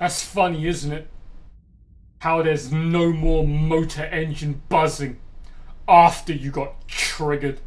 That's funny, isn't it? How there's no more motor engine buzzing after you got triggered.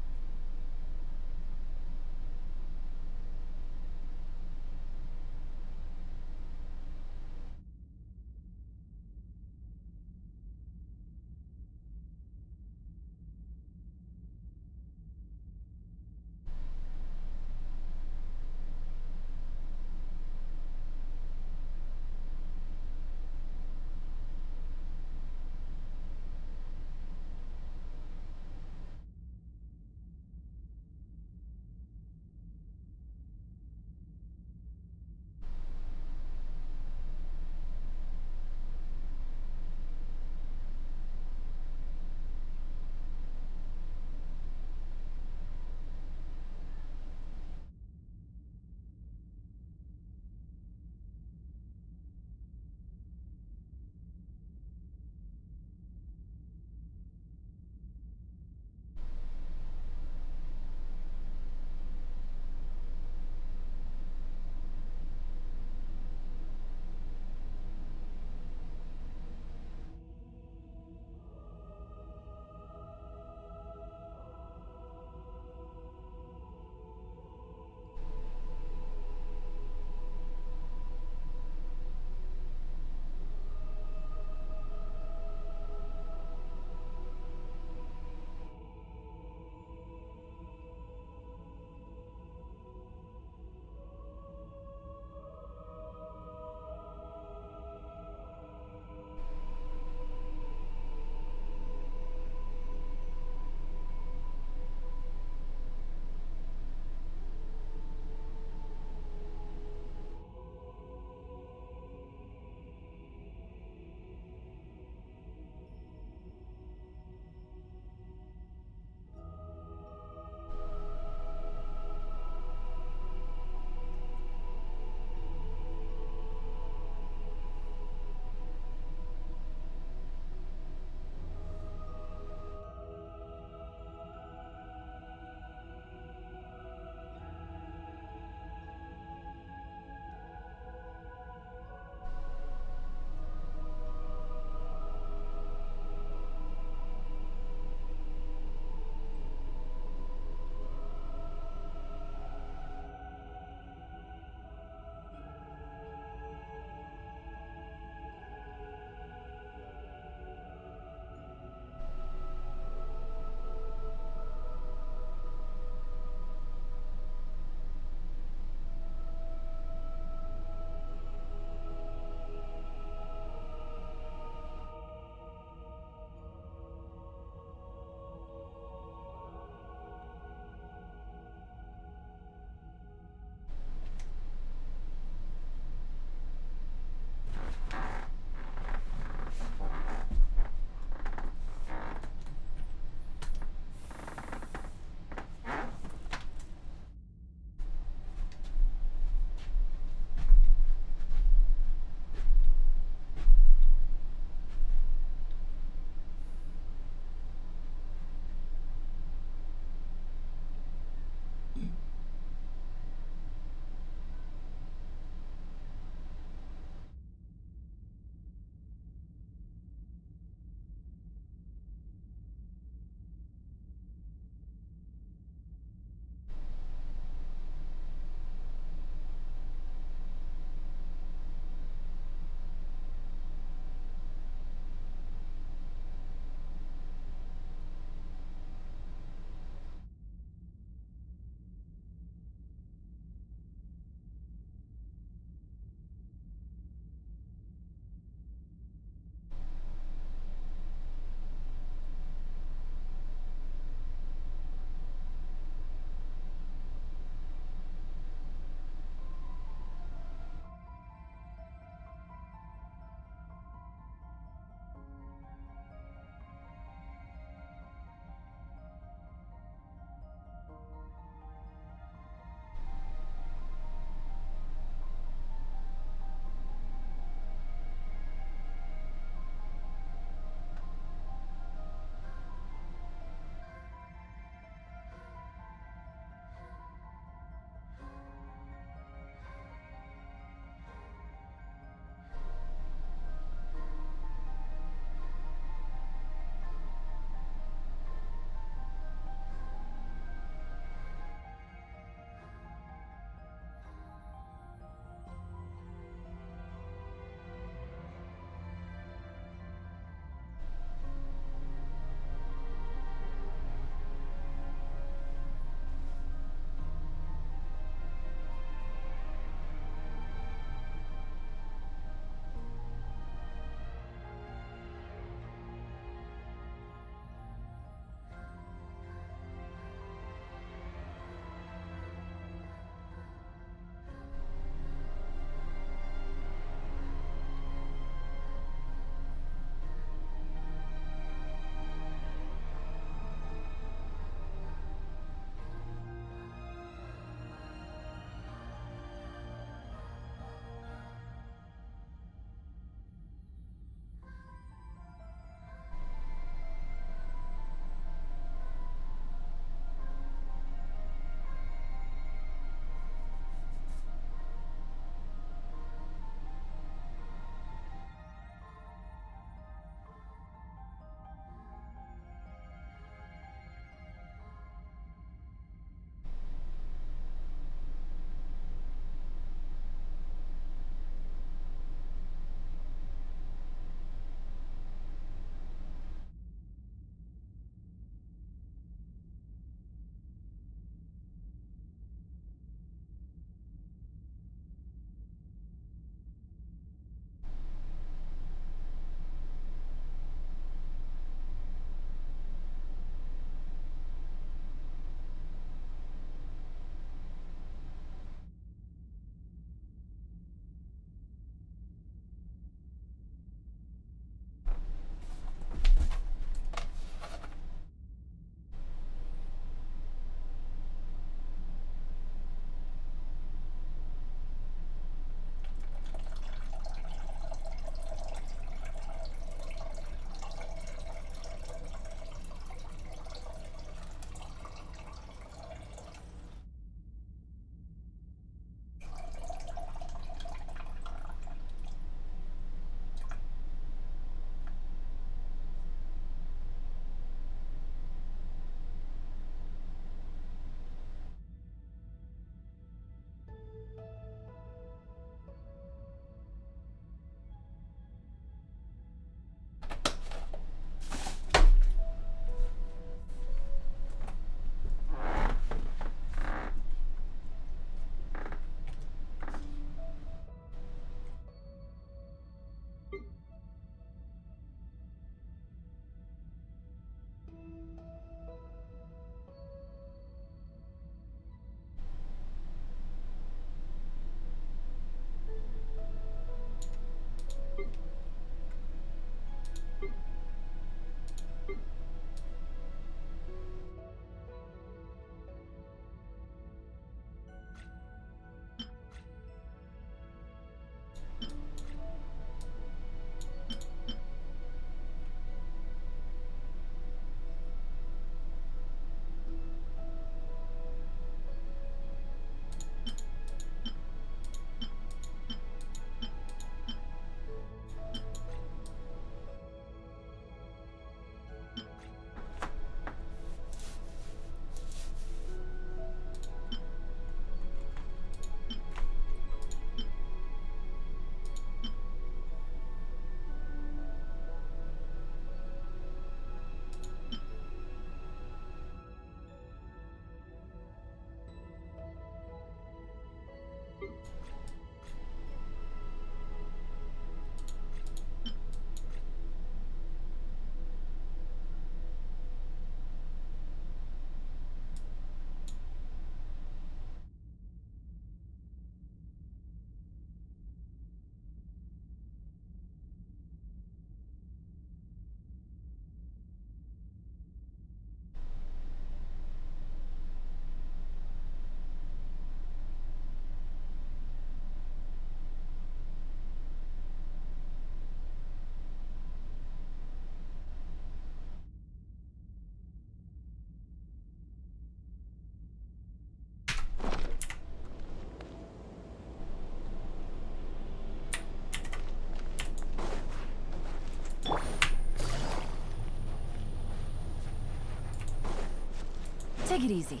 Take it easy.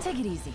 Take it easy.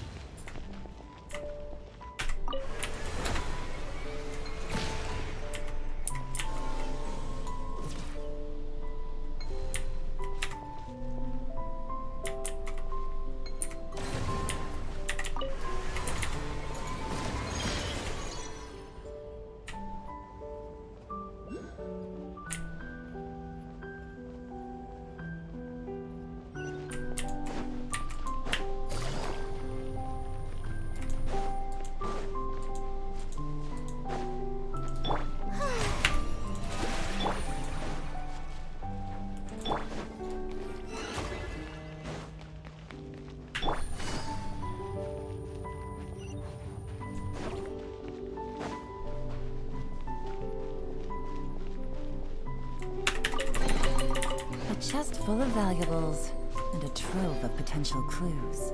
A chest full of valuables and a trove of potential clues.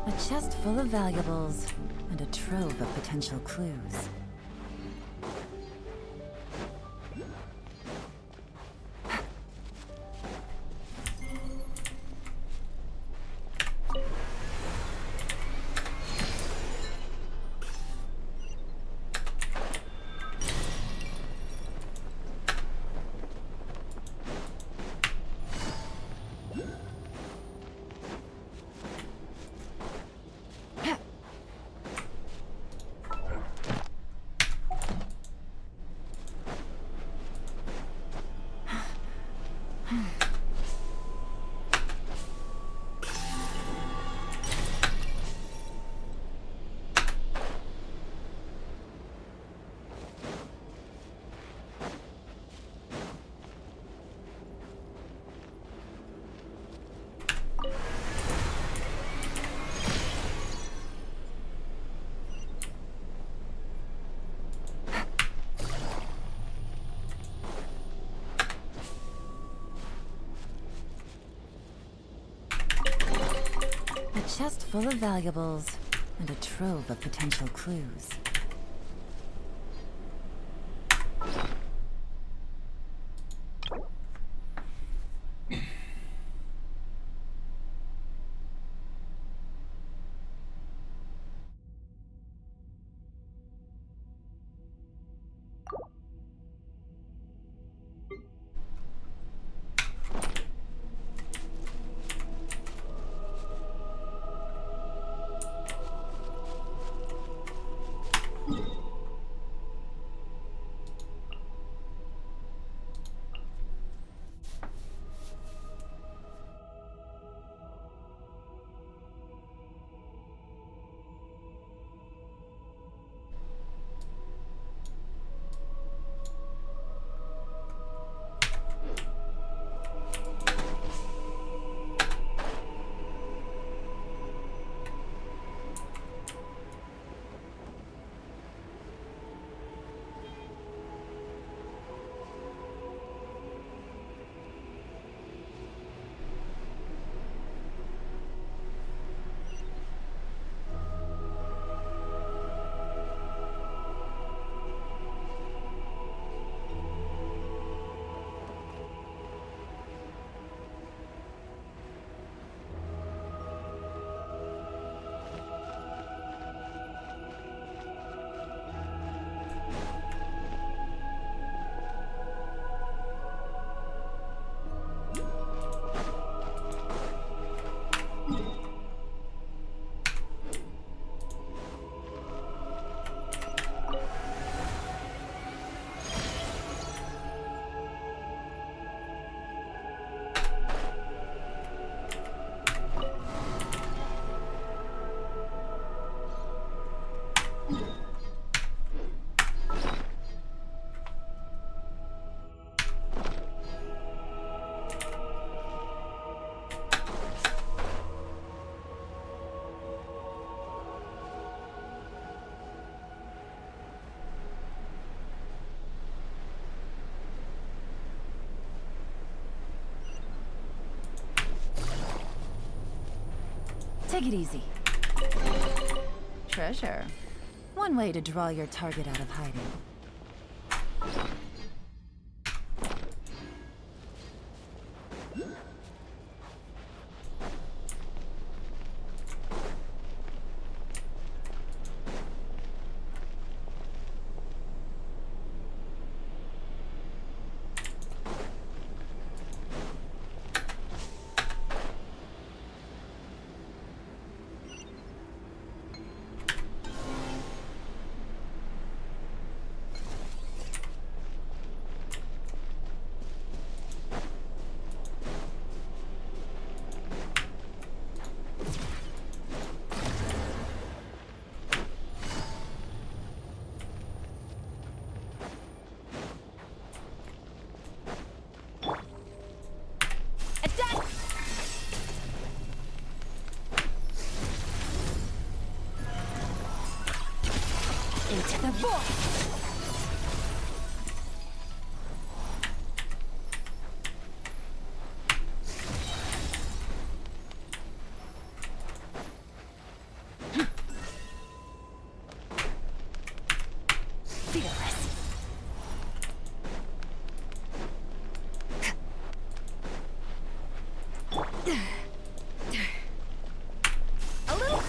A chest full of valuables and a trove of potential clues. A chest full of valuables and a trove of potential clues. Take it easy. Treasure. One way to draw your target out of hiding. Into the void! Fearless. A little.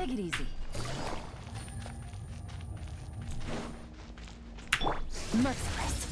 Take it easy. Merciless.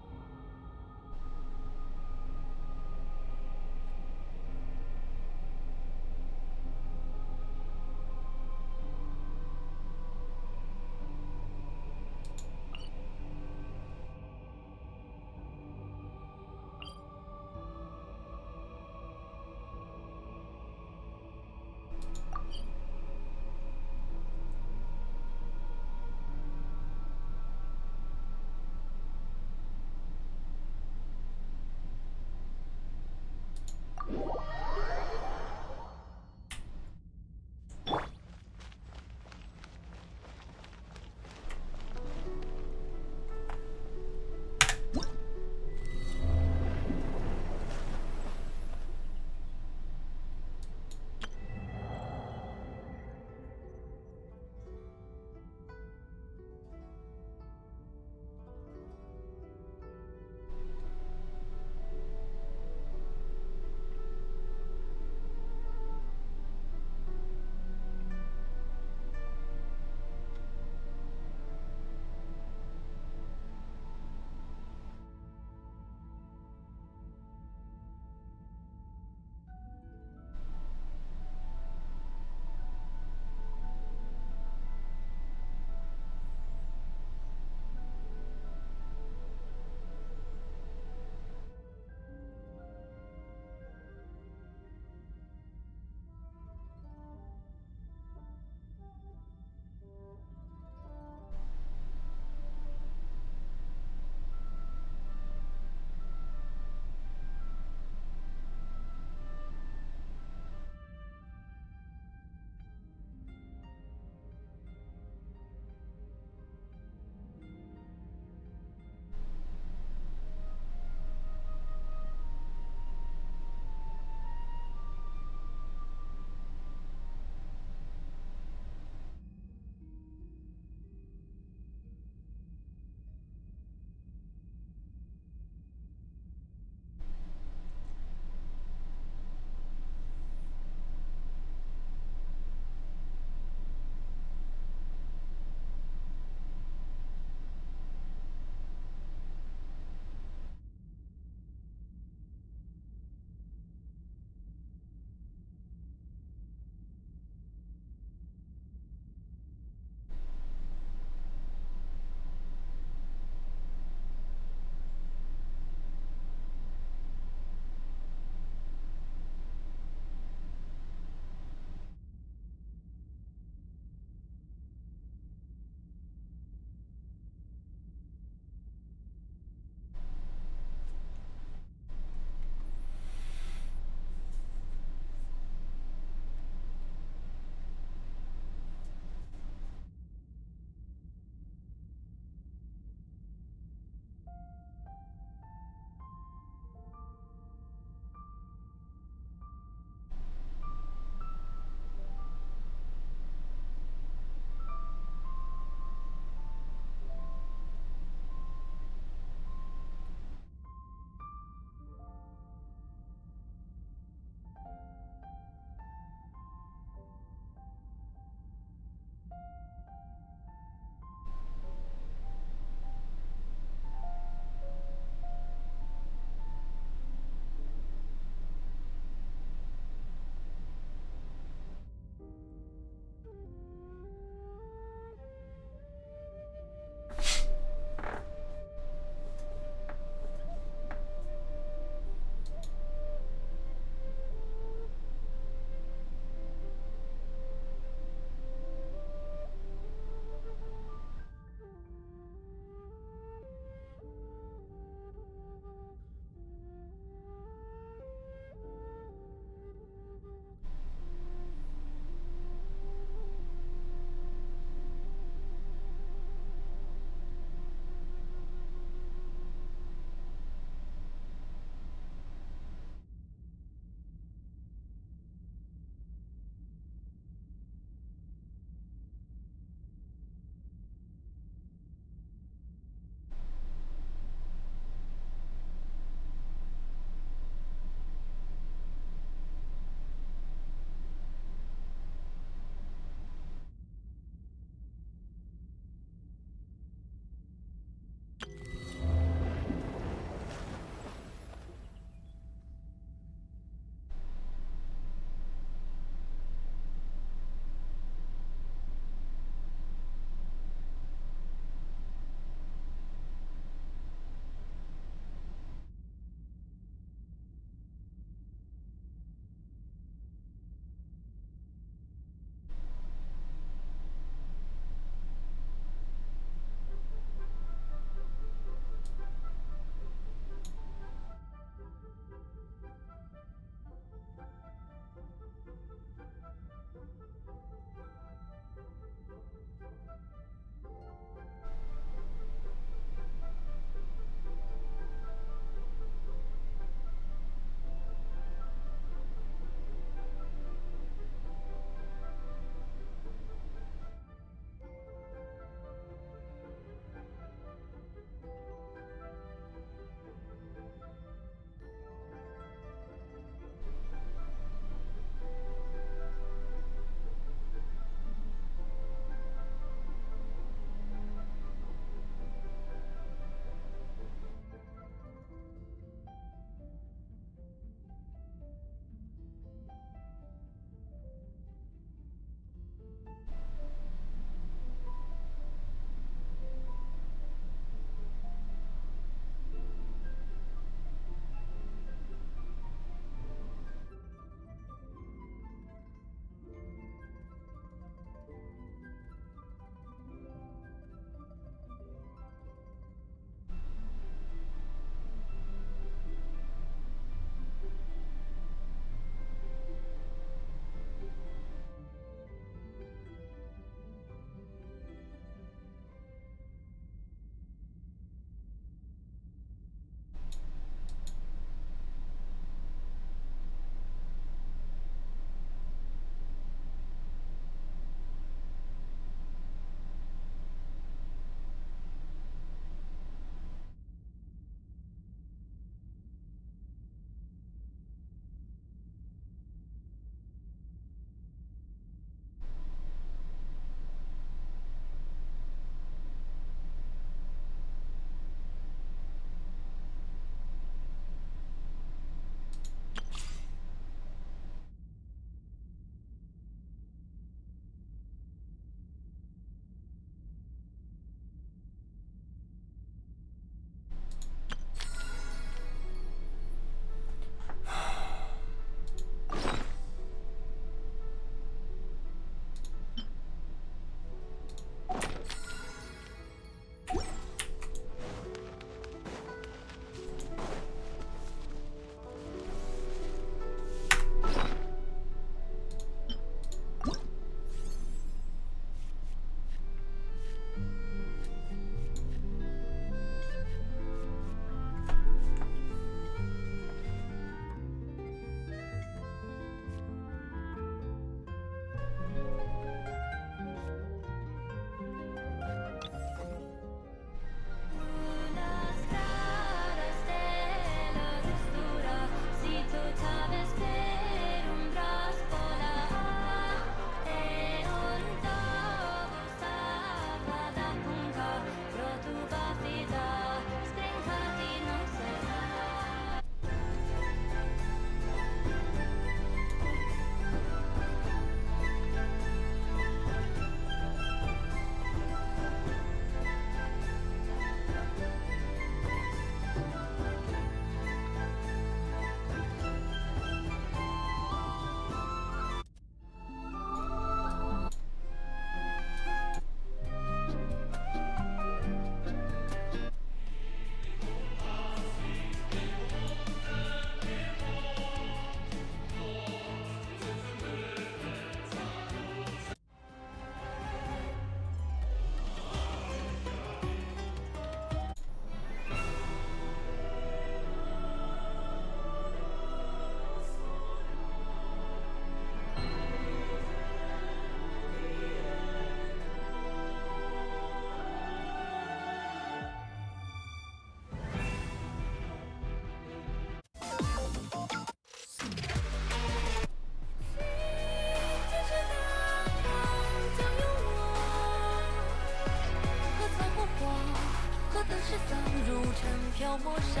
火烧，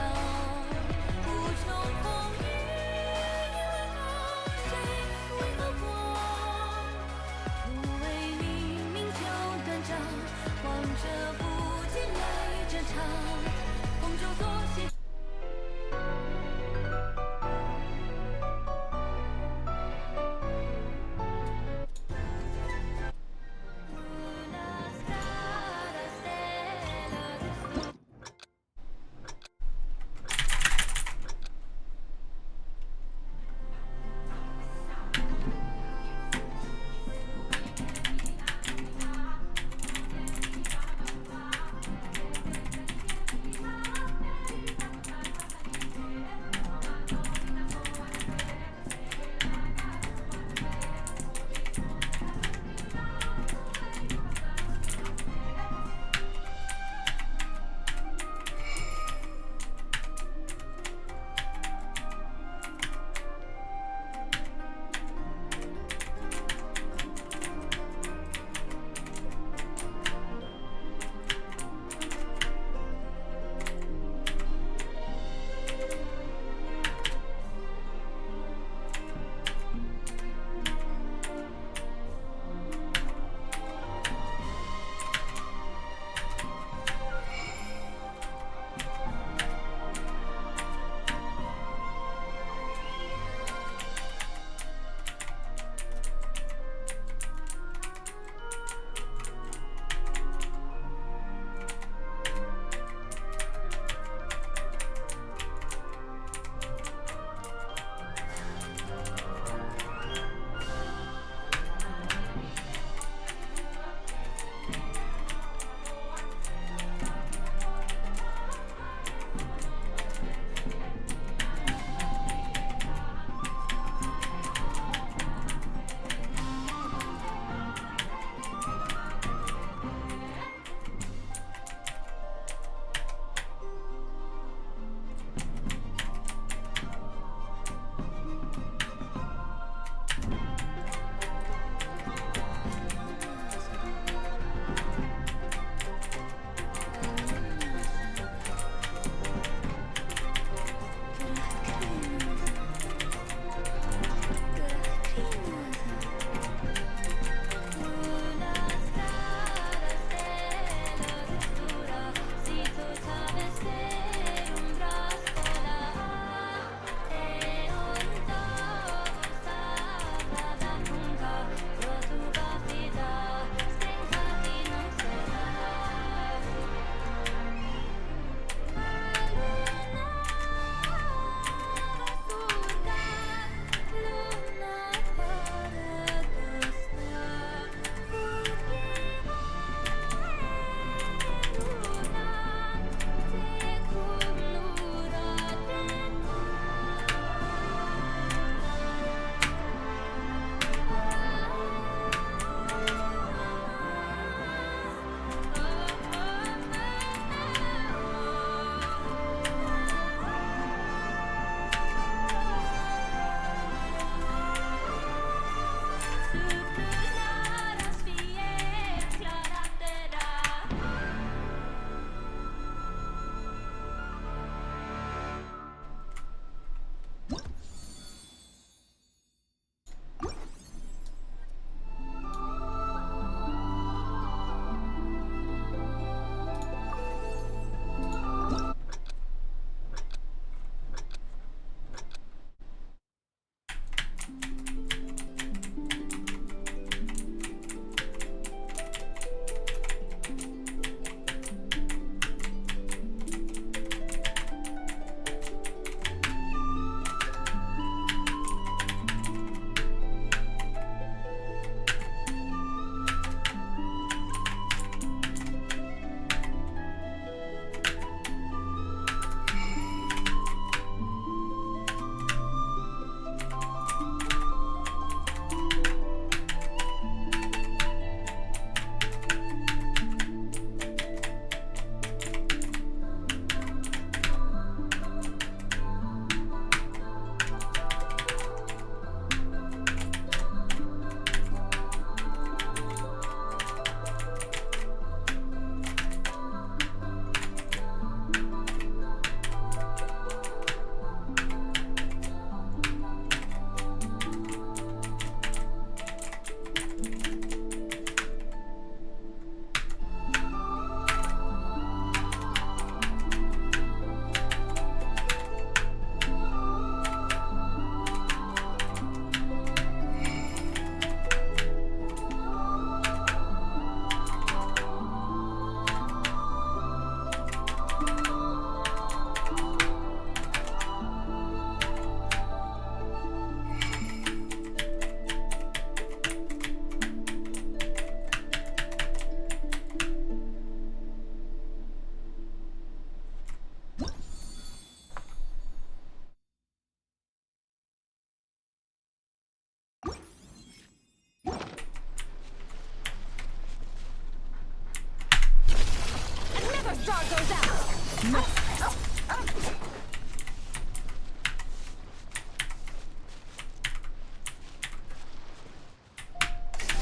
无穷风雨，你为何谁为何过？不为黎明就断肠，望着不尽泪这场，风中作写。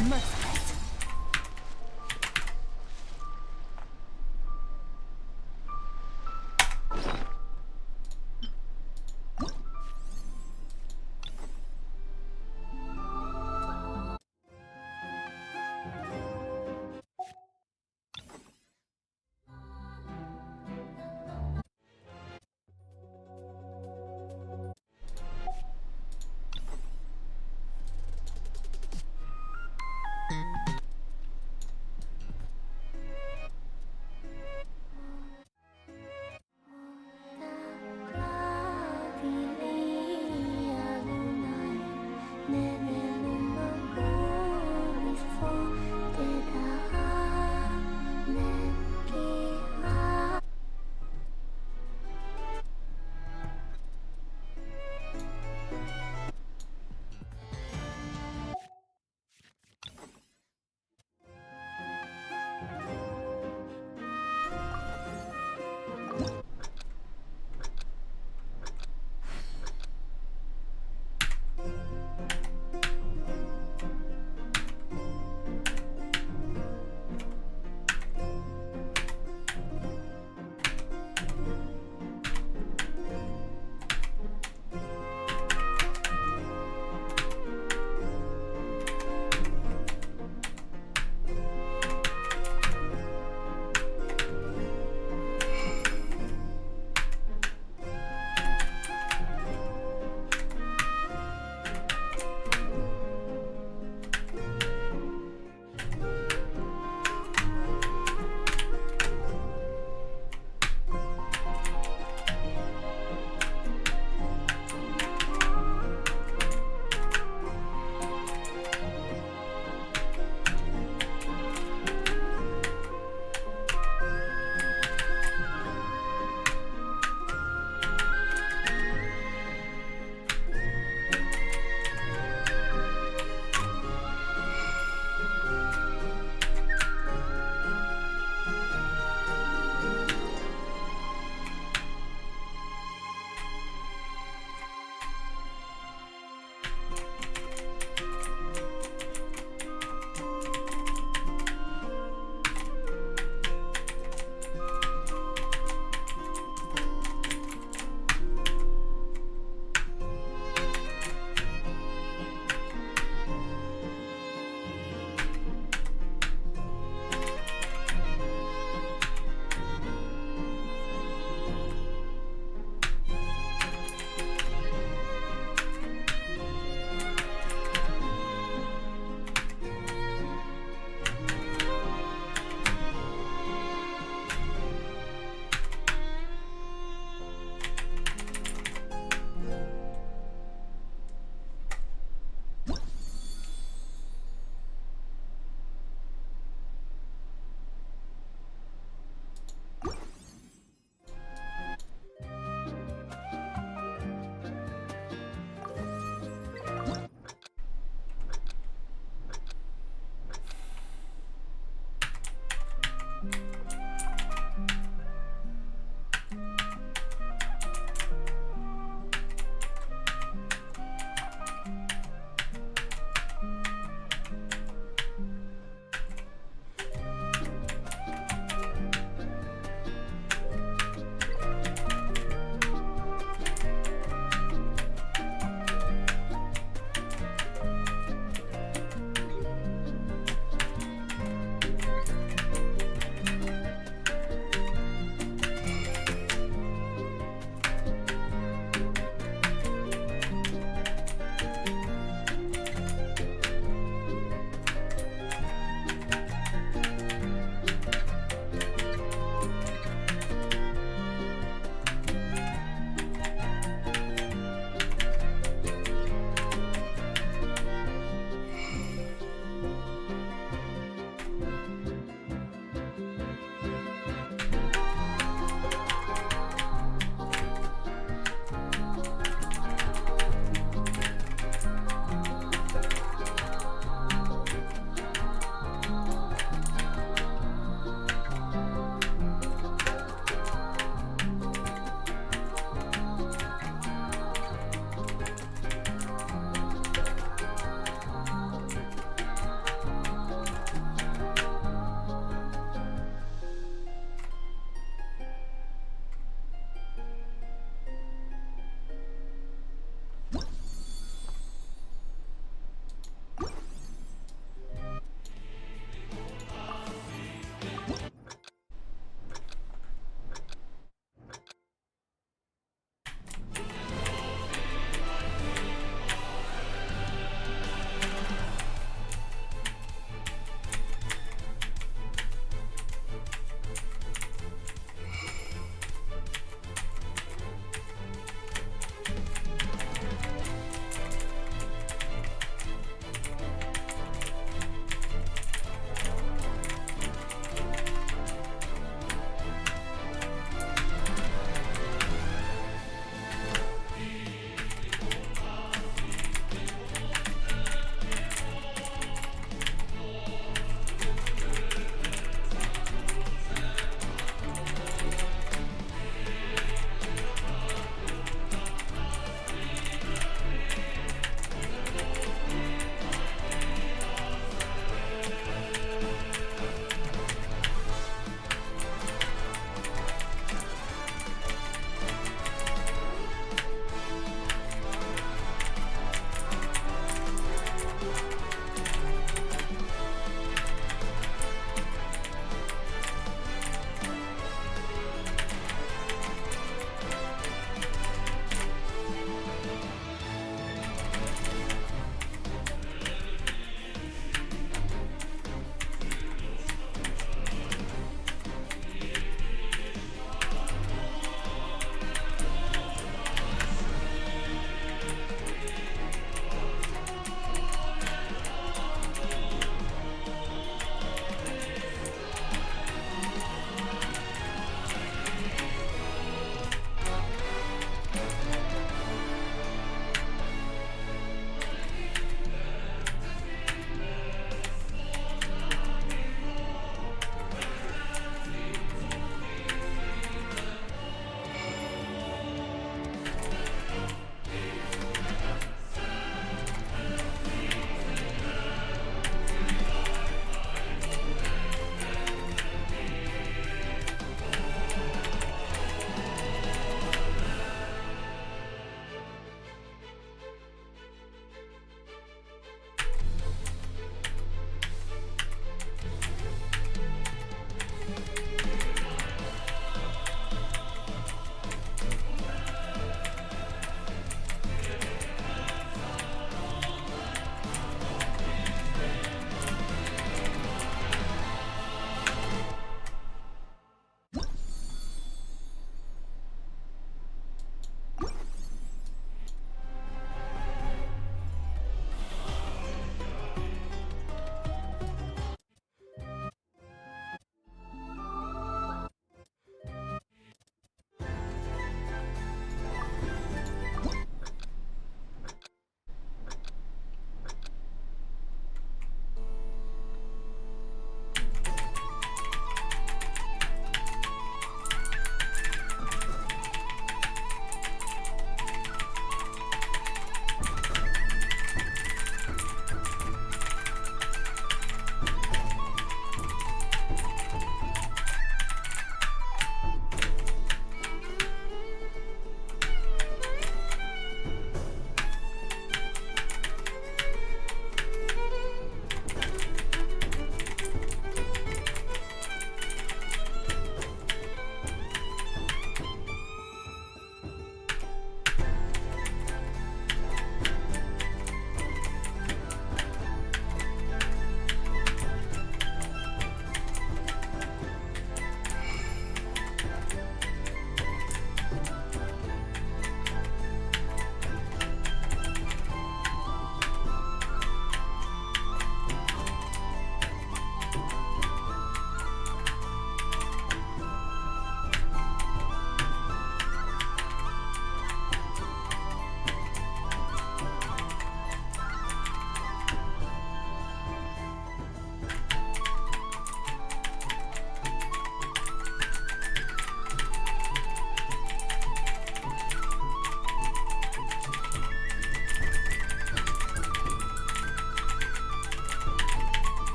Merciless.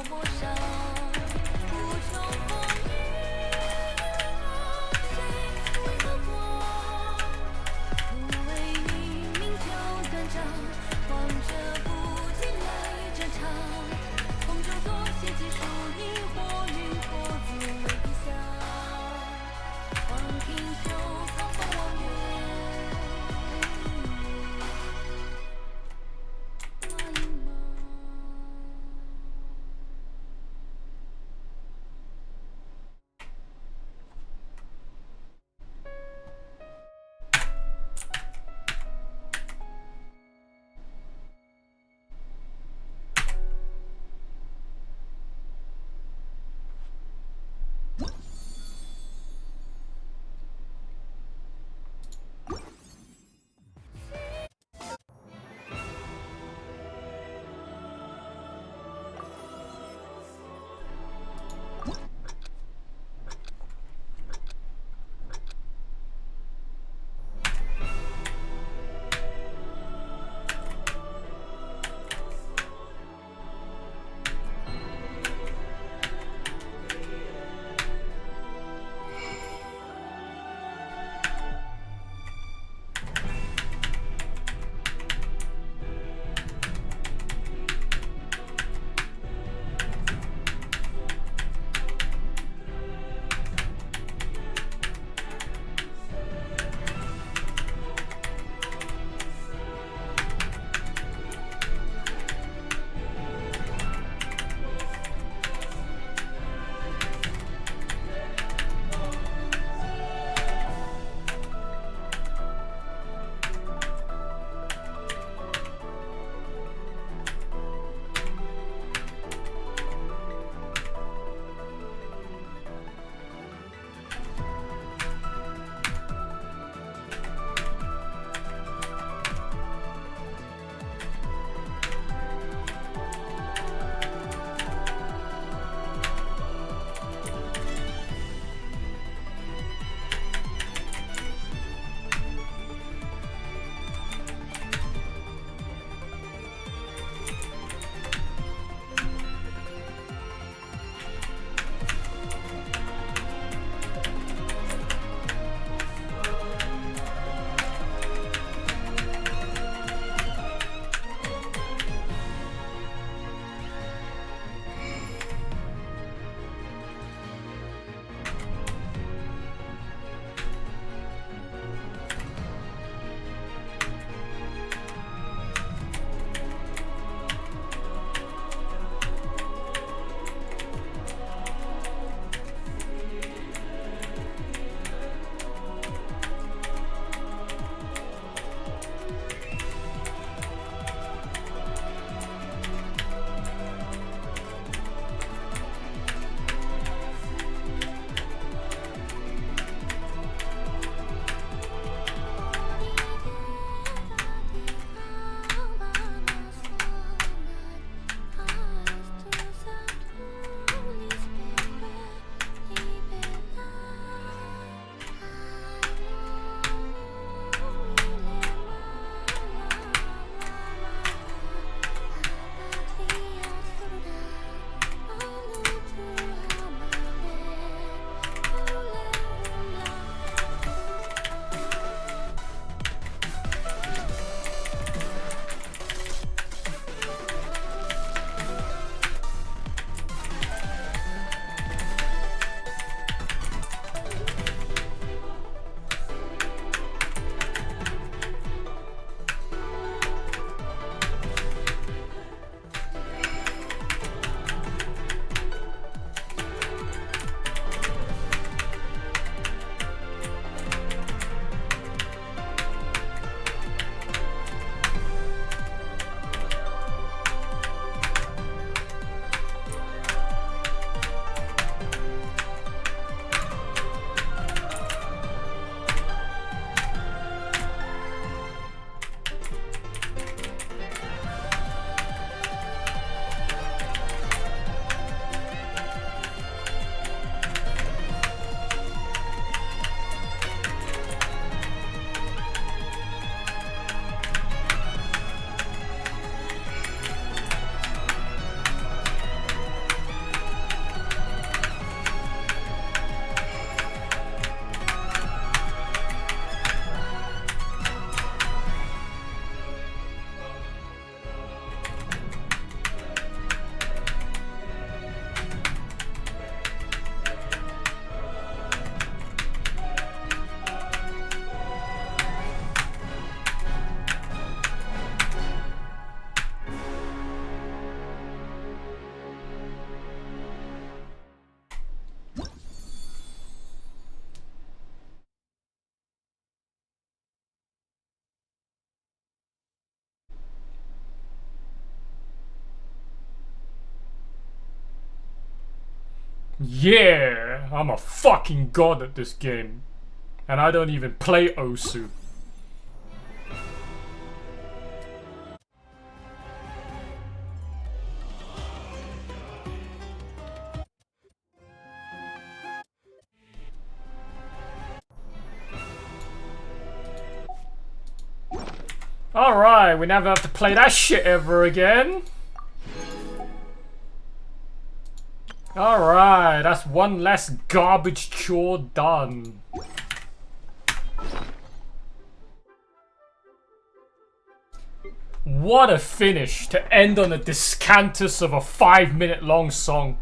陌上，无穷风雨，谁为何过？不为你明就断肠，望着不尽来战场，风中多些技术，你或云或雾为披香，望听袖苍风望月。Yeah, I'm a fucking god at this game. And I don't even play Osu. Alright, we never have to play that shit ever again. Alright, that's one less garbage chore done. What a finish to end on a descantus of a 5-minute long song.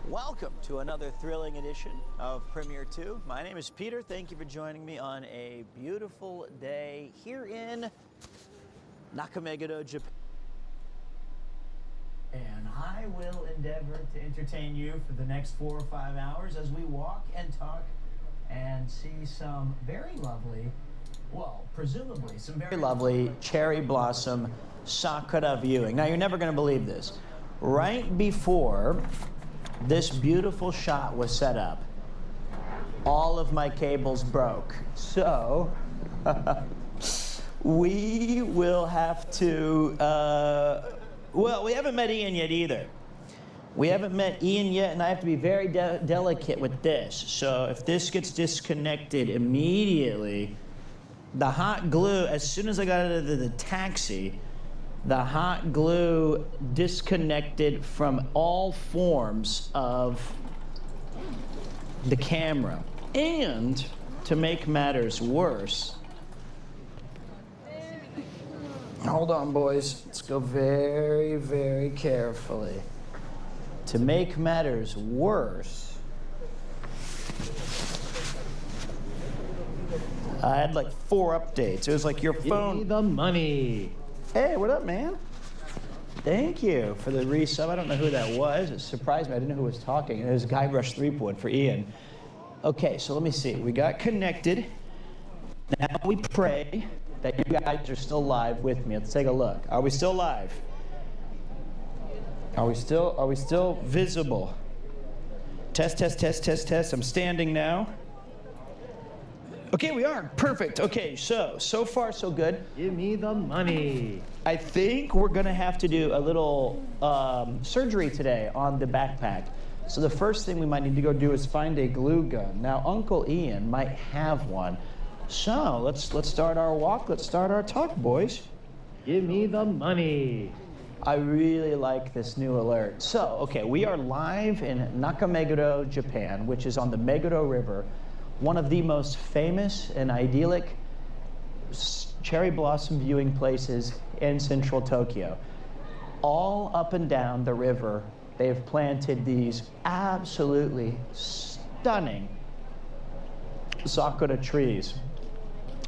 Welcome to another thrilling edition of Premiere 2. My name is Peter. Thank you for joining me on a beautiful day here in Nakameguro, Japan. And I will endeavor to entertain you for the next 4 or 5 hours as we walk and talk and see some very lovely, well, presumably some very lovely cherry blossom sakura viewing. Now, you're never going to believe this. Right before this beautiful shot was set up, all of my cables broke. So we will have to, well, we haven't met Ian yet either. We haven't met Ian yet, and I have to be very delicate with this. So if this gets disconnected immediately, the hot glue, as soon as I got out of the taxi, the hot glue disconnected from all forms of the camera. And to make matters worse, hold on, boys. Let's go very, very carefully. To make matters worse, I had like 4 updates. It was like your phone. Give me the money. Hey, what up, man? Thank you for the resub. I don't know who that was. It surprised me. I didn't know who was talking. It was Guybrush Threepwood for Ian. Okay, so let me see. We got connected. Now we pray that you guys are still live with me. Let's take a look. Are we still live? Are we still visible? Test, test, test, test, test. I'm standing now. Okay, we are. Perfect. Okay, so far so good. Give me the money. I think we're gonna have to do a little surgery today on the backpack. So the first thing we might need to go do is find a glue gun. Now, Uncle Ian might have one. So let's start our walk. Let's start our talk, boys. Give me the money. I really like this new alert. So, okay, we are live in Nakameguro, Japan, which is on the Meguro River, one of the most famous and idyllic cherry blossom viewing places in central Tokyo. All up and down the river, they have planted these absolutely stunning sakura trees,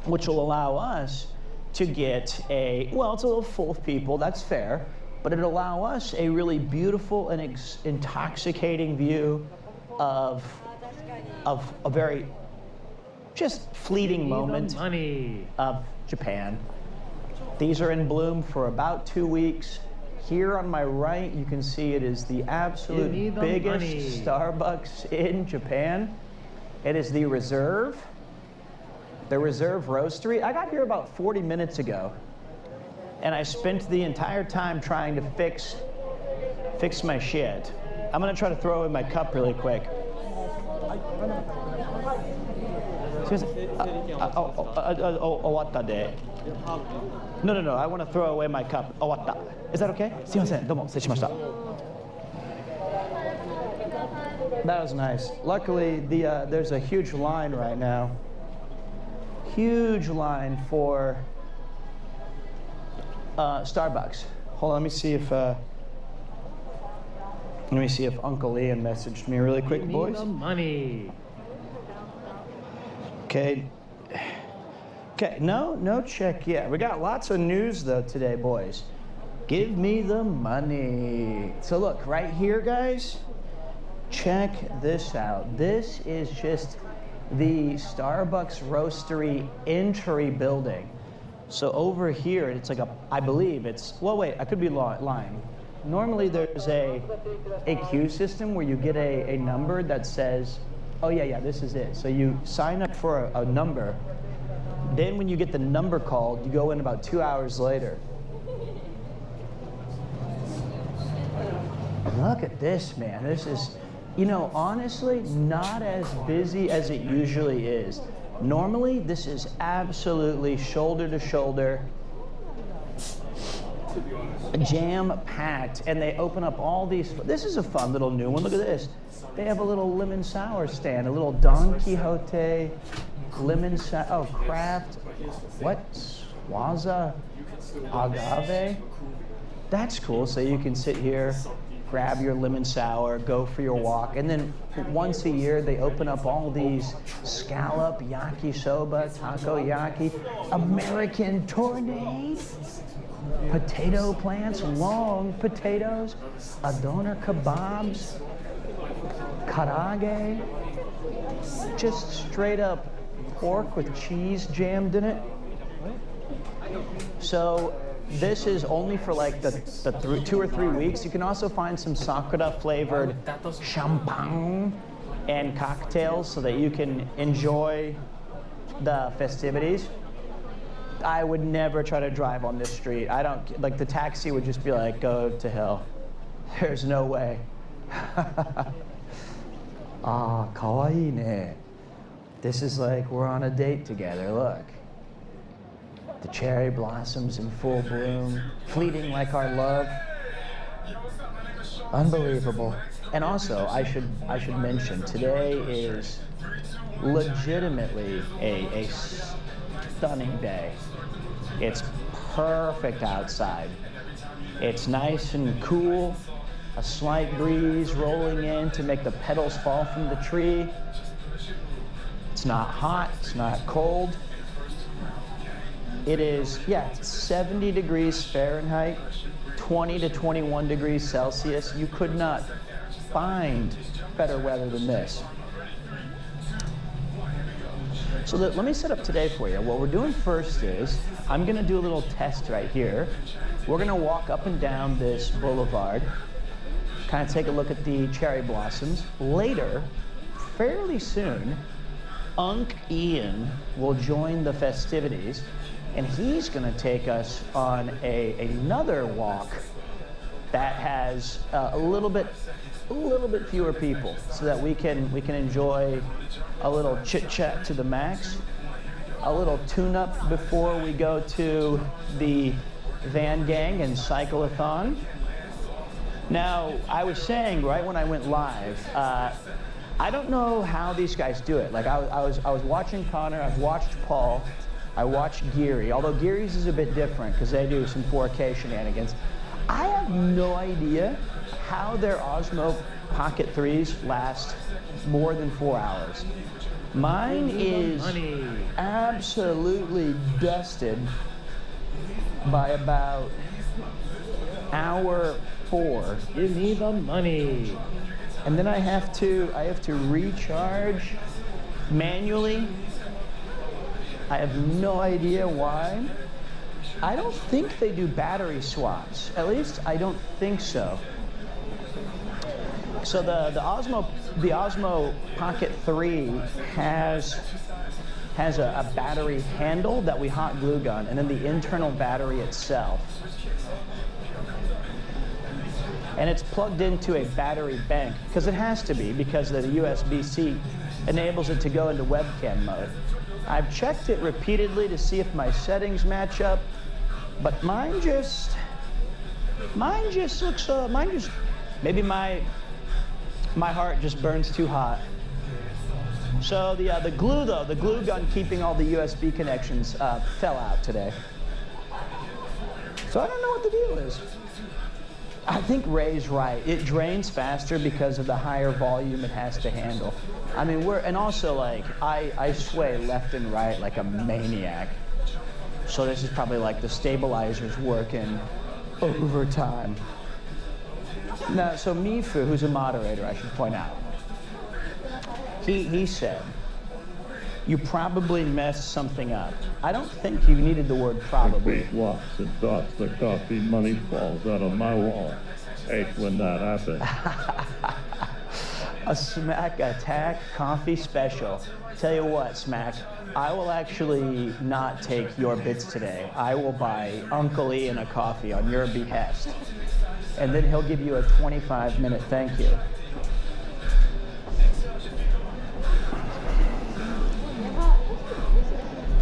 which will allow us to get well, it's a little full of people, that's fair, but it'll allow us a really beautiful and intoxicating view of a very just fleeting moment of Japan. These are in bloom for about 2 weeks. Here on my right, you can see it is the absolute biggest Starbucks in Japan. It is the Reserve Roastery. I got here about 40 minutes ago, and I spent the entire time trying to fix my shit. I'm gonna try to throw in my cup really quick. No, I want to throw away my cup. Is that okay? すいません、どうも失礼しました. That was nice. Luckily, there's a huge line right now. Huge line for Starbucks. Hold on, let me see if Uncle Ian messaged me really quick, boys. Give me the money. Okay, no check yet. We got lots of news though today, boys. Give me the money. So look, right here, guys, check this out. This is just the Starbucks Roastery entry building. So over here, it's like I believe it's, well, wait, I could be lying. Normally there's a queue system where you get a number that says, oh yeah, this is it. So you sign up for a number. Then when you get the number called, you go in about 2 hours later. Look at this, man. This is, honestly, not as busy as it usually is. Normally, this is absolutely shoulder to shoulder, jam-packed, and they open up all these. This is a fun little new one. Look at this. They have a little lemon sour stand, a little Don Quixote lemon sour. Oh, craft. What? Swaza agave? That's cool. So you can sit here, grab your lemon sour, go for your walk, and then once a year they open up all these scallop, yakisoba, takoyaki, American tornade, potato plants, long potatoes, doner kebabs, karage, just straight up pork with cheese jammed in it. So this is only for like the 2 or 3 weeks. You can also find some sakura flavored champagne and cocktails so that you can enjoy the festivities. I would never try to drive on this street. I don't, like the taxi would just be like, go to hell. There's no way. Ah, kawaii ne. This is like we're on a date together, look. The cherry blossoms in full bloom, fleeting like our love. Unbelievable. And also, I should mention, today is legitimately a stunning day. It's perfect outside. It's nice and cool, a slight breeze rolling in to make the petals fall from the tree. It's not hot, it's not cold. It is, yeah, it's 70 degrees Fahrenheit, 20 to 21 degrees Celsius. You could not find better weather than this. So let me set up today for you. What we're doing first is, I'm gonna do a little test right here. We're gonna walk up and down this boulevard, kind of take a look at the cherry blossoms. Later, fairly soon, Unc Ian will join the festivities, and he's gonna take us on another walk that has a little bit fewer people, so that we can enjoy a little chit chat to the max, a little tune-up before we go to the Van Gang and Cycle-a-thon. Now, I was saying right when I went live, I don't know how these guys do it. Like I was watching Connor, I've watched Paul, I watched Geary, although Geary's is a bit different because they do some 4K shenanigans. I have no idea how their Osmo Pocket 3s last more than 4 hours. Mine is absolutely dusted by about hour 4. Give me the money. And then I have to recharge manually. I have no idea why. I don't think they do battery swaps. At least I don't think so. So the Osmo Pocket 3 has a battery handle that we hot glue gun, and then the internal battery itself. And it's plugged into a battery bank, because it has to be, because the USB-C enables it to go into webcam mode. I've checked it repeatedly to see if my settings match up, but mine just looks, maybe my heart just burns too hot. So the glue though, the glue gun keeping all the USB connections fell out today. So I don't know what the deal is. I think Ray's right. It drains faster because of the higher volume it has to handle. I mean, and also like, I sway left and right like a maniac. So this is probably like the stabilizers working overtime. Now, so Mifu, who's a moderator, I should point out, he said, you probably messed something up. I don't think you needed the word probably. Beat walks and drops the coffee, money falls out of my wall. Hate when that happens. A Smack Attack coffee special. Tell you what, Smack, I will actually not take your bits today. I will buy Uncle Ian a coffee on your behest. And then he'll give you a 25-minute thank you.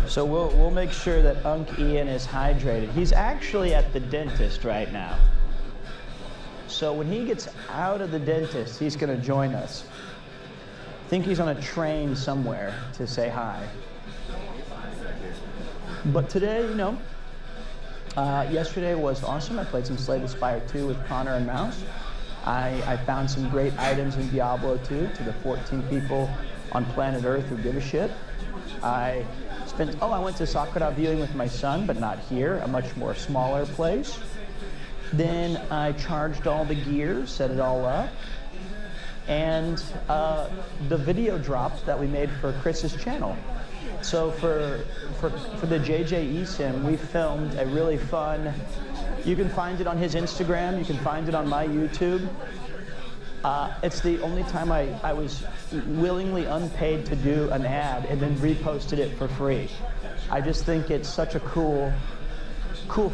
So we'll make sure that Unc Ian is hydrated. He's actually at the dentist right now. So when he gets out of the dentist, he's gonna join us. I think he's on a train somewhere to say hi. But today, you know, yesterday was awesome. I played some Slay the Spire 2 with Connor and Mouse. I found some great items in Diablo 2 to the 14 people on planet Earth who give a shit. I went to Sakura viewing with my son, but not here, a much more smaller place. Then I charged all the gear, set it all up, and the video dropped that we made for Chris's channel. So for the JJ eSIM, we filmed a really fun, you can find it on his Instagram, you can find it on my YouTube. It's the only time I was willingly unpaid to do an ad and then reposted it for free. I just think it's such a cool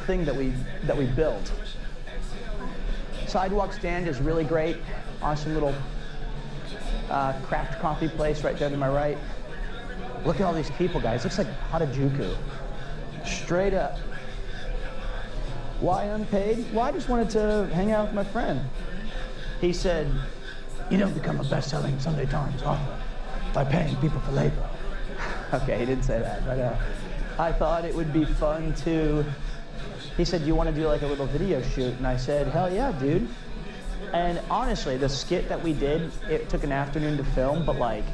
thing that we built. Sidewalk stand is really great. Awesome little craft coffee place right there to my right. Look at all these people, guys. Looks like Harajuku. Straight up. Why unpaid? Well, I just wanted to hang out with my friend. He said, "You don't become a best-selling Sunday Times author by paying people for labor." Okay, he didn't say that, but I thought it would be fun to, he said, "You want to do like a little video shoot?" And I said, "Hell yeah, dude." And honestly, the skit that we did, it took an afternoon to film, but like,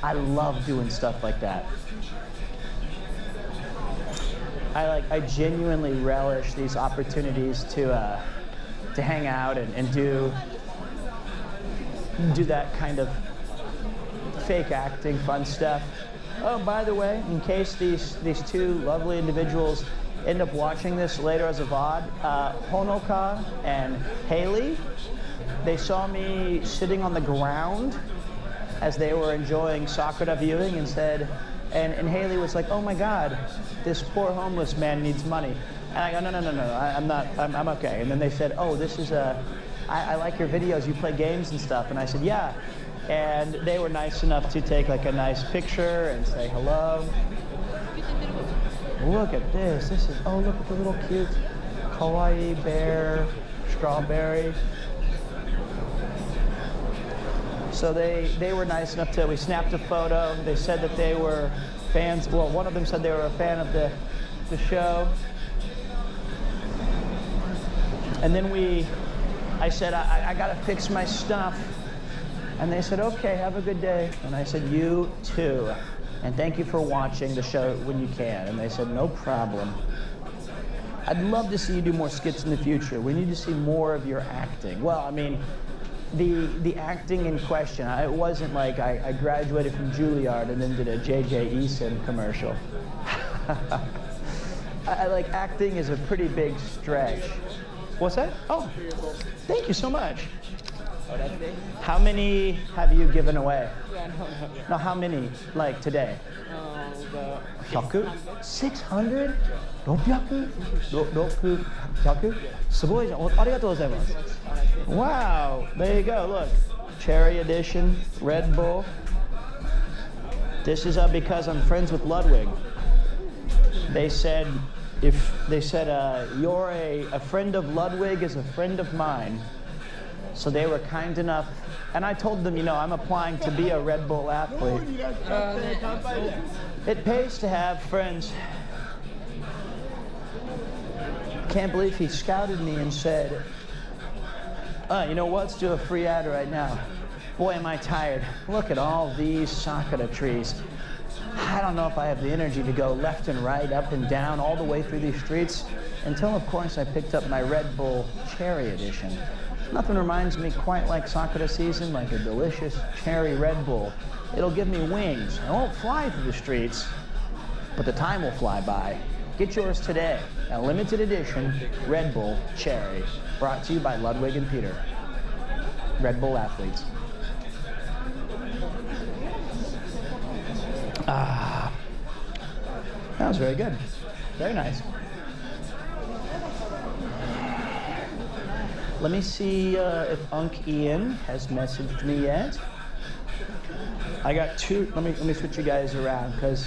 I love doing stuff like that. I genuinely relish these opportunities to hang out and do that kind of fake acting, fun stuff. Oh, by the way, in case these two lovely individuals end up watching this later as a VOD, Honoka and Haley, they saw me sitting on the ground as they were enjoying Sakura viewing and said, and Haley was like, "Oh my God, this poor homeless man needs money." And I go, no, I'm okay. And then they said, "Oh, this is I like your videos, you play games and stuff." And I said, "Yeah." And they were nice enough to take like a nice picture and say hello. Look at this. Oh, look at the little cute kawaii bear, strawberry. So they were nice enough we snapped a photo. They said that they were fans. Well, one of them said they were a fan of the show. And then I said, I gotta fix my stuff. And they said, "Okay, have a good day." And I said, "You too. And thank you for watching the show when you can." And they said, "No problem. I'd love to see you do more skits in the future. We need to see more of your acting." Well, I mean, the acting in question, it wasn't like I graduated from Juilliard and then did a JJ eSIM commercial. Like, acting is a pretty big stretch. What's that? Oh, thank you so much. How many have you given away? No, how many, like, today? 100? 600? 600? 100? すごいじゃん。ありがとうございます。Wow, there you go, look. Cherry edition, Red Bull. This is because I'm friends with Ludwig. They said, you're a friend of Ludwig is a friend of mine. So they were kind enough, and I told them, I'm applying to be a Red Bull athlete. It pays to have friends. Can't believe he scouted me and said, "You know what, let's do a free ad right now." Boy, am I tired. Look at all these sakura trees. I don't know if I have the energy to go left and right, up and down, all the way through these streets, until, of course, I picked up my Red Bull Cherry Edition. Nothing reminds me quite like Sakura season, like a delicious cherry Red Bull. It'll give me wings. I won't fly through the streets, but the time will fly by. Get yours today. A limited edition Red Bull Cherry, brought to you by Ludwig and Peter, Red Bull athletes. That was very good. Very nice. Let me see if Unc Ian has messaged me yet. I got two. Let me switch you guys around, because.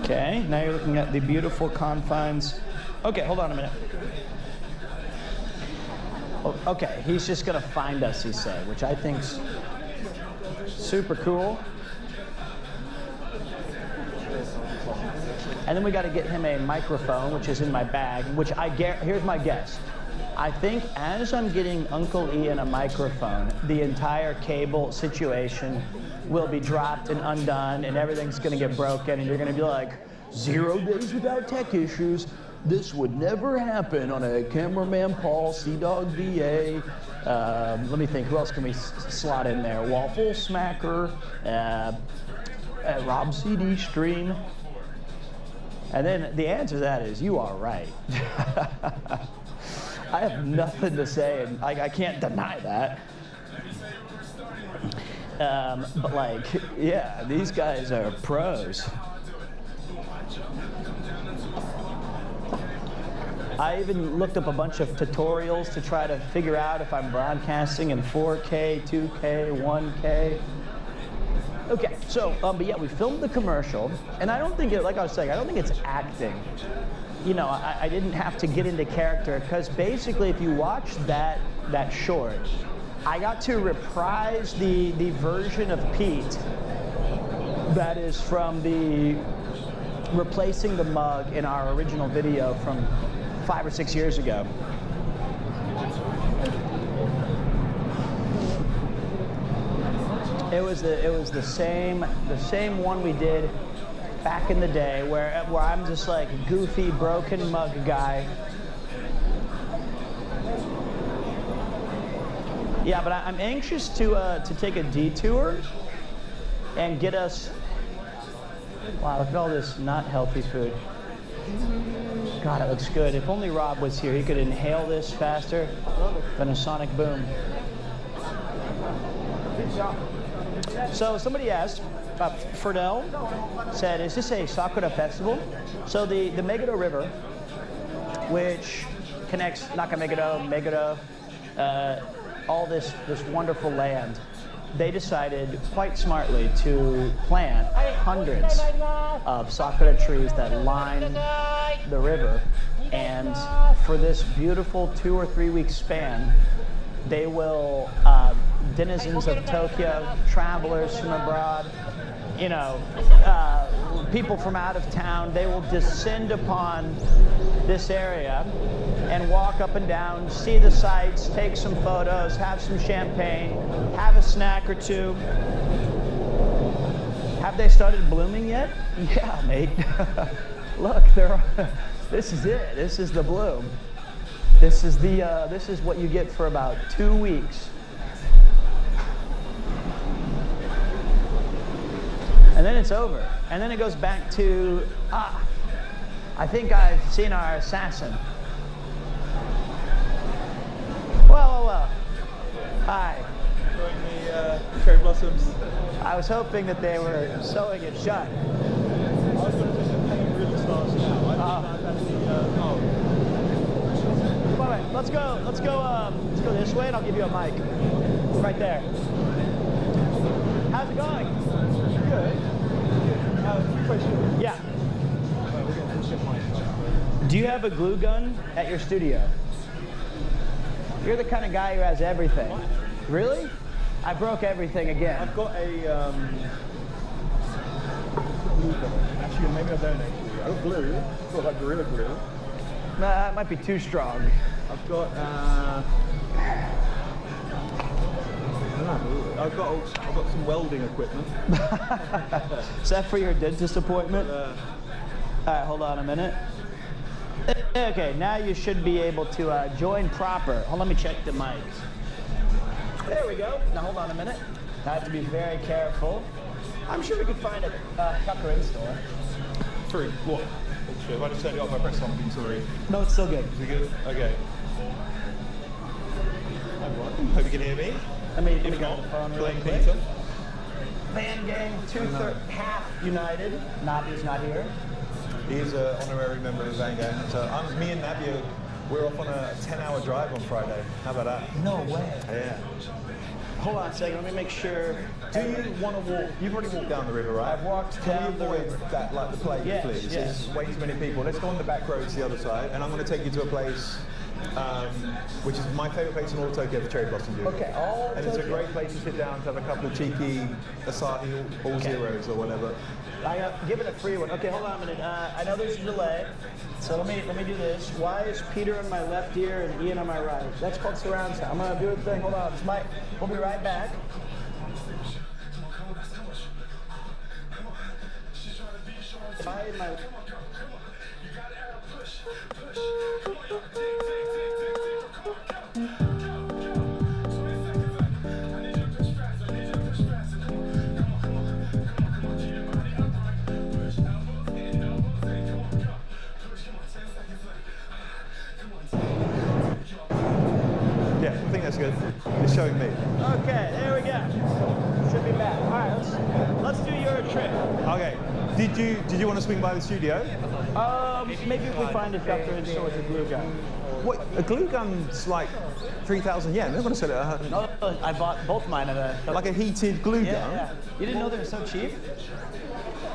Okay, now you're looking at the beautiful confines. Okay, hold on a minute. Oh, okay, he's just gonna find us, he said, which I think's super cool. And then we got to get him a microphone, which is in my bag, which here's my guess. I think as I'm getting Uncle Ian a microphone, the entire cable situation will be dropped and undone, and everything's going to get broken, and you're going to be like, 0 days without tech issues. This would never happen on a Cameraman Paul C-Dog VA. Let me think, who else can we slot in there? Waffle Smacker, Rob CD Stream. And then the answer to that is, you are right. I have nothing to say, and I can't deny that. But like, yeah, these guys are pros. I even looked up a bunch of tutorials to try to figure out if I'm broadcasting in 4K, 2K, 1K. Okay, so, but yeah, we filmed the commercial, and I don't think it, like I was saying, I don't think it's acting. You know, I didn't have to get into character, because basically if you watch that short, I got to reprise the version of Pete that is from the replacing the mug in our original video from 5 or 6 years ago. It was the same one we did back in the day, where I'm just like goofy, broken mug guy. Yeah, but I'm anxious to take a detour and get us. Wow, look at all this not healthy food. God, it looks good. If only Rob was here, he could inhale this faster than a sonic boom. So somebody asked, Ferdell said, is this a Sakura festival? So the Meguro River, which connects Nakameguro, Meguro, all this wonderful land, they decided quite smartly to plant hundreds of sakura trees that line the river, and for this beautiful 2 or 3 week span, they will, denizens of Tokyo, travelers from abroad, you know, people from out of town, they will descend upon this area and walk up and down, see the sights, take some photos, have some champagne, have a snack or two. Have they started blooming yet? Yeah, mate. Look, this is it. This is the bloom. This is what you get for about 2 weeks. And then it's over. And then it goes back to, I think I've seen our assassin. Well. Hi. Enjoying the cherry blossoms. I was hoping that they were sewing it shut. I was going to just paint real stars now. I've actually, All right, let's go this way, and I'll give you a mic. Right there. How's it going? Good. Question. Yeah. We're going to push your mic. Do you have a glue gun at your studio? You're the kind of guy who has everything. What? Really? I broke everything again. I've got a glue gun. Actually, maybe I don't actually. I've got glue. I've got like Gorilla Glue. No, that might be too strong. I've got I've got some welding equipment. Is that for your dentist appointment? All right, hold on a minute. Okay, now you should be able to join proper. Let me check the mics. There we go. Now hold on a minute. I have to be very careful. I'm sure we could find a Tucker in store. Sorry, what? If I just turned it off, I press something, sorry. No, it's still good. Is it good? Okay. Hope you can hear me. Let me If go not, to the phone really playing quick. Peter. Band gang, half united. Nabi's not here. He's an honorary member of the Van Gang. So me and Nabi, we're off on a 10-hour drive on Friday. How about that? No way. Yeah. Hold on a second, let me make sure. Do you want to walk? You've already walked down the river, right? I've walked Can down we the avoid river. that, like the plague, Yes, please? yes. There's way too many people. Let's go on the back roads the other side, and I'm going to take you to a place which is my favourite place in all Tokyo for cherry blossom viewing. Okay, all And it's a Tokyo. great place to sit down to have a couple of cheeky Asahi all zeros or whatever. Give it a free one. Okay, hold on a minute. I know there's a delay, so let me do this. Why is Peter on my left ear and Ian on my right? That's called surround sound. I'm gonna do a thing. Hold on. We'll be right back. Yeah, I think that's good. It's showing me. Okay, there we go. Should be back. All right, let's do your trick. Okay. Did you want to swing by the studio? Maybe if we find a doctor in store with a glue gun. What? A glue gun's like 3,000 yen. They're going to sell it at 100. No, I bought both mine at a. Like a heated glue gun? Yeah. You didn't know they were so cheap?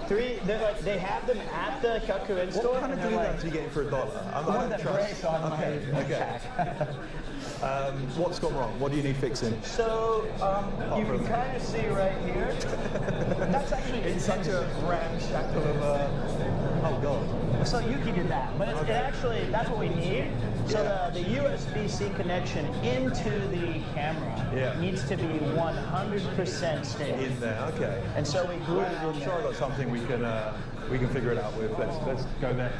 They have them at the Kakuen store. What kind of and glue they're guns are you getting for $1? The one that breaks on my Okay. What's gone wrong? What do you need fixing? So you can kind of see right here. That's actually It's such a ramshackle of oh god. So Yuki did that, but it actually that's what we need. So the USB-C connection into the camera needs to be 100% stable. In there, okay. And so we glued it I'm in sure there. I've got something we can figure it out with. Let's go there.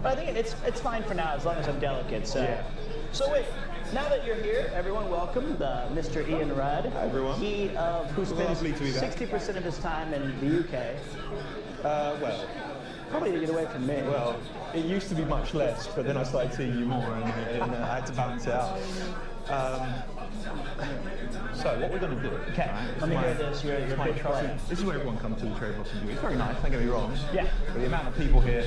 But I think it's fine for now as long as I'm delicate. So wait, now that you're here, everyone, welcome, Mr. Ian Rudd. Hi, everyone. He who spends Lovely to be back. 60% of his time in the UK. Well, Probably to get away from me. well, it used to be much less, but then I started seeing you more, and I had to balance it out. So what we're going to do? Okay, let me hear this. Your pitch plan. This is where everyone comes to the cherry blossom view. It's very nice. Don't get me wrong. Yeah. But the amount of people here.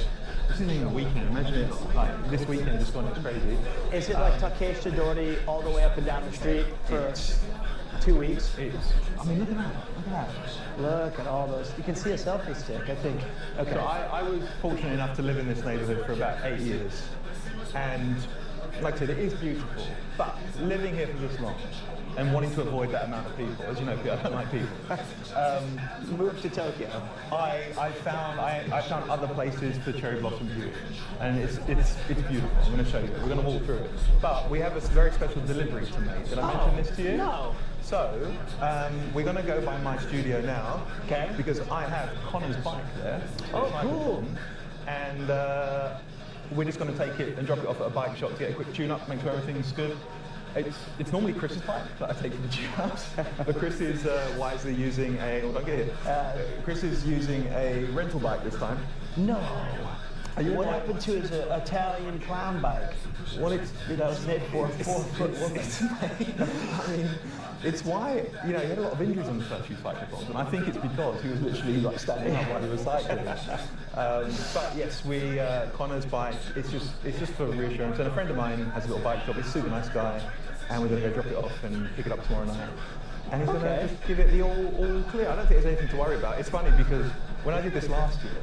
This isn't even a weekend. Imagine it like this weekend just gone. It's crazy. Is it like Takeshi Dori all the way up and down the street for 2 weeks? It's. I mean, look at that. Look at that. Look at all those. You can see a selfie stick, I think. Okay. So I was fortunate enough to live in this neighbourhood for about 8 years, and like I said, it is beautiful. But living here for this long and wanting to avoid that amount of people, as you know, I don't like people. Move to Tokyo. I found other places for cherry blossom viewing, and it's beautiful. I'm going to show you. We're going to walk through it. But we have a very special delivery to make. Did I mention this to you? No. So we're going to go by my studio now. Okay. Because I have Connor's bike there. Oh, cool. And we're just going to take it and drop it off at a bike shop to get a quick tune-up, make sure everything's good. It's normally Chris's bike that I take for the tune-ups, but Chris is wisely using Chris is using a rental bike this time. No. What happened to his Italian clown bike? Well, it's That was made for a 4-foot woman. I mean, it's why he had a lot of injuries on the first few cyclothons, and I think it's because he was literally like standing up while he was cycling. But yes, Connor's bike. It's just for reassurance. And a friend of mine has a little bike shop. He's a super nice guy, and we're going to go drop it off and pick it up tomorrow night. And he's going to just give it the all clear. I don't think there's anything to worry about. It's funny because when I did this last year,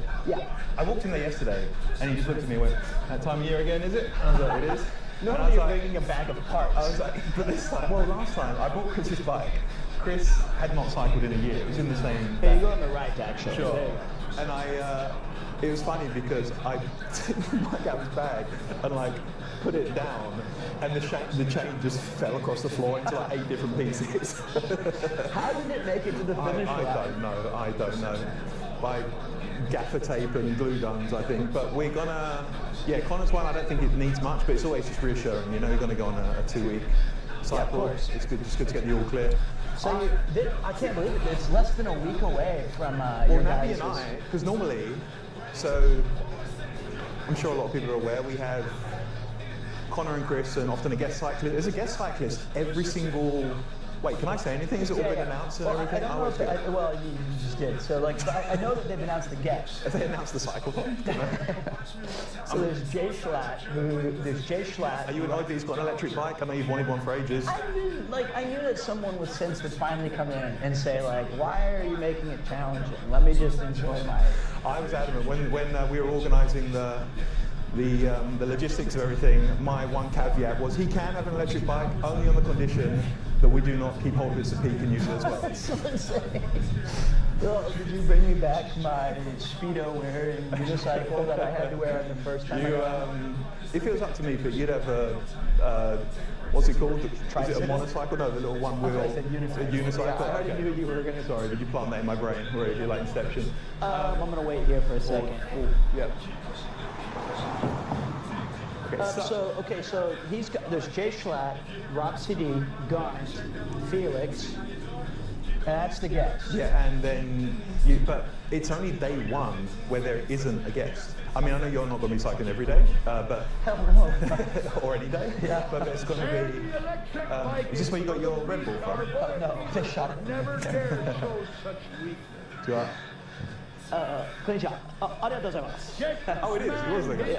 I walked in there yesterday, and he just looked at me and went, "That time of year again, is it?" And I was like, "It is." Normally you're bringing a bag of parts. I was like, but this time, well, last time I bought Chris's bike. Chris had not cycled in a year. It was in the same. Here, you go on the right, actually. Sure. There you go. And it was funny because I took the bike out of his bag and like put it down, and the chain just fell across the floor into like 8 different pieces. How did it make it to the finish line? I don't know. By gaffer tape and glue guns, I think. But we're gonna, Connor's one, I don't think it needs much, but it's always just reassuring. You're gonna go on a 2-week cycle. course. It's good to get the all clear. So I can't believe it. It's less than a week away from Well, your Nappy guys' and I, because normally, so I'm sure a lot of people are aware, we have Connor and Chris and often a guest cyclist. There's a guest cyclist every single. Wait, can I say anything? Is it all been announced and everything? I don't know if you just did. So I know that they've announced the guests. Have they announced the cycle? So there's Jay Schlatt. Are you annoyed that he's got an electric bike? I know you've wanted one for ages. I knew that someone with sense would finally come in and say why are you making it challenging? Let me just enjoy my. I was adamant when we were organising the logistics of everything, my one caveat was he can have an electric bike only on the condition that we do not keep hold of it so Pete can use it as well. That's so insane. Well, did you bring me back my Speedo wearing unicycle that I had to wear the first time? If it was up to me, Pete, you'd have a what's it called? Is it a Tricycle? motorcycle? No, the little one wheel. I said unicycle. A unicycle. Yeah, I already Okay. knew you were going to. Sorry, did you plant that in my brain? Or did you like Inception? I'm going to wait here for a second. Yeah. Okay, So he's got, there's Jay Schlatt, Rob CD, Gaunt, Felix, and that's the guest. Yeah, and then but it's only day one where there isn't a guest. I mean, I know you're not going to be cycling every day, but Hell no. or any day. Yeah. But it's going to be. Is this where you got your Red Bull from? No, they shot it. Never dare show such weakness. Do you like- Konnichiwa. Arigatou gozaimasu. Oh, it is. It was the guy.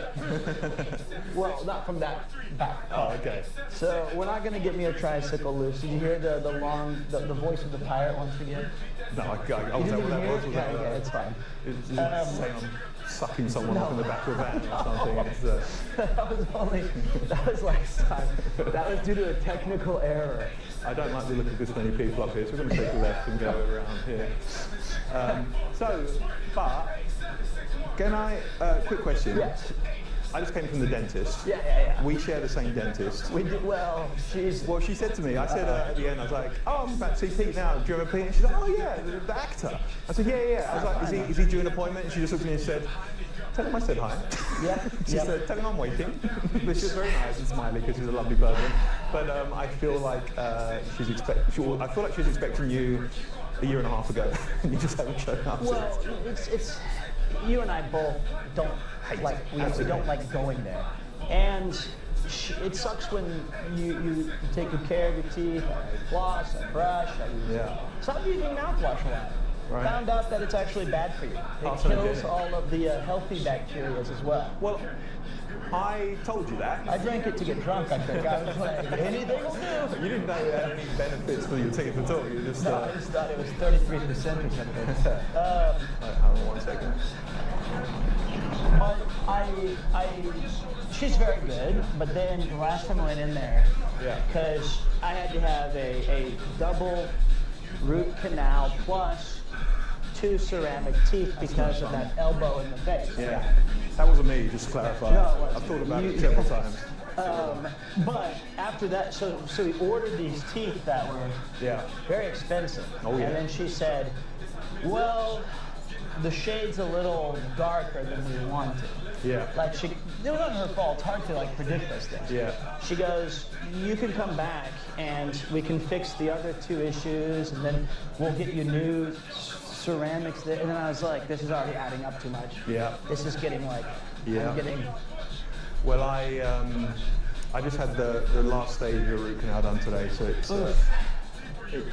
Well, not from that back. Oh, okay. So we're not going to get me a tricycle loose. Did you hear the voice of the pirate once again? No, I was You that didn't what that even hear was? it? Was Yeah, that yeah, it's fine. It's saying I'm sucking someone up in the back of a van or something. It's, that was last time. That was due to a technical error. I don't like the look of this many people up here, so we're going to take a left and go around here. But can I? Quick question. Yes. I just came from the dentist. Yeah. We share the same dentist. We did well. She's Well, she said to me, I said at the end, I was like, oh, I'm about to see Pete now. Do you remember Pete? And she's like, oh yeah, the actor. I said, yeah. I was like, is he due an appointment? And she just looked at me and said, tell him I said hi. yeah. She said, tell him I'm waiting. But she was very nice and smiley because she's a lovely person. But I feel like I feel like she's expecting you a year and a half ago, and you just haven't shown up. Well, since. it's you and I both don't like we don't like going there, and it sucks when you take good care of your teeth. I floss, I brush, I use. Yeah. Stop using mouthwash a lot. Right. Found out that it's actually bad for you. It Carcinogenic. kills all of the healthy bacteria as well. Well, I told you that. I drank it to get drunk, I think. I was like, anything will do. You didn't know it had any benefits for your teeth at all. You just. No, I just thought it was 33% or something. Hold on 1 second. She's very good, but then the last time I went in there, Yeah. because I had to have a double root canal plus 2 ceramic teeth because of that elbow in the face. Yeah. That wasn't me, just to clarify. No, it wasn't. I've thought about You- it several times. But after that, so we ordered these teeth that were Yeah. very expensive. Oh, yeah. And then she said, well, the shade's a little darker than we wanted. Yeah. Like it wasn't her fault. It's hard to like predict those things. Yeah. She goes, you can come back and we can fix the other 2 issues, and then we'll get you new ceramics. There. And then I was like, this is already adding up too much. Yeah. This is getting like, Yeah. I'm getting. Well, I just had the last stage of the root canal done today, so it's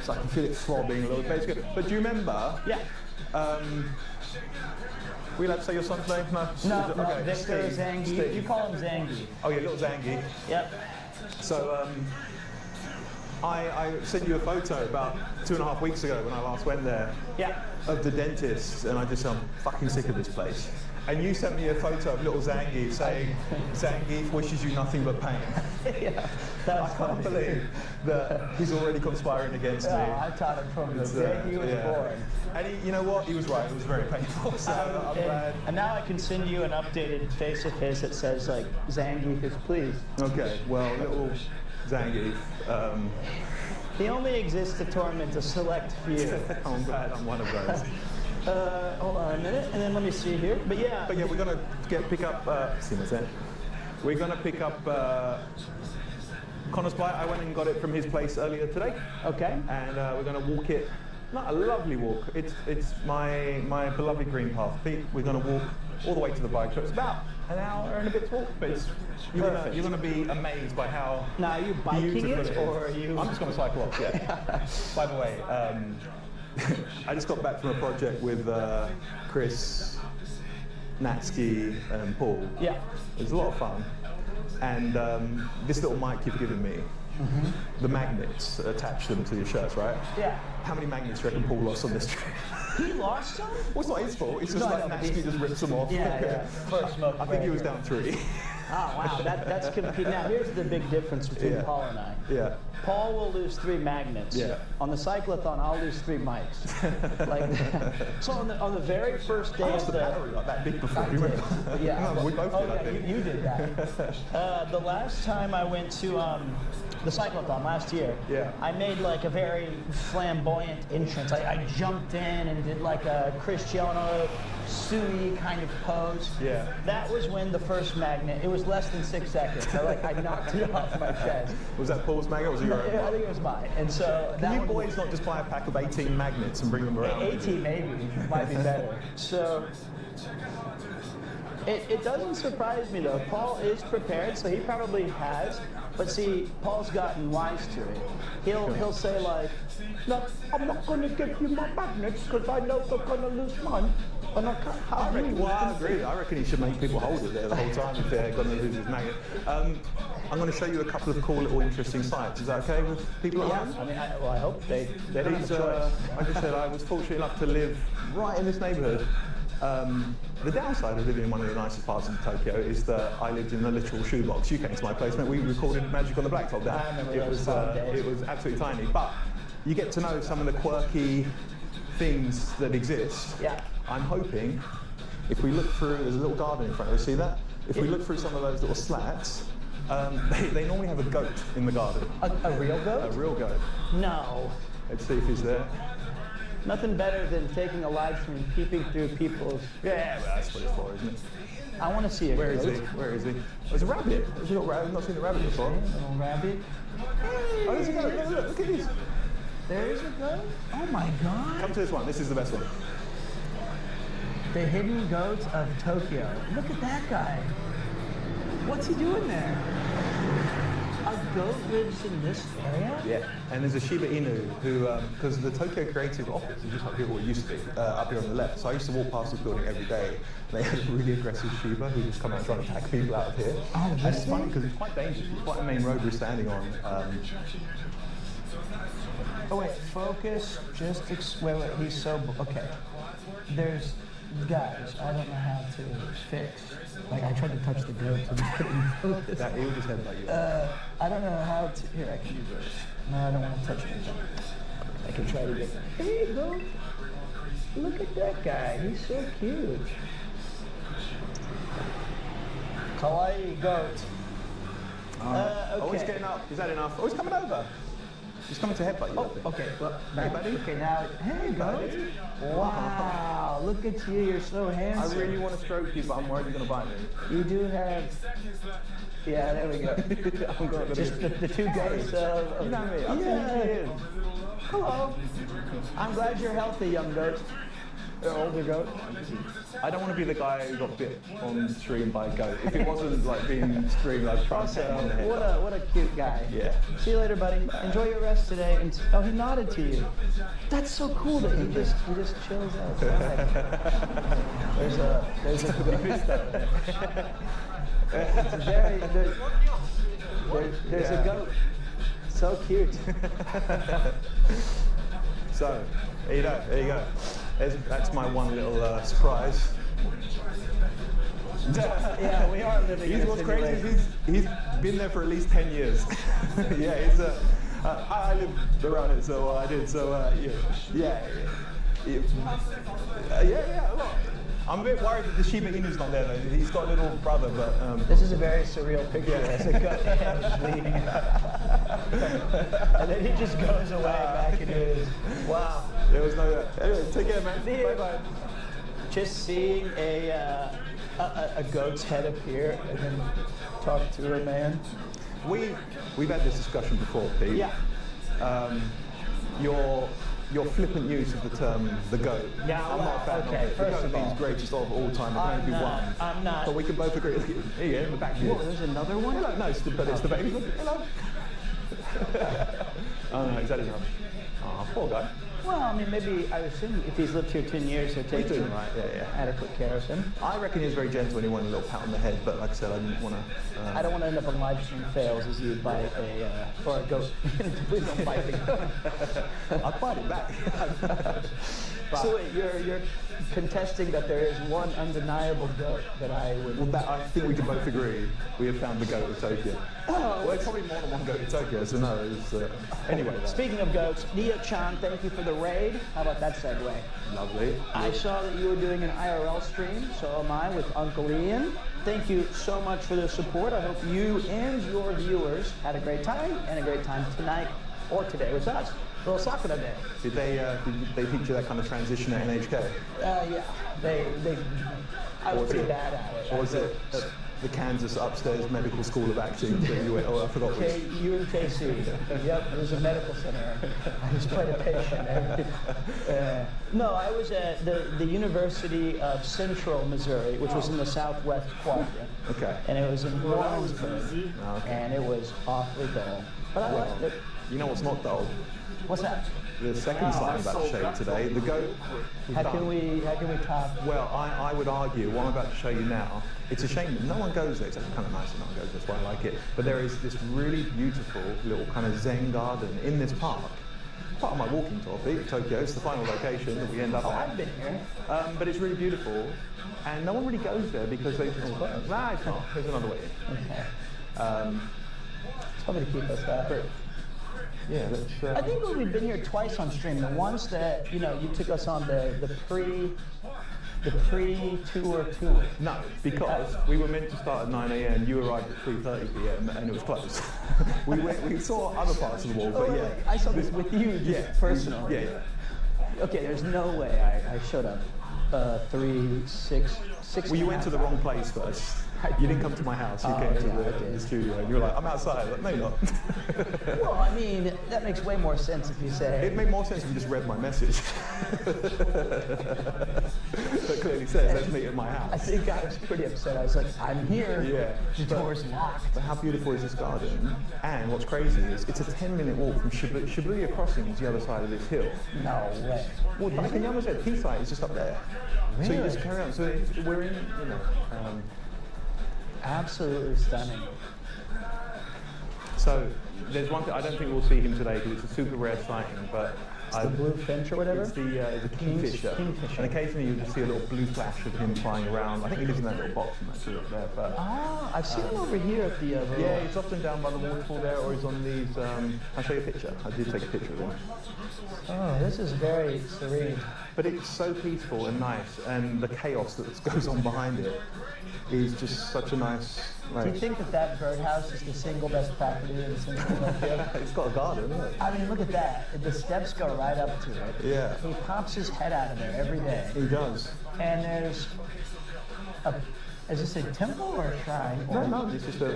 I can feel it throbbing a little bit. It's good. But do you remember? Yeah. We allowed to say your son's name? No. No, Okay. Victor Steve. Zangi. Steve. You call him Zangi. Oh yeah, little Zangi. Yep. So I sent you a photo about 2.5 weeks ago when I last went there. Yeah. Of the dentist, and I just said, I'm fucking sick of this place. And you sent me a photo of little Zangief saying, Zangief wishes you nothing but pain. Yeah. That was I can't funny. believe that he's already conspiring against me. Yeah, I taught him from the It's, day he was yeah. born. And you know what? He was right. It was very painful. So I'm glad. And now I can send you an updated face of his that says like Zangief is pleased. Okay. Well, little Zangief. He only exists to torment a select few. I'm glad I'm one of those. Hold on a minute, and then let me see here. But yeah, We're gonna pick up. We're gonna pick up Connor's bike. I went and got it from his place earlier today. okay. And we're going to walk it. Not a lovely walk. It's my beloved green path. Pete, we're going to walk all the way to the bike shop. It's about an hour and a bit to walk, but you're going to be amazed by how. Now, are you biking beautiful it, is. or are you? I'm just going to cycle off. Yeah. By the way, I just got back from a project with Chris, Natsuki, and Paul. Yeah. It was a lot of fun. And this little mic you've given me the magnets that attach them to your shirts, right? Yeah. How many magnets do you reckon Paul lost on this trip? He lost some? Well, it's not his fault. It's just No, like no, but naturally just rips them off. Yeah. First smoke I think he was break. down 3. Oh, wow. That's compete. Now, here's the big difference between Yeah. Paul and I. Yeah. Paul will lose 3 magnets. Yeah. On the cyclothon, I'll lose 3 mics. Like that. So on the very first day I of lost the battery like that big before. I You did. remember? Yeah. No, we both did, I yeah, think. you did that. The last time I went to the cyclothon last year, Yeah. I made like a very flamboyant entrance. I jumped in and did like a Cristiano Sui kind of pose. Yeah. That was when the first magnet, it was less than 6 seconds. I knocked it off my chest. Was that Paul's magnet or was it your own? I think it was mine. And so Can you one- boys not just buy a pack of 18 magnets and bring them around? 18 maybe might be better. So it doesn't surprise me though. Paul is prepared, so he probably has. But see, Paul's gotten wise to it. He'll say like, "No, I'm not going to give you my magnets because I know they're going to lose mine." And I can't I have reckon, you. well, I agree. I reckon he should make people hold it there the whole time if they're going to lose his magnet. I'm going to show you a couple of cool little interesting sites. Is that okay with people at Yeah, home? I mean, I hope they don't have These, a choice. like I said, I was fortunate enough to live right in this neighbourhood. The downside of living in one of the nicest parts of Tokyo is that I lived in a literal shoebox. You came to my place, mate. We recorded Magic on the Blacktop there. I remember it those was fun days. it was absolutely tiny, but you get to know some of the quirky things that exist. Yeah. I'm hoping if we look through, there's a little garden in front of us. See that? If we look through some of those little slats, they normally have a goat in the garden. A real A goat? real goat. No. Let's see if he's there. Nothing better than taking a live stream and peeping through people's. Yeah, well, that's what it's for, isn't it? I want to see a Where goat. is he? Where is he? Oh, there's a rabbit. There's a little rabbit. I've not seen a rabbit before. Little rabbit. Oh, there's a goat. Look at this. There is a goat? Oh my god. Come to this one. This is the best one. The hidden goats of Tokyo. Look at that guy. What's he doing there? A goat lives in this area? Yeah. And there's a Shiba Inu who, because the Tokyo Creative Office is just up here, what it used to be, up here on the left. So I used to walk past this building every day. They had a really aggressive Shiba who just come out trying to attack people out of here. Oh, and it's funny because it's quite dangerous. It's quite a main road we're standing on. Oh wait, focus. Just wait. He's so okay. There's guys. I don't know how to fix. Like I tried to touch the goat and it couldn't focus. That he'll just headbutt you. I don't know how to. Here, I can do this. No, I don't want to touch anything. I can try to get. There you go. Look at that guy. He's so cute. Kawaii goat. Oh, he's getting up. Is that enough? Oh, he's coming over. He's coming to headbutt you. I think. Okay, well, Hey, buddy. Okay, now, hey, goat. Wow, look at you. You're so I handsome. really want to stroke you, but I'm worried you're going to bite me. You do have. Yeah, there we go. I'm going Just the 2 goats of. You know me. I'm Yeah. Hello. I'm glad you're healthy, young goat. Older goat. I don't want to be the guy who got bit on stream by a goat. If it wasn't like being streamed, I'd try and Also, pat him on the head. what a cute guy. Yeah. See you later, buddy. Enjoy your rest today. And oh, he nodded to you. That's so cool that he just chills outside. there's a it's a very there's a goat. So cute. So, there you go. There you go. That's my one little surprise. Yeah, we are living. in He's a what's crazy simulation. is he's been there for at least 10 years. Yeah, he's I lived around it, so I did. So yeah. A lot. I'm a bit worried that the Shiba Inu's not there though. He's got a little brother, but This is a very surreal picture as a goat head is leading. And then he just goes away back into his. Wow. there was no. Anyway, take care, man. See you. Bye bye. Just seeing a goat's head appear and then talk to a man. We've had this discussion before, Pete. Yeah. Your flippant use of the term "the goat." Yeah, I'm not a fan okay, of it. The first goat of all, means greatest of all time. There can only be one. I'm not. But we can both agree. Here you go, in the back here. Whoa, there's another one? Hello. No, it's the baby. Hello. Oh no, is that enough? Oh, poor guy. Well, I mean, maybe I assume if he's lived here 10 years, they're He's taking doing right, yeah. adequate care of him. I reckon he was very gentle and he wanted a little pat on the head, but like I said, I didn't want to. I don't want to end up on live stream fails as you bite or a goat. Please don't bite the goat. I'd bite it back. So wait, you're contesting that there is one undeniable goat that I would. Well, that, I think we can both agree we have found the goat of Tokyo. Well, there's probably more than one goat of Tokyo, so no. It's, anyway. Speaking of goats, Neo-chan, thank you for the raid. How about that segue? Lovely. I saw that you were doing an IRL stream, so am I with Uncle Ian. Thank you so much for the support. I hope you and your viewers had a great time and a great time tonight or today with us. Little Sakura Day. Did they feature that kind of transition at NHK? Yeah, I was pretty bad at it. Or was it the Kansas upstairs medical school of acting that you went, oh, I forgot which. UMKC. Yep, it was a medical center. I just played a patient. No, I was at the University of Central Missouri, which was in the southwest quadrant. Okay. And it was in Warrensburg. And it was awfully dull. But I liked it. You know what's not dull? What's that? The second slide I'm about to show you today, the goat. How can we top? Well, I would argue, what I'm about to show you now, it's a shame that no one goes there. It's actually kind of nice that no one goes there, that's why I like it. But there is this really beautiful little kind of Zen garden in this park. Part of my walking topic, Tokyo, it's the final location that we end up at. I've been here. But it's really beautiful, and no one really goes there because they just, nah, it's not. There's another way in. Okay. It's probably to keep us happy. Yeah, that's, I think we've been here twice on stream. The ones that, you took us on the pre-tour tour. No, because we were meant to start at 9 a.m. You arrived at 3:30 p.m. and it was closed. we saw other parts of the wall, but yeah. I saw this with you, just personally. Yeah. Okay, there's no way I showed up 6. Well, you went to the wrong place first. You didn't come to my house. You came to the studio, and you were like, "I'm outside." Like, no, you're not. Well, I mean, that makes way more sense if you say. It made more sense if you just read my message. That clearly says, "Let's meet at my house." I think I was pretty upset. I was like, "I'm here." Yeah. The door's locked. But how beautiful is this garden? And what's crazy is it's a 10-minute walk from Shibuya Crossing is the other side of this hill. No way. Well, back in Yamazaki, P-site is just up there. Really? So you just carry on. So we're in, Absolutely stunning. So there's one thing, I don't think we'll see him today because it's a super rare sighting, but The blue finch or whatever? it's the kingfisher. Kingfisher. And occasionally you'll just see a little blue flash of him flying around. I think he lives in that little box and that's up there. But I've seen him over here at the. yeah, he's often down by the waterfall there, or he's on these. I'll show you a picture. I did take a picture of him. Oh, this is very serene. But it's so peaceful and nice, and the chaos that goes on behind it is just such a nice. Do you think that birdhouse is the single best property in Central Tokyo? It's got a garden, isn't it? I mean, look at that. The steps go right up to it. Yeah. He pops his head out of there every day. He does. And there's is this a temple or a shrine? No, it's just a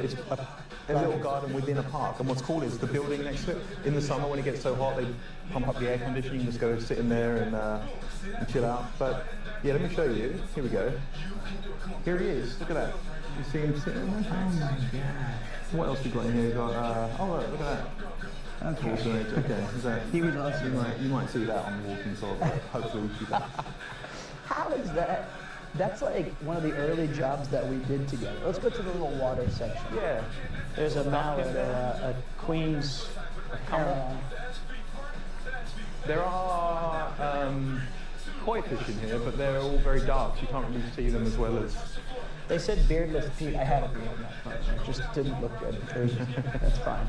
little garden within a park. And what's cool is the building next to it. In the summer, when it gets so hot, they pump up the air conditioning. You just go sit in there and chill out. But yeah, let me show you. Here we go. Here he is. Look at that. You see him sitting there? Oh my god. What else we got in here? We got look at that. Okay. Is that? He was awesome. You might see that on the walking tour. But hopefully we keep that. How is that? That's like one of the early jobs that we did together. Let's go to the little water section. Yeah. There's a mallard, a queen's heron. There are koi fish in here, but they're all very dark, so you can't really see them as well as. They said beardless Pete. I had a beard in that photo. It just didn't look good. That's fine.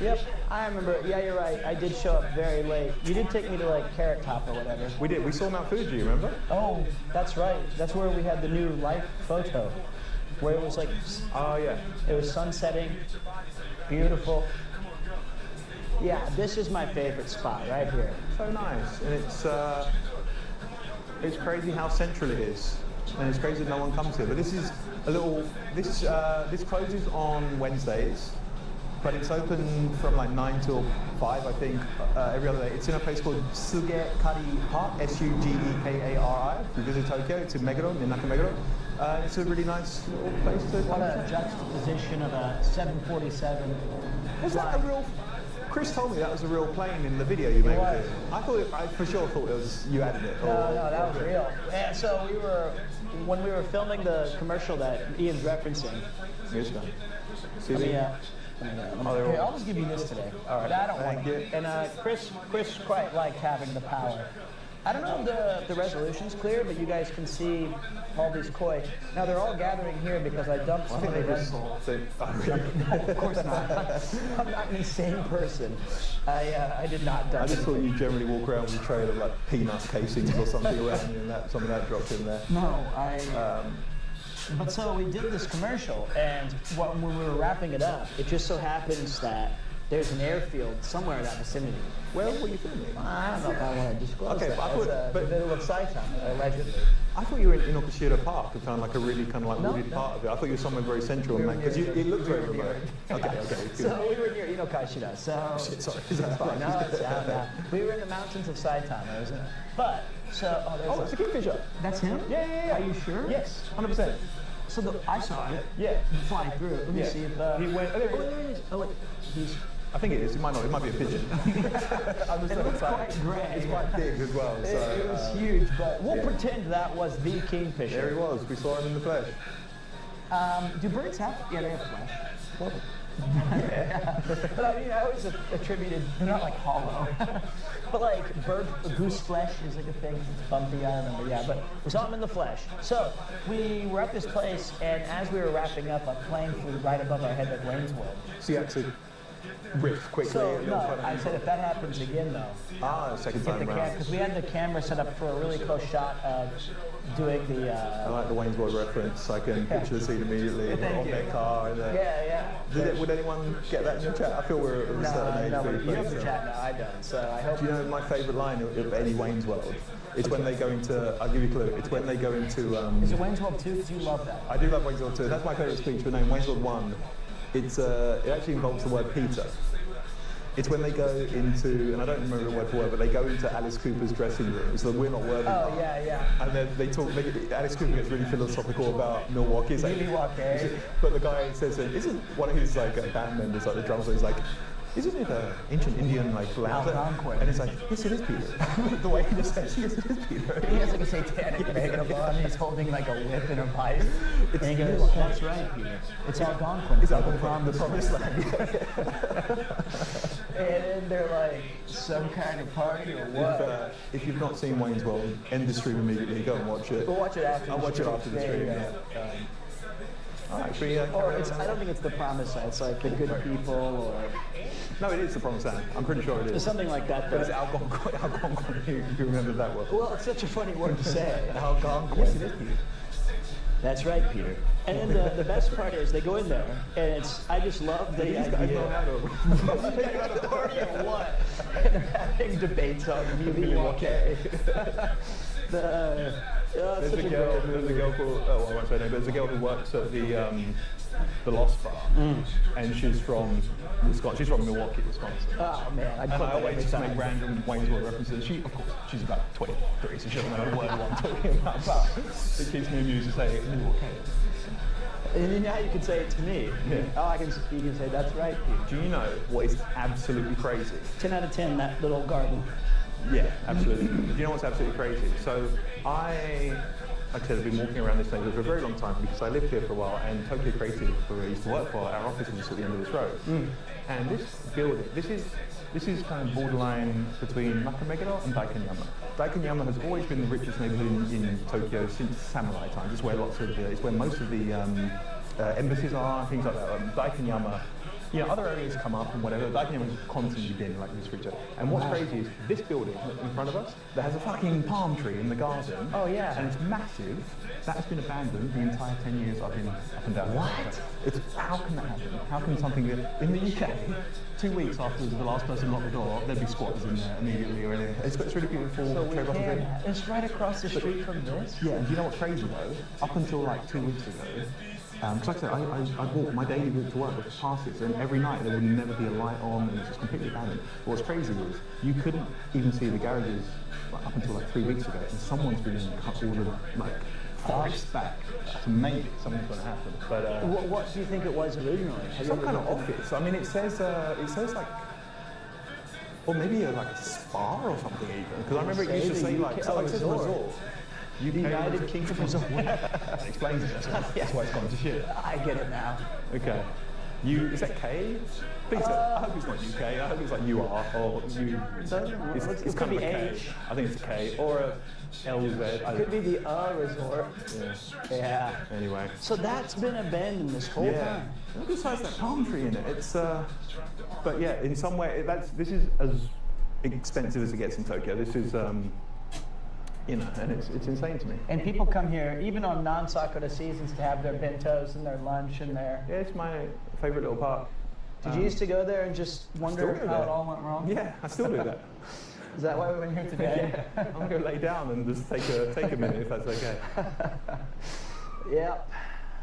Yep, I remember. Yeah, you're right. I did show up very late. You did take me to like Carrot Top or whatever. We did. We saw Mount Fuji, remember? Oh, that's right. That's where we had the new life photo, where it was like. Oh yeah. It was sunsetting. Beautiful. Yeah, this is my favorite spot right here. So nice, and it's crazy how central it is, and it's crazy that no one comes here. But this is a little. This closes on Wednesdays. But it's open from like 9 till 5, I think, every other day. It's in a place called Sugekari Park, S-U-G-E-K-A-R-I. If you visit Tokyo, it's in Meguro, in Nakameguro. It's a really nice little place to What come a to. juxtaposition of a 747. Was that a real Chris told me that was a real plane in the video you made was. with it. I for sure thought it was you added it. No, that was real. And so when we were filming the commercial that Ian's referencing. Here's one. See Let me, the- here, I'll just give you this today. All right. I don't Thank want it. you. And Chris quite liked having the power. I don't know if the resolution's clear, but you guys can see all these koi. Now they're all gathering here because I dumped some I of think the they just rest. no, Of course not. I'm not an insane person. I did not dump I just it. thought you generally walk around with a trail of like peanut casings or something around you, and some of that dropped in there. No, but so we did this commercial, and when we were wrapping it up, it just so happens that there's an airfield somewhere in that vicinity. Well, what are you filming? I don't know if I want to disclose Okay, that. but I thought- It's but- the middle of Saitama, allegedly. I thought you were in Inokashira Park and found like a really kind of like No, wooded no. part of it. I thought you were somewhere very central, We were man, because near- it looked very we were remote. near- Okay, good. So we were near Inokashira. So Shit, sorry, that's fine. no, it's out now. We were in the mountains of Saitama, isn't it? But Oh, it's a kingfisher. that's him. Yeah. Are you sure? Yes, 100%. So I saw it. Yeah. Fly through. Let me Yeah. see if He went. Oh, there it is. Oh, wait. He's. I think it is. It might not. It might be a pigeon. It looks quite grey. It's quite big as well. So, It was huge, but we'll yeah. pretend that was the kingfisher. there he was. We saw him in the flesh. Do birds have? Yeah, they have flesh. What? But I mean, I always attributed, they're not like hollow. But like goose flesh is like a thing, it's bumpy, I remember, yeah. But we saw him in the flesh. So we were at this place, and as we were wrapping up, a plane flew right above our head like Wayne's World. So you had to riff quickly. So and no, kind of- I said if that happens again though, second get the time cam, round. because we had the camera set up for a really close shot of doing the, I like the Wayne's World reference. I can picture the scene immediately Thank on you. their car. And would anyone get that in your chat? I feel we're at a certain age. no, where but you have play, the so- chat now, I don't, so I hope. Do you know my favourite line of any Wayne's World? It's when they go into. I'll give you a clue. It's when they go into. Is it Wayne's World 2? Because you love that. I do love Wayne's World 2. That's my favourite speech. But no, Wayne's World 1. It actually involves the word Peter. It's when they go into, and I don't remember the word for word, but they go into Alice Cooper's dressing room. It's the "We're not worthy" Oh, part. yeah. And then they talk. Alice Cooper gets really philosophical about Milwaukee. It's like, Milwaukee. But the guy says, "Isn't one of his like band members, like the drummer, is like, isn't it an ancient Indian like louder?" Algonquin. And it's like, "Yes, it is, Peter." The way he just says, "Yes, it is, Peter." He has like a satanic makeup on, and he's holding like a whip and a pipe. And he goes, that's right, Peter. It's Algonquin. It's like Algonquin, the promised land. And then they're like, some kind of party or what? If you've not seen Wayne's World, end the stream immediately. Go and watch it. We'll watch it after I'll the watch it stream. after the Yeah, stream. yeah. Yeah. Actually, Or it's, I don't think it's the promised land. It's like the good people or no, it is the promised land. I'm pretty sure it is. something like that. But it's Algonquin. Algonquin. You remember that word? Well, it's such a funny word to say. Algonquin. Yes, it is, Peter. That's right, Peter. And then the best part is they go in there, and I just love the These guys know how idea. to. They go to party or what? And they're having debates on Milwaukee. There's a girl called, I won't say her name, but there's a girl who works at the Lost Bar, and she's from Wisconsin. She's from Milwaukee, Wisconsin. Oh man, I'd And put I that always every just time. make random Wayne's World references. She, of course, she's about 23, so she doesn't know a word of what I'm talking about. But it keeps me amused to say Milwaukee. And then now you can say it to me. Yeah. Oh, you can say that's right, Peter. Do you know what is absolutely crazy? 10 out of 10, that little garden. Yeah, absolutely. Do you know what's absolutely crazy? So like I said, I've been walking around this neighborhood for a very long time because I lived here for a while, and Tokyo Creative, who I used to work for, our office is at the end of this road. And this building, this is kind of borderline between Nakameguro and Daikanyama. Daikanyama has always been the richest neighborhood in Tokyo since samurai times. It's where it's where most of the embassies are, things like that. Daikanyama. You know, other areas come up and whatever. Daikanyama has constantly been like this feature. And what's crazy is this building in front of us that has a fucking palm tree in the garden. Oh, yeah. And it's massive. That has been abandoned the entire 10 years I've been up and down. What? It's how can that happen? How can something in the UK, 2 weeks after the last person locked the door, there'd be squatters in there immediately or anything. It's really beautiful. So we Trade Russell can. Green. It's right across the street from this. Yeah, and do you know what's crazy though? Up until like 2 weeks ago, because like I said, I walk, my daily walk to work was past it, and every night there would never be a light on, and it's just completely abandoned. But what's crazy is you couldn't even see the garages like, up until like 3 weeks ago, and someone's been cut all the like forests back. So maybe something's going to happen. But What do you think it was originally? Have you some ever kind of looked office. I mean, it says like Or maybe like a spa or something even. Because I remember it used to say like, oh, it says resort. UK United Kingdom Resort. That explains it. That's why it's gone to shit. I get it now. Okay. Is that K? Please, I hope it's not UK. I hope it's like you are or you. It's It kind could of be a K. H. I think it's a K or a LZ. Could be the resort. Yeah. Yeah. Anyway. So that's been abandoned this whole time. Look at the size of that palm tree in it. It's but yeah, in some way this is as expensive as it gets in Tokyo. This is you know, and it's insane to me. And people come here, even on non-Sakura seasons, to have their bentos and their lunch and their... Yeah, it's my favorite little park. Did you used to go there and just wonder go how there. it all went wrong? Yeah, I still do that. Is that why we're here today? I'm gonna go lay down and just take a minute if that's okay. Yeah,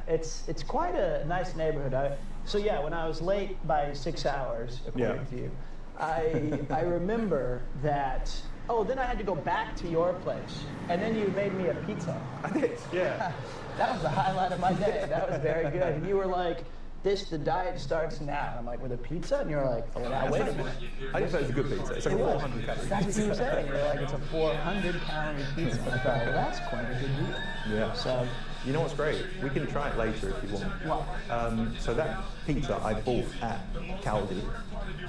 it's quite a nice neighborhood. So yeah, when I was late by 6 hours, according to you, I remember that. Oh, then I had to go back to your place, and then you made me a pizza. I did, yeah. That was the highlight of my day. That was very good. And you were like, the diet starts now. And I'm like, with a pizza? And you're like, oh, now wait a minute. I just thought it was a good pizza. It's like 400 calories. That's what you were saying. You're like, it's a 400-calorie pizza. I thought, well, that's quite a good deal. Yeah. So, you know what's great? We can try it later if you want. what? So that pizza I bought at Caldi.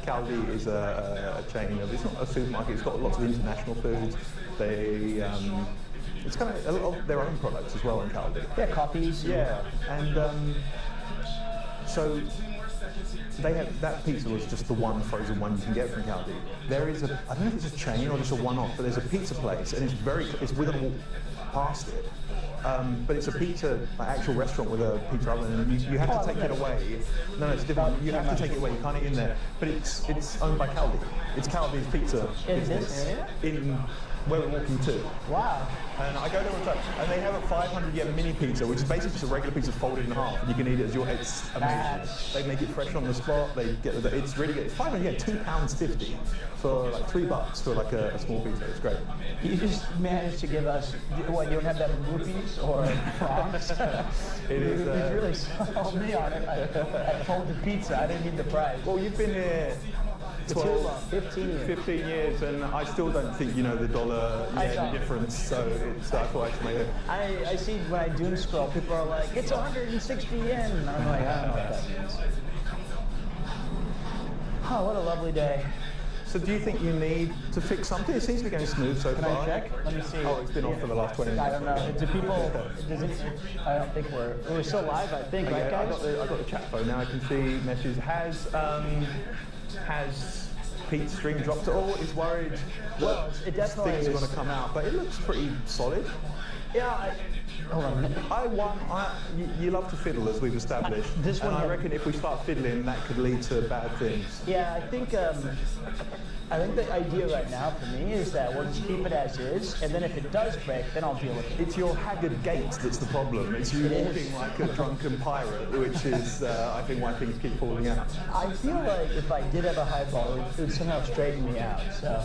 Caldi is a chain of, it's not a supermarket, it's got lots of international foods. They, it's kind of a lot of their own products as well in Caldi. Yeah, coffees. Yeah, and so they have, that pizza was just the one frozen one you can get from Caldi. There is a, I don't know if it's a chain or just a one-off, but there's a pizza place and it's with a walk past it. But it's a pizza, like actual restaurant with a pizza oven, and you have to take it away. No, it's different. You have to take it away. You can't eat in there. But it's owned by Caldi. It's Caldi's pizza In business this area? in where we're walking to. Wow. And I go there all the time, and they have a 500-yen mini pizza, which is basically just a regular pizza folded in half, and you can eat it as your. It's amazing. They make it fresh on the spot. They get it's really good. It's 500 yen, £2.50 for like $3 for like a small pizza. It's great. You just managed to give us, what, you don't have that in rupees or francs? It is. You really sold me on it. I folded pizza. I didn't need the price. Well, you've been here. Too long. 15 years. 15 years, and I still don't think you know the dollar yen difference. So it's I thought I should make it. I see when I doom scroll, people are like, it's 160 yen. And I'm like, I don't know what that means. Oh, what a lovely day. So do you think you need to fix something? It seems to be going smooth so Can far. I check? Let me see. Oh, it's been off for the last 20 minutes. I don't know. Do people, does it, I don't think we're still live, I think, right, Okay, guys? I got the chat phone now. I can see messages. Has Pete's stream dropped at all? He's worried Well, that it definitely things are is. going to come out, but it looks pretty solid. Yeah, hold on a minute. You love to fiddle, as we've established. This one and I had- reckon if we start fiddling, that could lead to bad things. Yeah, I think the idea right now for me is that we'll just keep it as is, and then if it does break, then I'll deal with it. It's your haggard gait that's the problem. It's you It is. walking like a drunken pirate, which is, I think, why things keep falling out. I feel like if I did have a highball, it would somehow straighten me out. So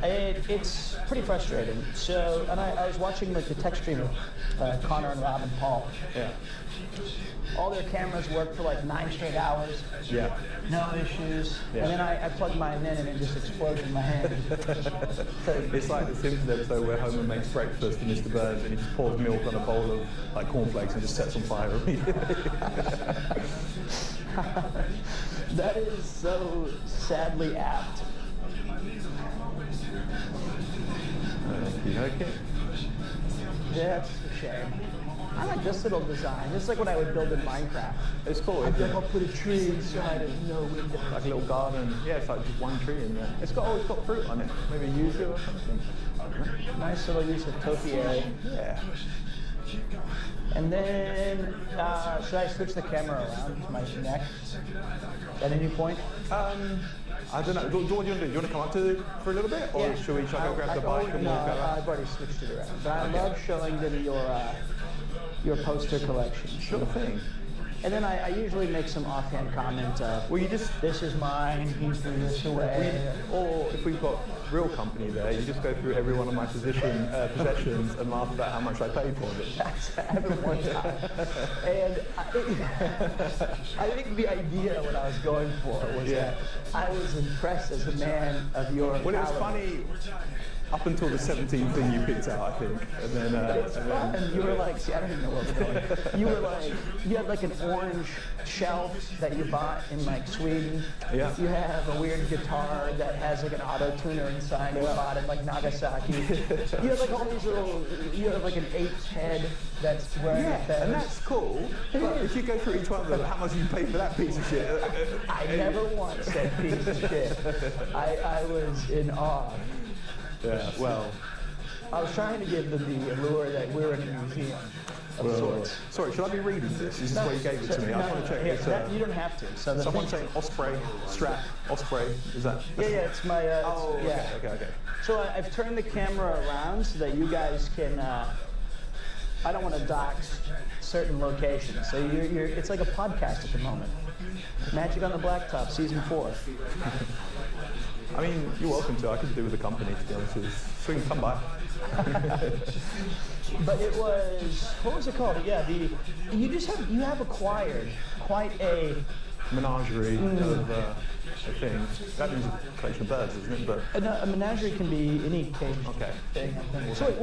it's pretty frustrating. So, and I was watching like the tech stream of Connor and Rob and Paul. Yeah. All their cameras work for like 9 straight hours. Yeah. No issues. Yeah. And then I plugged mine in and it just exploded in my hand. It's like the Simpsons episode where Homer makes breakfast for Mr. Burns and he just pours milk on a bowl of like cornflakes and just sets on fire immediately. That is so sadly apt. Okay. That's a shame. I like this little design. It's like what I would build in Minecraft. It's cool. I'd be Isn't like, I'll it? put a tree inside of no window. Like a little garden. Yeah, it's like just one tree in there. It's got fruit on it. Maybe yuzu or something. I don't know. Nice little use of topiary. Yeah. And then, should I switch the camera around to my neck at any point? I don't know. What do you want to do? Do you want to come up for a little bit, or should I go grab the bike and no, walk out? I've already switched it around. But I love showing them your poster collection. Sure thing. And then I usually make some offhand comment of, Well, you just, this is mine, he threw this away. or if we've got real company there, you just go through every one of my possessions and laugh about how much I paid for them. That's every one time. And I think the idea what I was going for was Yeah. that I was impressed as a man of your Well, it was caliber. funny up until the 17th thing you picked out, I think, and then. And you were like, see, I don't even know where we're going. You were like, you had like an orange shelf that you bought in like Sweden. Yeah. You have a weird guitar that has like an auto tuner inside. You bought in like Nagasaki. You have like all these little. You have like an ape's head that's wearing a Yeah, fez. and that's cool. But if you go through each one of them, how much you paid for that piece of shit? I never once said piece of shit. I was in awe. Yeah, well. I was trying to give them the allure that we're in a museum of sorts. Sorry, should I be reading this? Is this why you gave it to me? I just want to check here, this. you don't have to. So the Someone thing- saying Osprey, strap, Osprey, is that? Yeah, it's my. Oh, yeah. okay. So I've turned the camera around so that you guys can. I don't want to dox certain locations. So it's like a podcast at the moment. Magic on the Blacktop, season 4. I mean, you're welcome to. I could do with the company, to be honest with you. So you can come by. But it was, what was it called? Yeah, you have acquired quite a Menagerie of things. That means a collection of birds, isn't it? But a menagerie can be any cage okay. thing. I think. So wait,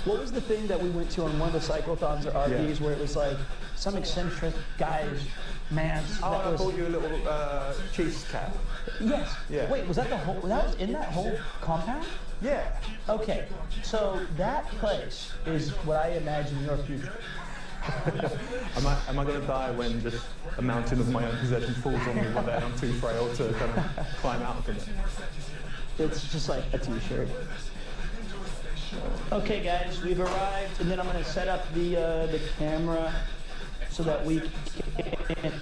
what was the thing that we went to on one of the cyclothons or RVs where it was like some eccentric guy's man's? Oh, that I was, bought you a little cheese cap. yes. Yeah. Wait, was that the whole? That was in that whole compound? Yeah. Okay, so that place is what I imagine your future. Am I going to die when just a mountain of my own possession falls on me one day and I'm too frail to kind of climb out from it? It's just like a t-shirt. Okay, guys, we've arrived, and then I'm going to set up the camera so that we can.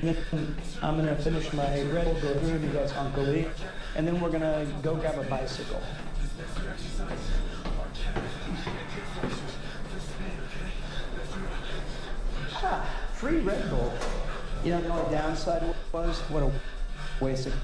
And then I'm going to finish my Red Bull, go through you guys Uncle Lee, and then we're going to go grab a bicycle. Free Red Bull. You know, the only downside was what a waste of.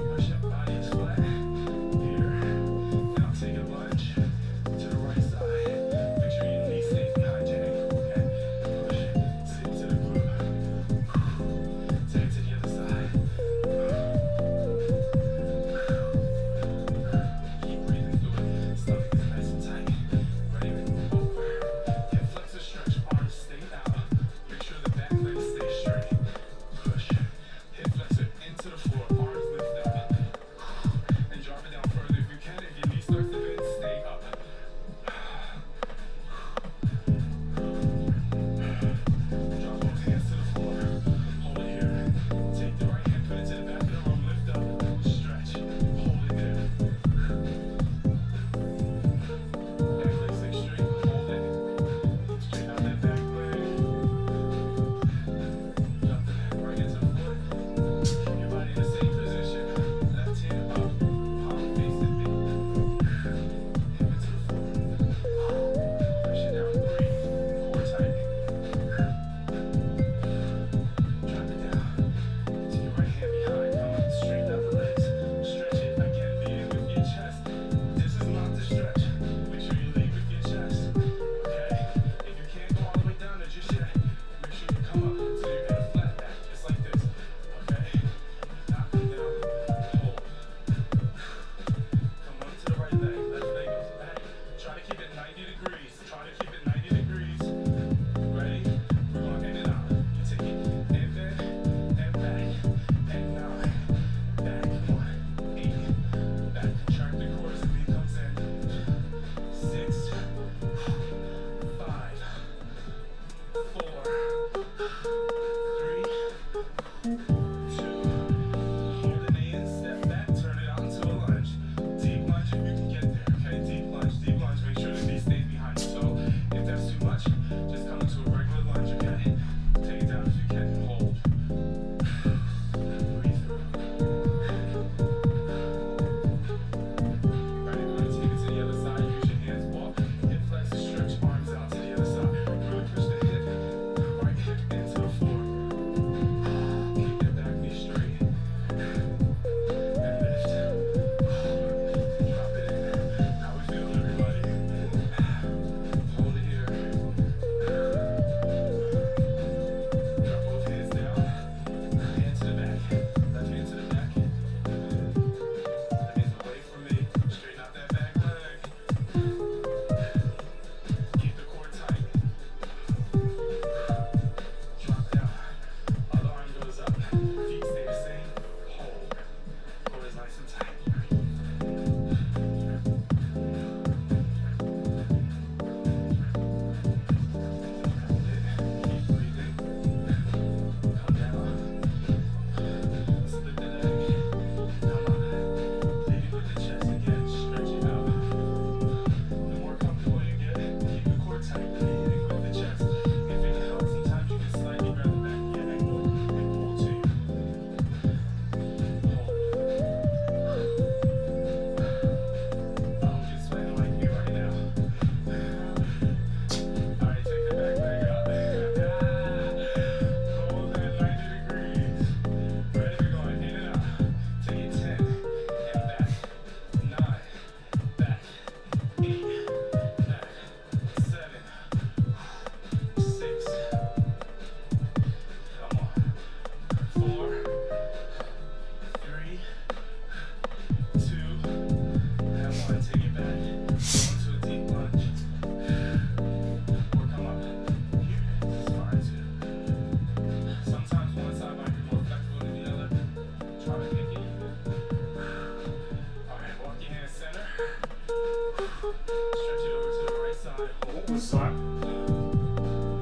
Push your body flat.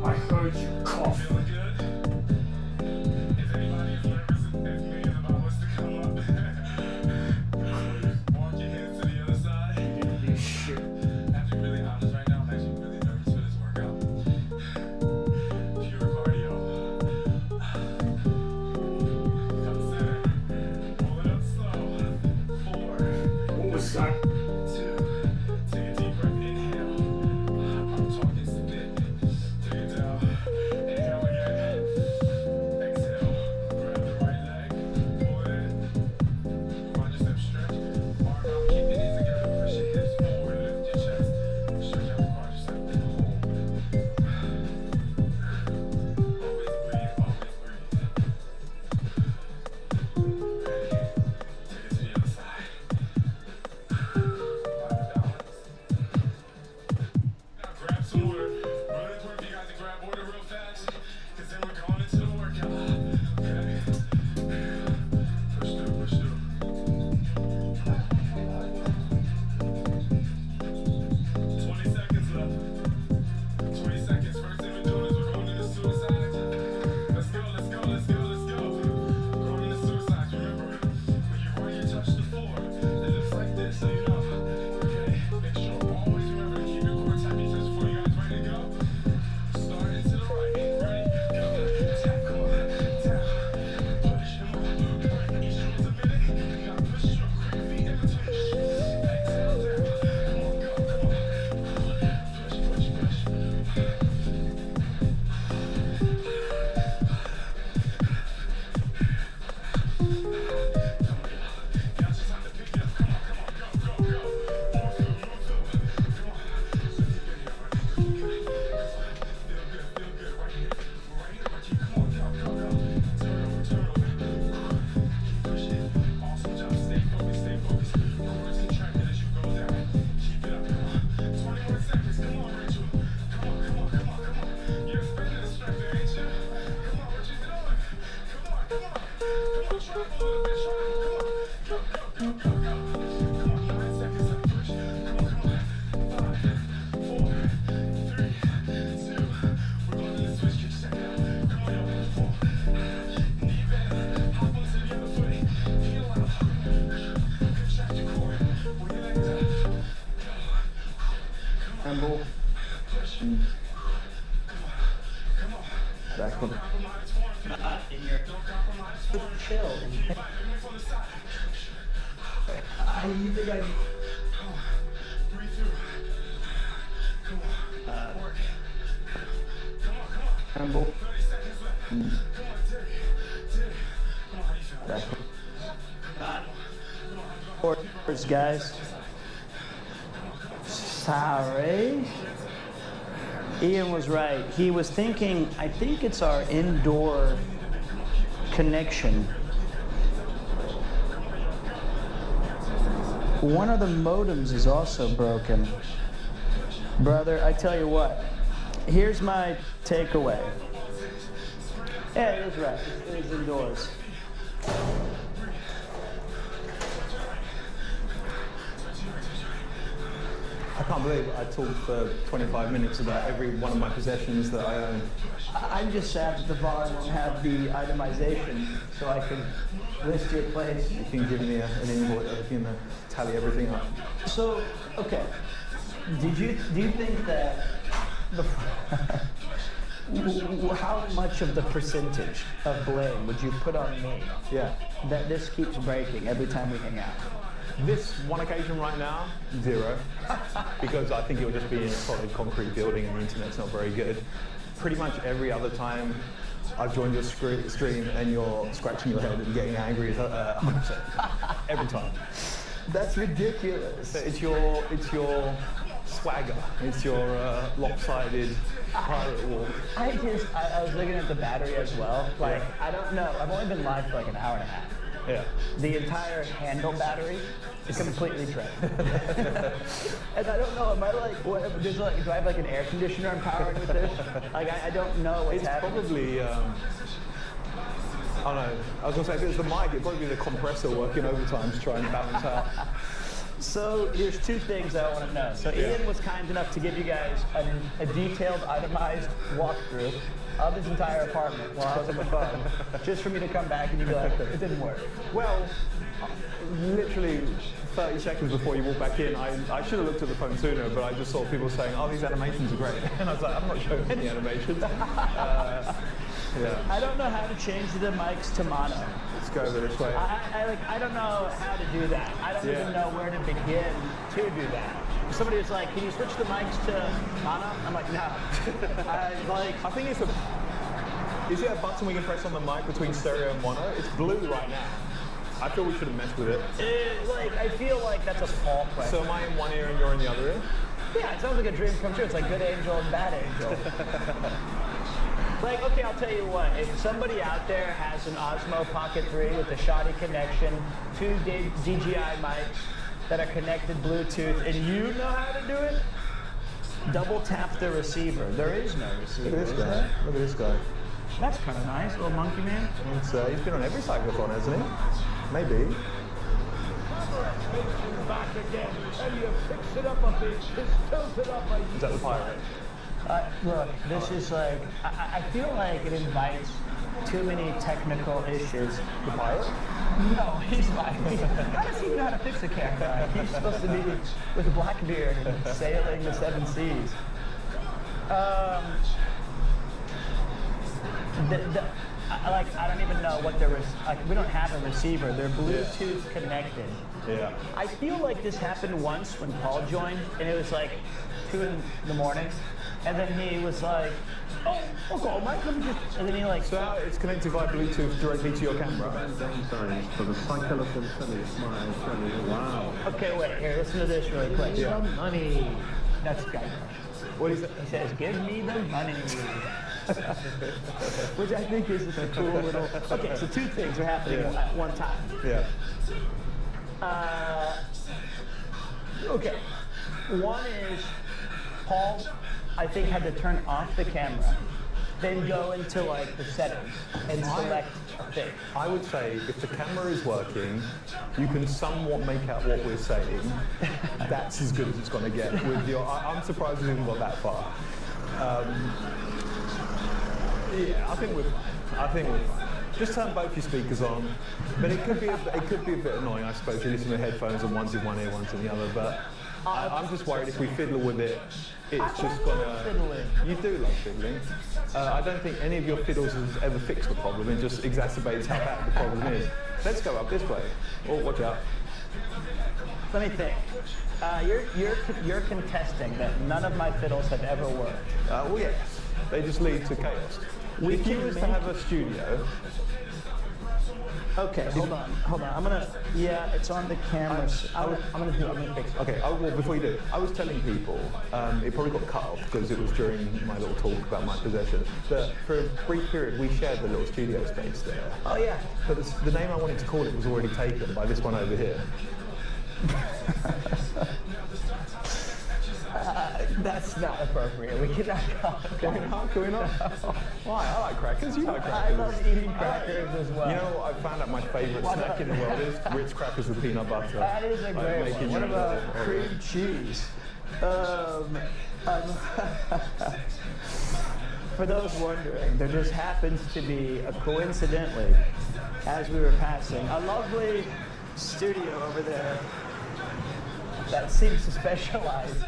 I heard you cough. You shit. What was that? Scramble. Back hook. In your chill. You think I scramble. Back hook. Horse, guys. Sorry. Ian was right. He was thinking, I think it's our indoor connection. One of the modems is also broken. Brother, I tell you what, here's my takeaway. Yeah, it is right. It is indoors. I can't believe I talked for 25 minutes about every one of my possessions that I own. I'm just sad that the volume won't have the itemization so I can list your place. You can give me an invoice, you can tally everything up. So, okay. Do you think that how much of the percentage of blame would you put on me Yeah. that this keeps breaking every time we hang out? This one occasion right now, 0. Because I think it would just be in a solid concrete building and the internet's not very good. Pretty much every other time I've joined your stream and you're scratching your head and getting angry, 100%. Every time. That's ridiculous. So it's your swagger. It's your lopsided pirate walk. I was looking at the battery as well. Like, I don't know. I've only been live for like an hour and a half. Yeah. The entire handle battery is completely drained. And I don't know, am I like, what, do I have like an air conditioner I'm powering with this? Like, I don't know what's It's happening. probably, I don't know, I was going to say if it was the mic, it'd probably be the compressor working overtime to try and balance out. So here's two things I want to know. So Ian was kind enough to give you guys a detailed, itemized walkthrough of his entire apartment while I was on the phone, just for me to come back and you'd be like, it didn't work. Well, literally 30 seconds before you walk back in, I should have looked at the phone sooner, but I just saw people saying, oh, these animations are great. And I was like, I'm not showing any animations. Yeah. I don't know how to change the mics to mono. Let's go over this way. I don't know how to do that. I don't even know where to begin to do that. Somebody was like, can you switch the mics to mono? I'm like, no. I think it's is it a button we can press on the mic between stereo and mono? It's blue right now. I feel we should have messed with it. I feel like that's a Paul question. So am I in one ear and you're in the other ear? Yeah, it sounds like a dream come true. It's like good angel and bad angel. Like, okay, I'll tell you what. If somebody out there has an Osmo Pocket 3 with a shoddy connection, two DJI mics that are connected Bluetooth, and you know how to do it, double tap the receiver. There is no receiver. Look at this guy. Look at this guy. That's kind of nice, little monkey man. He's been on every cyclothon, hasn't he? Maybe. Back again, and you fix it up a bit, just tilt it up a Is that the pirate? Look, this is like, I feel like it invites too many technical issues. The pirate? No, he's fine. How does he know how to fix a camera? He's supposed to be with a black beard and sailing the seven seas. I don't even know what we don't have a receiver. They're Bluetooth connected. Yeah. I feel like this happened once when Paul joined, and it was like 2 in the morning, and then he was like, "Oh, okay, Mike, let me just," and then he like. So it's connected via Bluetooth directly to your camera. For the cyclotron semi-smile semi. Wow. Okay, wait here. Listen to this really quick. Yeah. Money. That's Guy. What is it? He says, "Give me the money." Which I think is just a cool little. Okay, so two things are happening at one time. Yeah. Okay. One is Paul, I think, had to turn off the camera, then go into like the settings and select a thing. I would say if the camera is working, you can somewhat make out what we're saying. That's as good as it's going to get with your. I'm surprised we even got that far. Yeah, I think we're fine. Just turn both your speakers on. But it could be a bit annoying, I suppose. You listen to headphones and one's in one ear, one's in the other. But I'm just worried if we fiddle with it, it's just gonna. Fiddling. You do love fiddling. I don't think any of your fiddles has ever fixed the problem. It just exacerbates how bad the problem is. Let's go up this way. Oh, watch out. Let me think. You're contesting that none of my fiddles have ever worked. Well, yes. They just lead to chaos. If you was to have a studio. Okay, hold on. I'm gonna. Yeah, it's on the camera. I'm gonna fix it. Okay, well, before you do, I was telling people, it probably got cut off because it was during my little talk about my possession, that for a brief period we shared the little studio space there. Oh yeah. But the name I wanted to call it was already taken by this one over here. That's not appropriate. We cannot Can we not? Why? I like crackers. You like I crackers. love eating crackers as well. You know what I found out my favourite snack in the world is? Ritz crackers with peanut butter. That is a great Like one. making What your about own. cream cheese? For those wondering, there just happens to be, coincidentally, as we were passing, a lovely studio over there that seems to specialize.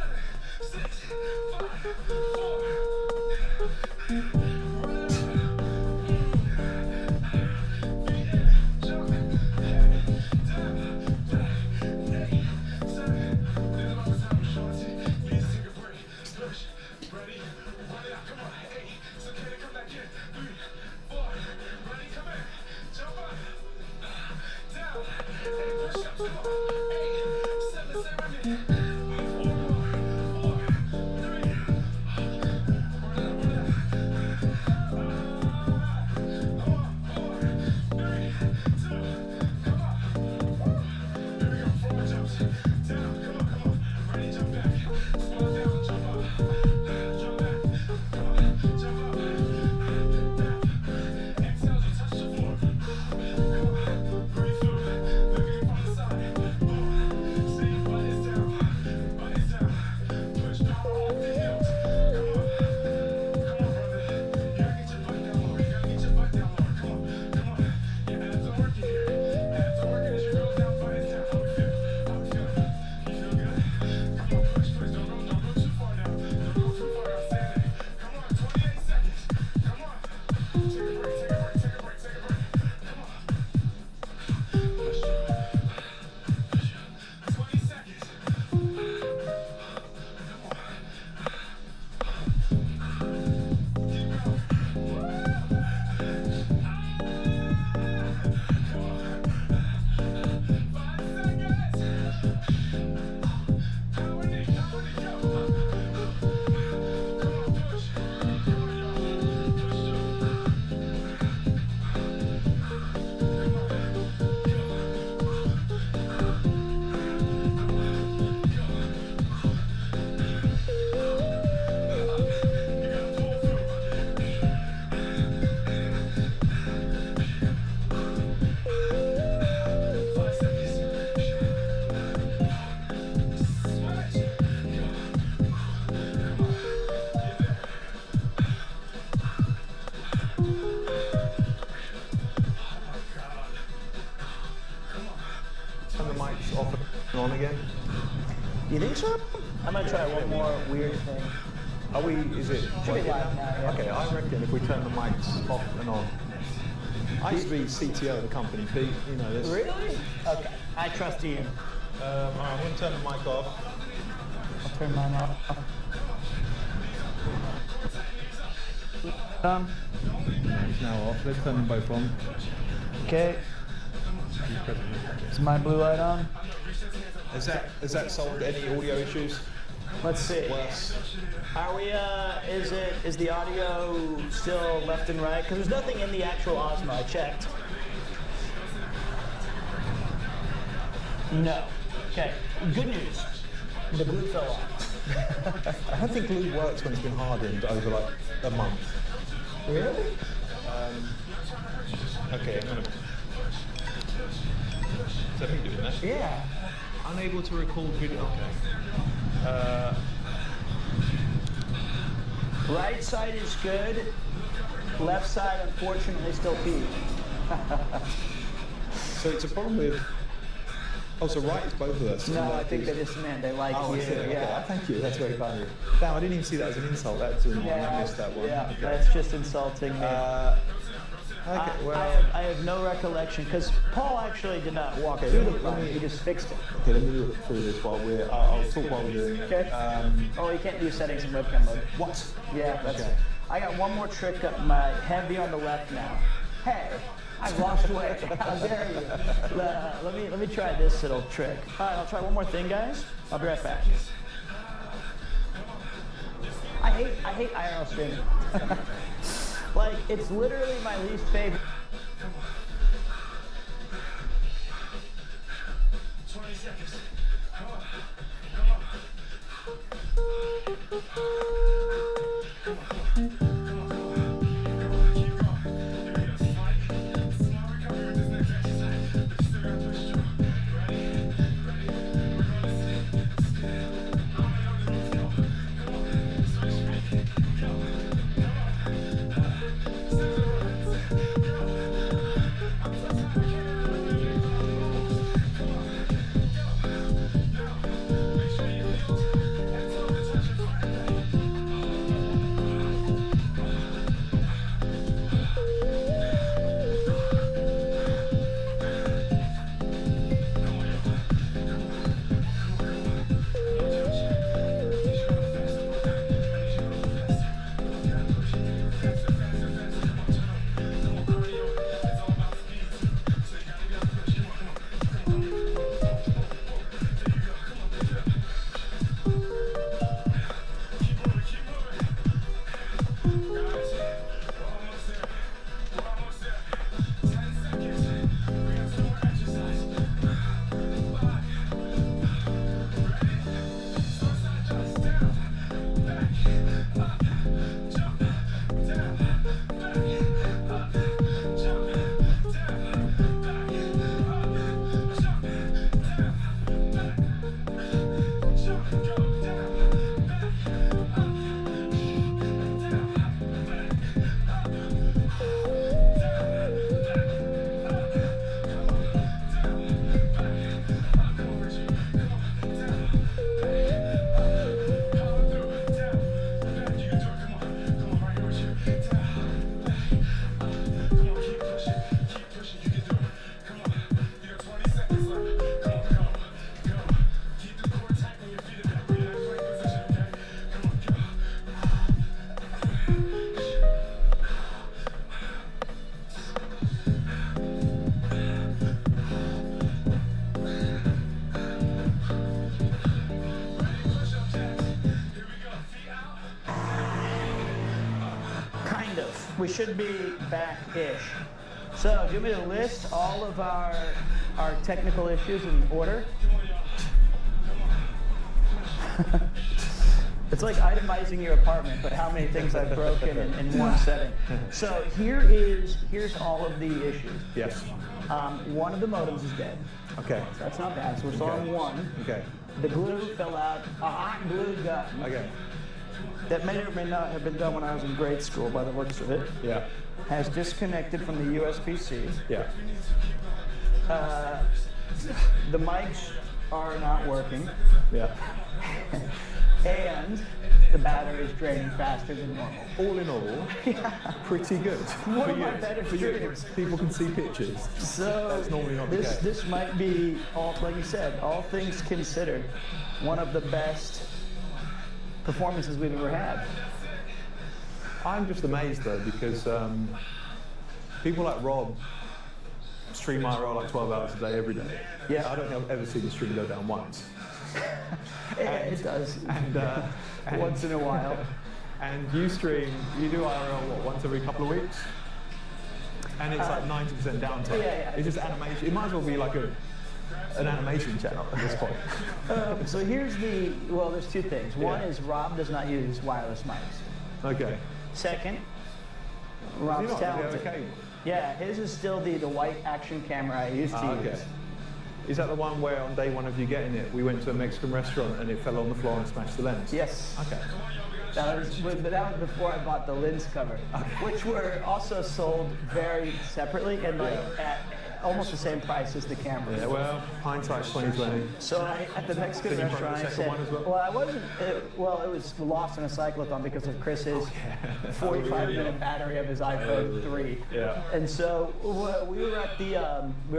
Are we? Is it? Should be live now, yeah. Okay, I reckon if we turn the mics off and on. I used to be CTO of the company, Pete. You know this. Really? Okay. I trust Ian. All right, I'm going to turn the mic off. I'll turn mine off. It's now off. Let's turn them both on. Okay. Is my blue light on? Has that solved any audio issues? Let's see. Worse. Are we, is the audio still left and right? Because there's nothing in the actual Osmo, I checked. No. Okay, good news. The glue fell off. I don't think glue works when it's been hardened over like a month. Really? Okay, I'm gonna. Is that me doing that? Yeah. Unable to record video. Okay. Right side is good. Left side, unfortunately, still peaked. So it's a problem with. Oh, so right is both of us. No, I think they just meant they like Oh, I you. see. Okay. Yeah. Thank you. That's very kind of you. Damn, I didn't even see that as an insult. That's annoying. I missed that one. Yeah, Okay. that's just insulting me. Okay, well. I have no recollection because Paul actually did not walk through the front. He just fixed it. Okay, let me look through this while we're. I'll talk while we're doing it. Okay. Oh, you can't do settings in webcam mode. What? Yeah, that's. Okay. I got one more trick up my heavy on the left now. Hey, I lost weight. How dare you? Let me try this little trick. All right, I'll try one more thing, guys. I'll be right back. I hate IRL streaming. Like, it's literally my least favorite. 20 seconds. We should be back-ish. So, do you want me to list all of our technical issues in order? It's like itemizing your apartment, but how many things I've broken in one setting. So here's all of the issues. Yes. One of the modems is dead. Okay. So that's not bad. So we're still on one. Okay. The glue fell out. A hot glue gun. Okay. That may or may not have been done when I was in grade school, by the looks of it. Yeah. Has disconnected from the USB-C. Yeah. The mics are not working. Yeah. And the battery's draining faster than normal. All in all, pretty good. One of my better streams. People can see pictures. So That's normally not the case. this might be, like you said, all things considered, one of the best performances we've ever had. I'm just amazed though, because people like Rob stream IRL like 12 hours a day every day. Yeah. I don't think I've ever seen the stream go down once. Yeah, it does. And Once in a while. And you stream, you do IRL what, once every couple of weeks? And it's like 90% downtime. Yeah. It's just animation. It might as well be like an animation channel at this point. So here's there's two things. One is Rob does not use wireless mics. Okay. Second, You Rob's know, do you have a talented. cable? Yeah, his is still the white action camera I used to use. Okay. Is that the one where on day one of you getting it, we went to a Mexican restaurant and it fell on the floor and smashed the lens? Yes. Okay. That was before I bought the lens cover, which were also sold very separately and like at almost the same price as the camera. Yeah, well, hindsight's 2020. So at the Mexican Did you restaurant, break the I second said, one as well? well, I wasn't. It was lost in a cyclotron because of Chris's 45-minute battery of his iPhone 3. Yeah. And so we were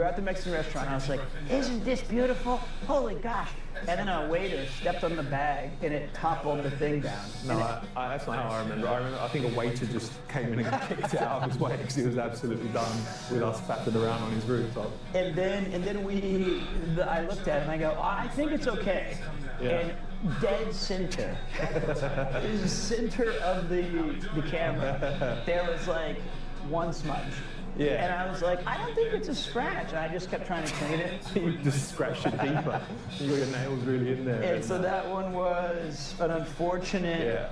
at the Mexican restaurant. And I was like, "Isn't this beautiful? Holy gosh!" And then a waiter stepped on the bag and it toppled the thing down. No, that's not how I remember. I think a waiter just came in and kicked it out of his way because he was absolutely done with us faffing around on his rooftop. And then I looked at it and I go, I think it's okay. Yeah. And dead center, center of the camera, there was like one smudge. Yeah. And I was like, I don't think it's a scratch. And I just kept trying to clean it. You just scratched it deeper. You got your nails really in there. And so that one was an unfortunate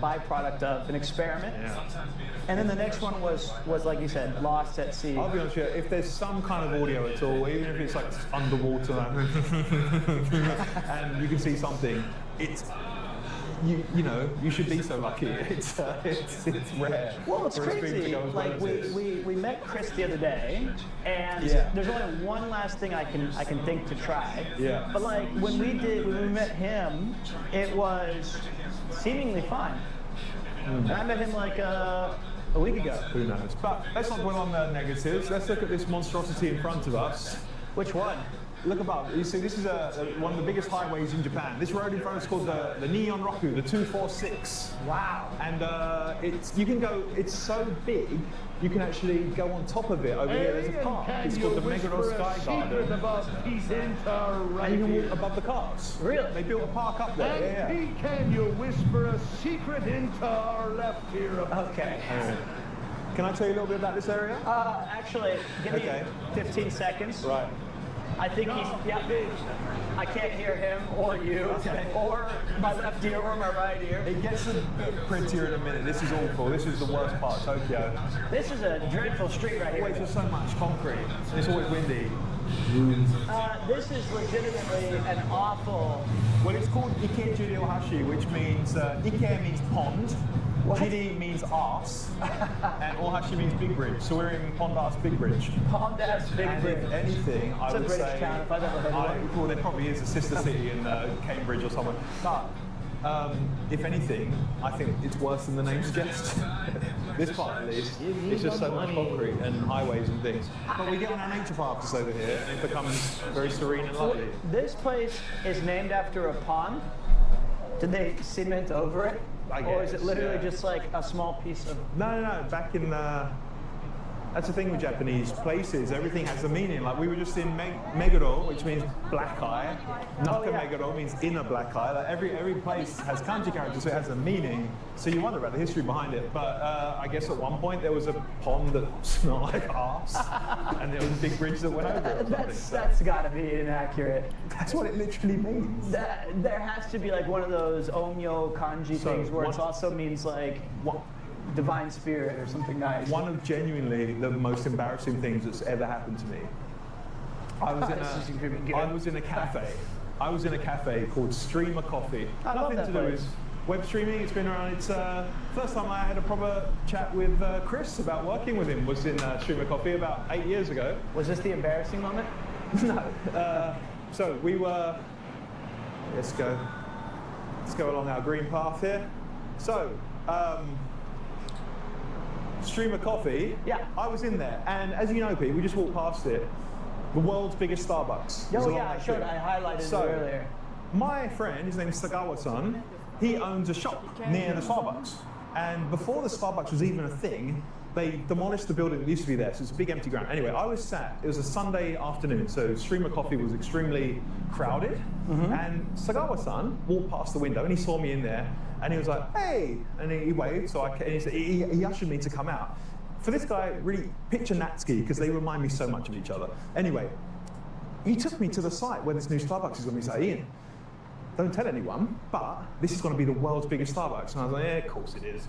byproduct of an experiment. Yeah. And then the next one was like you said, lost at sea. I'll be honest with you, if there's some kind of audio at all, even if it's like underwater and you can see something, it's you know, you should be so lucky. It's rare. Well, it's for a stream to crazy. go as well Like as this. we met Chris the other day, and Yeah. there's only one last thing I can think to try. Yeah. But like when we met him, it was seemingly fine. And I met him like a week ago. Who knows? But let's not dwell on the negatives. Let's look at this monstrosity in front of us. Which one? Look above. You see, this is one of the biggest highways in Japan. This road in front of us is called the Neon Roku, the 246. Wow. And it's so big, you can actually go on top of it. Over here, there's a park. It's called the Meguro Sky Garden. And you can walk above the cars. Really? They built a park up there. Yeah, yeah. Pete, can you whisper a secret into our left ear? Okay. Can I tell you a little bit about this area? Actually, give me Okay. 15 seconds. Right. I think I can't hear him or you or my left ear or my right ear. It gets a bit prettier in a minute. This is awful. This is the worst part of Tokyo. This is a dreadful street right Always here. just so much concrete. It's always windy. This is legitimately an awful. Well, it's called Ike Jiri-Ohashi, which means Ike means pond, Jiri means arse, and Ohashi means big bridge. So we're in Pond Arse Big Bridge. Pond ass big And bridge. if anything, I It's a would British say, town if I've ever heard of one. well, there probably is a sister city in Cambridge or somewhere. But if anything, I think it's worse than the name suggests. This part, at least, it's just so much concrete and highways and things. But we get on our nature parks over here, and it becomes very serene and lovely. This place is named after a pond. Did they cement over it? Or is it guess, literally yeah. just like a small piece of... No. Back in that's the thing with Japanese places. Everything has a meaning. Like we were just in Meguro, which means black eye. Naka Meguro means inner black eye. Like every place has kanji characters, so it has a meaning. So you wonder about the history behind it. But I guess at one point there was a pond that smelled like arse, and there was a big bridge that went over it. Or something. That's got to be inaccurate. That's what it literally means. There has to be like one of those onyo kanji So things where it one- also means like divine spirit or something nice. One of genuinely the most embarrassing things that's ever happened to me. I was This is gonna be good. I was in a cafe. I was in a cafe called Streamer Coffee. I love Nothing that to do place. with web streaming. It's been around. It's first time I had a proper chat with Chris about working with him was in Streamer Coffee about 8 years ago. Was this the embarrassing moment? No. So we were. Let's go. Let's go along our green path here. So, Streamer Coffee. Yeah. I was in there, and as you know, Pete, we just walked past it. The world's biggest Starbucks. Oh It's along yeah, I that showed. street. I highlighted So, it earlier. My friend, his name's Sagawa-san, he owns a shop near the Starbucks. And before the Starbucks was even a thing, they demolished the building that used to be there, so it's a big empty ground. Anyway, I was sat, it was a Sunday afternoon, so Streamer Coffee was extremely crowded. And Sagawa-san walked past the window and he saw me in there, and he was like, hey, and he waved, so he ushered me to come out. For this guy, really, picture Natsuki, because they remind me so much of each other. Anyway, he took me to the site where this new Starbucks is going to be. He's like, Ian, don't tell anyone, but this is going to be the world's biggest Starbucks. And I was like, yeah, of course it is.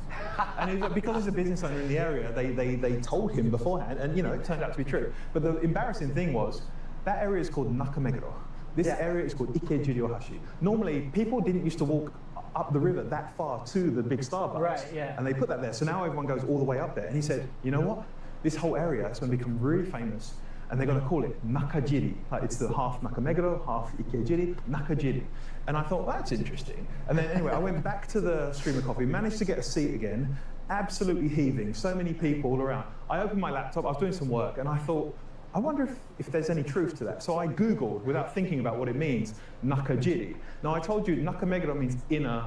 And he was like, because he's a business owner in the area, they told him beforehand, and it turned out to be true. But the embarrassing thing was, that area is called Nakameguro. This area is called Ikejiryohashi. Normally, people didn't used to walk up the river that far to the big Starbucks. Right, yeah. And they put that there. So now everyone goes all the way up there. And he said, you know what? This whole area is going to become really famous. And they're going to call it Nakajiri. Like it's the half Nakameguro, half Ikejiri, Nakajiri. And I thought, that's interesting. And then anyway, I went back to the Streamer Coffee, managed to get a seat again, absolutely heaving, so many people all around. I opened my laptop, I was doing some work, and I thought, I wonder if there's any truth to that. So I Googled, without thinking about what it means, Nakajiri. Now I told you Nakameguro means inner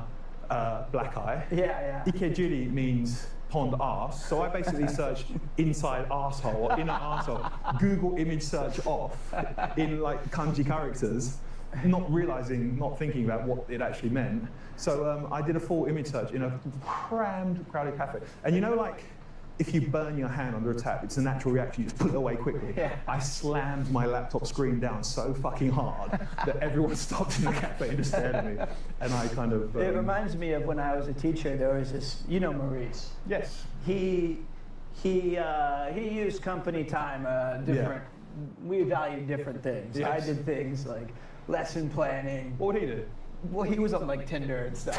black eye. Yeah. Ikejiri means pond arse. So I basically searched inside arsehole or inner arsehole. Google image search off in like kanji characters, not realizing, not thinking about what it actually meant. So I did a full image search in a crammed, crowded cafe. And you know, like, if you burn your hand under a tap, it's a natural reaction, you just put it away quickly. Yeah. I slammed my laptop screen down so fucking hard that everyone stopped in the cafe and just stared at me. And I kind of... It reminds me of when I was a teacher, there was this, Maurice. Yes. He used company time different. We valued different things. Yes. I did things like lesson planning. What would he do? Well, he was on like Tinder and stuff.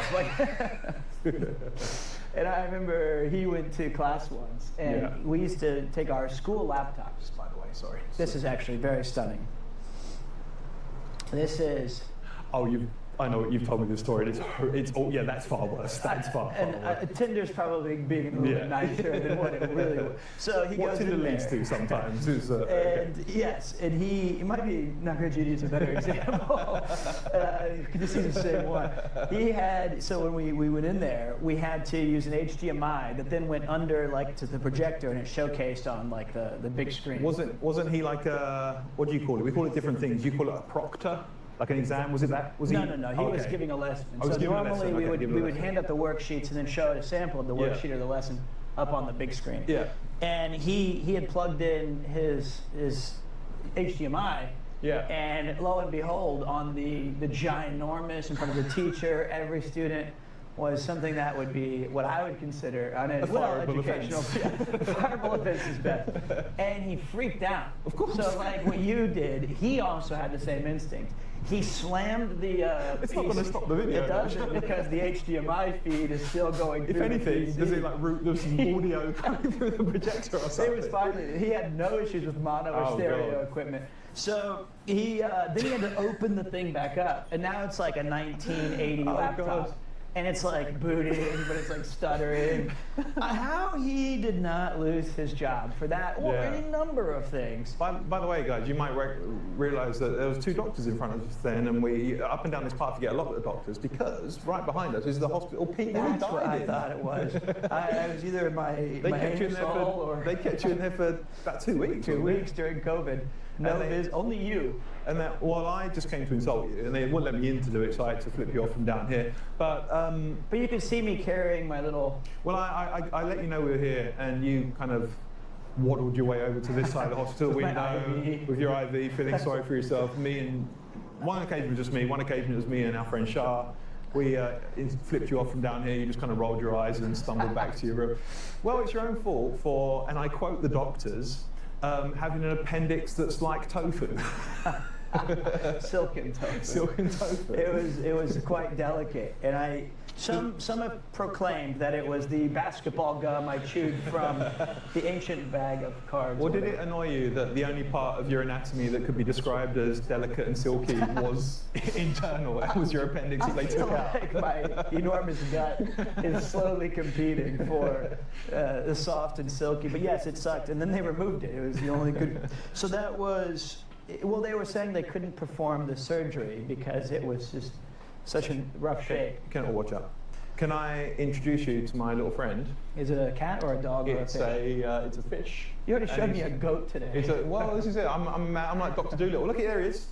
And I remember he went to class once, and we used to take our school laptops. By the way, sorry. This is actually very stunning. This is. Oh, I know you've told me this story. That's far worse. That's far worse. Tinder's probably being a little bit nicer than what it really was. So he what goes Tinder in leads there. to sometimes is. Yes, and it might be Nakajiri is a better example. This is the same one. He had, so when we went in there, we had to use an HDMI that then went under like to the projector, and it showcased on like the big screen. Wasn't he like a, what do you call it? We call it different things. You call it a proctor? Like an exam? Was it that? Was he? No. He was giving a lesson. I was So giving a normally lesson. we Okay, would hand up the worksheets and then show a sample of the worksheet or the lesson up on the big screen. Yeah. And he had plugged in his HDMI. Yeah. And lo and behold, on the ginormous in front of the teacher, every student was something that would be what I would consider on a fireable educational fireable offense is best. And he freaked out. Of course. So like what you did, he also had the same instinct. He slammed the It's not going to stop the video. It doesn't, because the HDMI feed is still going through. If anything, the PC. does it like route there's some audio coming through the projector or something? It was fine. He had no issues with mono or stereo God. equipment. So then he had to open the thing back up, and now it's like a 1980 laptop. God. And it's like booting, but it's like stuttering. How he did not lose his job for that, or any number of things. By the way, guys, you might realize that there was 2 doctors in front of us then, and we up and down this path you get a lot of the doctors, because right behind us is the hospital Pete That's died what I in. thought it was. I was either my Kept you in there or they kept you in there for about 2 weeks. 2 weeks during COVID. No, only you. And then, well, I just came to insult you, and they wouldn't let me in to do it, so I had to flip you off from down here. But you can see me carrying my little. well, I let you know we were here, and you kind of waddled your way over to this side of the hospital With my window IV. with your IV, feeling sorry for yourself. One occasion was just me. One occasion it was me and our friend Shah. We flipped you off from down here. You just kind of rolled your eyes and stumbled back to your room. Well, it's your own fault for, and I quote the doctors, having an appendix that's like tofu. Silken tofu. Silken tofu. It was quite delicate, and Some have proclaimed that it was the basketball gum I chewed from the ancient bag of cards. Or did it annoy you that the only part of your anatomy that could be described as delicate and silky was internal? That was your appendix that they took out. Like my enormous gut is slowly competing for the soft and silky. But yes, it sucked. And then they removed it. It was the only good. So that was, well, they were saying they couldn't perform the surgery because it was just such a rough shape. Can all watch out. Can I introduce you to my little friend? Is it a cat or a dog or a It's fish? it's a fish. You already And showed me he's- a goat today. Well, this is it. I'm like Dr. Dolittle. Look, there he is.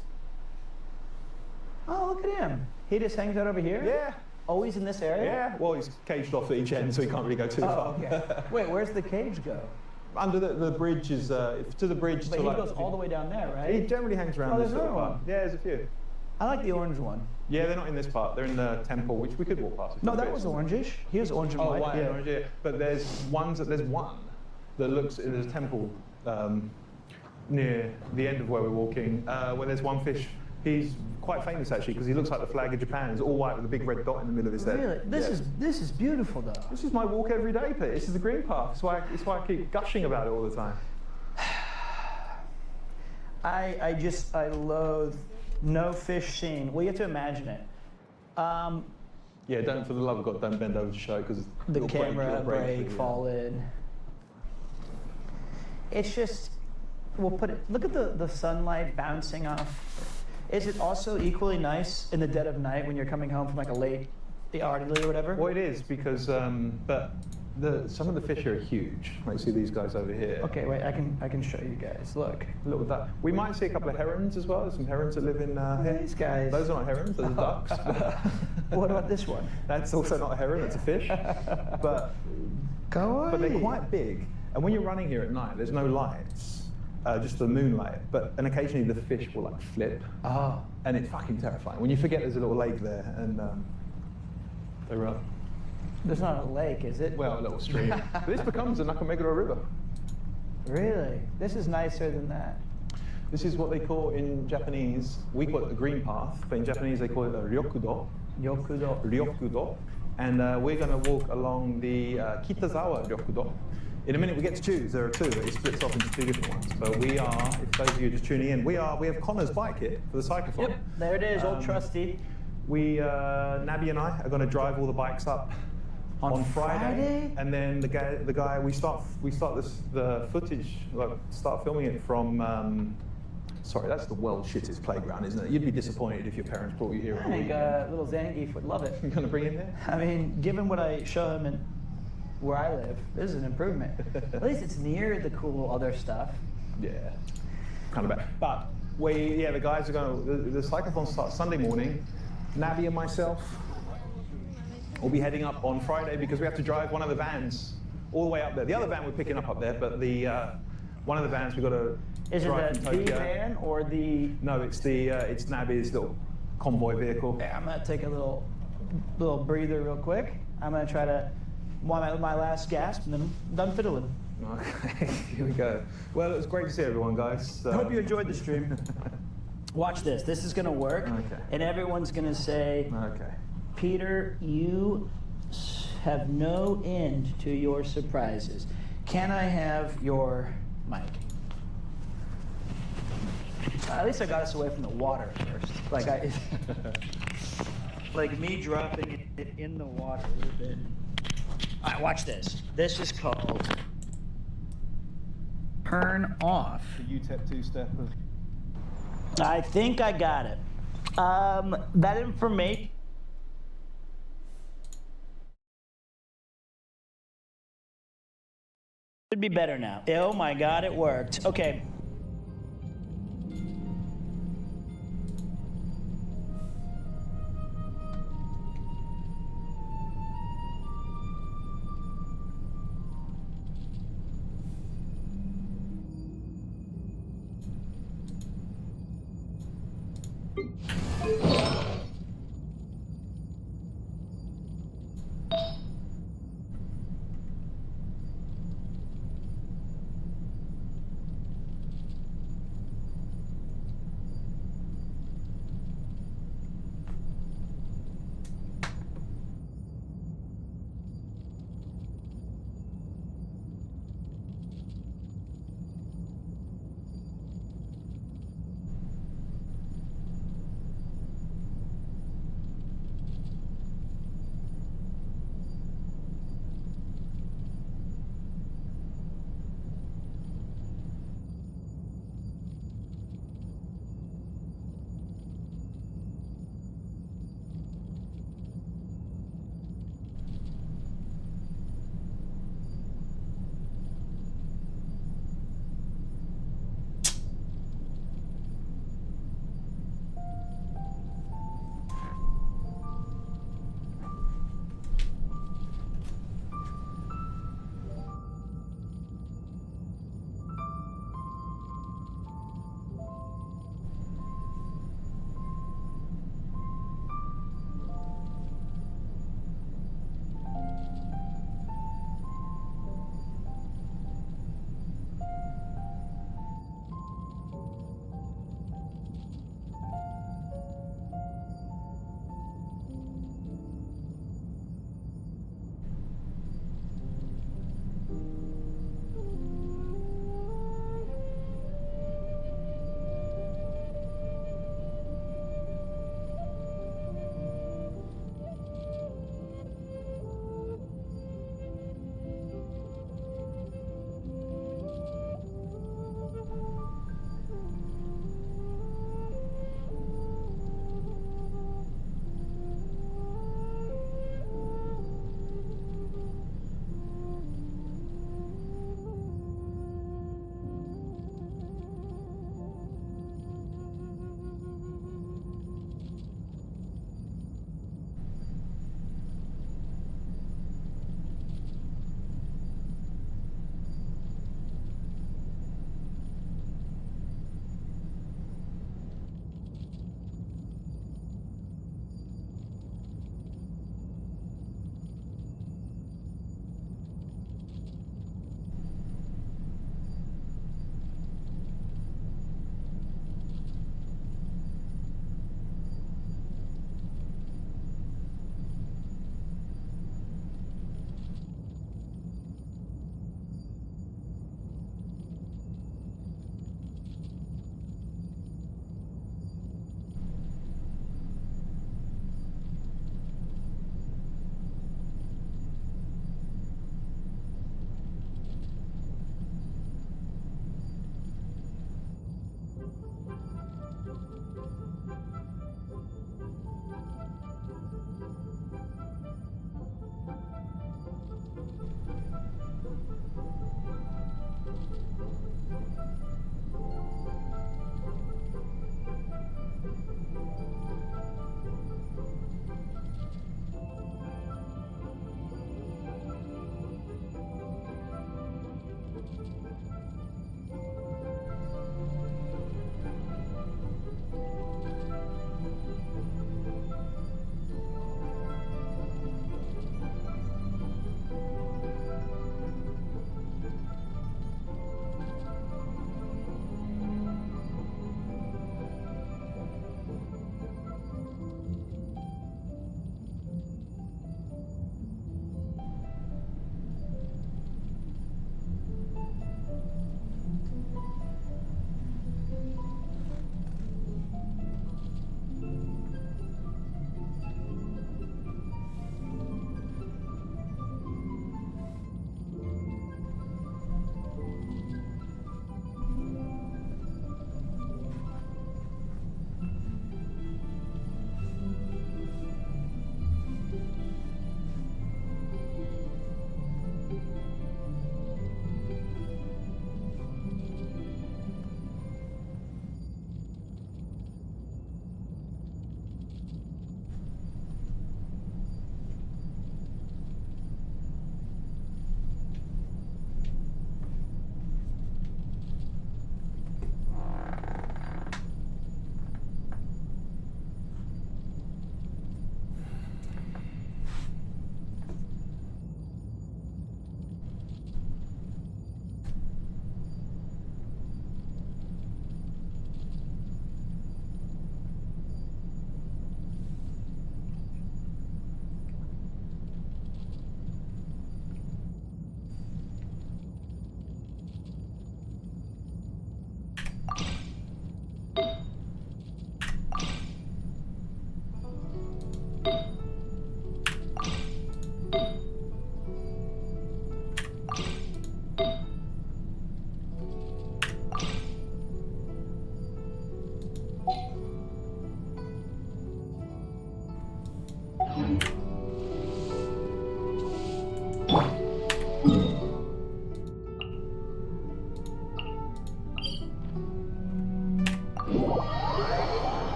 Oh, look at him. He just hangs out over here? Yeah. Always in this area? Yeah. Well, he's caged off at each end, so he can't really go too far. Oh, okay. Wait, where's the cage go? Under the bridge is to the bridge. But to he like, goes all the way down there, He right? generally hangs around Oh, this there's little another part. one. Yeah, there's a few. I like the orange one. Yeah, they're not in this part. They're in the temple, which we could walk past. if No, we that fit. was orangish. He was orange and Oh, white. white and orange, yeah. But there's one that looks, there's a temple near the end of where we're walking, where there's one fish. He's quite famous actually because he looks like the flag of Japan. He's all white with a big red dot in the middle of his head. Really? This is beautiful though. This is my walk every day, Pete. This is the green path. It's why I keep gushing about it all the time. I loathe no fish scene. Well, you have to imagine it. Yeah, don't, for the love of God, don't bend over to show because The camera break, fall in. It's just, we'll put it, look at the sunlight bouncing off. Is it also equally nice in the dead of night when you're coming home from like a late, the artillery or whatever? Well, it is because, but some of the fish are huge. Like, see these guys over here. Okay, wait, I can show you guys. Look. Look at that. We might see a couple of herons as well. There's some herons that live in here. These guys. Those are not herons, those are ducks. What about this one? That's also not a heron, it's a fish. But they're quite big. And when you're running here at night, there's no lights, just the moonlight. And occasionally the fish will like flip. Oh. And it's fucking terrifying. When you forget there's a little lake there and they run. There's not a lake, is it? Well, a little stream. But this becomes a Nakameguro River. Really? This is nicer than that. This is what they call in Japanese, we call it a green path, but in Japanese they call it a ryokudo. Yokudo. Ryokudo. And we're going to walk along the Kitazawa Ryokudo. In a minute we get to choose. There are two. It splits off into two different ones. But we are, if those of you are just tuning in, we have Connor's bike here for the cyclothon. Yep, there it is, old trusty. Nabby and I are going to drive all the bikes up on Friday, and then the guy we start the footage, like start filming it from. Sorry, that's the world's shittest playground, isn't it? You'd be disappointed if your parents brought you here. I think little Zangief would love it. You're going to bring him here? I mean, given what I show him and where I live, this is an improvement. At least it's near the cool other stuff. Yeah, kind of bad. But the guys are going. The cyclothon starts Sunday morning. Nabby and myself will be heading up on Friday because we have to drive one of the vans all the way up there. The other van we're picking up there, but the one of the vans we've got to Is it drive from the Tokyo. van or the? No, it's Nabby's little convoy vehicle. Yeah, I'm gonna take a little breather real quick. I'm gonna try to my last gasp and then I'm done fiddling. Okay, here we go. Well, it was great to see everyone, guys. I hope you enjoyed the stream. Watch this. This is gonna work, Okay. and everyone's gonna say, Okay. Peter, you have no end to your surprises. Can I have your mic? At least I got us away from the water first. Like me dropping it in the water would have been. All right, watch this. This is called turn off. The UTEP two-step. I think I got it. That information. Should be better now. Oh my God, it worked. Okay.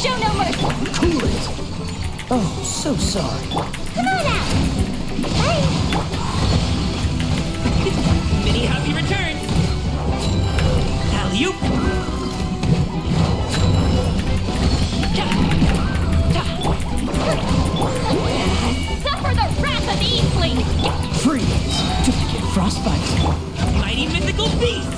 Show no mercy! Cool it. Oh, so sorry. Come on out! Bye! Many happy returns. Alley-oop. Suffer the wrath of Eastling! Freeze. Duplicate frostbite. Mighty mythical beast.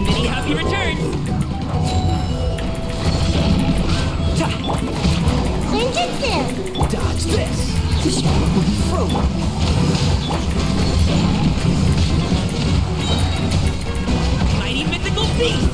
Many happy returns. Ninjutsu! Dodge this. This one will be frozen. Mighty mythical beast.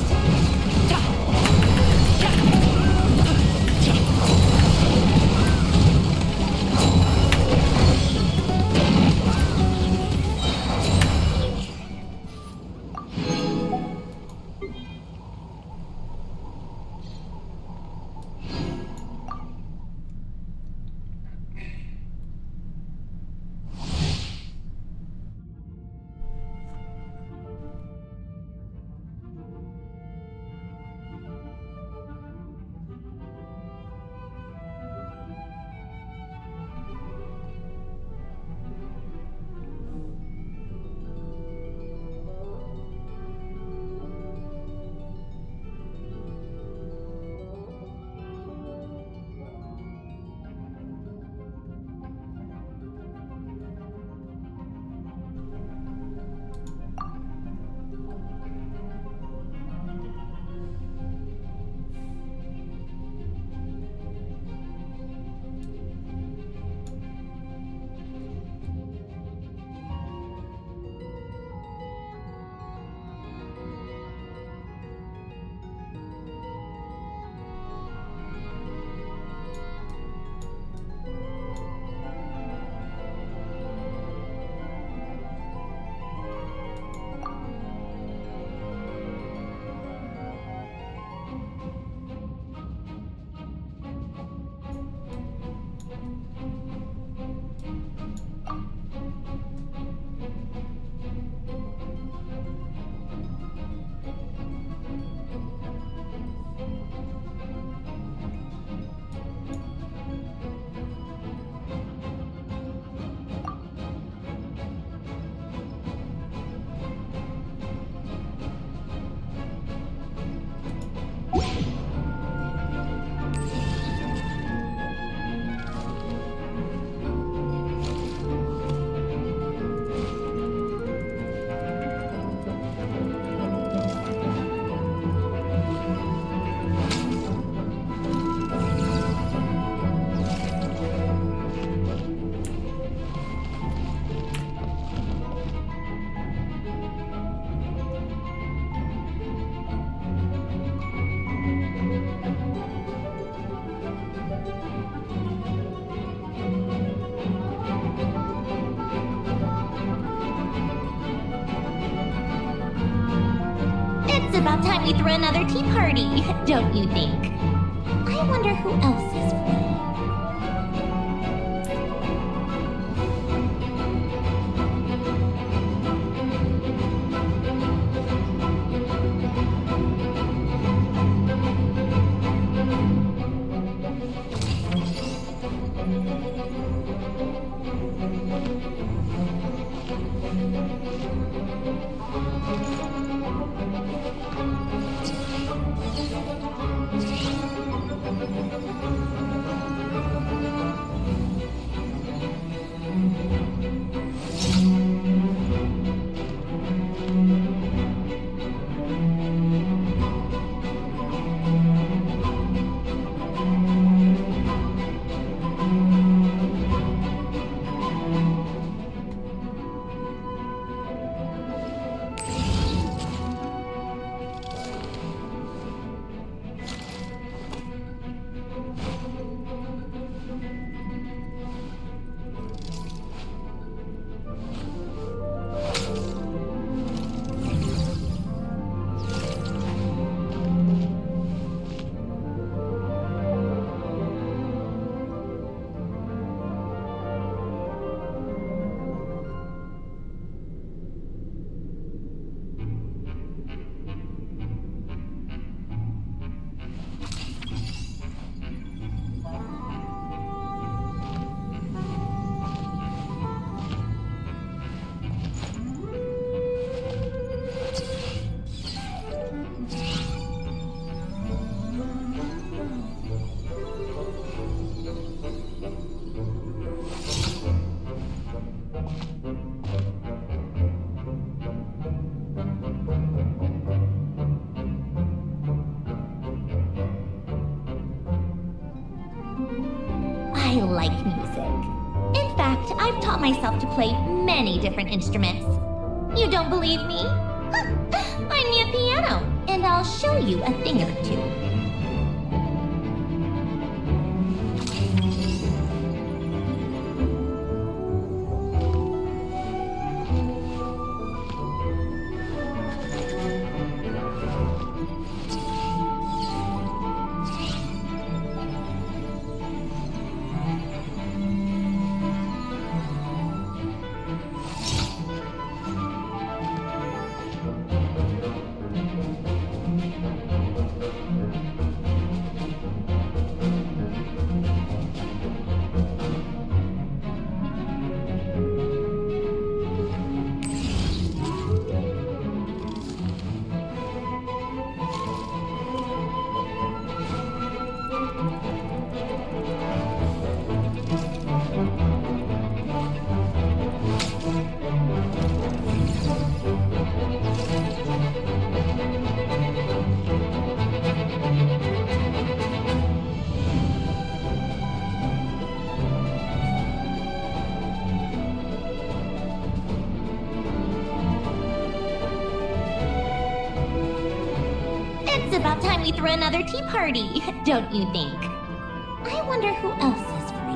It's about time we throw another tea party, don't you think? I wonder who else is free. I like music. In fact, I've taught myself to play many different instruments. You don't believe me? Find me a piano, and I'll show you a thing or two. It's about time we throw another tea party, don't you think? I wonder who else is free.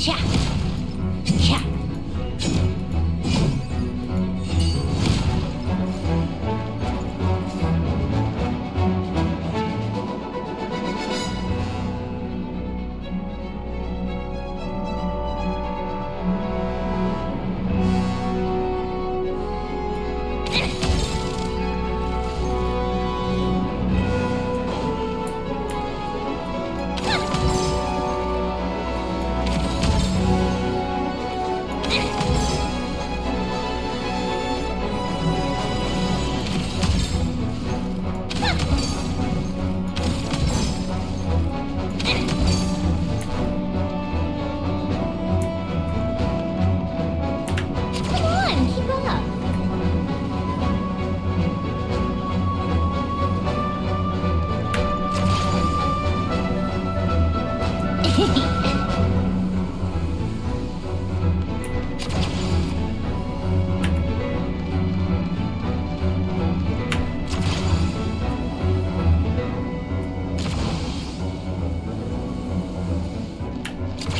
Cha. Cha. Come on, keep up.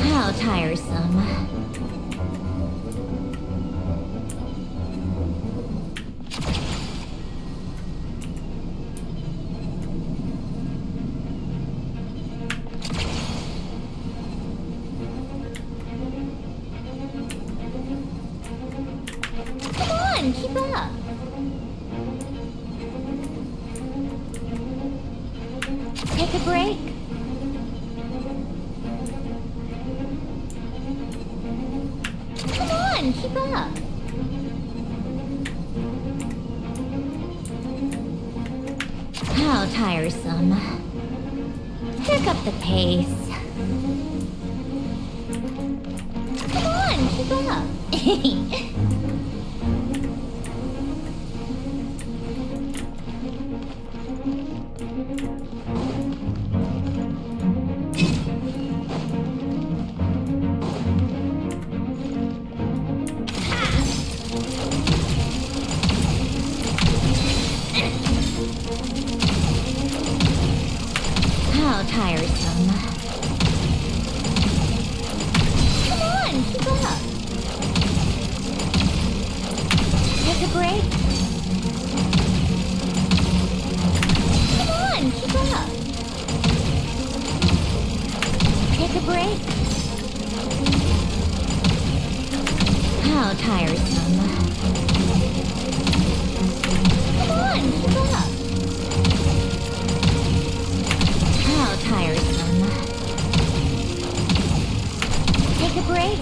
How tiresome. Come on, keep up. Take a break. Come on, keep up. How tiresome. Pick up the pace. Come on, keep up. How tiresome. Come on, keep up. How tiresome. Come on, keep up. How tiresome. Take a break.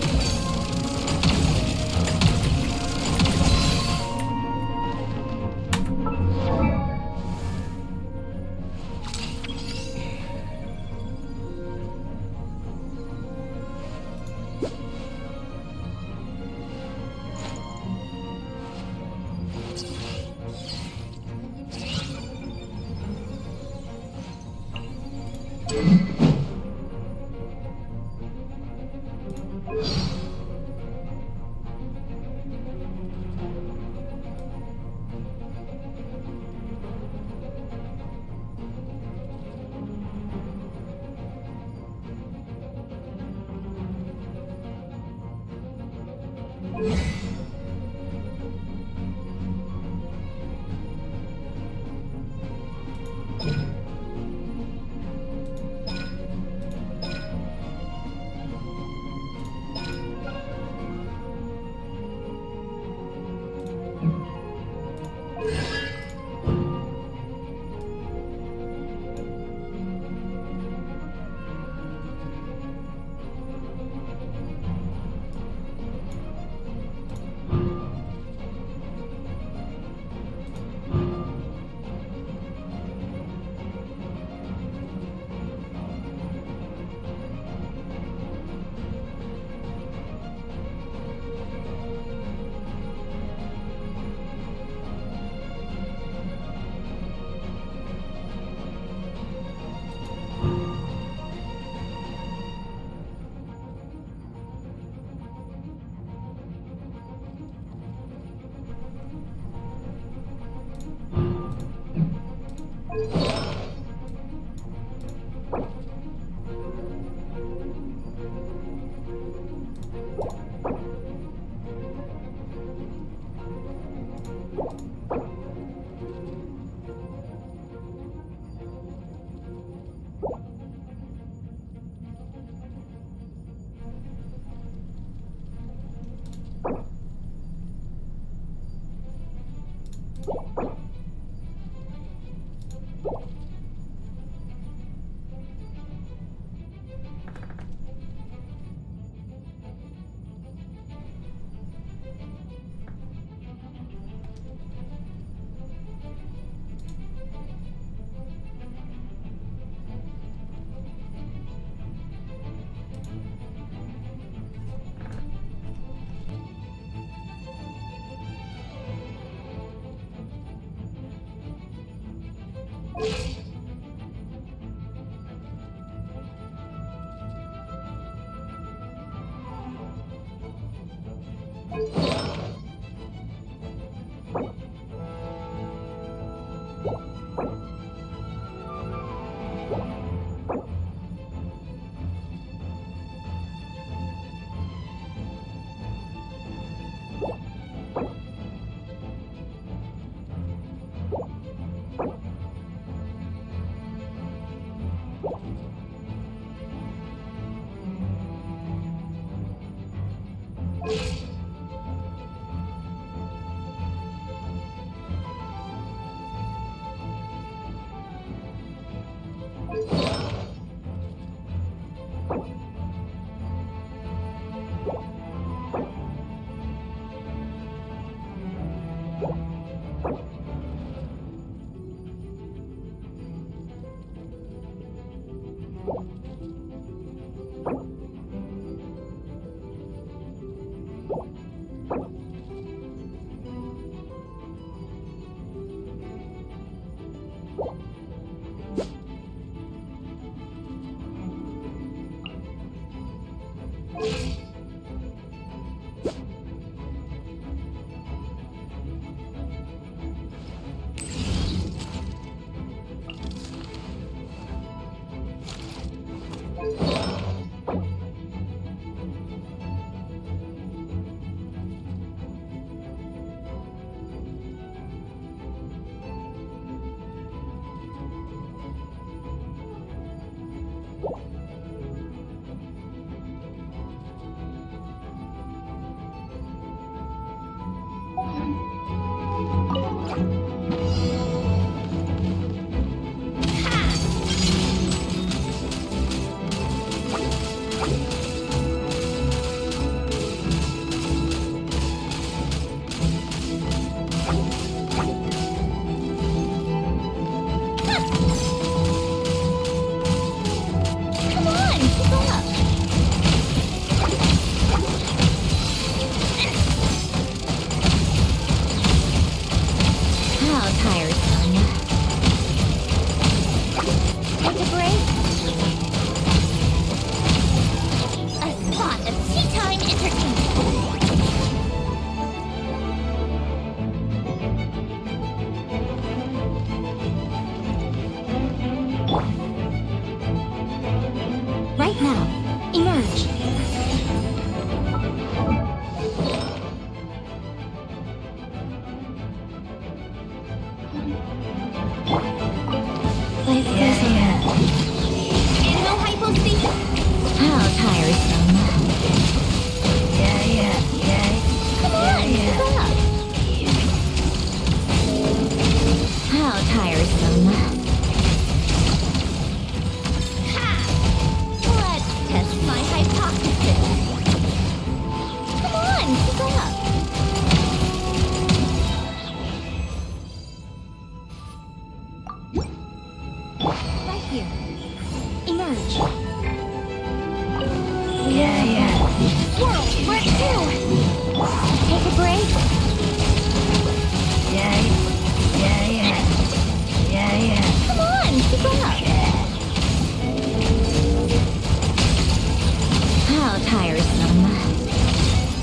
How tiresome.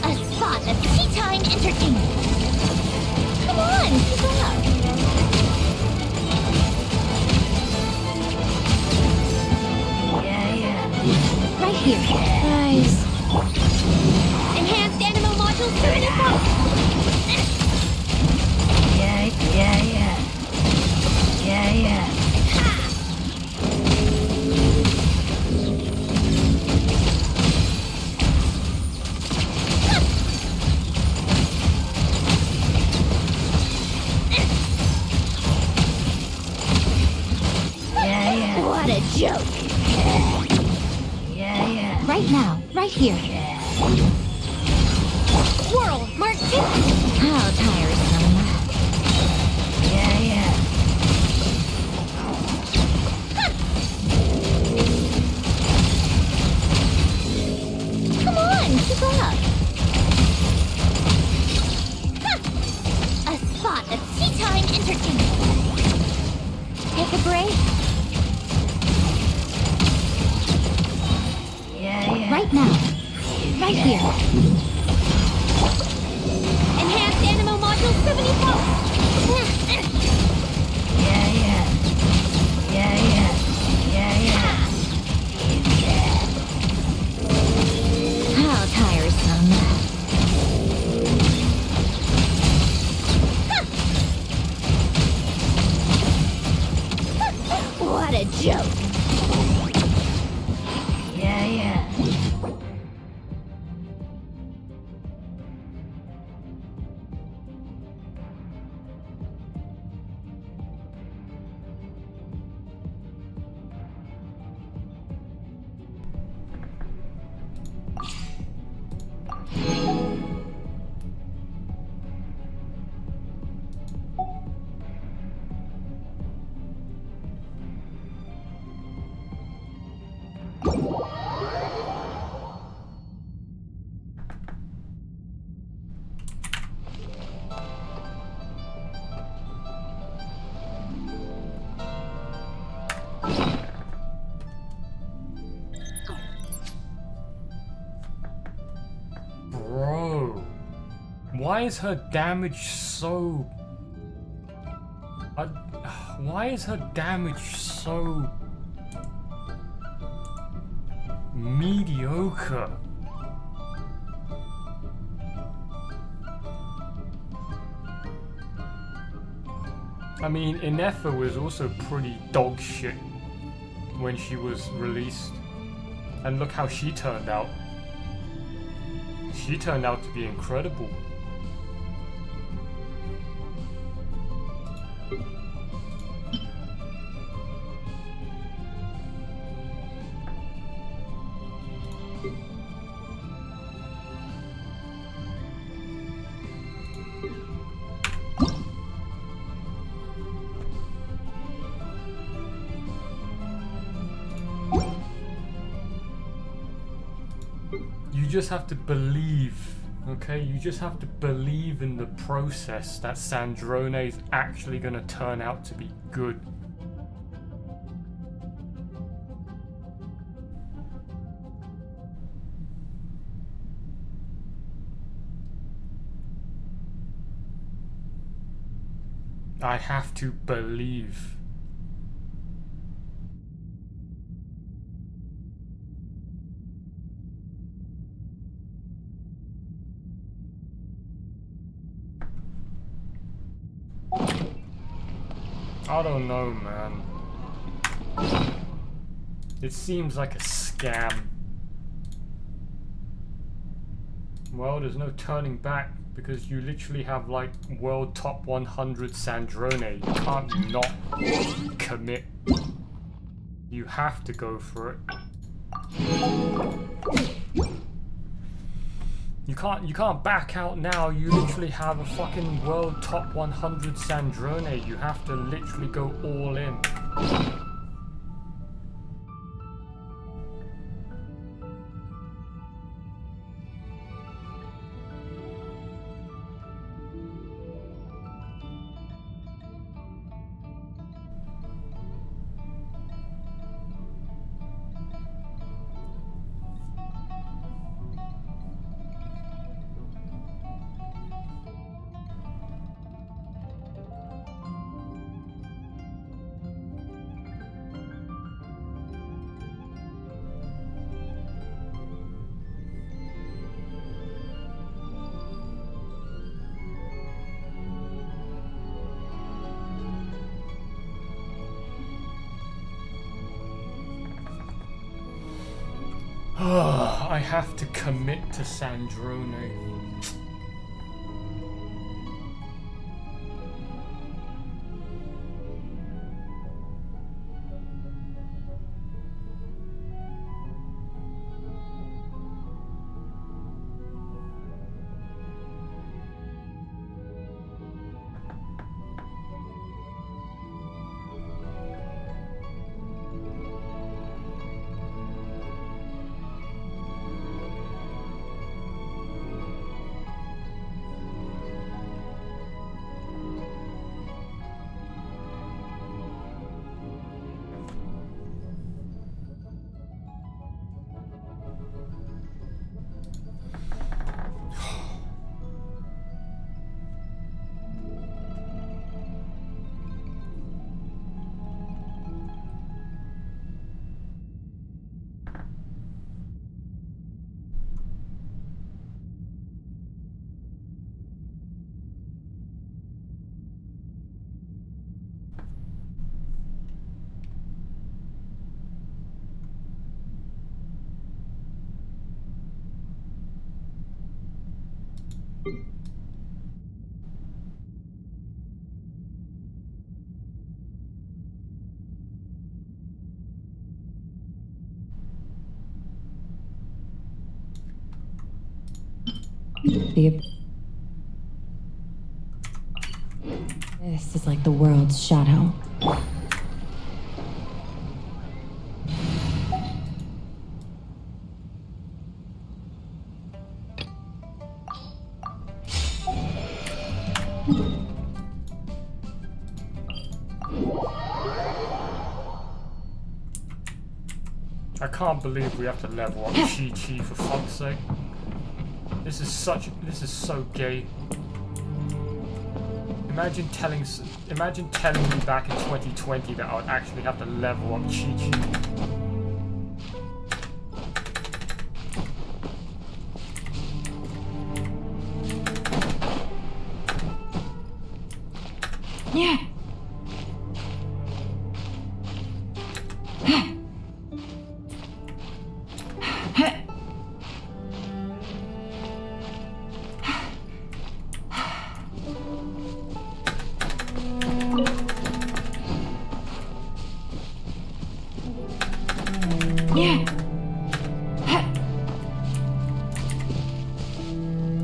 A spot of tea time entertainment. Come on, keep up. Yeah. Right here. Nice. Enhanced animal module 75. Yeah. What a joke. Yeah. Right now, right here. Whirl, Mark 2. How tiresome. Yeah. Come on, keep up. A spot of tea time entertainment. Take a break. Right now. Right here. Enhanced Animal Module 74! Yeah. How tiresome. What a joke. Yeah. Bro, why is her damage so... why is her damage so... mediocre? I mean, Inefa was also pretty dog shit when she was released. And look how she turned out. She turned out to be incredible. You just have to believe, okay? You just have to believe in the process that Sandrone is actually going to turn out to be good. I have to believe. I don't know, man. It seems like a scam. Well, there's no turning back because you literally have like world top 100 Sandrone. You can't not commit. You have to go for it. You can't back out now. You literally have a fucking world top 100 Sandrone. You have to literally go all in. I have to commit to Sandrone. This is like the world's shadow. I can't believe we have to level up Chi-Chi for fuck's sake. This is so gay. Imagine telling me back in 2020 that I would actually have to level up Chi-Chi. Yeah.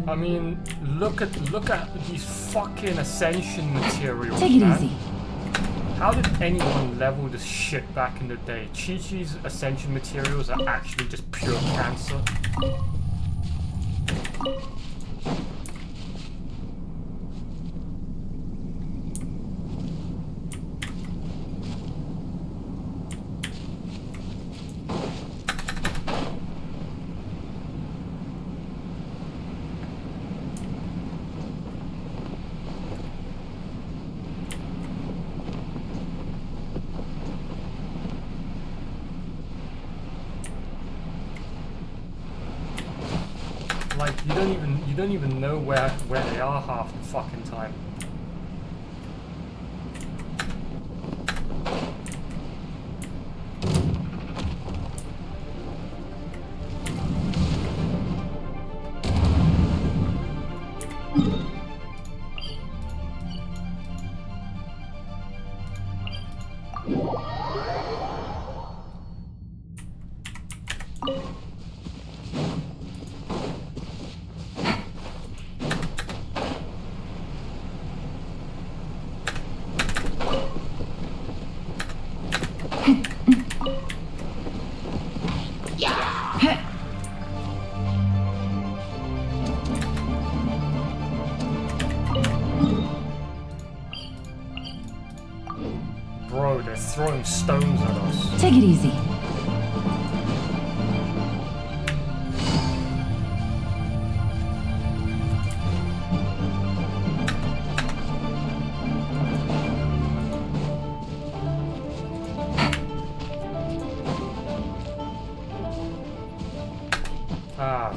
I mean, look at these fucking ascension materials. Take it man. easy. How did anyone level this shit back in the day? Chi-Chi's ascension materials are actually just pure cancer. Like, you don't even know where they are half the fucking time. Bro, they're throwing stones at us. Take it easy.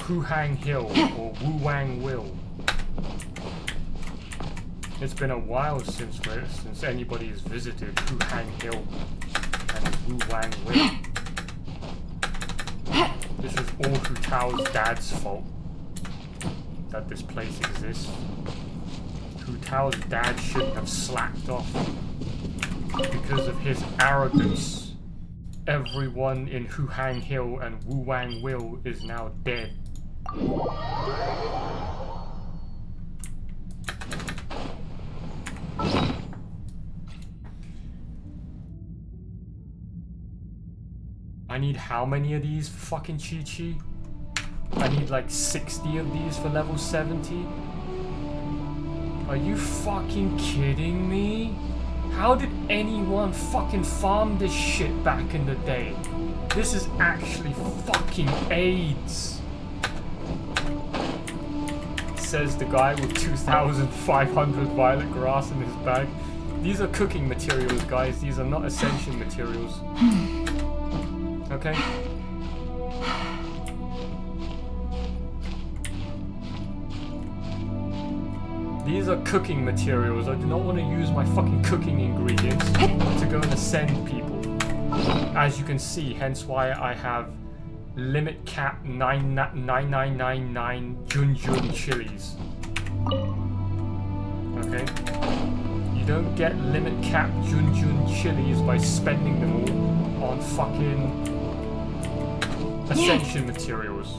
Huhang Hill or Wuwang Will. It's been a while since anybody has visited Huhang Hill and Wuwang Will. This is all Hu Tao's dad's fault that this place exists. Hu Tao's dad shouldn't have slacked off. Because of his arrogance, everyone in Huhang Hill and Wuwang Will is now dead. I need how many of these for fucking Chi-Chi? I need like 60 of these for level 70? Are you fucking kidding me? How did anyone fucking farm this shit back in the day? This is actually fucking AIDS. Says the guy with 2,500 violet grass in his bag. These are cooking materials, guys. These are not ascension materials. Okay? These are cooking materials. I do not want to use my fucking cooking ingredients to go and ascend people. As you can see, hence why I have limit cap 9999 Junjun chilies. Okay? You don't get limit cap Junjun chilies by spending them all on fucking ascension materials.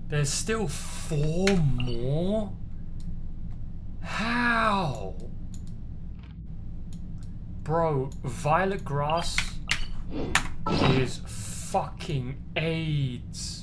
There's still 4 more? How? Bro, violet grass is fucking AIDS.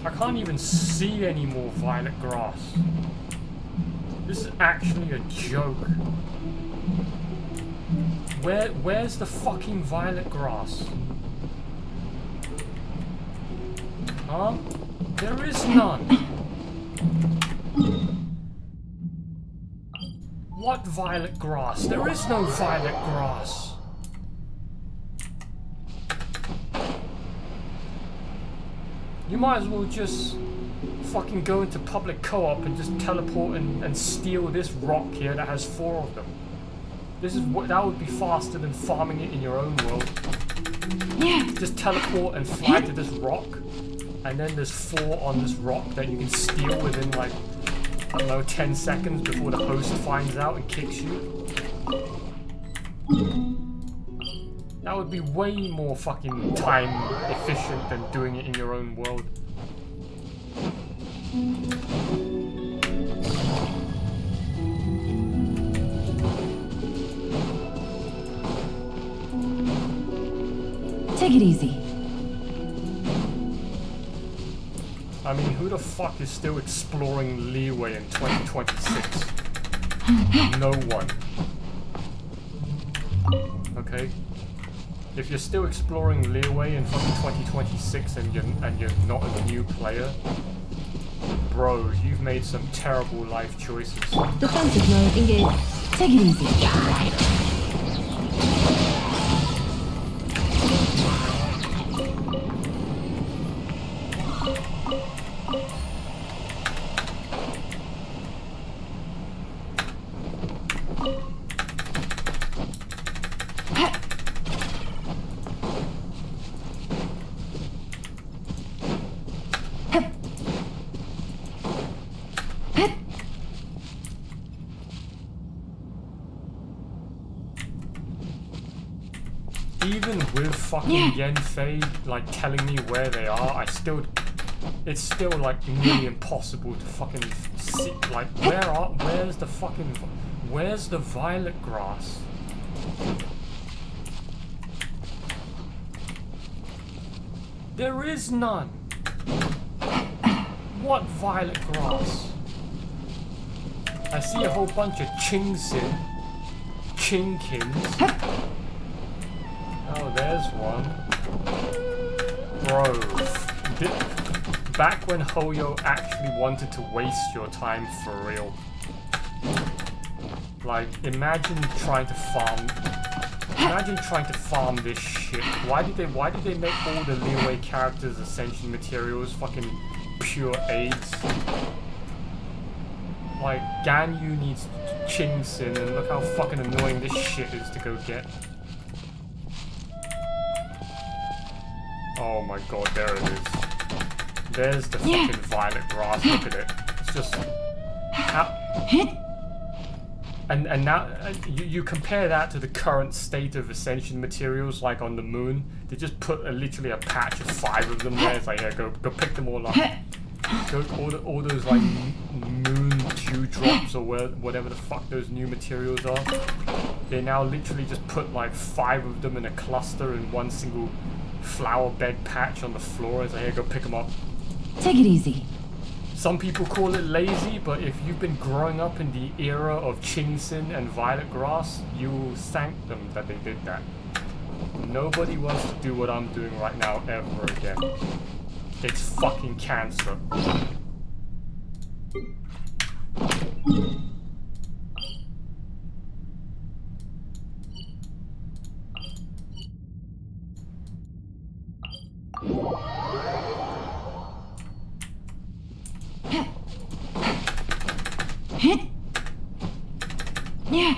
I can't even see any more violet grass. This is actually a joke. Where's the fucking violet grass? Huh? There is none. What violet grass? There is no violet grass. You might as well just fucking go into public co-op and just teleport and steal this rock here that has 4 of them. This is what that would be faster than farming it in your own world. Yeah. Just teleport and fly to this rock, and then there's 4 on this rock that you can steal within like, I don't know, 10 seconds before the host finds out and kicks you. That would be way more fucking time efficient than doing it in your own world. Take it easy. I mean, who the fuck is still exploring Leeway in 2026? No one. Okay? If you're still exploring Leeway in fucking 2026 and you're not a new player, bro, you've made some terrible life choices. Defensive mode engaged. Take it easy. fucking Yenfei like telling me where they are, it's still like nearly impossible to fucking see. Like, where's the violet grass? There is none. What violet grass? I see a whole bunch of Chinkins. Oh, there's one. Bro. Back when Hoyo actually wanted to waste your time for real. Like, imagine trying to farm this shit. Why did they make all the Liyue characters Ascension materials fucking pure AIDS? Like, Ganyu needs Chinksin, and look how fucking annoying this shit is to go get. Oh my god, there it is. There's the fucking violet grass, look at it. It's just... And now, you compare that to the current state of Ascension materials, like on the moon. They just put literally a patch of 5 of them there. It's like, yeah, go pick them all up. Go, all those like moon dewdrops or whatever the fuck those new materials are. They now literally just put like 5 of them in a cluster in one single flower bed patch on the floor. It's like, here, go pick them up. Take it easy. Some people call it lazy, but if you've been growing up in the era of Chinksin and violet grass, you will thank them that they did that. Nobody wants to do what I'm doing right now ever again. It's fucking cancer. Yeah.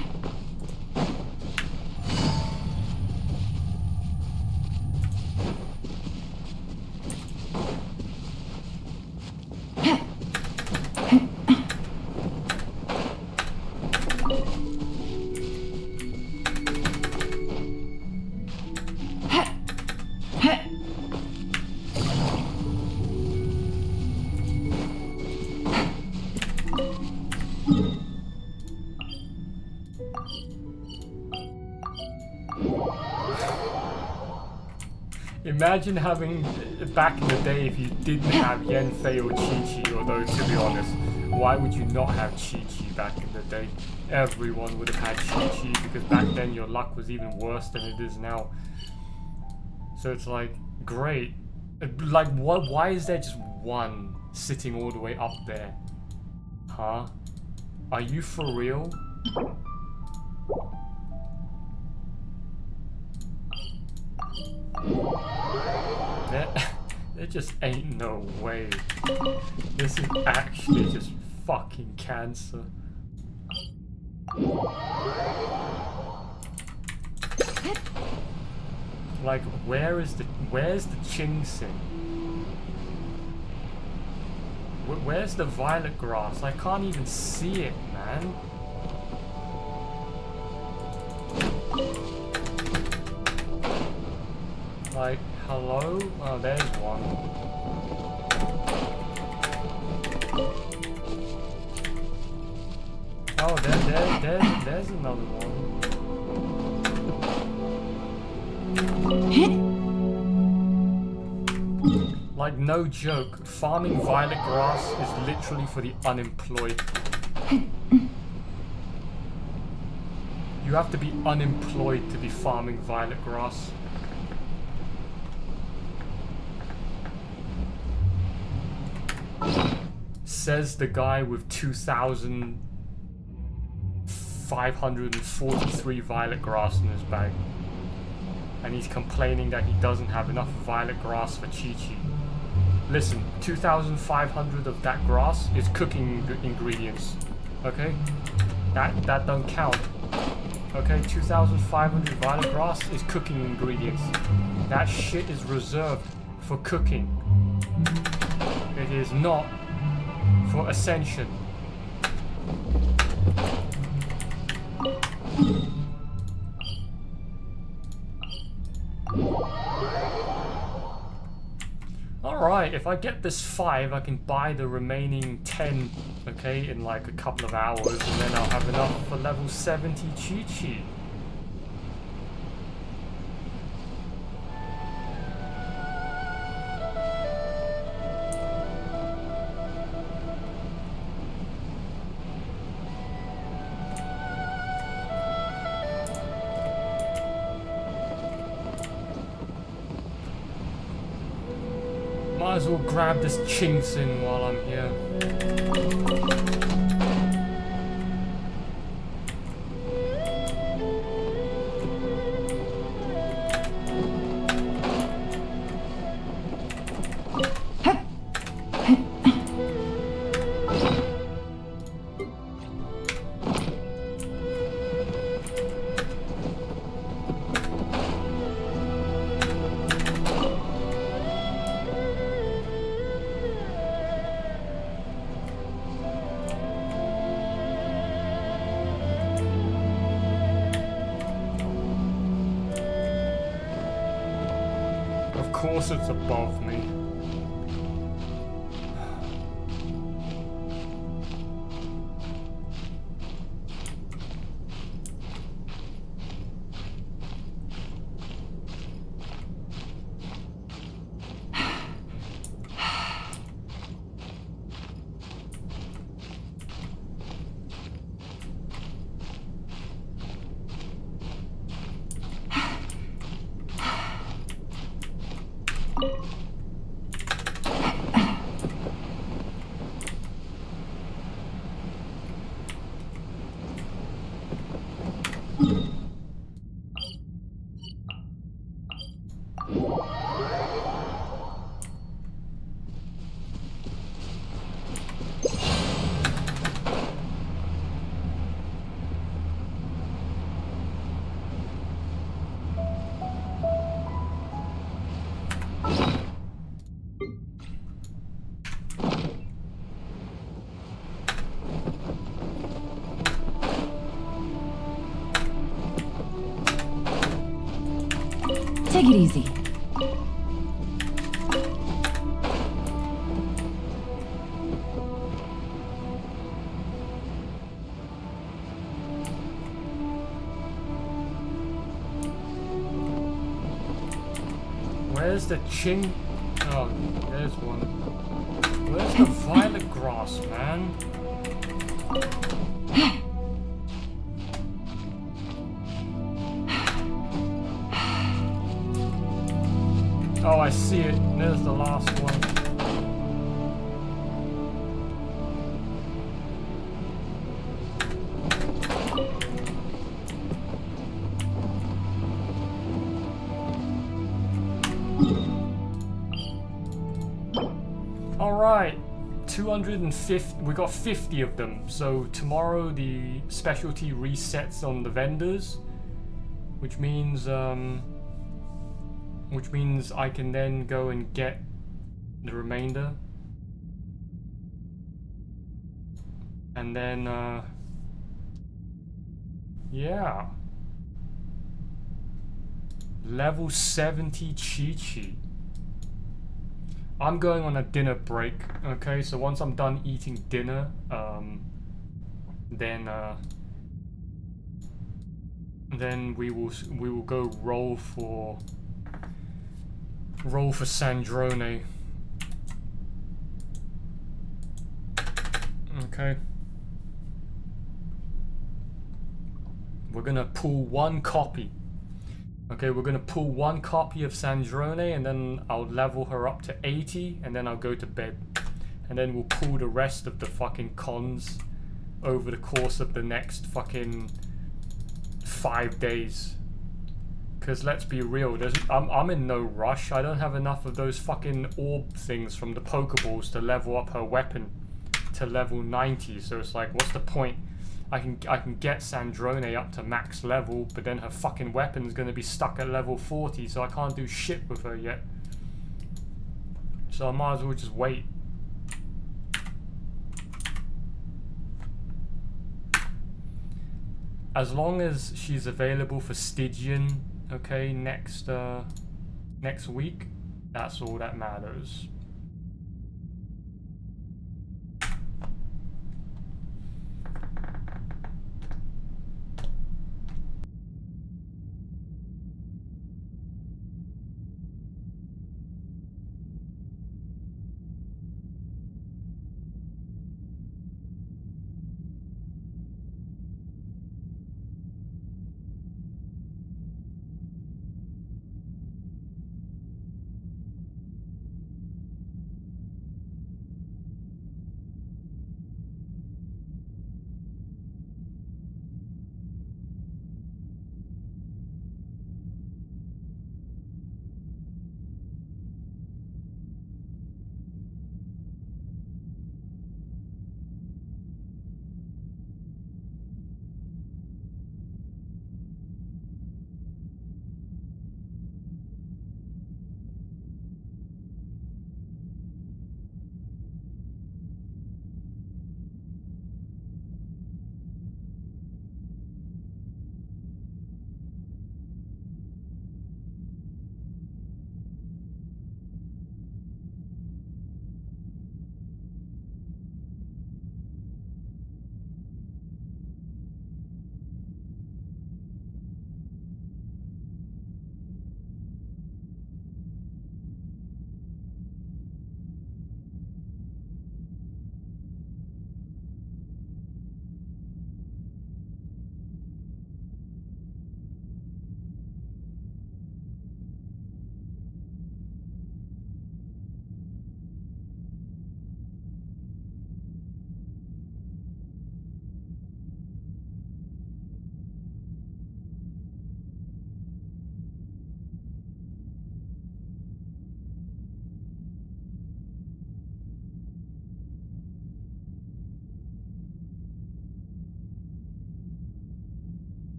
Imagine having, back in the day, if you didn't have Yenfei or Chi-Chi, although to be honest, why would you not have Chi-Chi back in the day? Everyone would have had Chi-Chi, because back then your luck was even worse than it is now. So it's like, great. Like, why is there just one sitting all the way up there? Huh? Are you for real? There just ain't no way. This is actually just fucking cancer. Like, where's the Chinksin? Where's the violet grass? I can't even see it, man. Like, hello? Oh, there's one. Oh, there's another one. Like, no joke, farming violet grass is literally for the unemployed. You have to be unemployed to be farming violet grass. Says the guy with 2,543 violet grass in his bag. And he's complaining that he doesn't have enough violet grass for Chi-Chi. Listen, 2,500 of that grass is cooking ingredients. Okay? That don't count. Okay, 2,500 violet grass is cooking ingredients. That shit is reserved for cooking. It is not for Ascension. Alright, if I get this 5, I can buy the remaining 10, okay, in like a couple of hours, and then I'll have enough for level 70 Chi-Chi. Might as well grab this chinks in while I'm here. Of course it's above me. Take it easy. Where's the ching? Oh, there's one. Where's the violet grass, man? Oh, I see it. There's the last one. Alright, 250, we got 50 of them. So tomorrow the specialty resets on the vendors, which means I can then go and get the remainder. And then, yeah. Level 70 Chi-Chi. I'm going on a dinner break, okay? So once I'm done eating dinner, then we will go roll for Sandrone. Okay. We're gonna pull one copy. Okay, we're gonna pull one copy of Sandrone, and then I'll level her up to 80, and then I'll go to bed. And then we'll pull the rest of the fucking cons over the course of the next fucking 5 days. Because let's be real, I'm in no rush. I don't have enough of those fucking orb things from the Pokeballs to level up her weapon to level 90. So it's like, what's the point? I can get Sandrone up to max level, but then her fucking weapon's gonna be stuck at level 40, so I can't do shit with her yet. So I might as well just wait. As long as she's available for Stygian, okay, next week, That's all that matters.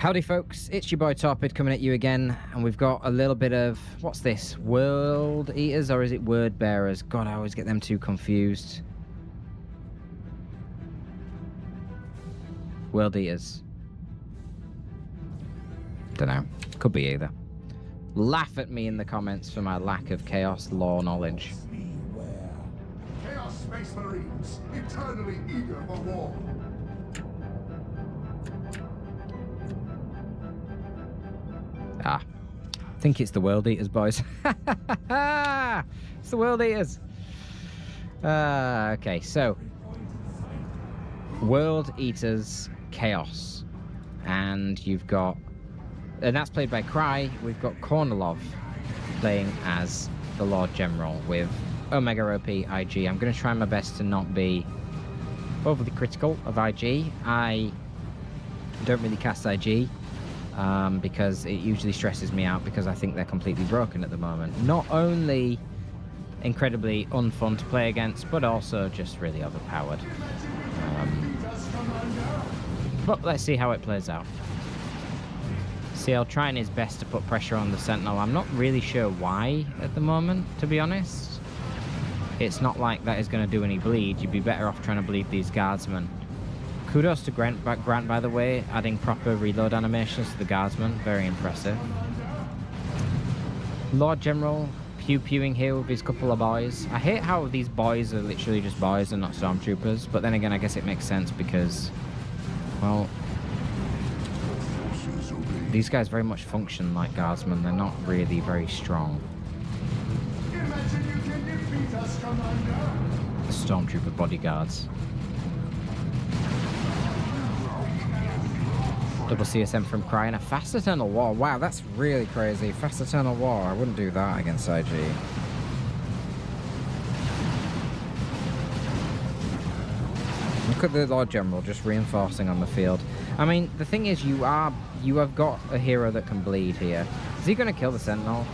Howdy folks, it's your boy Torpid coming at you again, and we've got a little bit of, what's this, World Eaters or is it Word Bearers? God, I always get them two confused. World Eaters. Dunno, could be either. Laugh at me in the comments for my lack of Chaos lore knowledge. Chaos Space Marines, eternally eager for war. Ah, I think it's the World Eaters, boys. It's the World Eaters. Okay, so World Eaters Chaos, and you've got, and that's played by Cry. We've got Kornilov playing as the Lord General with Omega OP IG. I'm going to try my best to not be overly critical of IG. I don't really cast IG. Because it usually stresses me out because I think they're completely broken at the moment. Not only incredibly unfun to play against, but also just really overpowered. But let's see how it plays out. CL trying his best to put pressure on the Sentinel. I'm not really sure why at the moment, to be honest. It's not like that is going to do any bleed. You'd be better off trying to bleed these guardsmen. Kudos to Grant, by the way, adding proper reload animations to the guardsmen. Very impressive. Lord General pew-pewing here with his couple of boys. I hate how these boys are literally just boys and not stormtroopers, but then again, I guess it makes sense because, well, these guys very much function like guardsmen. They're not really very strong. Stormtrooper bodyguards. Double CSM from Cry and a Fast Eternal War. Wow, that's really crazy. Fast Eternal War. I wouldn't do that against IG. Look at the Lord General just reinforcing on the field. I mean, the thing is, you have got a hero that can bleed here. Is he going to kill the Sentinel?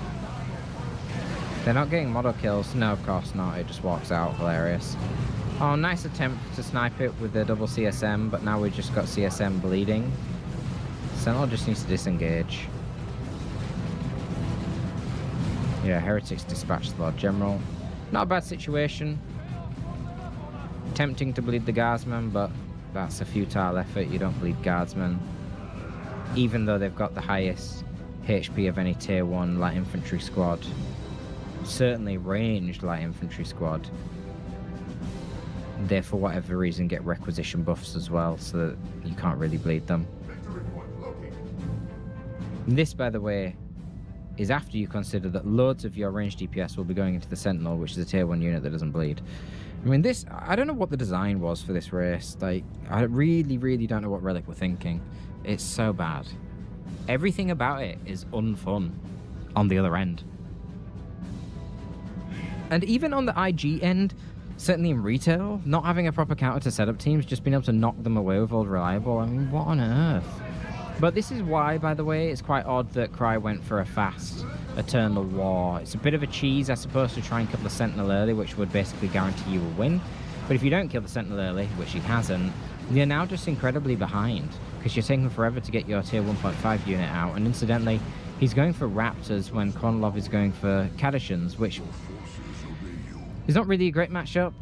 They're not getting model kills. No, of course not. It just walks out. Hilarious. Oh, nice attempt to snipe it with the double CSM, but now we've just got CSM bleeding. Sentinel just needs to disengage. Yeah, Heretics dispatched the Lord General. Not a bad situation. Tempting to bleed the Guardsmen, but that's a futile effort. You don't bleed Guardsmen. Even though they've got the highest HP of any Tier 1 light infantry squad. Certainly ranged light infantry squad. They, for whatever reason, get requisition buffs as well, so that you can't really bleed them. This, by the way, is after you consider that loads of your ranged DPS will be going into the Sentinel, which is a Tier 1 unit that doesn't bleed. I mean, this, I don't know what the design was for this race. Like, I really, really don't know what Relic were thinking. It's so bad. Everything about it is unfun on the other end. And even on the IG end, certainly in retail, not having a proper counter to setup teams, just being able to knock them away with old reliable, I mean, what on earth? But this is why, by the way, it's quite odd that Cry went for a fast Eternal War. It's a bit of a cheese, I suppose, to try and kill the Sentinel early, which would basically guarantee you a win. But if you don't kill the Sentinel early, which he hasn't, you're now just incredibly behind, because you're taking forever to get your Tier 1.5 unit out. And incidentally, he's going for Raptors when Kornilov is going for Kadashans, which is not really a great matchup.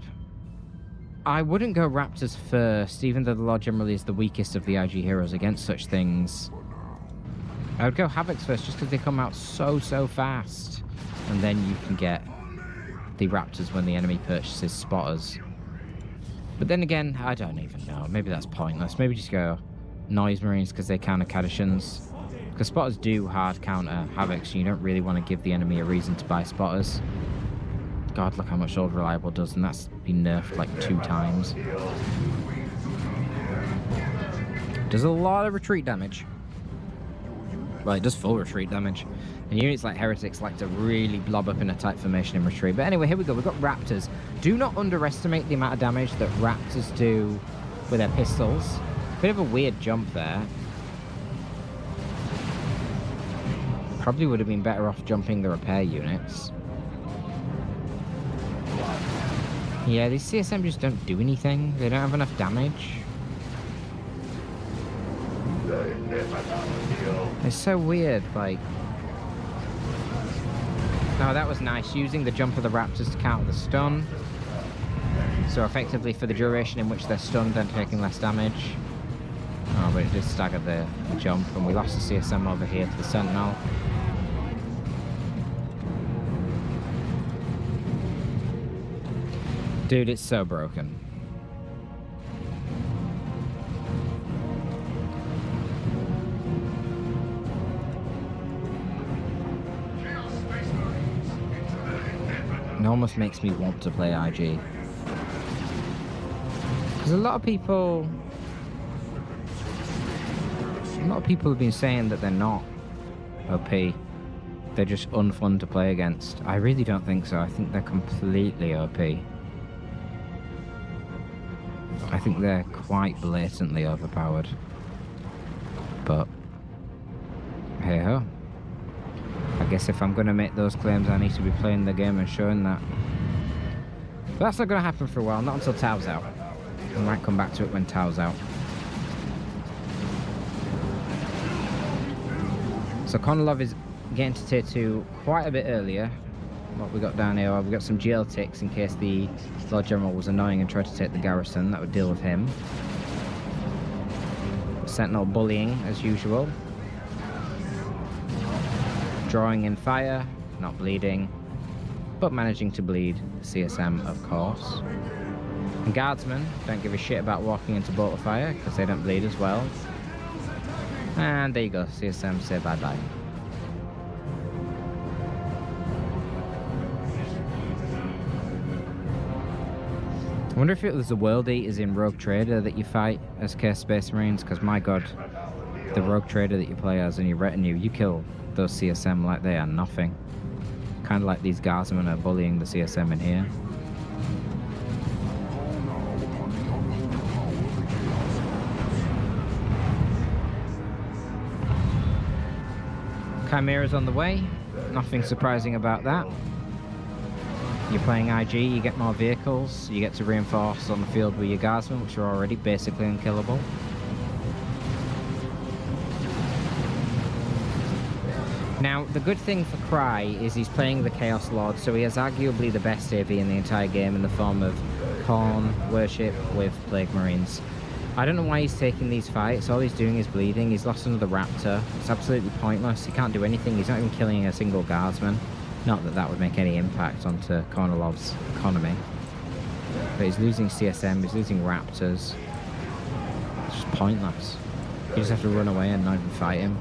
I wouldn't go Raptors first, even though the Lord General is the weakest of the IG heroes against such things. I would go Havocs first, just because they come out so fast. And then you can get the Raptors when the enemy purchases spotters. But then again, I don't even know. Maybe that's pointless. Maybe just go Noise Marines, because they counter Kadashans. Because spotters do hard counter Havocs, and you don't really want to give the enemy a reason to buy spotters. God, look how much Old Reliable does, and that's been nerfed like 2 times. Does a lot of retreat damage. Well, it does full retreat damage. And units like Heretics like to really blob up in a tight formation and retreat. But anyway, here we go. We've got Raptors. Do not underestimate the amount of damage that Raptors do with their pistols. Bit of a weird jump there. Probably would have been better off jumping the repair units. Yeah, these CSM just don't do anything. They don't have enough damage. It's so weird, like... Oh, that was nice, using the jump of the Raptors to counter the stun. So effectively, for the duration in which they're stunned, they're taking less damage. Oh, but it did stagger the jump, and we lost the CSM over here to the Sentinel. Dude, it's so broken. It almost makes me want to play IG. Because a lot of people have been saying that they're not OP. They're just unfun to play against. I really don't think so. I think they're completely OP. I think they're quite blatantly overpowered. But hey ho. I guess if I'm going to make those claims, I need to be playing the game and showing that. But that's not going to happen for a while, not until Tao's out. I might come back to it when Tao's out. So Konolov is getting to tier 2 quite a bit earlier. What we got down here, well, we got some GL ticks in case the Lord General was annoying and tried to take the garrison. That would deal with him. Sentinel bullying as usual. Drawing in fire, not bleeding, but managing to bleed CSM, of course. And Guardsmen don't give a shit about walking into bolt of fire because they don't bleed as well. And there you go, CSM say bye-bye. I wonder if it was the World Eaters in Rogue Trader that you fight as K Space Marines, because my god, the Rogue Trader that you play as and your retinue, you kill those CSM like they are nothing. Kind of like these Guardsmen are bullying the CSM in here. Chimera's on the way, nothing surprising about that. You're playing IG, you get more vehicles, you get to reinforce on the field with your Guardsmen, which are already basically unkillable. Now, the good thing for Cry is he's playing the Chaos Lord, so he has arguably the best AV in the entire game in the form of Khorne Worship with Plague Marines. I don't know why he's taking these fights, all he's doing is bleeding, he's lost another Raptor, it's absolutely pointless, he can't do anything, he's not even killing a single Guardsman. Not that that would make any impact onto Konolov's economy. But he's losing CSM, he's losing Raptors. It's just pointless. You just have to run away and not even fight him.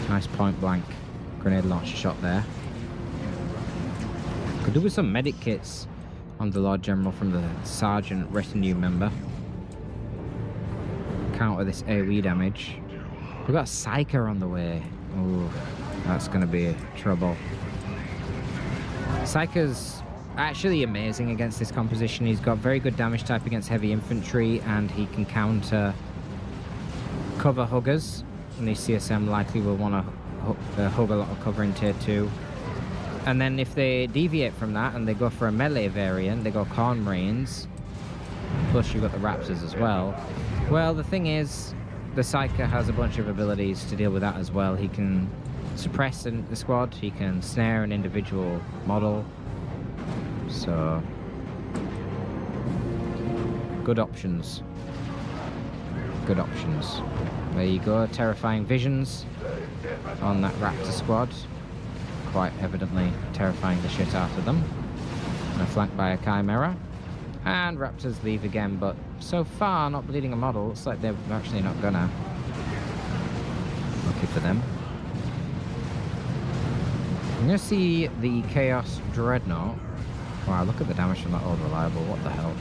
Nice point blank grenade launcher shot there. Could do with some medic kits on the Lord General from the Sergeant retinue member. Counter this AoE damage. We've got Psyker on the way. Ooh, that's going to be trouble. Psyker's actually amazing against this composition. He's got very good damage type against heavy infantry, and he can counter cover huggers. And these CSM likely will want to hug a lot of cover in tier 2. And then if they deviate from that and they go for a melee variant, they go Khorne Marines, plus you've got the Raptors as well. Well, the thing is, the Psyker has a bunch of abilities to deal with that as well. He can suppress the squad, he can snare an individual model. So, good options. Good options. There you go, terrifying visions on that Raptor squad. Quite evidently terrifying the shit out of them. And they're flanked by a Chimera. And Raptors leave again, but so far not bleeding a model. Looks like they're actually not gonna. Lucky for them. I'm gonna see the Chaos Dreadnought. Wow, look at the damage from that old reliable. What the hell?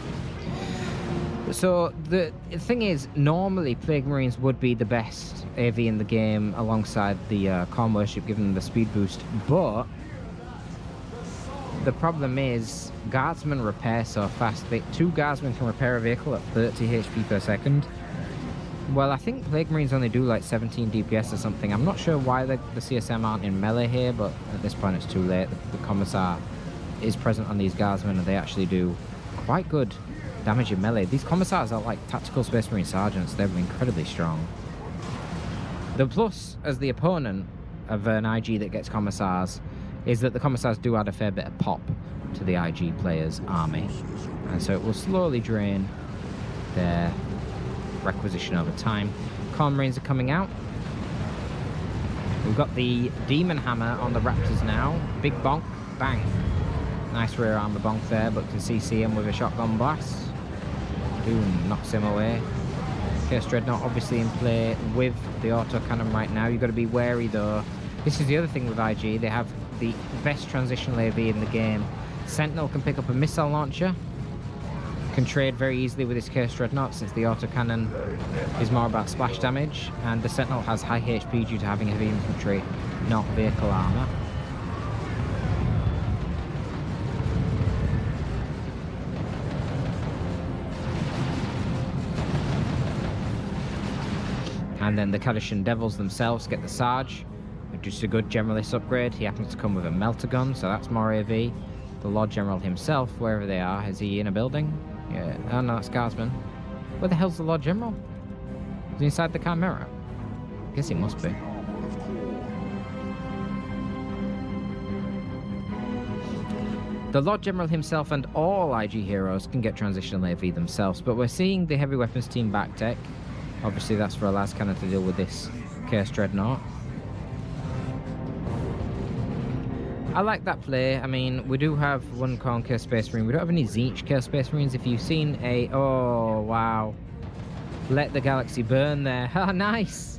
So the thing is, normally Plague Marines would be the best AV in the game alongside the Khorne Worship, giving them the speed boost, but the problem is Guardsmen repair so fast. 2 Guardsmen can repair a vehicle at 30 HP per second. Well, I think Plague Marines only do like 17 DPS or something. I'm not sure why the CSM aren't in melee here, but at this point it's too late. The Commissar is present on these Guardsmen, and they actually do quite good damage in melee. These commissars are like tactical Space Marine sergeants. They're incredibly strong. The plus, as the opponent of an IG that gets commissars, is that the commissars do add a fair bit of pop to the IG player's army. And so it will slowly drain their requisition over time. Corn Marines are coming out. We've got the Demon Hammer on the Raptors now. Big bonk, bang. Nice rear armor bonk there, but can CC him with a shotgun blast. Boom, knocks him away. Chaos Dreadnought obviously in play with the autocannon right now. You've got to be wary though. This is the other thing with IG. They have the best transitional AV in the game. Sentinel can pick up a missile launcher. Can trade very easily with his Chaos Dreadnought since the autocannon is more about splash damage. And the Sentinel has high HP due to having heavy infantry, not vehicle armor. And then the Kadashan Devils themselves get the Sarge, just a good generalist upgrade. He happens to come with a melter gun, so that's more AV. The Lord General himself, wherever they are, is he in a building? Yeah, oh no, that's Guardsman. Where the hell's the Lord General? Is he inside the Chimera? I guess he must be. The Lord General himself and all IG heroes can get transitional AV themselves, but we're seeing the heavy weapons team back tech. Obviously that's for a las cannon to deal with this Chaos Dreadnought. I like that play. I mean, we do have one Corn Chaos Space Marine. We don't have any Tzeentch Chaos Space Marines. If you've seen a... Oh, wow. Let the Galaxy Burn there. Oh, nice.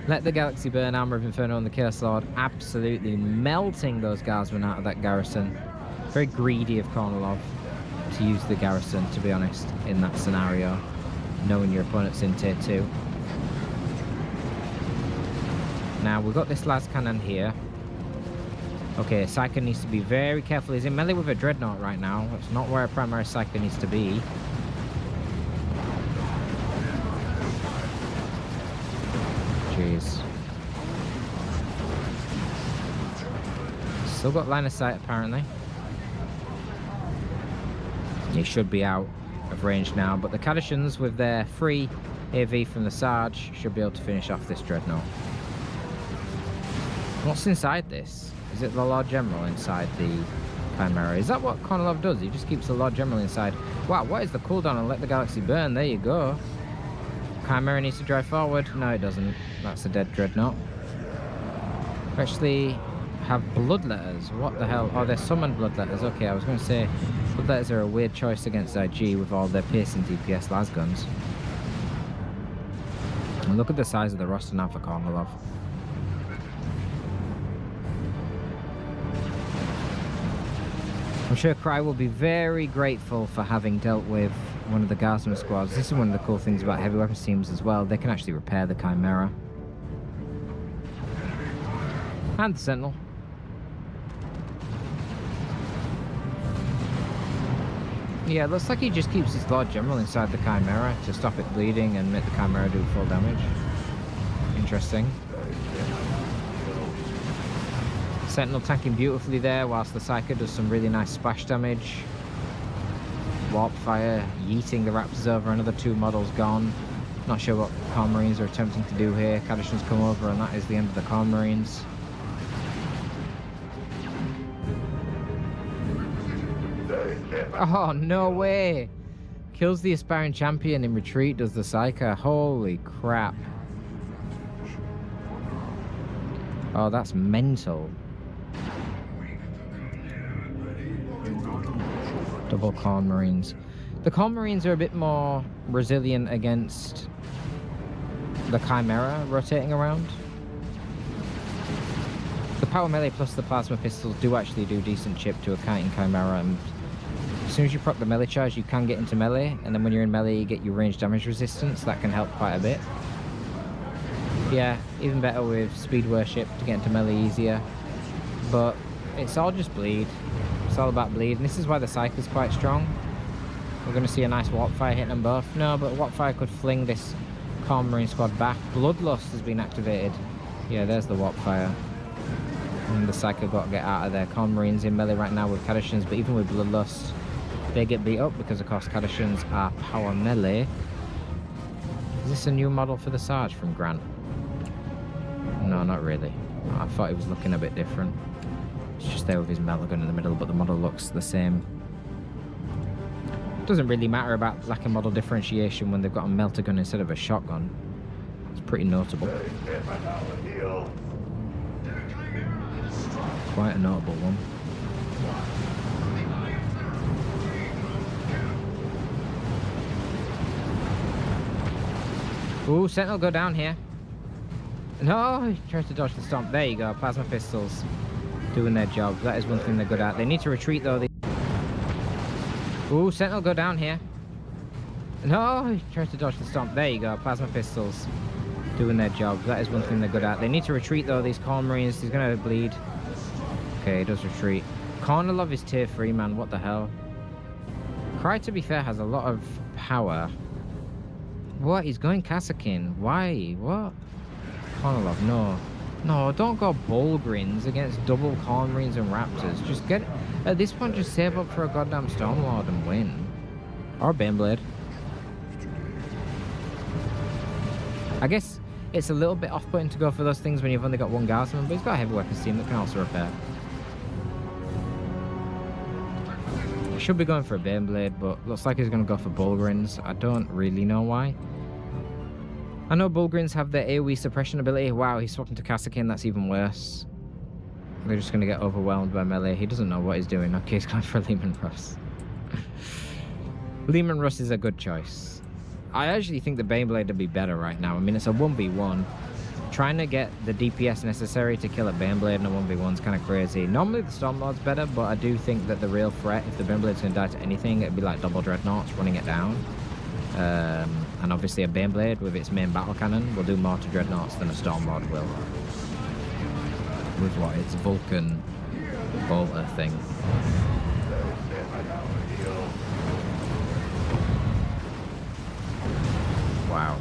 Let the Galaxy Burn, Armor of Inferno and the Chaos Lord. Absolutely melting those Guardsmen out of that garrison. Very greedy of Kornilov to use the garrison, to be honest, in that scenario. Knowing your opponent's in tier 2. Now, we've got this las cannon here. Okay, Psyker needs to be very careful. He's in melee with a Dreadnought right now. That's not where a primary Psyker needs to be. Jeez. Still got line of sight, apparently. He should be out of range now, but the Kadashans with their free AV from the Sarge should be able to finish off this Dreadnought. What's inside this? Is it the Lord General inside the Chimera? Is that what Kornilov does? He just keeps the Lord General inside. Wow, what is the cooldown on Let the Galaxy Burn? There you go. Chimera needs to drive forward. No, it doesn't. That's a dead Dreadnought. We actually have Bloodletters. What the hell? Oh, they're summoned Bloodletters. Okay, I was going to say Bloodletters are a weird choice against IG with all their piercing DPS las guns. And look at the size of the roster now for Kornilov. I'm sure Cry will be very grateful for having dealt with one of the Guardsman squads. This is one of the cool things about heavy weapons teams as well. They can actually repair the Chimera. And the Sentinel. Yeah, it looks like he just keeps his Lord General inside the Chimera to stop it bleeding and make the Chimera do full damage. Interesting. Sentinel tanking beautifully there, whilst the Psyker does some really nice splash damage. Warp Fire, yeeting the Raptors over, another 2 models gone. Not sure what Corn Marines are attempting to do here. Kadashan's come over and that is the end of the Corn Marines. Oh, no way! Kills the aspiring champion in retreat, does the Psyker. Holy crap. Oh, that's mental. Double Corn Marines. The Corn Marines are a bit more resilient against the Chimera rotating around. The power melee plus the plasma pistols do actually do decent chip to a kiting Chimera, and as soon as you proc the melee charge you can get into melee, and then when you're in melee you get your range damage resistance. That can help quite a bit. Yeah, even better with speed worship to get into melee easier, but it's all just bleed. It's all about bleed, and this is why the Psyker's quite strong. We're going to see a nice Warp Fire hitting them both. No, but Warp Fire could fling this Corn Marine squad back. Bloodlust has been activated. Yeah, there's the Warp Fire. And the Psyker got to get out of there. Corn Marines in melee right now with Kadashans, but even with Bloodlust, they get beat up because, of course, Kadashans are power melee. Is this a new model for the Sarge from Grant? No, not really. I thought he was looking a bit different. He's just there with his melta gun in the middle, but the model looks the same. Doesn't really matter about lack of model differentiation when they've got a melta gun instead of a shotgun. It's pretty notable. Quite a notable one. Ooh, Sentinel, go down here. No, he tries to dodge the stomp. There you go, plasma pistols doing their job. That is one thing they're good at. They need to retreat though. Ooh, Sentinel, go down here. No, he tries to dodge the stomp. There you go, plasma pistols doing their job. That is one thing they're good at. They need to retreat though, these Corn Marines. He's gonna bleed. Okay, he does retreat. Kornilov is tier 3, man. What the hell? Cry, to be fair, has a lot of power. What? He's going Kasakin. Why? What? Kornilov, no. No, don't go Bulgrins against double Corn Marines and Raptors. Just get... At this point, just save up for a goddamn Stormlord and win. Or Baneblade. I guess it's a little bit off-putting to go for those things when you've only got one Guardsman, but he's got a heavy weapons team that can also repair. He should be going for a Baneblade, but looks like he's going to go for Bulgrins. I don't really know why. I know Bulgrins have their AoE suppression ability. Wow, he's swapping to Kasakin. That's even worse. They're just going to get overwhelmed by melee. He doesn't know what he's doing. Okay, he's going for Lehman Russ. Lehman Russ is a good choice. I actually think the Baneblade would be better right now. I mean, it's a 1v1. Trying to get the DPS necessary to kill a Baneblade in a 1v1 is kind of crazy. Normally the Stormlord's better, but I do think that the real threat, if the Baneblade's going to die to anything, it'd be like double Dreadnoughts running it down. And obviously a Baneblade with its main battle cannon will do more to Dreadnoughts than a Stormlord will. With what? Its Vulcan bolter thing. Wow.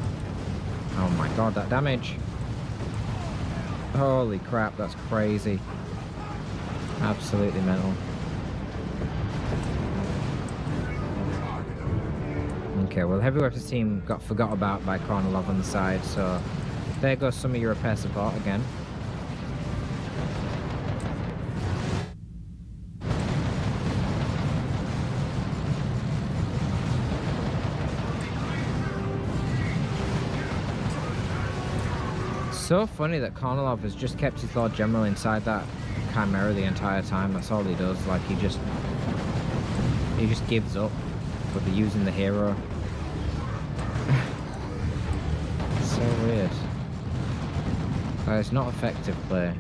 Oh my god, that damage. Holy crap, that's crazy. Absolutely mental. Okay, well, the heavy weapons team got forgot about by Kornilov on the side, so there goes some of your repair support again. So funny that Kornilov has just kept his Lord General inside that Chimera the entire time. That's all he does. Like, he just gives up with using the hero. So weird. It's not effective play.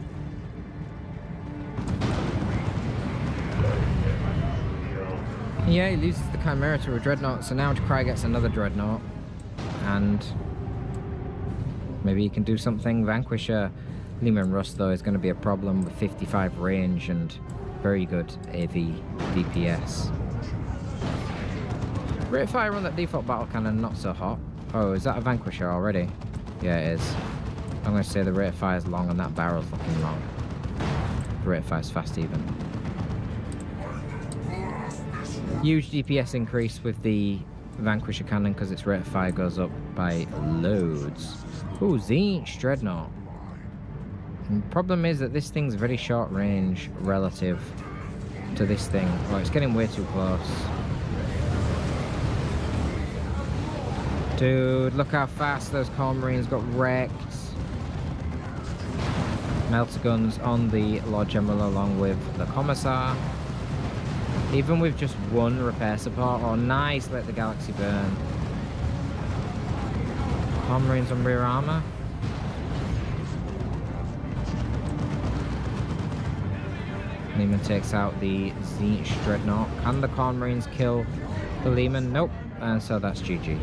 Yeah, he loses the Chimera to a Dreadnought, so now Cry gets another Dreadnought. And maybe he can do something. Vanquisher Lehman Russ, though, is going to be a problem with 55 range and very good AV DPS. Rate of fire on that default battle cannon, not so hot. Oh, is that a Vanquisher already? Yeah, it is. I'm going to say the rate of fire is long and that barrel's looking long. The rate of fire is fast even. Huge DPS increase with the Vanquisher cannon because its rate of fire goes up by loads. Ooh, Zinch Dreadnought. And the problem is that this thing's very short range relative to this thing. Oh, it's getting way too close. Dude, look how fast those Corn Marines got wrecked. Melter guns on the Lord General along with the Commissar. Even with just one repair support. Oh, nice, let the Galaxy burn. Corn Marines on rear armor. Lehman takes out the Zinch Dreadnought. Can the Corn Marines kill the Lehman? Nope. And so that's GG.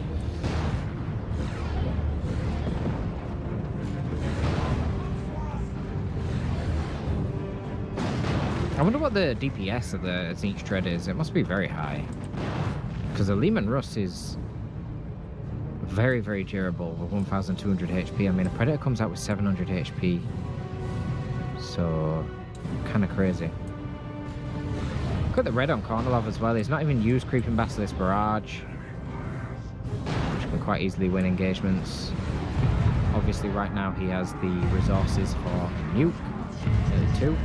I wonder what the DPS of the Zinch Dread is. It must be very high. Because the Lehman Russ is very, very durable with 1,200 HP. I mean, a Predator comes out with 700 HP. So, kind of crazy. Look at the red on Kornilov as well. He's not even used Creeping Basilisk Barrage, which can quite easily win engagements. Obviously, right now he has the resources for Nuke, 2.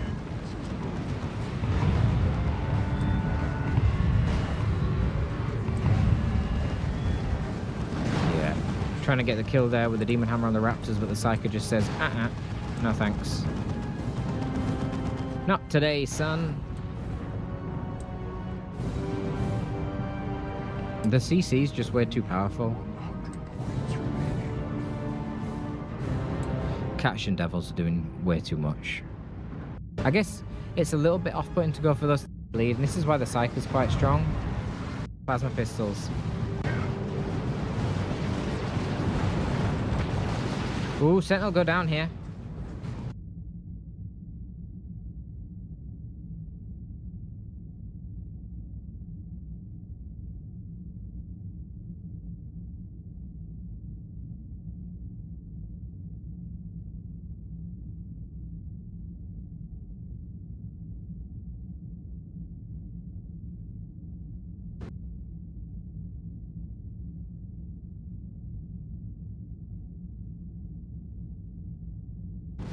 Yeah, trying to get the kill there with the Demon Hammer on the Raptors, but the Psyker just says, no thanks. Not today, son. The CC's just way too powerful. Catch and Devils are doing way too much. I guess it's a little bit off-putting to go for those lead, and this is why the Psyker's quite strong. Plasma pistols. Ooh, Sentinel go down here.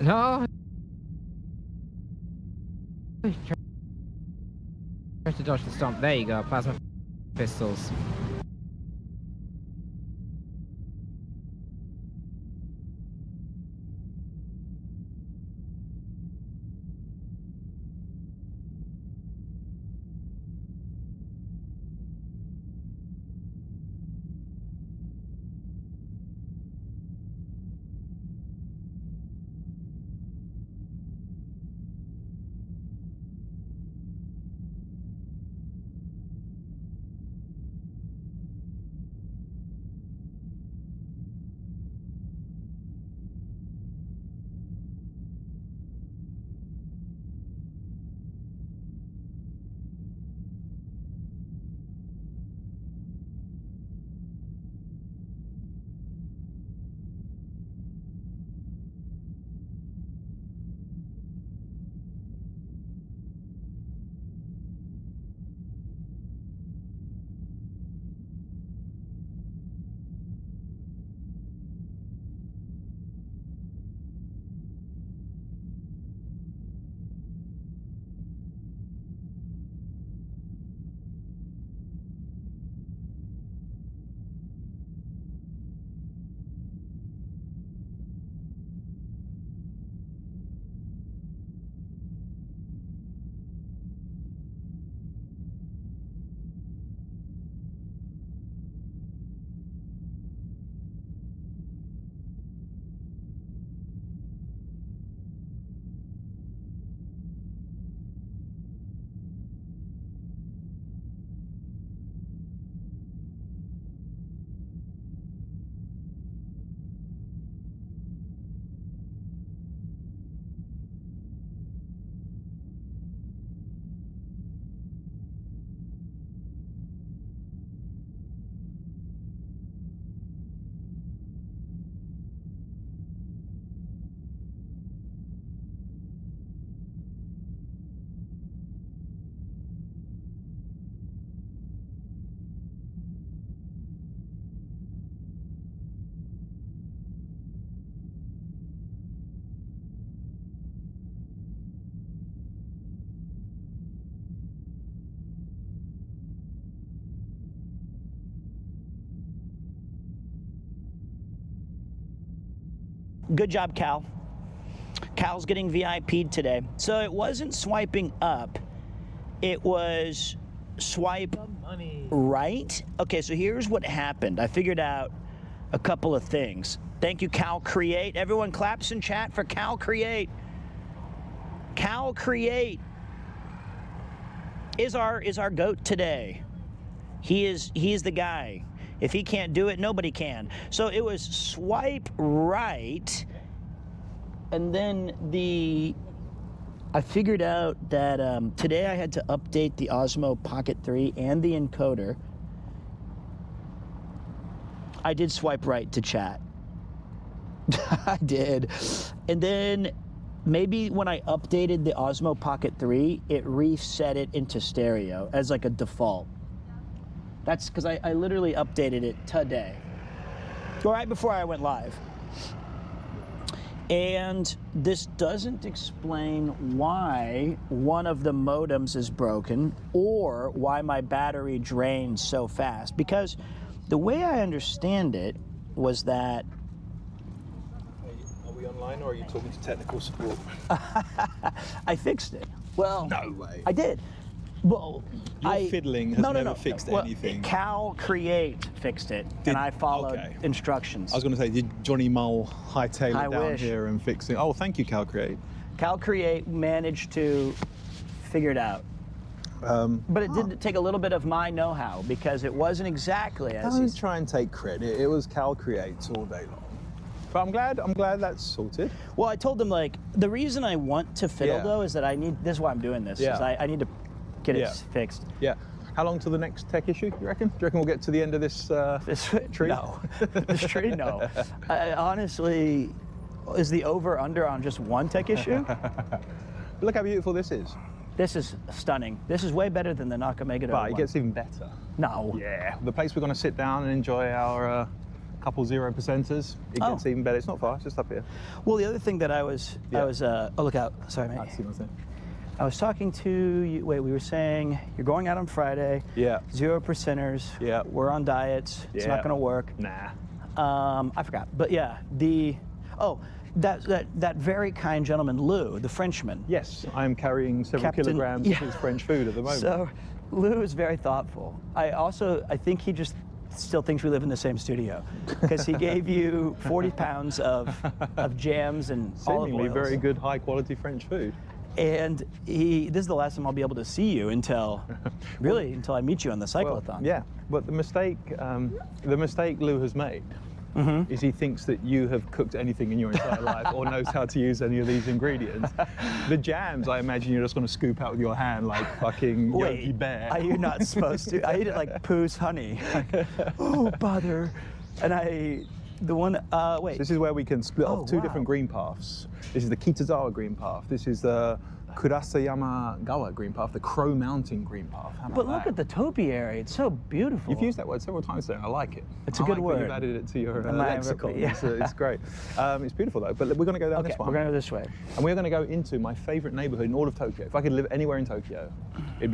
No! Try to dodge the stomp. There you go, plasma pistols. Good job, Cal. Cal's getting VIP'd today. So it wasn't swiping up, it was swipe right. Okay, so here's what happened. I figured out a couple of things. Thank you, Cal Create. Everyone claps in chat for Cal Create. Cal Create is our GOAT today. He is the guy. If he can't do it, nobody can. So it was swipe right, and then I figured out that today I had to update the Osmo Pocket 3 and the encoder. I did swipe right to chat. I did. And then maybe when I updated the Osmo Pocket 3, it reset it into stereo as like a default. That's because I literally updated it today, right before I went live. And this doesn't explain why one of the modems is broken or why my battery drains so fast. Because the way I understand it was that... Are we online or are you talking to technical support? I fixed it. Well, no way. I did. Well, Your fiddling has never fixed Well, anything. Cal Create fixed it, and I followed instructions. I was going to say, did Johnny Mull hightail it down wish. here and fix it? Oh, thank you, Cal Create. Cal Create managed to figure it out. But it did take a little bit of my know-how because it wasn't exactly as Don't try and take credit. It was Cal Creates all day long. But I'm glad that's sorted. Well, I told them, like, the reason I want to fiddle, though, is that this is why I'm doing this, is I need to get it fixed. Yeah. How long till the next tech issue, you reckon? Do you reckon we'll get to the end of this tree? No. This tree, no. Honestly, is the over-under on just one tech issue? Look how beautiful this is. This is stunning. This is way better than the Nakameguro But one. it gets even better. No. Yeah. The place we're going to sit down and enjoy our couple 0%ers, it gets even better. It's not far, it's just up here. Well, the other thing that oh, look out. Sorry, mate. I see what I'm saying. I was talking to you, we were saying you're going out on Friday. Yeah. 0%ers. Yeah. We're on diets. It's not going to work. Nah. I forgot. But yeah, that very kind gentleman, Lou, the Frenchman. Yes, I am carrying several kilograms of his French food at the moment. So Lou is very thoughtful. I think he just still thinks we live in the same studio because he gave you 40 pounds of jams and olive seemingly oils. very good, high quality French food. And this is the last time I'll be able to see you until I meet you on the cyclothon. Well, yeah, but the mistake Lou has made is he thinks that you have cooked anything in your entire life or knows how to use any of these ingredients. The jams, I imagine you're just going to scoop out with your hand like fucking Yogi Bear. Are you not supposed to? I eat it like Pooh's honey. Like, oh, bother. And wait. This is where we can split off two different green paths. This is the Kitazawa green path. This is the Kurasayama Gawa green path, the Crow Mountain green path. But look at the topiary. It's so beautiful. You've used that word several times today. I like it. It's a good word. You've added it to your lexicon. Yeah. It's great. It's beautiful though. But we're going to go down this one. We're going to go this way. And we're going to go into my favorite neighborhood in all of Tokyo. If I could live anywhere in Tokyo, it'd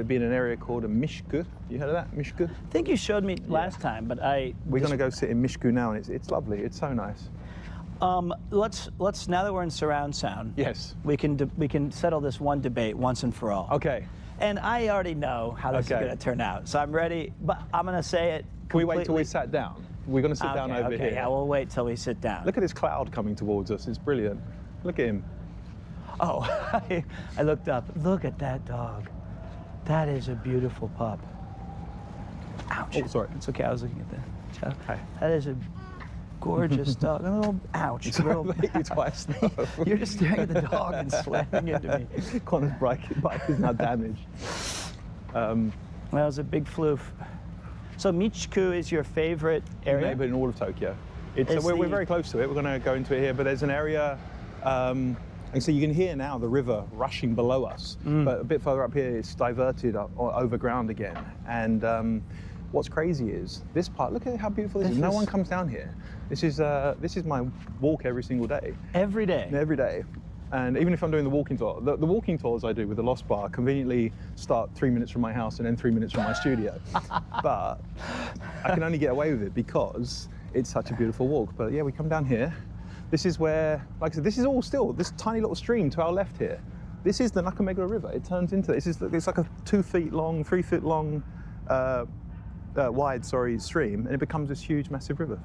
be in an area called a Mishku. You heard of that? Mishku? I think you showed me last time, but we're going to go sit in Mishku now, and it's lovely. It's so nice. Let's now that we're in surround sound. Yes. We can settle this one debate once and for all. Okay. And I already know how this is going to turn out, so I'm ready. But I'm going to say it. Can we wait till we sat down? We're going to sit down over here. Yeah, we'll wait till we sit down. Look at this cloud coming towards us. It's brilliant. Look at him. Oh, I looked up. Look at that dog. That is a beautiful pup. Ouch. Oh, sorry. It's okay. I was looking at that. Hi. That is a gorgeous dog. A little ouch. You twice now. You're just staring at the dog and slamming into me. Connor's bike is now damaged. That was a big floof. So Michiku is your favorite area? Neighborhood in all of Tokyo. We're very close to it. We're going to go into it here, but there's an area, and so you can hear now the river rushing below us. But a bit further up here, it's diverted over ground again. And what's crazy is this part. Look at how beautiful this is. No one comes down here. This is my walk every single day. Every day. Every day. And even if I'm doing the walking tour, the walking tours I do with the Lost Bar conveniently start 3 minutes from my house and then 3 minutes from my studio. But I can only get away with it because it's such a beautiful walk. But yeah, we come down here. This is where, like I said, this is all still this tiny little stream to our left here. This is the Nakameguro River. It turns into it's like a 3 feet long wide stream, and it becomes this huge, massive river.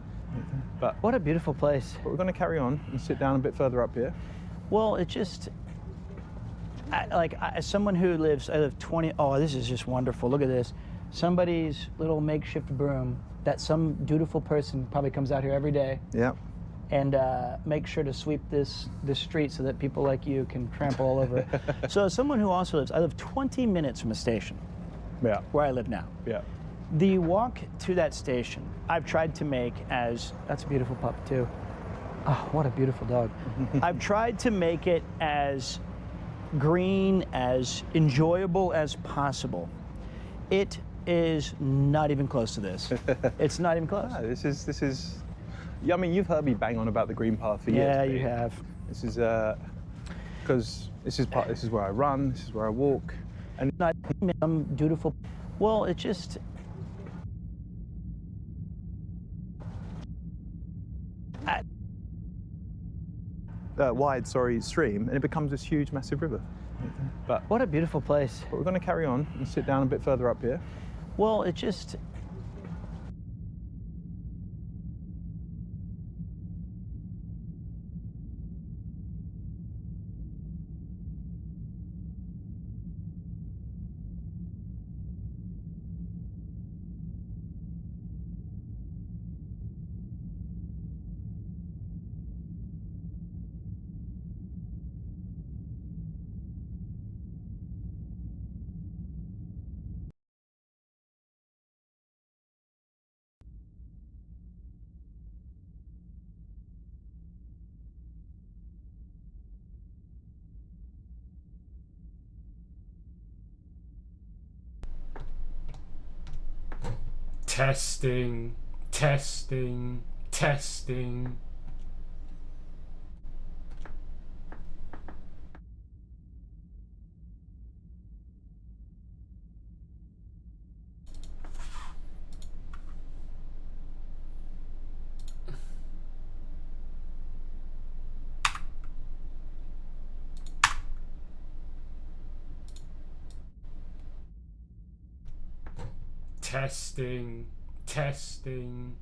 But what a beautiful place. But we're going to carry on and sit down a bit further up here. Well, it just, as someone who I live 20, this is just wonderful. Look at this. Somebody's little makeshift broom that some dutiful person probably comes out here every day. Yeah. And makes sure to sweep this street so that people like you can trample all over it. So as someone who also I live 20 minutes from a station. Yeah. Where I live now. Yeah. The walk to that station, I've tried to make that's a beautiful pup too. Oh, what a beautiful dog. I've tried to make it as green, as enjoyable as possible. It is not even close to this. It's not even close. No, this is. Yeah, I mean, you've heard me bang on about the green path for years. Yeah, Pete. you have. This is because this is where I run. This is where I walk. And Not dutiful. Well, it just. wide, stream, and it becomes this huge, massive river. But What a beautiful place. we're going to carry on and sit down a bit further up here. Well, it just. Testing, testing, testing. Testing, testing.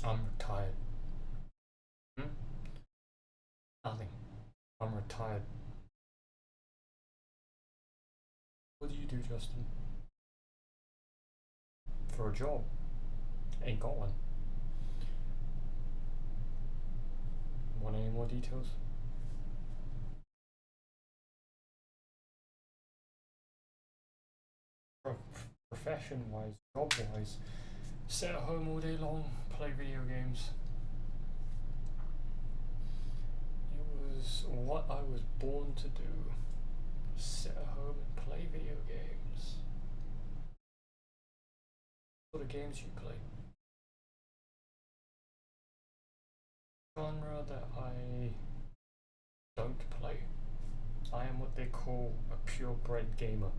I'm retired. Hmm? Nothing. I'm retired. What do you do, Justin? For a job? Ain't got one. Want any more details? Profession-wise, job-wise, sit at home all day long, play video games. It was what I was born to do. Sit at home and play video games. What sort of games you play? Genre that I don't play. I am what they call a purebred gamer.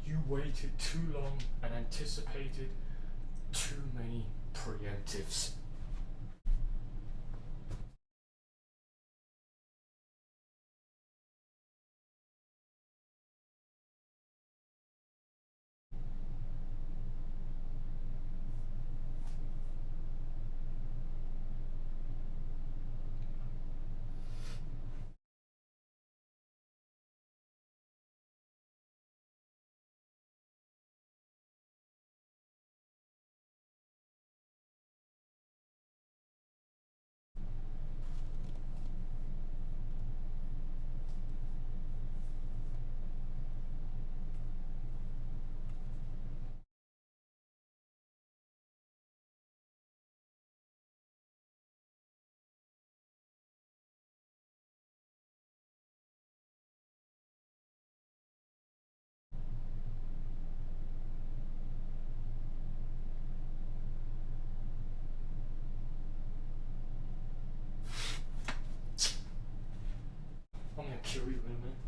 You waited too long and anticipated too many preemptives. I'm gonna kill you in a minute.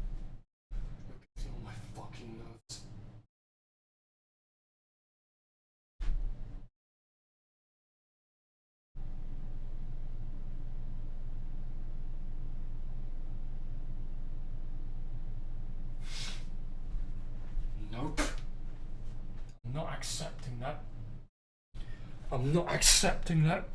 You're getting on my fucking nerves. Nope. I'm not accepting that. I'm not accepting that.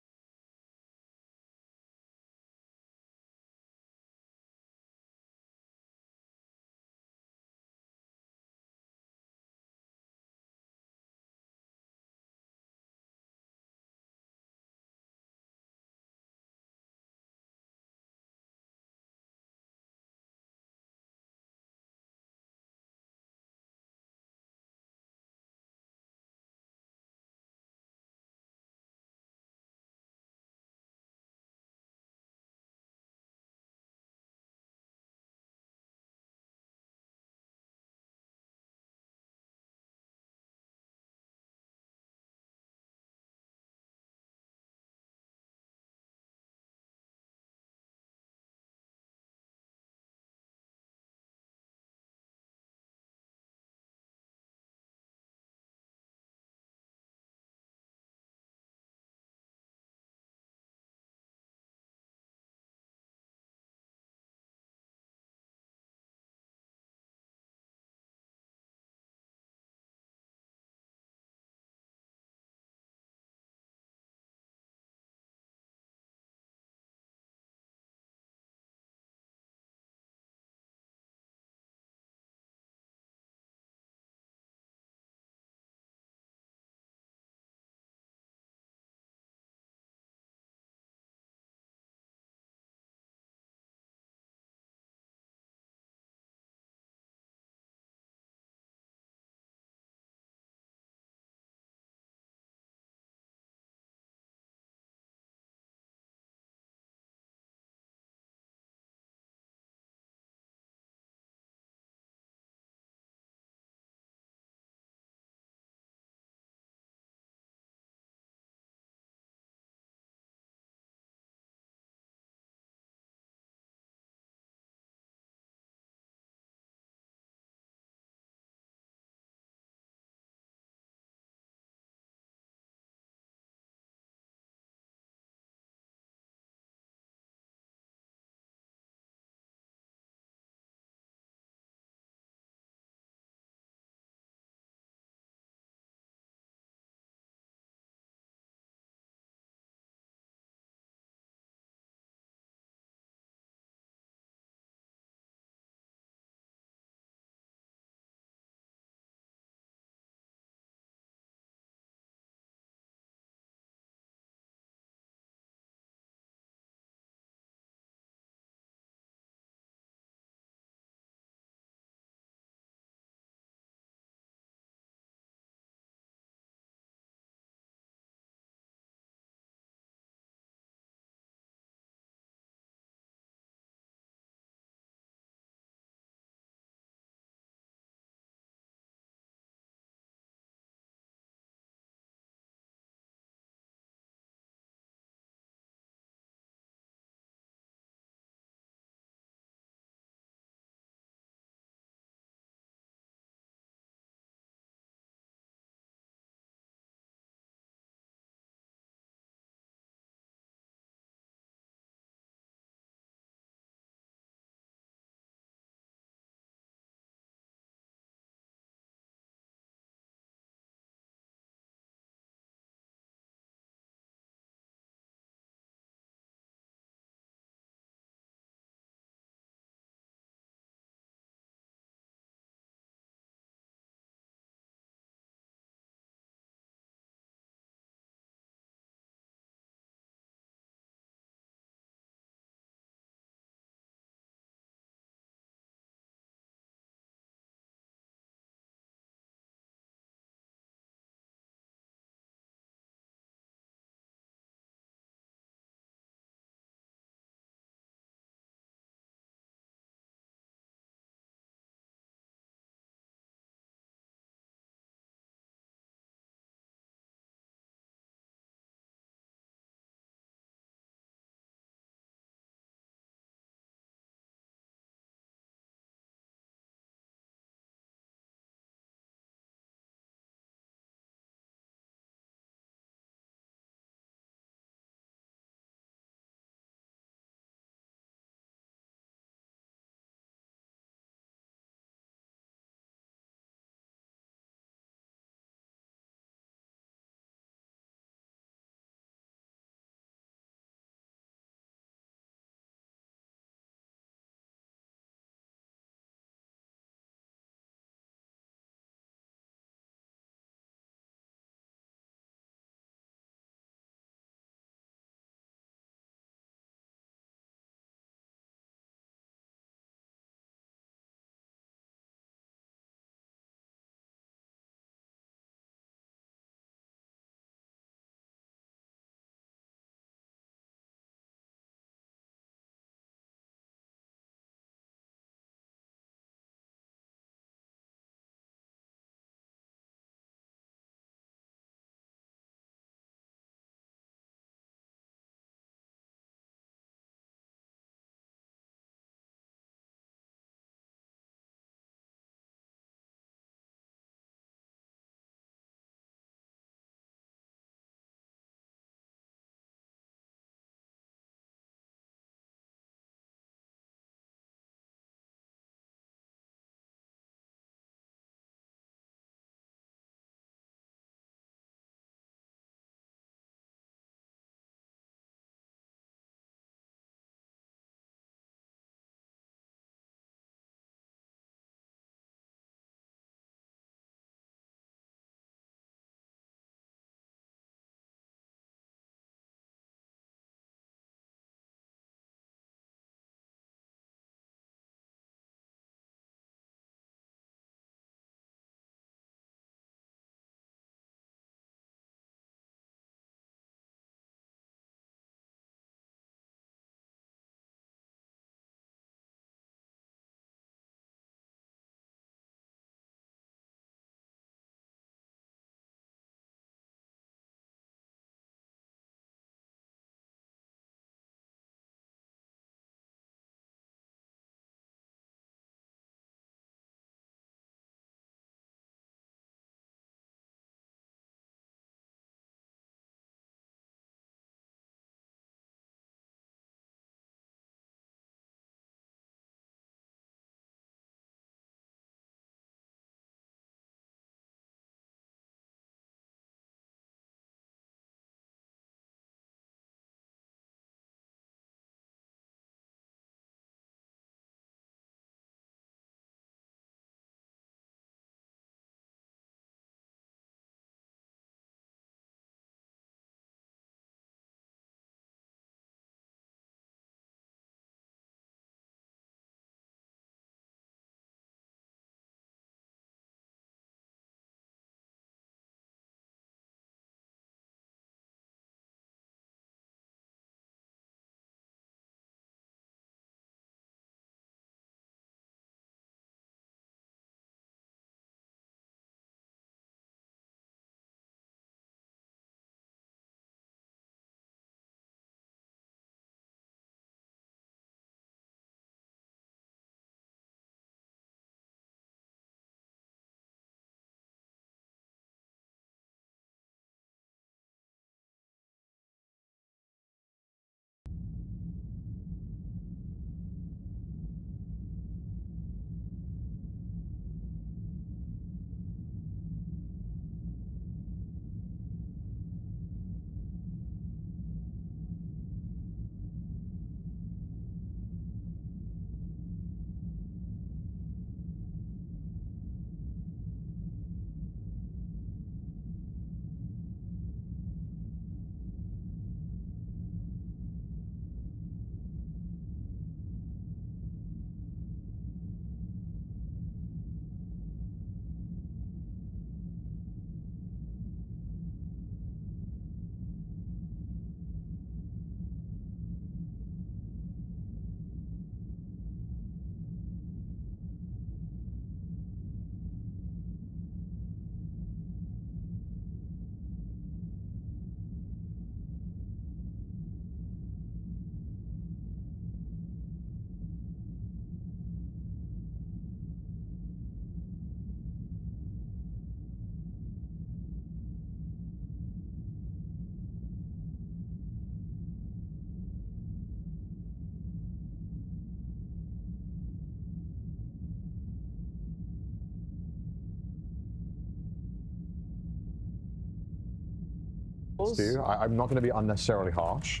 Stu. I'm not going to be unnecessarily harsh.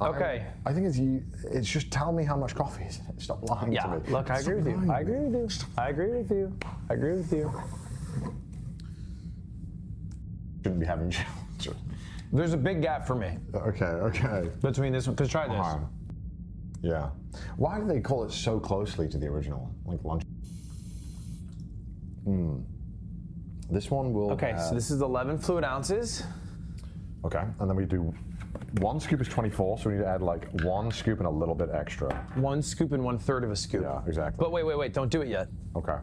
Okay. I think it's just tell me how much coffee is in it. Stop lying to me. Look, I agree with you. I agree with you. I agree with you. I agree with you. Shouldn't be having children. There's a big gap for me. Okay. Between this one, because try this. Yeah. Why do they call it so closely to the original? Like lunch. This one will. Okay, so this is 11 fluid ounces. Okay, and then we do 1 scoop is 24, so we need to add like 1 scoop and a little bit extra. 1 scoop and 1/3 of a scoop. Yeah, exactly. But wait, don't do it yet. Okay.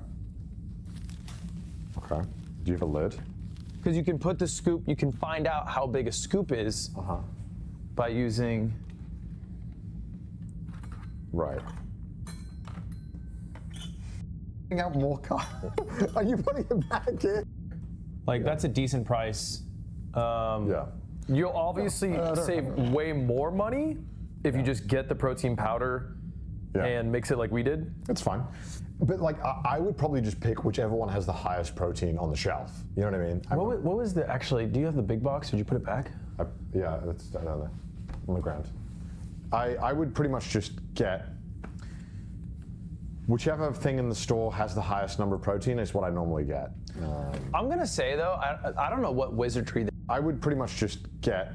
Do you have a lid? Because you can put the scoop, you can find out how big a scoop is by using. Right. Out more coffee. Are you putting it back in? Like that's a decent price. Yeah. You'll obviously save way more money if you just get the protein powder and mix it like we did. It's fine. But like, I would probably just pick whichever one has the highest protein on the shelf. You know what I mean? What was the, actually, do you have the big box? Did you put it back? Yeah, it's down there on the ground. I would pretty much just get whichever thing in the store has the highest number of protein is what I normally get. I'm gonna say though, I don't know what wizardry. I would pretty much just get.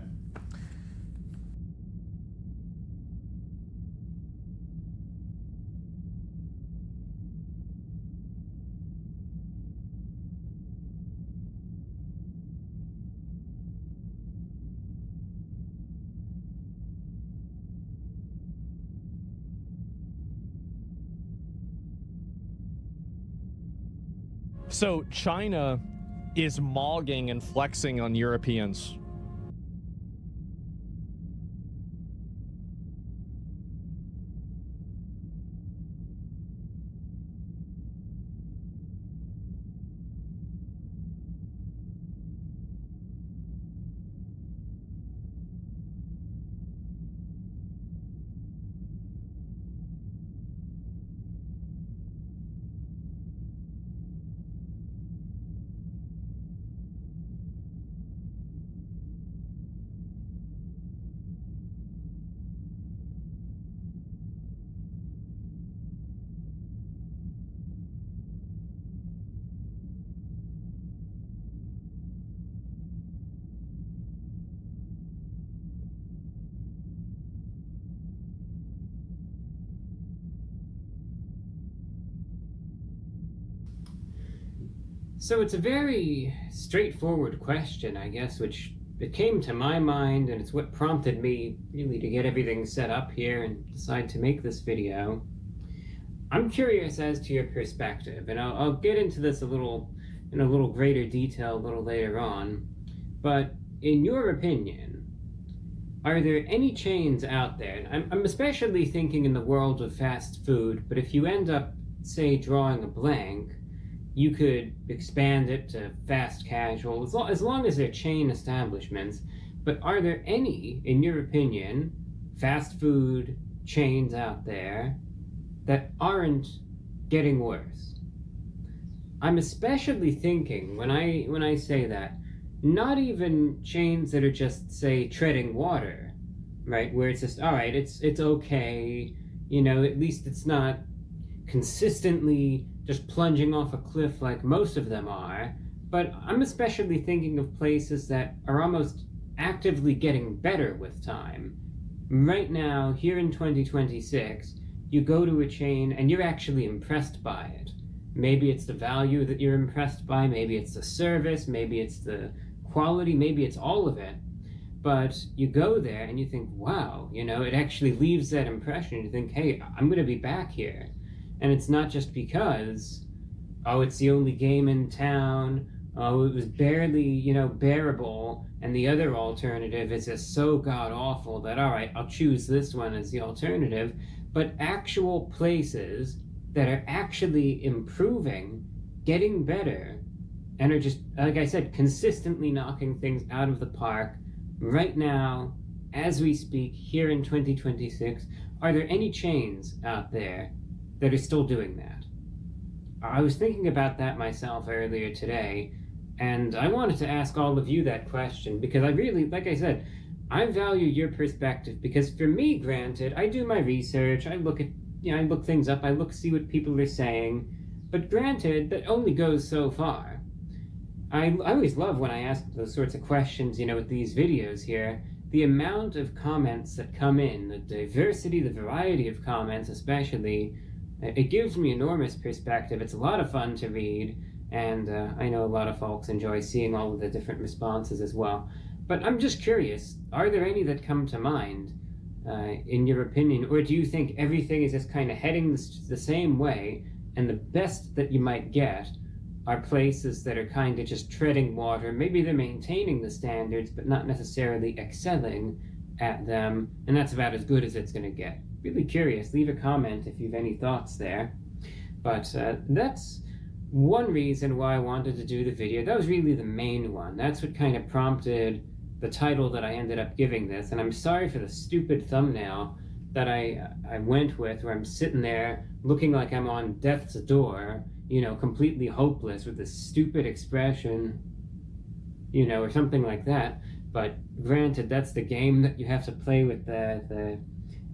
So China is mogging and flexing on Europeans. So it's a very straightforward question, I guess, which it came to my mind, and it's what prompted me really to get everything set up here and decide to make this video. I'm curious as to your perspective, and I'll get into this in a little greater detail a little later on. But in your opinion, are there any chains out there? I'm especially thinking in the world of fast food, but if you end up, say, drawing a blank, you could expand it to fast casual, as long as they're chain establishments. But are there any, in your opinion, fast food chains out there that aren't getting worse? I'm especially thinking, when I say that, not even chains that are just, say, treading water, right? Where it's just, all right, it's okay, you know, at least it's not consistently just plunging off a cliff like most of them are. But I'm especially thinking of places that are almost actively getting better with time. Right now, here in 2026, you go to a chain and you're actually impressed by it. Maybe it's the value that you're impressed by, maybe it's the service, maybe it's the quality, maybe it's all of it. But you go there and you think, wow, you know, it actually leaves that impression. You think, hey, I'm going to be back here. And it's not just because, oh, it's the only game in town, oh, it was barely, you know, bearable, and the other alternative is just so god-awful that, all right, I'll choose this one as the alternative. But actual places that are actually improving, getting better, and are just, like I said, consistently knocking things out of the park right now, as we speak, here in 2026, are there any chains out there that are still doing that? I was thinking about that myself earlier today, And I wanted to ask all of you that question because I really, like I said, I value your perspective because for me, granted, I do my research, I look at, I look things up, I see what people are saying, but granted, that only goes so far. I always love when I ask those sorts of questions, with these videos here, the amount of comments that come in, the diversity, the variety of comments especially, it gives me enormous perspective. It's a lot of fun to read, and I know a lot of folks enjoy seeing all of the different responses as well. But I'm just curious, are there any that come to mind, in your opinion, or do you think everything is just kind of heading the same way, and the best that you might get are places that are kind of just treading water? Maybe they're maintaining the standards, but not necessarily excelling at them, and that's about as good as it's going to get. Really curious. Leave a comment if you've any thoughts there. But that's one reason why I wanted to do the video. That was really the main one. That's what kind of prompted the title that I ended up giving this, and I'm sorry for the stupid thumbnail that I went with, where I'm sitting there looking like I'm on death's door, completely hopeless with this stupid expression, or something like that. But granted, that's the game that you have to play with the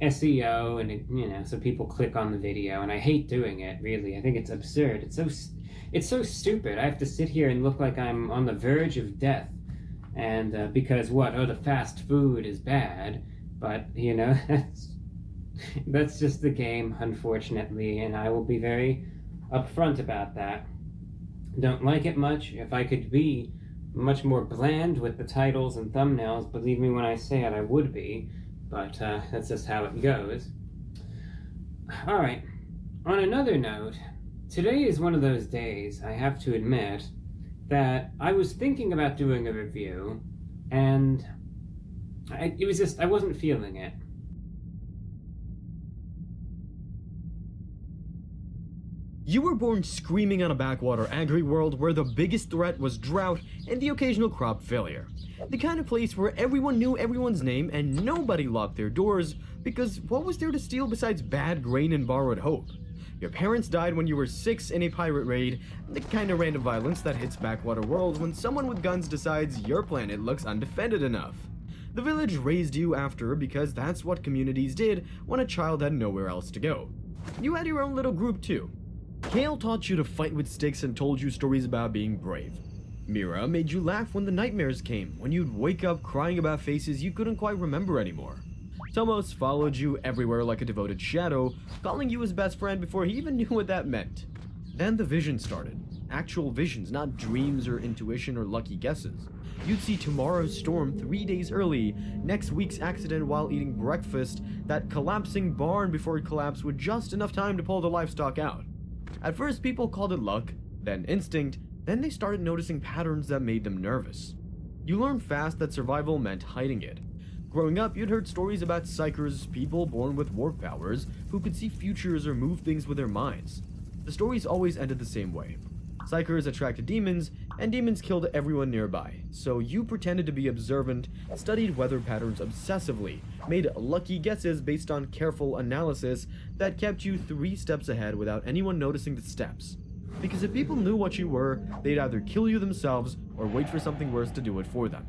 SEO, and so people click on the video, and I hate doing it, really. I think it's absurd. It's so stupid. I have to sit here and look like I'm on the verge of death, and because the fast food is bad, but that's just the game, unfortunately, and I will be very upfront about that. Don't like it much. If I could be much more bland with the titles and thumbnails, believe me when I say it, I would be, but that's just how it goes. Alright, on another note, today is one of those days, I have to admit, that I was thinking about doing a review, and I wasn't feeling it. You were born screaming on a backwater agri-world where the biggest threat was drought and the occasional crop failure. The kind of place where everyone knew everyone's name and nobody locked their doors, because what was there to steal besides bad grain and borrowed hope? Your parents died when you were 6 in a pirate raid, the kind of random violence that hits backwater worlds when someone with guns decides your planet looks undefended enough. The village raised you after because that's what communities did when a child had nowhere else to go. You had your own little group too. Kale taught you to fight with sticks and told you stories about being brave. Mira made you laugh when the nightmares came, when you'd wake up crying about faces you couldn't quite remember anymore. Tomos followed you everywhere like a devoted shadow, calling you his best friend before he even knew what that meant. Then the vision started. Actual visions, not dreams or intuition or lucky guesses. You'd see tomorrow's storm 3 days early, next week's accident while eating breakfast, that collapsing barn before it collapsed with just enough time to pull the livestock out. At first people called it luck, then instinct, then they started noticing patterns that made them nervous. You learned fast that survival meant hiding it. Growing up, you'd heard stories about psychers, people born with warp powers, who could see futures or move things with their minds. The stories always ended the same way. Psychers attracted demons, and demons killed everyone nearby, so you pretended to be observant, studied weather patterns obsessively, made lucky guesses based on careful analysis that kept you 3 steps ahead without anyone noticing the steps. Because if people knew what you were, they'd either kill you themselves or wait for something worse to do it for them.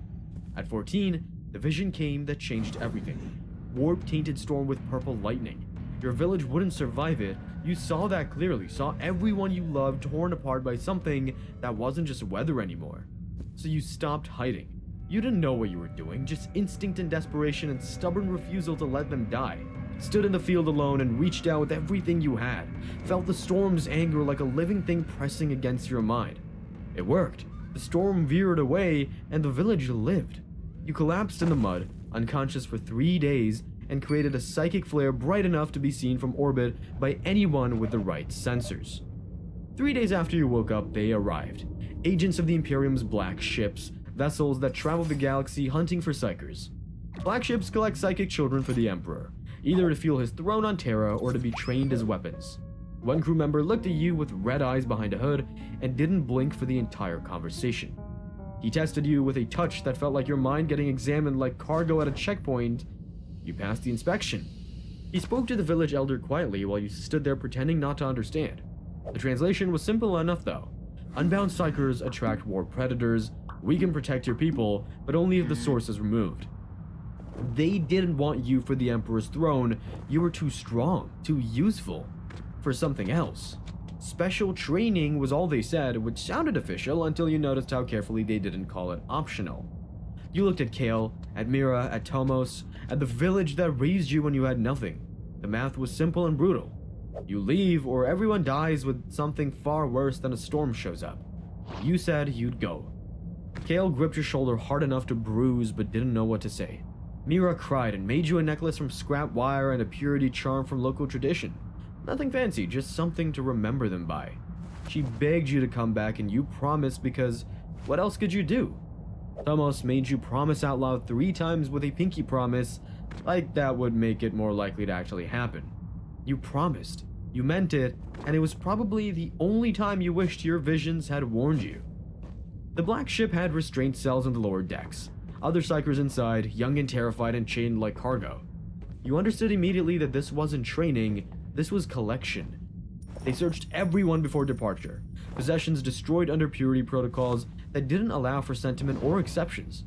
At 14, the vision came that changed everything. Warp-tainted storm with purple lightning. Your village wouldn't survive it. You saw that clearly, saw everyone you loved torn apart by something that wasn't just weather anymore. So you stopped hiding. You didn't know what you were doing, just instinct and desperation and stubborn refusal to let them die. Stood in the field alone and reached out with everything you had. Felt the storm's anger like a living thing pressing against your mind. It worked. The storm veered away and the village lived. You collapsed in the mud, unconscious for 3 days, and created a psychic flare bright enough to be seen from orbit by anyone with the right sensors. 3 days after you woke up, they arrived. Agents of the Imperium's black ships, vessels that travel the galaxy hunting for psychers. Black ships collect psychic children for the Emperor, either to fuel his throne on Terra or to be trained as weapons. One crew member looked at you with red eyes behind a hood and didn't blink for the entire conversation. He tested you with a touch that felt like your mind getting examined like cargo at a checkpoint. You passed the inspection. He spoke to the village elder quietly while you stood there pretending not to understand. The translation was simple enough though. Unbound psychers attract war predators. We can protect your people, but only if the source is removed. They didn't want you for the Emperor's throne. You were too strong, too useful for something else. Special training was all they said, which sounded official until you noticed how carefully they didn't call it optional. You looked at Kale, at Mira, at Tomos, at the village that raised you when you had nothing. The math was simple and brutal. You leave, or everyone dies with something far worse than a storm shows up. You said you'd go. Kale gripped your shoulder hard enough to bruise, but didn't know what to say. Mira cried and made you a necklace from scrap wire and a purity charm from local tradition. Nothing fancy, just something to remember them by. She begged you to come back and you promised because what else could you do? Tomos made you promise out loud 3 times with a pinky promise, like that would make it more likely to actually happen. You promised, you meant it, and it was probably the only time you wished your visions had warned you. The black ship had restraint cells in the lower decks. Other psychers inside, young and terrified and chained like cargo. You understood immediately that this wasn't training, this was collection. They searched everyone before departure. Possessions destroyed under purity protocols that didn't allow for sentiment or exceptions.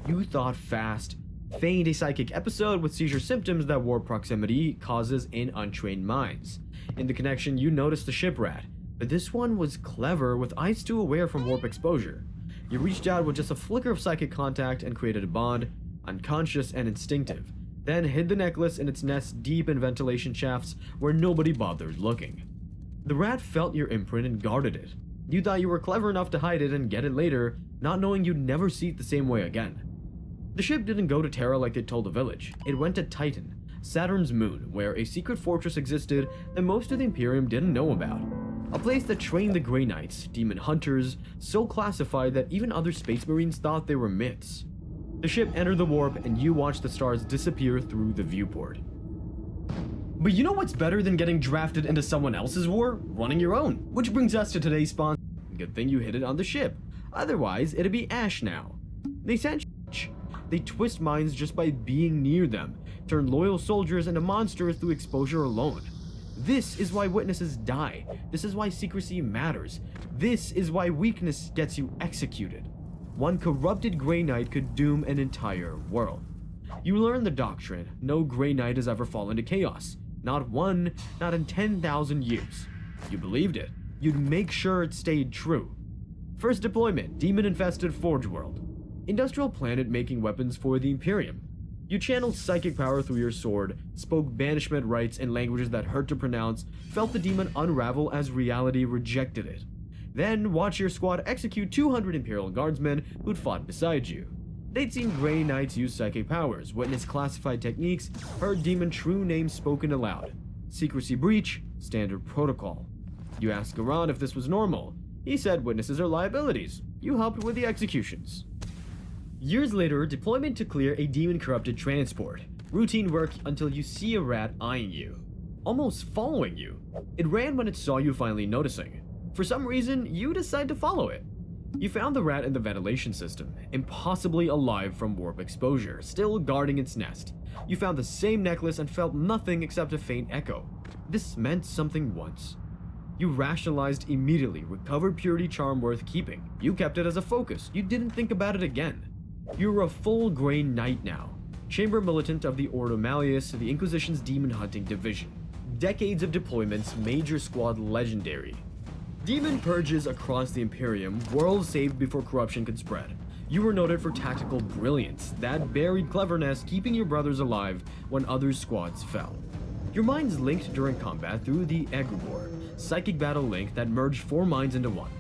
You thought fast, feigned a psychic episode with seizure symptoms that warp proximity causes in untrained minds. In the connection, you noticed the ship rat, but this one was clever with eyes too aware from warp exposure. You reached out with just a flicker of psychic contact and created a bond, unconscious and instinctive, then hid the necklace in its nest deep in ventilation shafts where nobody bothered looking. The rat felt your imprint and guarded it. You thought you were clever enough to hide it and get it later, not knowing you'd never see it the same way again. The ship didn't go to Terra like they told the village. It went to Titan, Saturn's moon, where a secret fortress existed that most of the Imperium didn't know about. A place that trained the Grey Knights, demon hunters, so classified that even other space marines thought they were myths. The ship entered the warp and you watched the stars disappear through the viewport. But you know what's better than getting drafted into someone else's war? Running your own. Which brings us to today's sponsor. Good thing you hit it on the ship. Otherwise, it'd be Ash now. They sent you. They twist minds just by being near them, turn loyal soldiers into monsters through exposure alone. This is why witnesses die. This is why secrecy matters. This is why weakness gets you executed. One corrupted Grey Knight could doom an entire world. You learn the doctrine. No Grey Knight has ever fallen to chaos. Not one, not in 10,000 years. You believed it. You'd make sure it stayed true. First deployment, demon-infested Forge World. Industrial planet making weapons for the Imperium. You channeled psychic power through your sword, spoke banishment rites in languages that hurt to pronounce, felt the demon unravel as reality rejected it. Then watch your squad execute 200 Imperial guardsmen who'd fought beside you. They'd seen Grey Knights use psychic powers, witnessed classified techniques, heard demon true names spoken aloud. Secrecy breach, standard protocol. You asked Garan if this was normal. He said witnesses are liabilities. You helped with the executions. Years later, deployment to clear a demon-corrupted transport. Routine work until you see a rat eyeing you. Almost following you. It ran when it saw you finally noticing. For some reason, you decide to follow it. You found the rat in the ventilation system, impossibly alive from warp exposure, still guarding its nest. You found the same necklace and felt nothing except a faint echo. This meant something once. You rationalized immediately, recovered purity charm worth keeping. You kept it as a focus. You didn't think about it again. You're a full Grey Knight now. Chamber Militant of the Ordo Malleus, the Inquisition's demon hunting division. Decades of deployments made your squad legendary. Demon purges across the Imperium, worlds saved before corruption could spread. You were noted for tactical brilliance, that buried cleverness keeping your brothers alive when other squads fell. Your minds linked during combat through the Egregore, psychic battle link that merged 4 minds into one.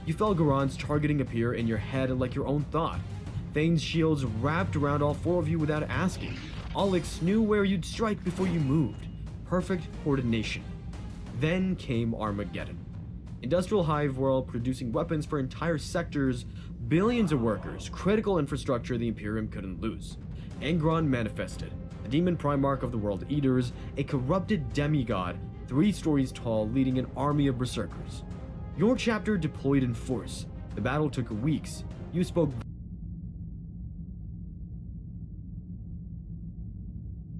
You felt Garan's targeting appear in your head like your own thought. Thane's shields wrapped around all 4 of you without asking. Alex knew where you'd strike before you moved. Perfect coordination. Then came Armageddon. Industrial hive world producing weapons for entire sectors, billions of workers, critical infrastructure the Imperium couldn't lose. Angron manifested, the demon primarch of the World Eaters, a corrupted demigod, 3 stories tall, leading an army of berserkers. Your chapter deployed in force. The battle took weeks. You spoke.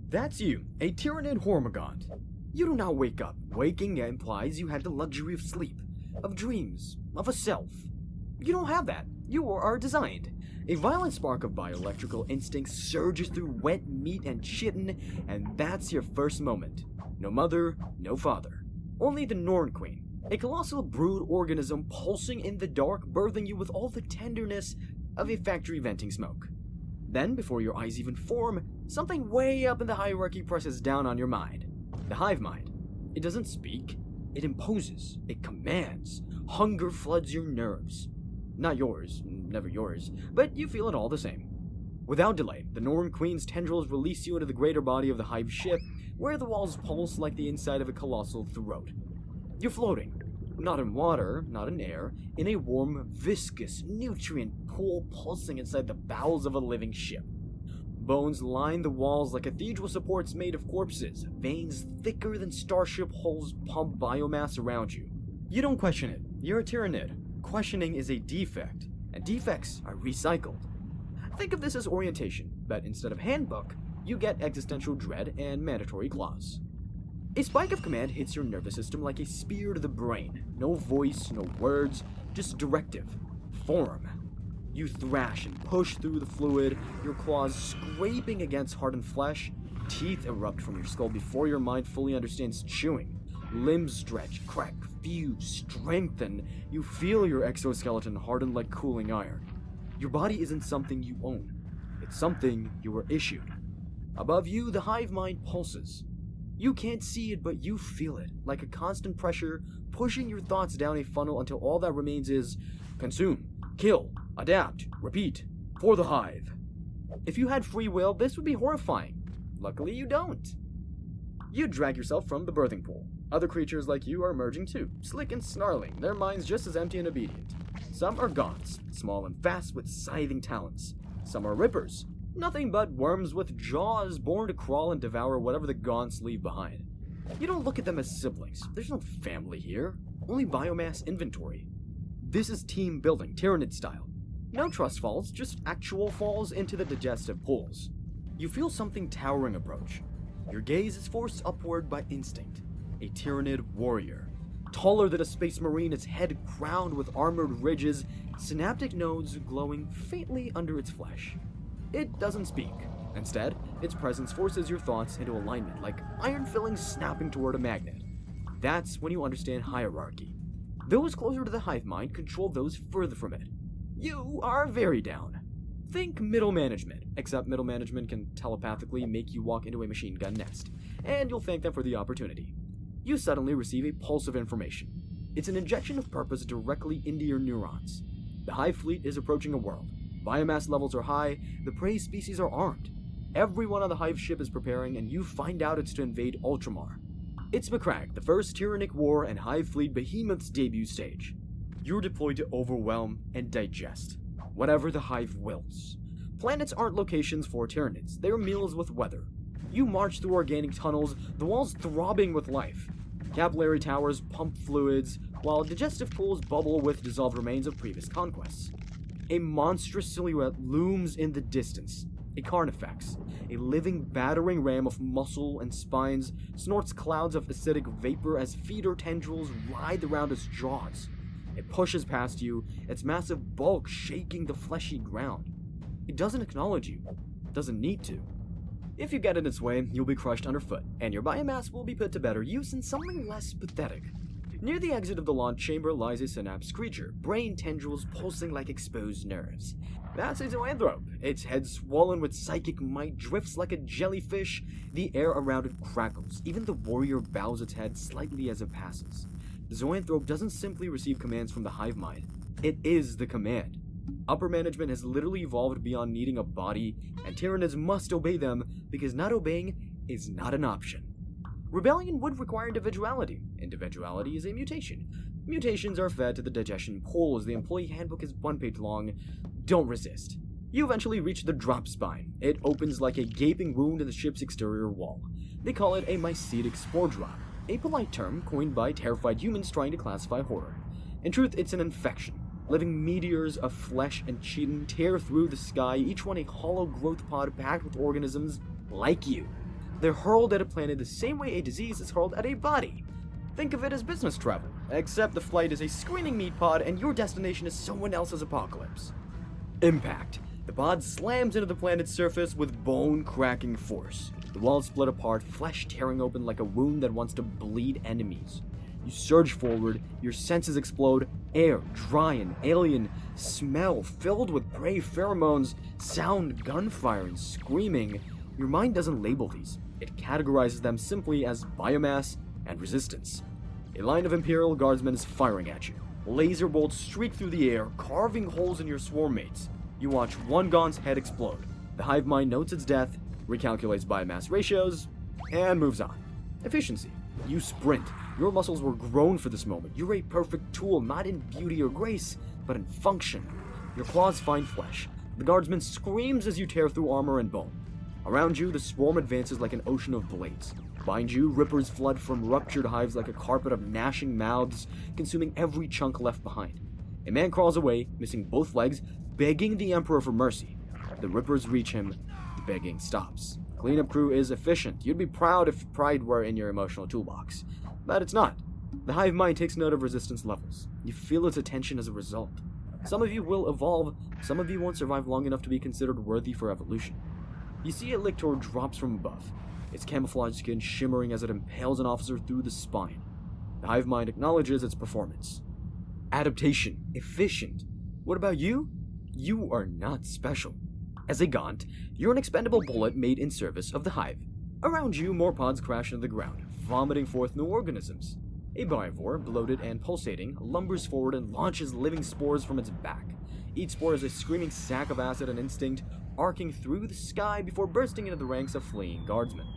That's you, a Tyranid Hormigaunt. You do not wake up. Waking implies you had the luxury of sleep. of dreams, of a self. You don't have that. You are designed. A violent spark of bioelectrical instinct surges through wet meat and chitin, and that's your first moment. No mother, no father. Only the Norn Queen, a colossal brood organism pulsing in the dark, birthing you with all the tenderness of a factory venting smoke. Then, before your eyes even form, something way up in the hierarchy presses down on your mind. The hive mind. It doesn't speak. It imposes. It commands. Hunger floods your nerves. Not yours, never yours, but you feel it all the same. Without delay, the Norn Queen's tendrils release you into the greater body of the hive ship, where the walls pulse like the inside of a colossal throat. You're floating. Not in water, not in air, in a warm, viscous, nutrient pool pulsing inside the bowels of a living ship. Bones line the walls like cathedral supports made of corpses. Veins thicker than starship hulls pump biomass around you. You don't question it. You're a Tyranid. Questioning is a defect, and defects are recycled. Think of this as orientation, but instead of handbook, you get existential dread and mandatory clause. A spike of command hits your nervous system like a spear to the brain. No voice, no words, just directive. Form. You thrash and push through the fluid, your claws scraping against hardened flesh. Teeth erupt from your skull before your mind fully understands chewing. Limbs stretch, crack, fuse, strengthen. You feel your exoskeleton harden like cooling iron. Your body isn't something you own. It's something you were issued. Above you, the hive mind pulses. You can't see it, but you feel it, like a constant pressure pushing your thoughts down a funnel until all that remains is consume, kill, adapt, repeat, for the hive. If you had free will, this would be horrifying. Luckily, you don't. You drag yourself from the birthing pool. Other creatures like you are emerging too, slick and snarling, their minds just as empty and obedient. Some are goths, small and fast with scything talons. Some are rippers, nothing but worms with jaws born to crawl and devour whatever the gaunts leave behind. You don't look at them as siblings. There's no family here, only biomass inventory. This is team building, Tyranid style. No trust falls, just actual falls into the digestive pools. You feel something towering approach. Your gaze is forced upward by instinct. A Tyranid warrior. Taller than a space marine, its head crowned with armored ridges, synaptic nodes glowing faintly under its flesh. It doesn't speak. Instead, its presence forces your thoughts into alignment, like iron fillings snapping toward a magnet. That's when you understand hierarchy. Those closer to the hive mind control those further from it. You are very down. Think middle management, except middle management can telepathically make you walk into a machine gun nest, and you'll thank them for the opportunity. You suddenly receive a pulse of information. It's an injection of purpose directly into your neurons. The hive fleet is approaching a world. Biomass levels are high, the prey species are armed. Everyone on the hive ship is preparing, and you find out it's to invade Ultramar. It's Macragge, the first Tyrannic War and Hive Fleet Behemoth's debut stage. You're deployed to overwhelm and digest whatever the hive wills. Planets aren't locations for Tyranids, they're meals with weather. You march through organic tunnels, the walls throbbing with life. Capillary towers pump fluids, while digestive pools bubble with dissolved remains of previous conquests. A monstrous silhouette looms in the distance. A Carnifex, a living battering ram of muscle and spines, snorts clouds of acidic vapor as feeder tendrils writhe around its jaws. It pushes past you, its massive bulk shaking the fleshy ground. It doesn't acknowledge you. Doesn't need to. If you get in its way, you'll be crushed underfoot, and your biomass will be put to better use in something less pathetic. Near the exit of the launch chamber lies a synapse creature, brain tendrils pulsing like exposed nerves. That's a zoanthrope. Its head swollen with psychic might drifts like a jellyfish. The air around it crackles. Even the warrior bows its head slightly as it passes. The zoanthrope doesn't simply receive commands from the hive mind. It is the command. Upper management has literally evolved beyond needing a body, and Tyranids must obey them because not obeying is not an option. Rebellion would require individuality. Individuality is a mutation. Mutations are fed to the digestion pools. The employee handbook is 1 page long. Don't resist. You eventually reach the drop spine. It opens like a gaping wound in the ship's exterior wall. They call it a mycetic spore drop, a polite term coined by terrified humans trying to classify horror. In truth, it's an infection. Living meteors of flesh and chitin tear through the sky, each one a hollow growth pod packed with organisms like you. They're hurled at a planet the same way a disease is hurled at a body. Think of it as business travel. except the flight is a screaming meat pod and your destination is someone else's apocalypse. Impact. The pod slams into the planet's surface with bone-cracking force. The walls split apart, flesh tearing open like a wound that wants to bleed enemies. You surge forward, your senses explode, air, dry and alien, smell filled with prey pheromones, sound, gunfire, and screaming. Your mind doesn't label these. It categorizes them simply as biomass and resistance. A line of Imperial Guardsmen is firing at you. Laser bolts streak through the air, carving holes in your swarm mates. You watch one Gaun's head explode. The hive mind notes its death, recalculates biomass ratios, and moves on. Efficiency. You sprint. Your muscles were grown for this moment. You're a perfect tool, not in beauty or grace, but in function. Your claws find flesh. The guardsman screams as you tear through armor and bone. Around you, the swarm advances like an ocean of blades. Behind you, rippers flood from ruptured hives like a carpet of gnashing mouths, consuming every chunk left behind. A man crawls away, missing both legs, begging the Emperor for mercy. The rippers reach him. The begging stops. Cleanup crew is efficient. You'd be proud if pride were in your emotional toolbox. But it's not. The hive mind takes note of resistance levels. You feel its attention as a result. Some of you will evolve, some of you won't survive long enough to be considered worthy for evolution. You see a lictor drops from above, its camouflage skin shimmering as it impales an officer through the spine. The hive mind acknowledges its performance. Adaptation. Efficient. What about you? You are not special. As a Gaunt, you're an expendable bullet made in service of the hive. Around you, more pods crash into the ground, vomiting forth new organisms. A biovore, bloated and pulsating, lumbers forward and launches living spores from its back. Each spore is a screaming sack of acid and instinct, arcing through the sky before bursting into the ranks of fleeing guardsmen.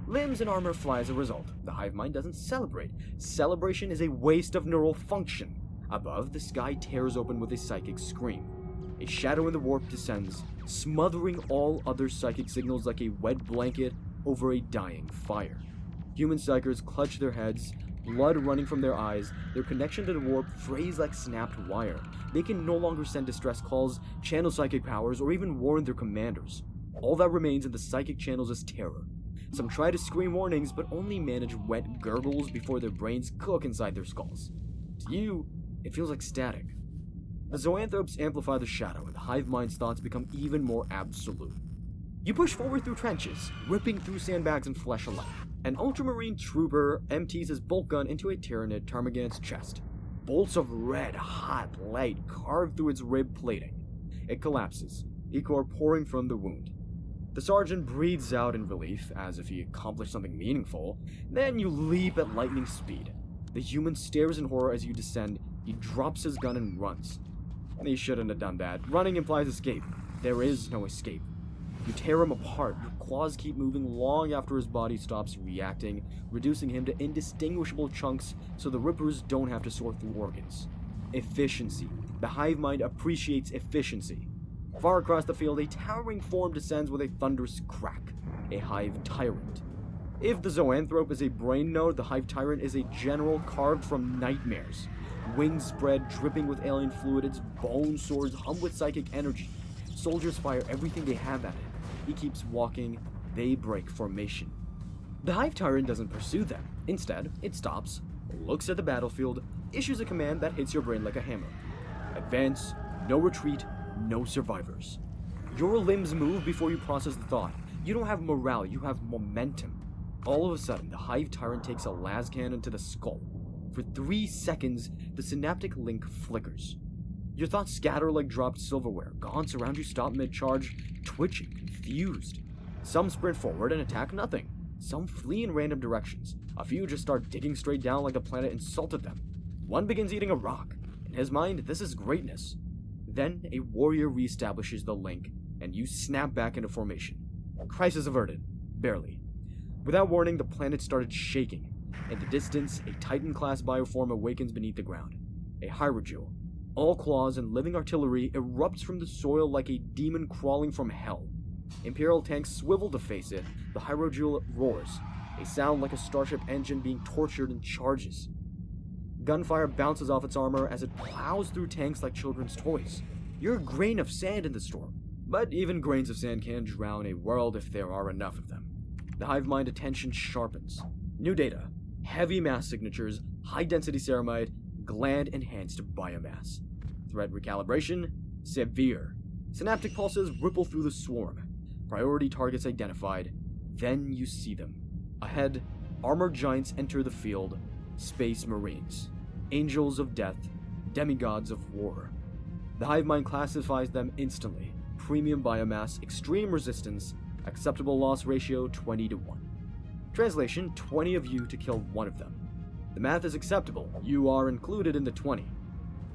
Limbs and armor fly as a result. The hive mind doesn't celebrate. Celebration is a waste of neural function. Above, the sky tears open with a psychic scream. A shadow in the warp descends, smothering all other psychic signals like a wet blanket over a dying fire. Human psychers clutch their heads, blood running from their eyes, their connection to the warp frays like snapped wire. They can no longer send distress calls, channel psychic powers, or even warn their commanders. All that remains in the psychic channels is terror. Some try to scream warnings, but only manage wet gurgles before their brains cook inside their skulls. To you, it feels like static. The zoanthropes amplify the shadow, and the hive mind's thoughts become even more absolute. You push forward through trenches, ripping through sandbags and flesh alike. An ultramarine trooper empties his bolt gun into a Tyranid Termagant's chest. Bolts of red, hot light carve through its rib plating. It collapses, ichor pouring from the wound. The sergeant breathes out in relief, as if he accomplished something meaningful. Then you leap at lightning speed. The human stares in horror as you descend. He drops his gun and runs. He shouldn't have done that. Running implies escape. There is no escape. You tear him apart. Your claws keep moving long after his body stops reacting, reducing him to indistinguishable chunks so the rippers don't have to sort through organs. Efficiency. The hive mind appreciates efficiency. Far across the field, a towering form descends with a thunderous crack. A hive tyrant. If the zoanthrope is a brain node, the hive tyrant is a general carved from nightmares. Wings spread, dripping with alien fluid, its bone swords hum with psychic energy. Soldiers fire everything they have at it. He keeps walking, they break formation. The hive tyrant doesn't pursue them. Instead, it stops, looks at the battlefield, issues a command that hits your brain like a hammer. Advance, no retreat, no survivors. Your limbs move before you process the thought. You don't have morale, you have momentum. All of a sudden, the hive tyrant takes a las cannon to the skull. For 3 seconds, the synaptic link flickers. Your thoughts scatter like dropped silverware. Gaunts around you stop mid-charge, twitching, confused. Some sprint forward and attack nothing. Some flee in random directions. A few just start digging straight down like the planet insulted them. One begins eating a rock. In his mind, this is greatness. Then a warrior reestablishes the link, and you snap back into formation. Crisis averted. Barely. Without warning, the planet started shaking. In the distance, a Titan-class bioform awakens beneath the ground. A hyrogel. All claws and living artillery erupts from the soil like a demon crawling from hell. Imperial tanks swivel to face it. The hyrogel roars, a sound like a starship engine being tortured and charges. Gunfire bounces off its armor as it plows through tanks like children's toys. You're a grain of sand in the storm, but even grains of sand can drown a world if there are enough of them. The hive mind attention sharpens. New data. Heavy mass signatures, high-density ceramide, gland-enhanced biomass. Threat recalibration, severe. Synaptic pulses ripple through the swarm. Priority targets identified. Then you see them. Ahead, armored giants enter the field. Space Marines. Angels of death. Demigods of war. The hive mind classifies them instantly. Premium biomass, extreme resistance, acceptable loss ratio 20-1. Translation, 20 of you to kill one of them. The math is acceptable. You are included in the 20.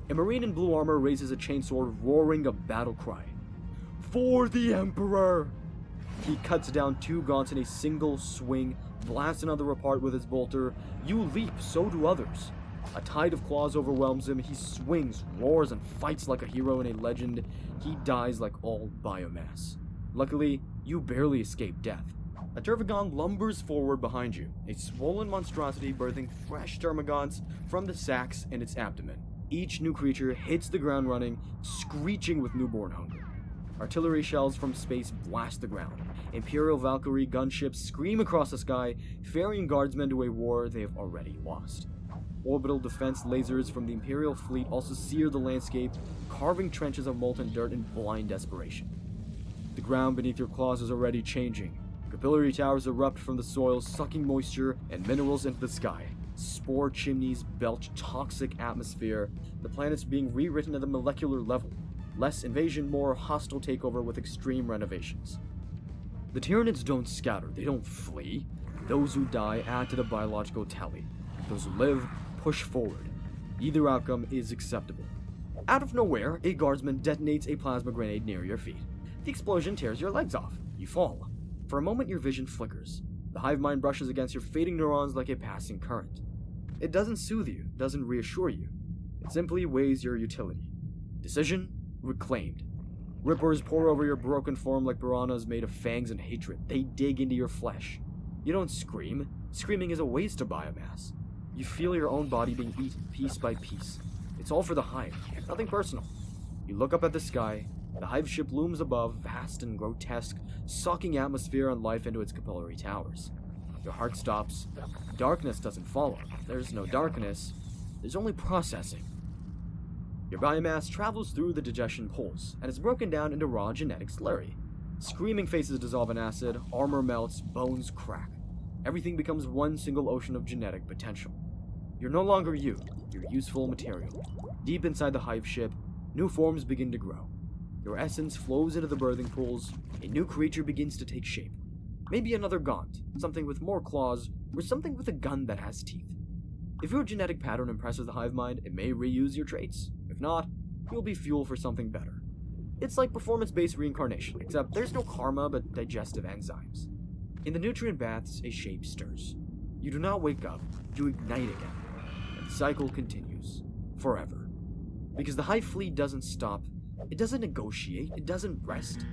A Marine in blue armor raises a chainsword, roaring a battle cry. For the Emperor! He cuts down 2 gaunts in a single swing, blasts another apart with his bolter. You leap, so do others. A tide of claws overwhelms him. He swings, roars, and fights like a hero and a legend. He dies like all biomass. Luckily, you barely escape death. A Tervigon lumbers forward behind you, a swollen monstrosity birthing fresh termagants from the sacs in its abdomen. Each new creature hits the ground running, screeching with newborn hunger. Artillery shells from space blast the ground. Imperial Valkyrie gunships scream across the sky, ferrying guardsmen to a war they have already lost. Orbital defense lasers from the Imperial fleet also sear the landscape, carving trenches of molten dirt in blind desperation. The ground beneath your claws is already changing. Capillary towers erupt from the soil, sucking moisture and minerals into the sky. Spore chimneys belch toxic atmosphere. The planet's being rewritten at the molecular level. Less invasion, more hostile takeover with extreme renovations. The Tyranids don't scatter, they don't flee. Those who die add to the biological tally. Those who live push forward. Either outcome is acceptable. Out of nowhere, a guardsman detonates a plasma grenade near your feet. The explosion tears your legs off. You fall. For a moment, your vision flickers. The hive mind brushes against your fading neurons like a passing current. It doesn't soothe you, doesn't reassure you. It simply weighs your utility. Decision reclaimed. Rippers pour over your broken form like piranhas made of fangs and hatred. They dig into your flesh. You don't scream. Screaming is a waste of biomass. You feel your own body being eaten piece by piece. It's all for the hive, nothing personal. You look up at the sky. The hive ship looms above, vast and grotesque, sucking atmosphere and life into its capillary towers. Your heart stops. Darkness doesn't follow. There's no darkness. There's only processing. Your biomass travels through the digestion pulse, and is broken down into raw genetic slurry. Screaming faces dissolve in acid, armor melts, bones crack. Everything becomes one single ocean of genetic potential. You're no longer you, you're useful material. Deep inside the hive ship, new forms begin to grow. Your essence flows into the birthing pools, a new creature begins to take shape. Maybe another gaunt, something with more claws, or something with a gun that has teeth. If your genetic pattern impresses the hive mind, it may reuse your traits. If not, you'll be fuel for something better. It's like performance-based reincarnation, except there's no karma but digestive enzymes. In the nutrient baths, a shape stirs. You do not wake up, you ignite again. And the cycle continues. Forever. Because the hive fleet doesn't stop, it doesn't negotiate, it doesn't rest.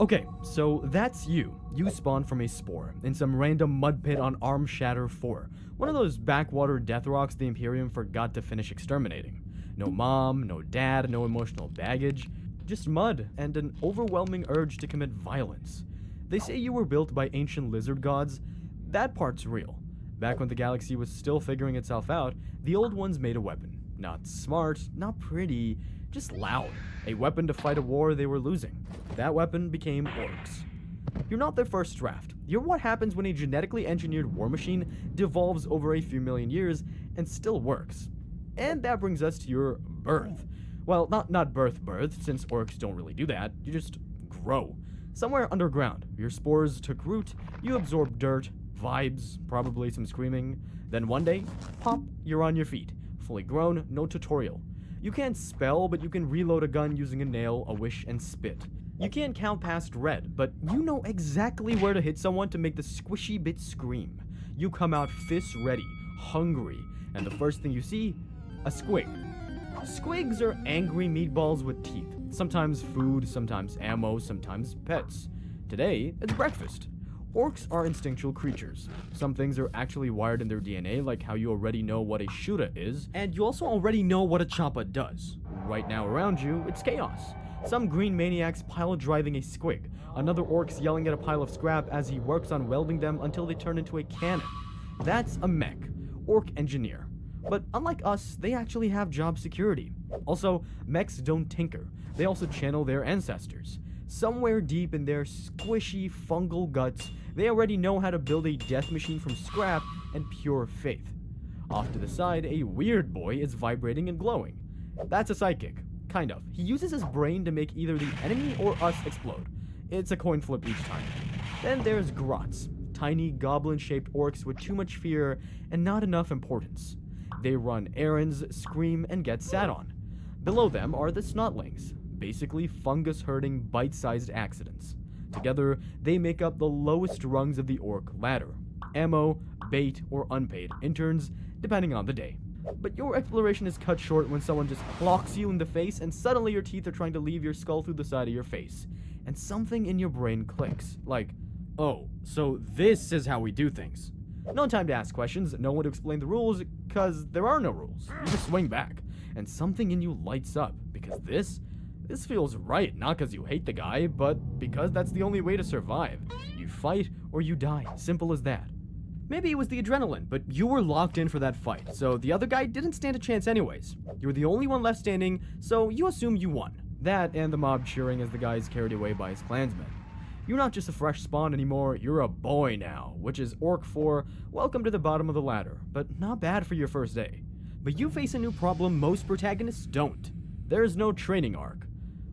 Okay, so that's you. You spawned from a spore in some random mud pit on Arm Shatter 4, one of those backwater death rocks the Imperium forgot to finish exterminating. No mom, no dad, no emotional baggage, just mud and an overwhelming urge to commit violence. They say you were built by ancient lizard gods. That part's real. Back when the galaxy was still figuring itself out, the old ones made a weapon. Not smart, not pretty, just loud. A weapon to fight a war they were losing. That weapon became orcs. You're not their first draft. You're what happens when a genetically engineered war machine devolves over a few million years and still works. And that brings us to your birth. Well, not birth, since orcs don't really do that. You just grow. Somewhere underground, your spores took root, you absorbed dirt, vibes, probably some screaming. Then one day, pop, you're on your feet. Fully grown, no tutorial. You can't spell, but you can reload a gun using a nail, a wish, and spit. You can't count past red, but you know exactly where to hit someone to make the squishy bit scream. You come out fists ready, hungry, and the first thing you see, a squig. Squigs are angry meatballs with teeth. Sometimes food, sometimes ammo, sometimes pets. Today, it's breakfast. Orcs are instinctual creatures. Some things are actually wired in their DNA, like how you already know what a shooter is, and you also already know what a choppa does. Right now around you, it's chaos. Some green maniacs pile driving a squig, another orc's yelling at a pile of scrap as he works on welding them until they turn into a cannon. That's a mech, orc engineer. But unlike us, they actually have job security. Also, mechs don't tinker, they also channel their ancestors. Somewhere deep in their squishy fungal guts, they already know how to build a death machine from scrap and pure faith. Off to the side, a weird boy is vibrating and glowing. That's a psychic. Kind of. He uses his brain to make either the enemy or us explode. It's a coin flip each time. Then there's Grots, tiny goblin-shaped orcs with too much fear and not enough importance. They run errands, scream, and get sat on. Below them are the Snotlings, basically fungus-herding bite-sized accidents. Together, they make up the lowest rungs of the orc ladder. Ammo, bait, or unpaid interns, depending on the day. But your exploration is cut short when someone just clocks you in the face and suddenly your teeth are trying to leave your skull through the side of your face. And something in your brain clicks, like, oh, so this is how we do things. No time to ask questions, no one to explain the rules, cause there are no rules. You just swing back, and something in you lights up, because this feels right, not because you hate the guy, but because that's the only way to survive. You fight or you die, simple as that. Maybe it was the adrenaline, but you were locked in for that fight, so the other guy didn't stand a chance anyways. You were the only one left standing, so you assume you won. That and the mob cheering as the guy is carried away by his clansmen. You're not just a fresh spawn anymore, you're a boy now, which is Orc 4, welcome to the bottom of the ladder, but not bad for your first day. But you face a new problem most protagonists don't. There's no training arc.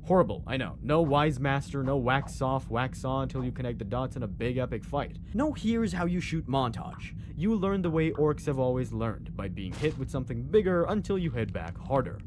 Horrible, I know. No wise master, no wax off, wax on until you connect the dots in a big epic fight. No here's how you shoot montage. You learn the way orcs have always learned, by being hit with something bigger until you hit back harder.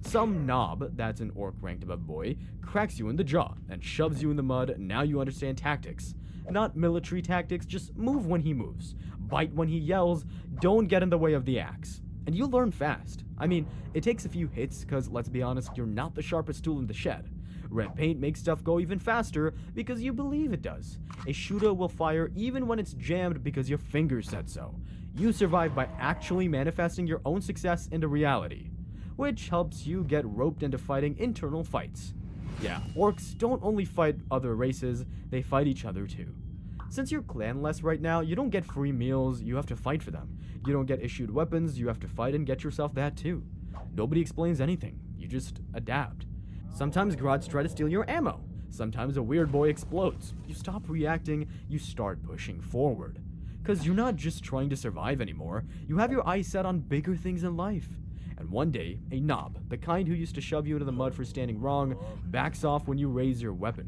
Some knob, that's an orc ranked above boy, cracks you in the jaw and shoves you in the mud. Now you understand tactics. Not military tactics, just move when he moves, bite when he yells, don't get in the way of the axe. And you learn fast. I mean, it takes a few hits, cause let's be honest, you're not the sharpest tool in the shed. Red paint makes stuff go even faster because you believe it does. A shooter will fire even when it's jammed because your fingers said so. You survive by actually manifesting your own success into reality, which helps you get roped into fighting internal fights. Yeah, orcs don't only fight other races, they fight each other too. Since you're clanless right now, you don't get free meals, you have to fight for them. You don't get issued weapons, you have to fight and get yourself that too. Nobody explains anything, you just adapt. Sometimes Grots try to steal your ammo. Sometimes a weird boy explodes. You stop reacting, you start pushing forward. Cause you're not just trying to survive anymore, you have your eyes set on bigger things in life. And one day, a knob, the kind who used to shove you into the mud for standing wrong, backs off when you raise your weapon.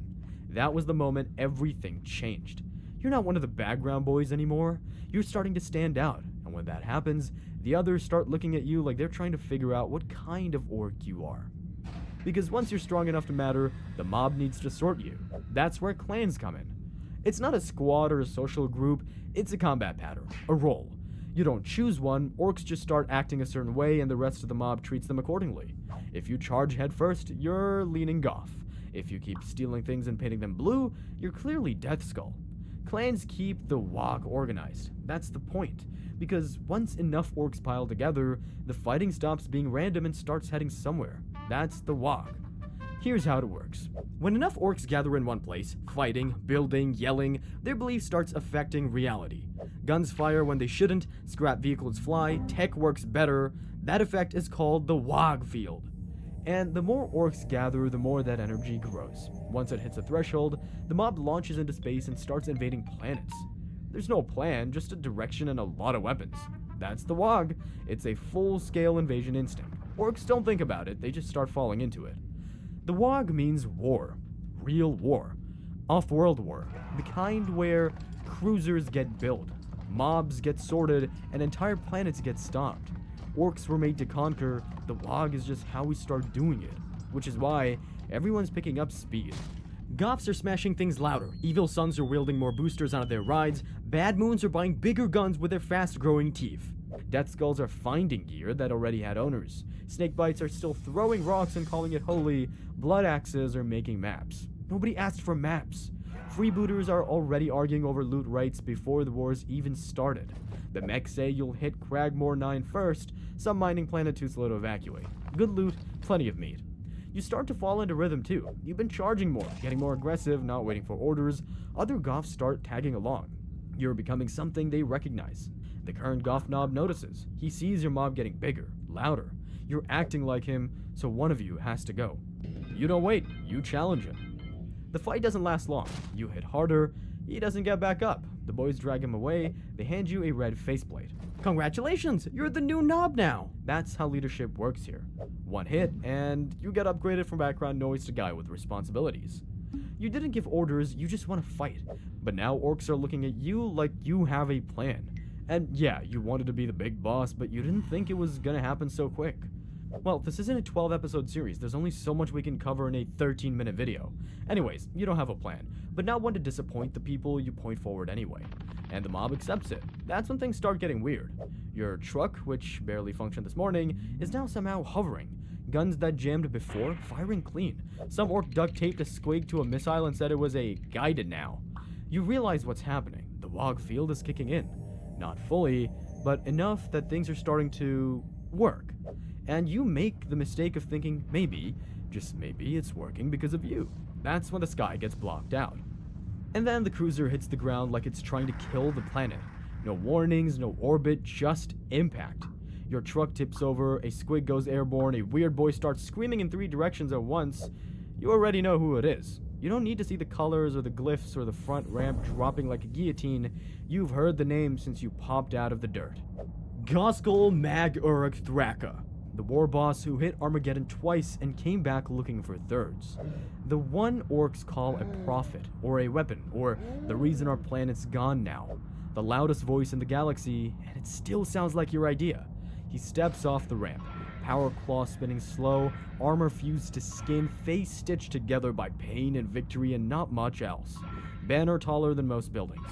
That was the moment everything changed. You're not one of the background boys anymore, you're starting to stand out, and when that happens, the others start looking at you like they're trying to figure out what kind of orc you are. Because once you're strong enough to matter, the mob needs to sort you. That's where clans come in. It's not a squad or a social group, it's a combat pattern, a role. You don't choose one, orcs just start acting a certain way and the rest of the mob treats them accordingly. If you charge head first, you're leaning Goth. If you keep stealing things and painting them blue, you're clearly Death Skull. Clans keep the WOG organized. That's the point. Because once enough orcs pile together, the fighting stops being random and starts heading somewhere. That's the WOG. Here's how it works. When enough orcs gather in one place, fighting, building, yelling, their belief starts affecting reality. Guns fire when they shouldn't, scrap vehicles fly, tech works better. That effect is called the WOG field. And the more orcs gather, the more that energy grows. Once it hits a threshold, the mob launches into space and starts invading planets. There's no plan, just a direction and a lot of weapons. That's the WOG. It's a full-scale invasion instinct. Orcs don't think about it, they just start falling into it. The WOG means war. Real war. Off-world war. The kind where cruisers get built, mobs get sorted, and entire planets get stopped. Orcs were made to conquer, the WOG is just how we start doing it. Which is why everyone's picking up speed. Goths are smashing things louder, evil suns are wielding more boosters onto their rides, bad moons are buying bigger guns with their fast-growing teeth. Death Skulls are finding gear that already had owners. Snakebites are still throwing rocks and calling it holy. Blood Axes are making maps. Nobody asked for maps. Freebooters are already arguing over loot rights before the wars even started. The mechs say you'll hit Cragmore 9 first, some mining planet too slow to evacuate. Good loot, plenty of meat. You start to fall into rhythm too. You've been charging more, getting more aggressive, not waiting for orders. Other Goths start tagging along. You're becoming something they recognize. The current Goth Nob notices. He sees your mob getting bigger, louder. You're acting like him, so one of you has to go. You don't wait, you challenge him. The fight doesn't last long. You hit harder, he doesn't get back up. The boys drag him away, they hand you a red faceplate. Congratulations, you're the new Nob now! That's how leadership works here. One hit, and you get upgraded from background noise to guy with responsibilities. You didn't give orders, you just want to fight. But now orcs are looking at you like you have a plan. And yeah, you wanted to be the big boss, but you didn't think it was gonna happen so quick. Well, this isn't a 12-episode series, there's only so much we can cover in a 13-minute video. Anyways, you don't have a plan, but not one to disappoint the people you point forward anyway. And the mob accepts it. That's when things start getting weird. Your truck, which barely functioned this morning, is now somehow hovering. Guns that jammed before, firing clean. Some orc duct taped a squig to a missile and said it was a guided now. You realize what's happening. The WOG field is kicking in. Not fully, but enough that things are starting to work. And you make the mistake of thinking maybe, just maybe, it's working because of you. That's when the sky gets blocked out. And then the cruiser hits the ground like it's trying to kill the planet. No warnings, no orbit, just impact. Your truck tips over, a squig goes airborne, a weird boy starts screaming in 3 directions at once. You already know who it is. You don't need to see the colors or the glyphs or the front ramp dropping like a guillotine. You've heard the name since you popped out of the dirt. Goskol Mag Uruk Thraka, the war boss who hit Armageddon twice and came back looking for thirds. The one orcs call a prophet, or a weapon, or the reason our planet's gone now. The loudest voice in the galaxy, and it still sounds like your idea. He steps off the ramp, power claw spinning slow, armor fused to skin, face stitched together by pain and victory and not much else. Banner taller than most buildings.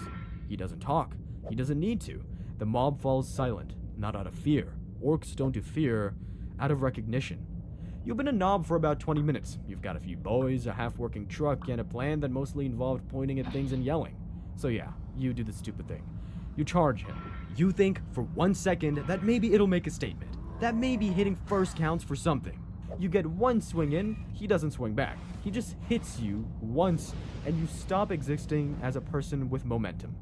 He doesn't talk. He doesn't need to. The mob falls silent, not out of fear. Orcs don't do fear, out of recognition. You've been a Nob for about 20 minutes. You've got a few boys, a half-working truck, and a plan that mostly involved pointing at things and yelling. So yeah, you do the stupid thing. You charge him. You think for 1 second that maybe it'll make a statement. That maybe hitting first counts for something. You get one swing in, he doesn't swing back. He just hits you once, and you stop existing as a person with momentum.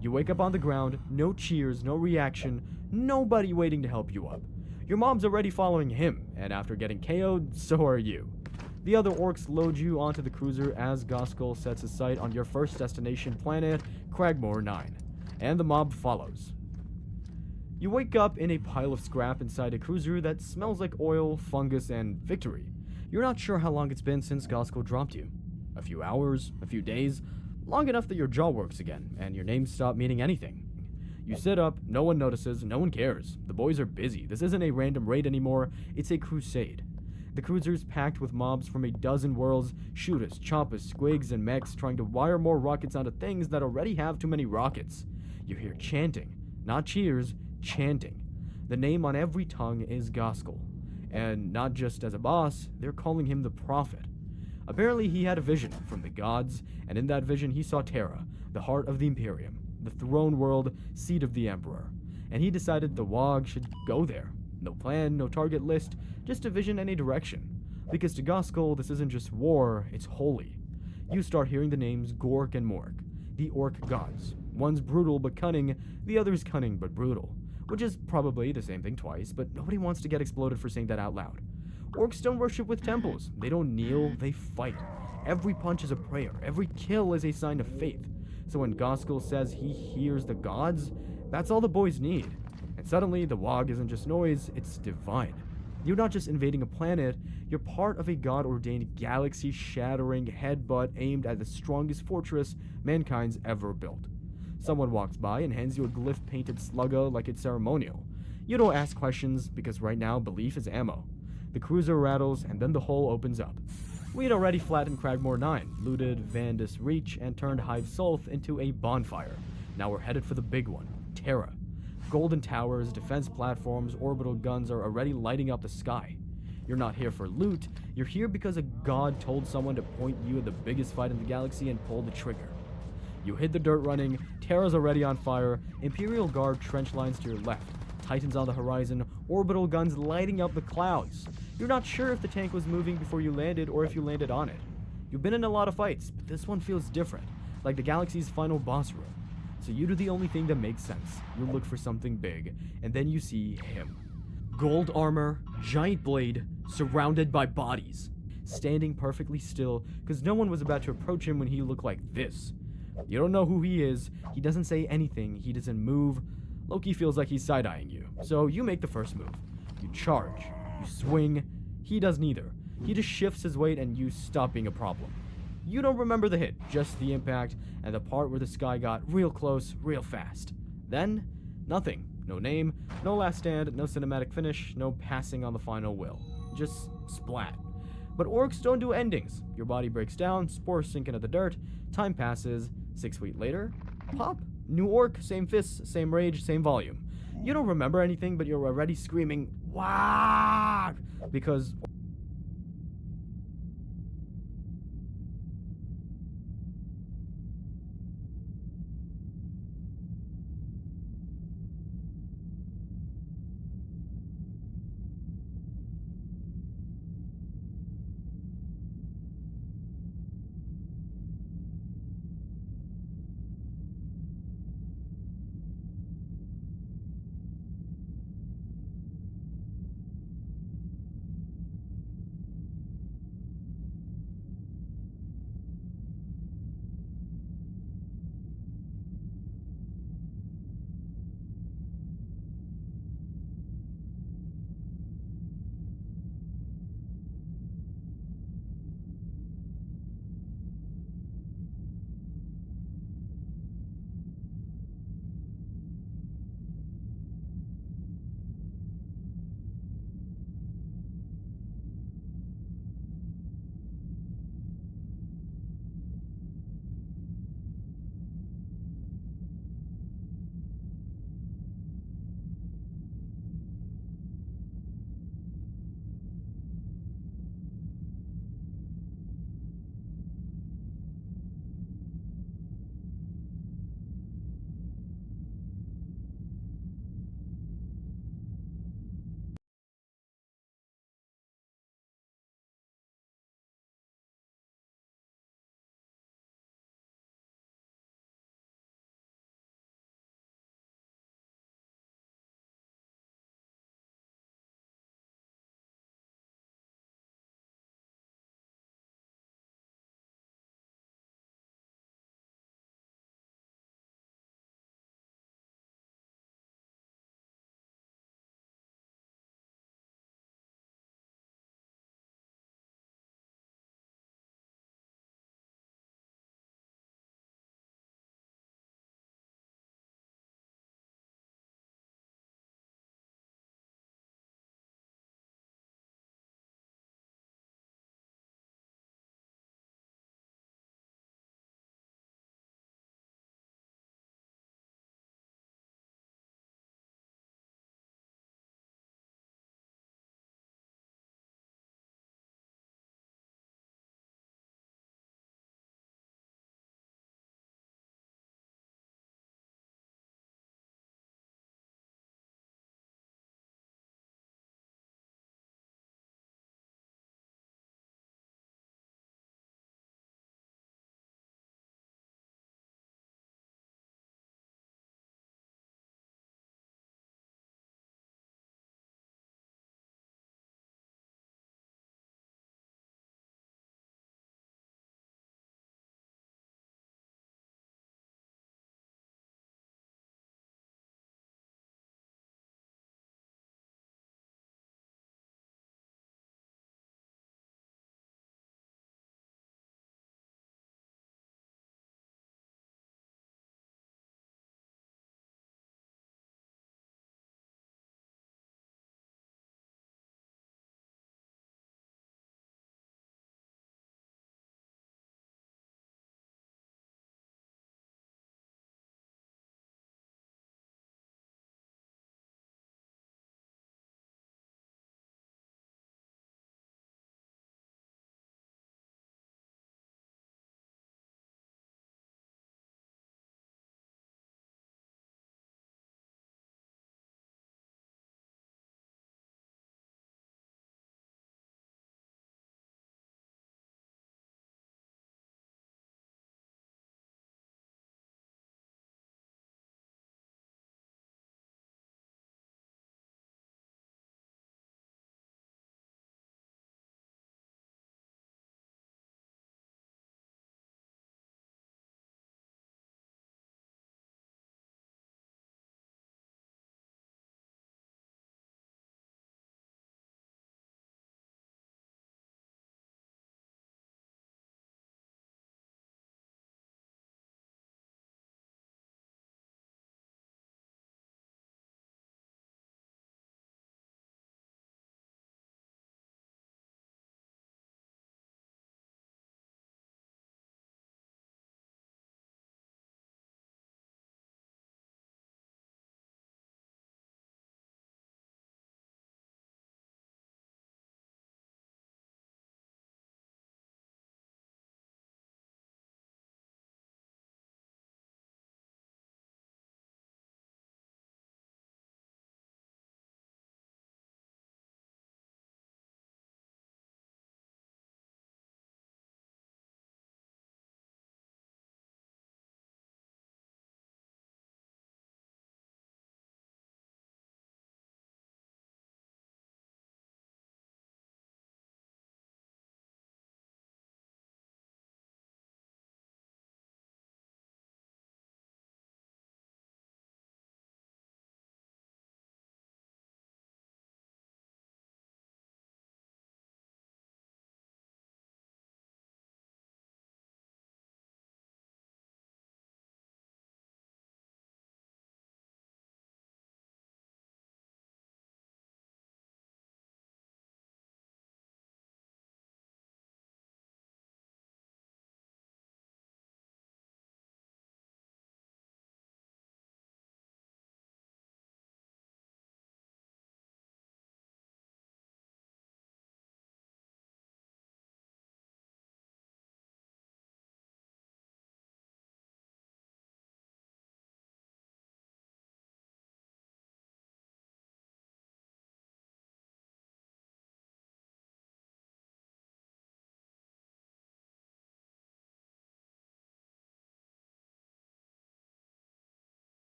You wake up on the ground, no cheers, no reaction, nobody waiting to help you up. Your mom's already following him, and after getting KO'd, so are you. The other orcs load you onto the cruiser as Goskol sets his sight on your first destination planet, Cragmore 9, and the mob follows. You wake up in a pile of scrap inside a cruiser that smells like oil, fungus, and victory. You're not sure how long it's been since Goskol dropped you. A few hours, a few days, long enough that your jaw works again, and your name stopped meaning anything. You sit up, no one notices, no one cares. The boys are busy. This isn't a random raid anymore, it's a crusade. The cruiser's packed with mobs from a dozen worlds, shooters, choppers, squigs, and mechs trying to wire more rockets onto things that already have too many rockets. You hear chanting, not cheers, chanting. The name on every tongue is Goskol. And not just as a boss, they're calling him the prophet. Apparently he had a vision from the gods, and in that vision he saw Terra, the heart of the Imperium, the throne world, seat of the Emperor. And he decided the WOG should go there. No plan, no target list, just a vision and a direction. Because to Goskol, this isn't just war, it's holy. You start hearing the names Gork and Mork, the orc gods. One's brutal but cunning, the other's cunning but brutal. Which is probably the same thing twice, but nobody wants to get exploded for saying that out loud. Orcs don't worship with temples. They don't kneel, they fight. Every punch is a prayer, every kill is a sign of faith. So when Goskol says he hears the gods, that's all the boys need. And suddenly, the WOG isn't just noise, it's divine. You're not just invading a planet, you're part of a god-ordained galaxy-shattering headbutt aimed at the strongest fortress mankind's ever built. Someone walks by and hands you a glyph-painted sluggo like it's ceremonial. You don't ask questions, because right now belief is ammo. The cruiser rattles, and then the hole opens up. We had already flattened Cragmore 9, looted Vandus Reach, and turned Hive Sulth into a bonfire. Now we're headed for the big one, Terra. Golden towers, defense platforms, orbital guns are already lighting up the sky. You're not here for loot, you're here because a god told someone to point you at the biggest fight in the galaxy and pull the trigger. You hit the dirt running, Terra's already on fire, Imperial Guard trench lines to your left, Titans on the horizon, orbital guns lighting up the clouds. You're not sure if the tank was moving before you landed or if you landed on it. You've been in a lot of fights, but this one feels different, like the galaxy's final boss room. So you do the only thing that makes sense. You look for something big, and then you see him. Gold armor, giant blade, surrounded by bodies. Standing perfectly still, because no one was about to approach him when he looked like this. You don't know who he is, he doesn't say anything, he doesn't move. Loki feels like he's side-eyeing you, so you make the first move. You charge, you swing, he does neither. He just shifts his weight and you stop being a problem. You don't remember the hit, just the impact, and the part where the sky got real close, real fast. Then, nothing. No name, no last stand, no cinematic finish, no passing on the final will. Just splat. But orcs don't do endings. Your body breaks down, spores sink into the dirt, time passes, 6 feet later, pop. New orc, same fists, same rage, same volume. You don't remember anything, but you're already screaming, "Wah!" because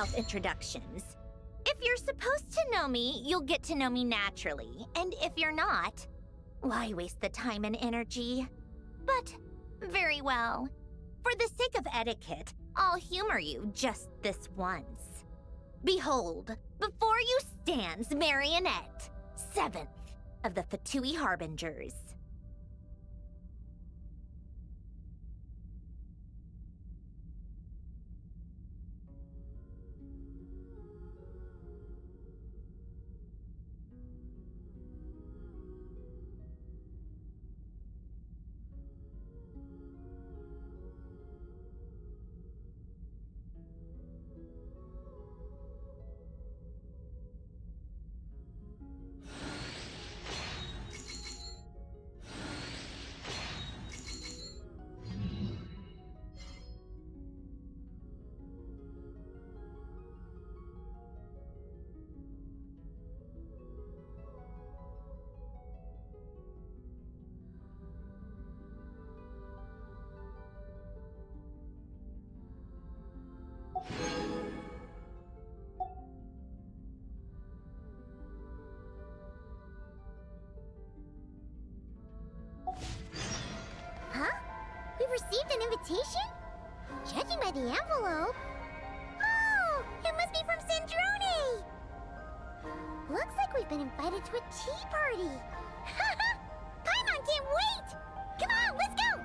self-introductions. If you're supposed to know me, you'll get to know me naturally. And if you're not, why waste the time and energy? But, very well. For the sake of etiquette, I'll humor you just this once. Behold, before you stands Marionette, 7th of the Fatui Harbingers. Huh? We received an invitation? Judging by the envelope... Oh! It must be from Sandrone! Looks like we've been invited to a tea party! Paimon can't wait! Come on, let's go!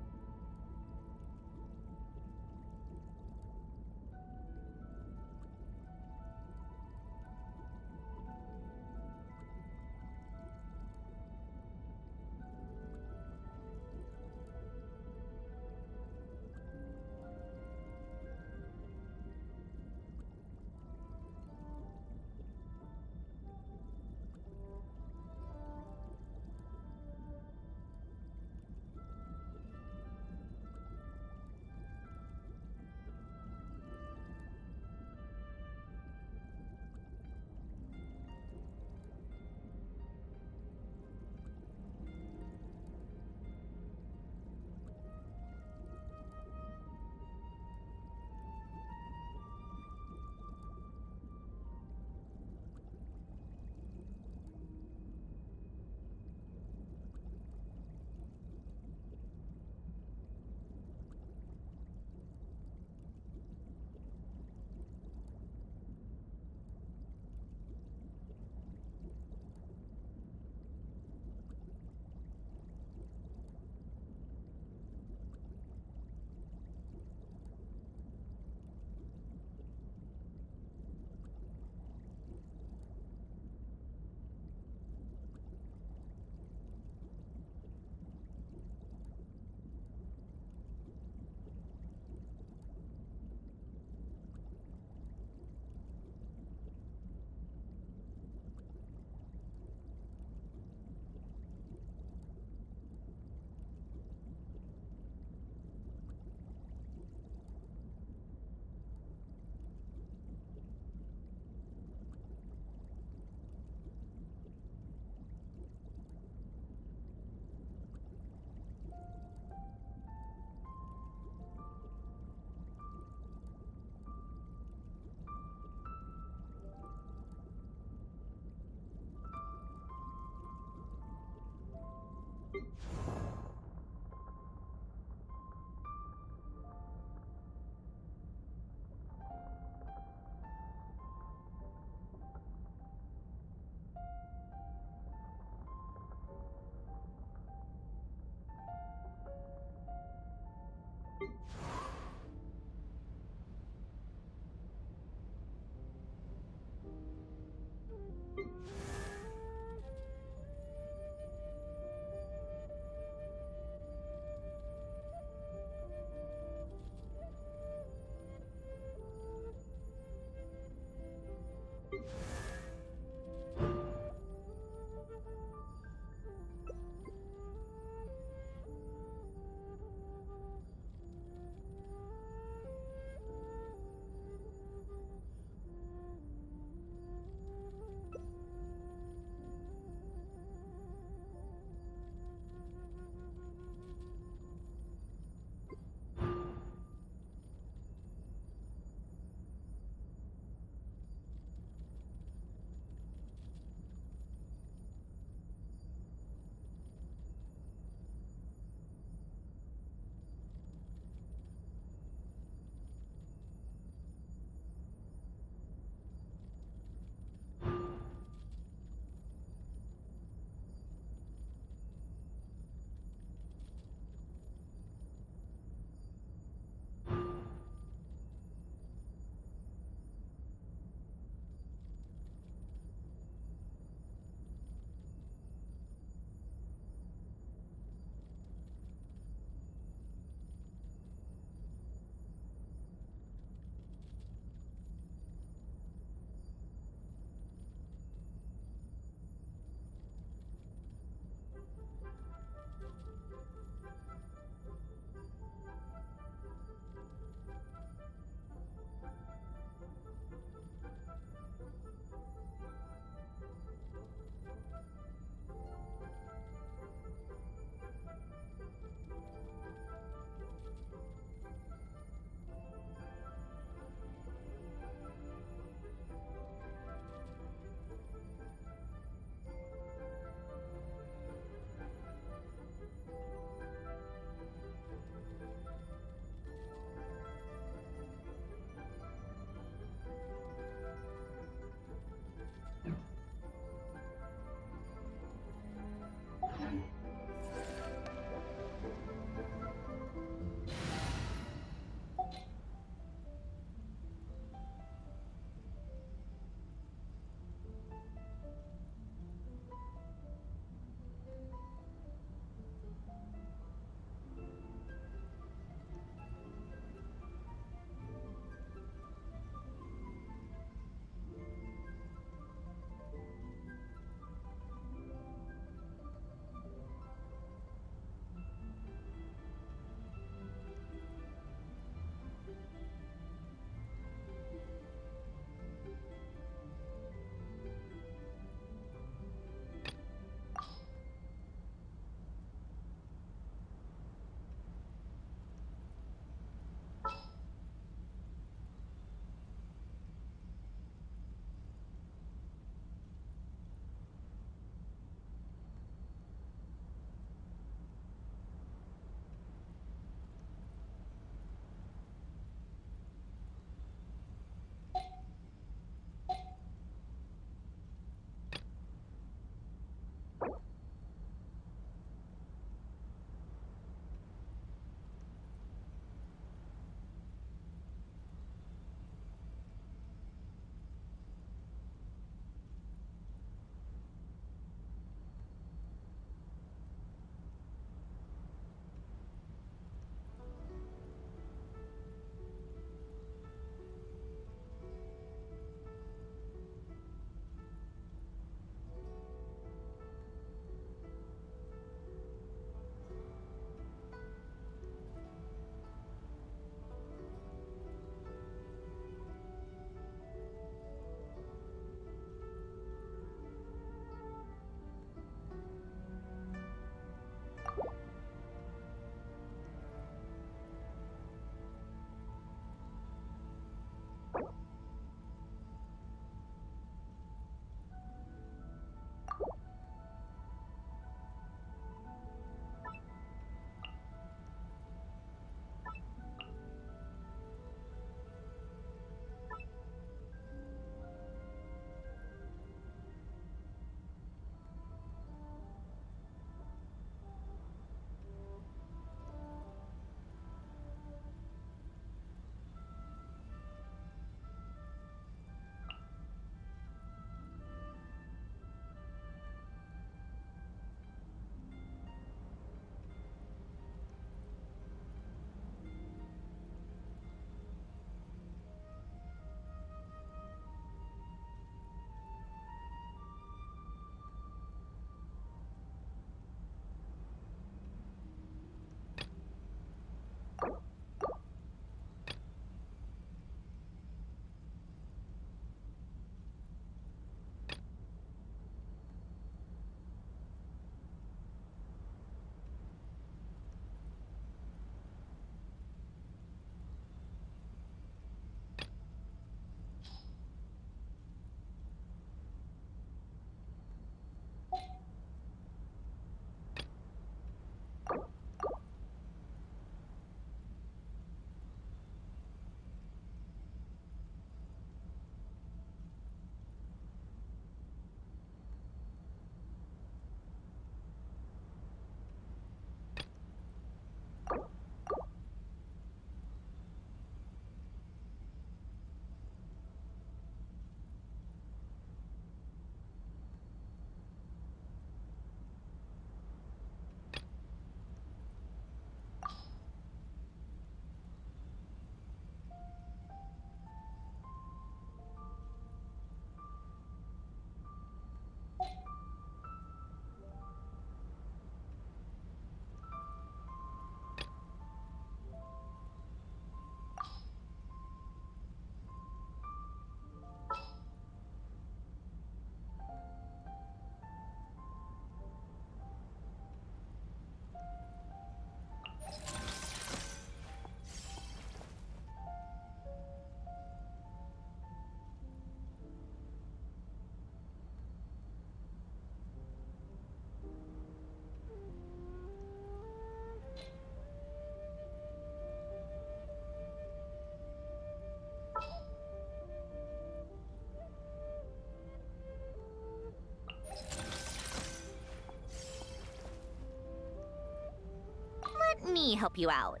me help you out.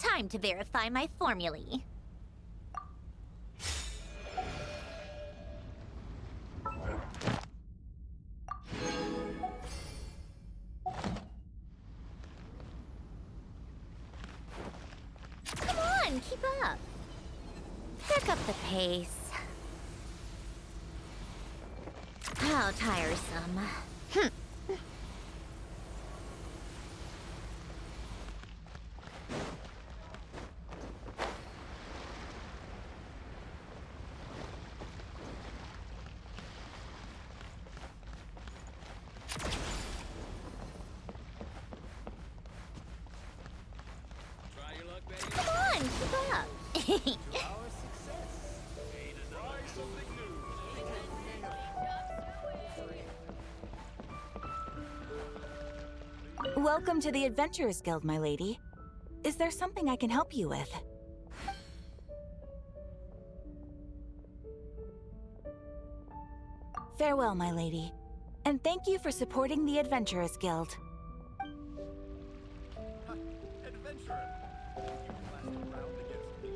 Time to verify my formulae. Come on, keep up. Pick up the pace. How tiresome. Come on, keep up. Welcome to the Adventurers Guild, my lady. Is there something I can help you with? Farewell, my lady. And thank you for supporting the Adventurers Guild. Adventurer! You blasted around against me.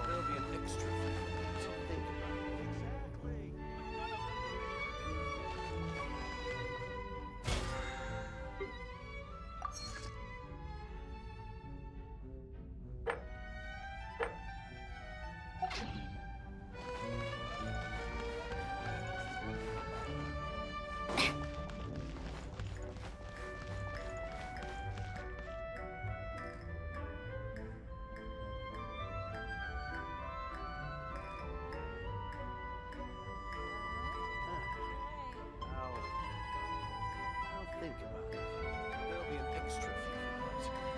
There'll be an extra fee. So think about it. Exactly. I'll think about it. There'll be an extra fee for I'll think about it. There'll be an extra fee for that.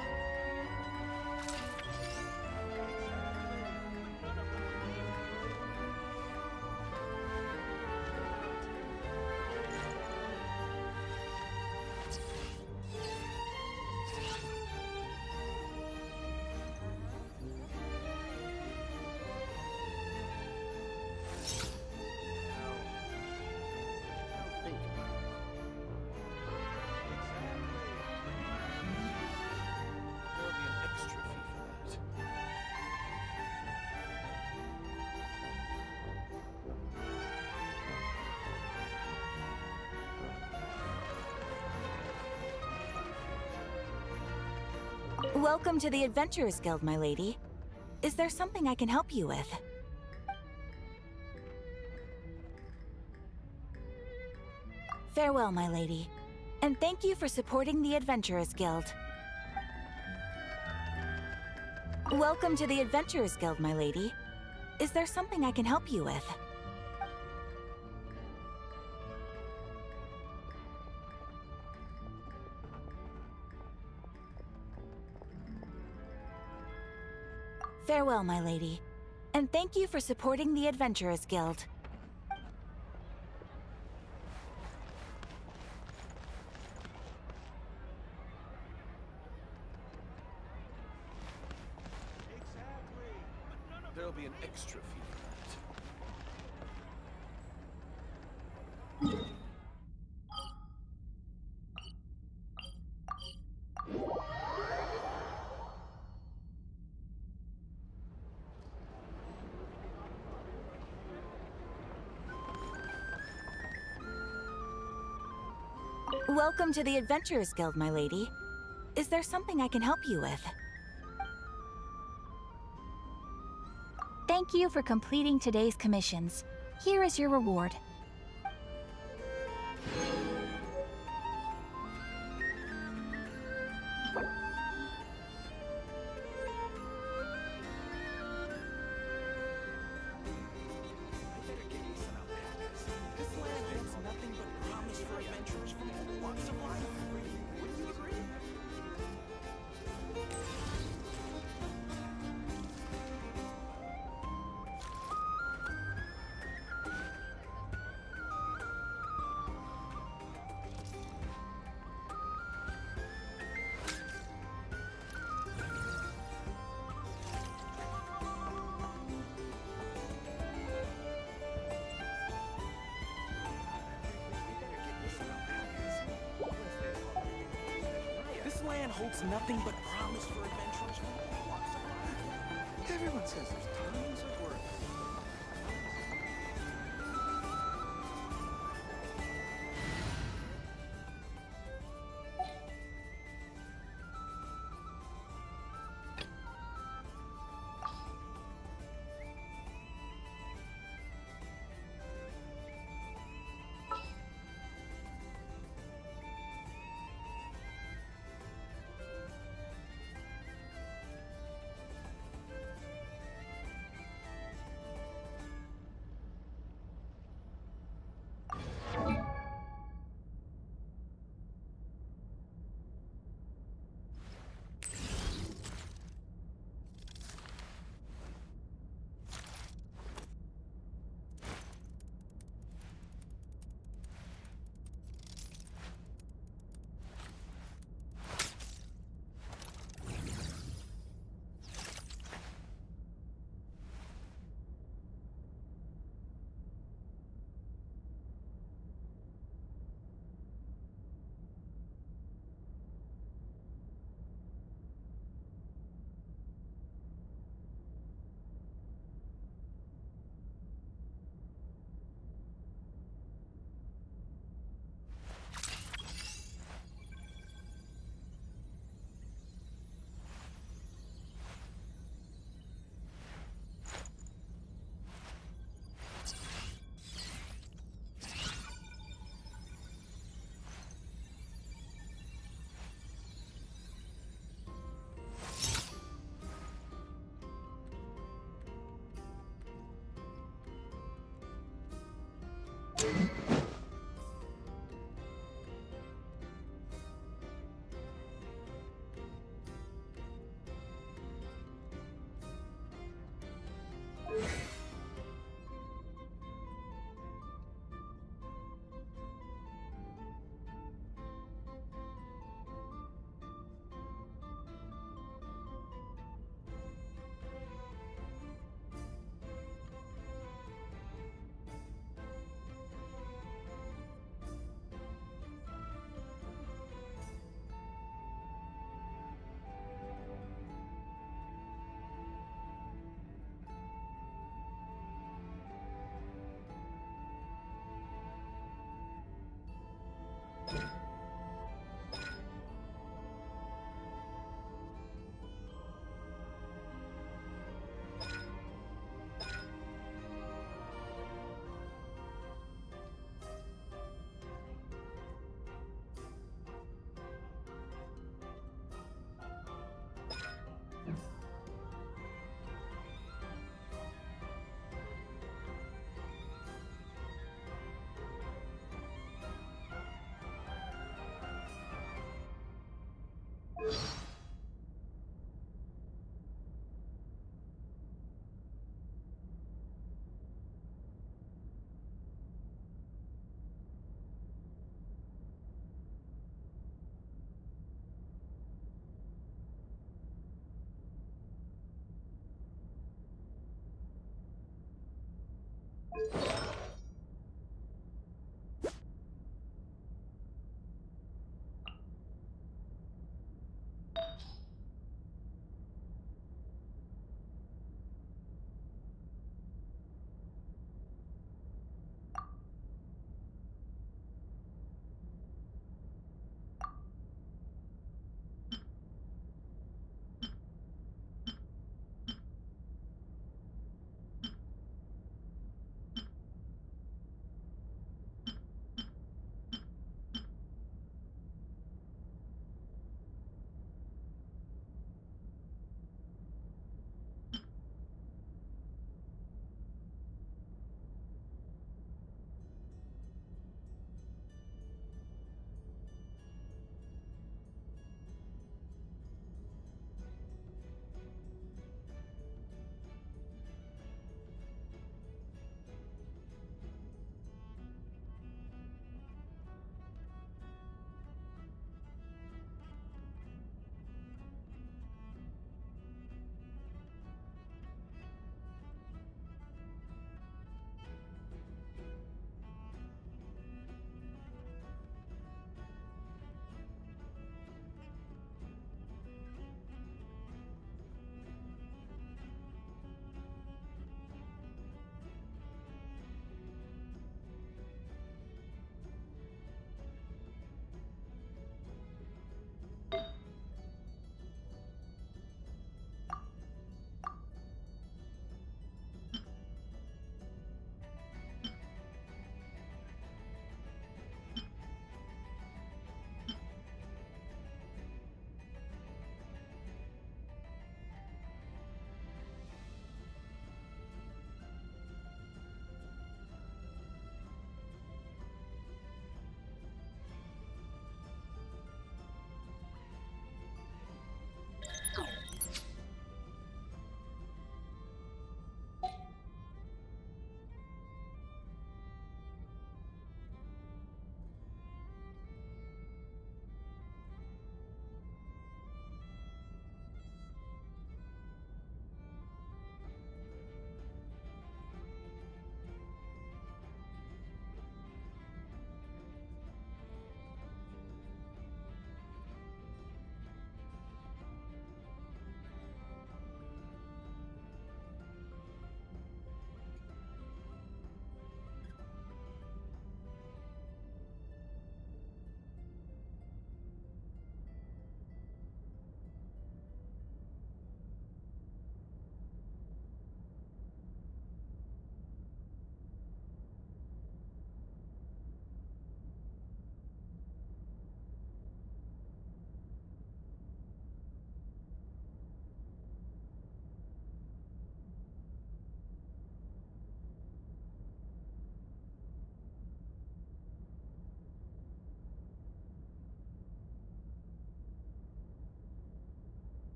Welcome to the Adventurers Guild, my lady. Is there something I can help you with? Farewell, my lady. And thank you for supporting the Adventurers Guild. Welcome to the Adventurers Guild, my lady. Is there something I can help you with? Farewell, my lady. And thank you for supporting the Adventurers Guild. There'll be an extra fee for Welcome to the Adventurers Guild, my lady. Is there something I can help you with? Thank you for completing today's commissions. Here is your reward. This land holds nothing but promise for adventurers from all walks of life. Wouldn't you agree? This land holds nothing but promise for adventurers from all walks of life. Everyone says there's tons of work.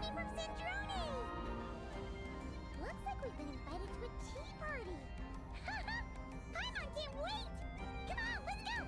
me from Sandrone! Looks like we've been invited to a tea party. Paimon can't wait! Come on, let's go!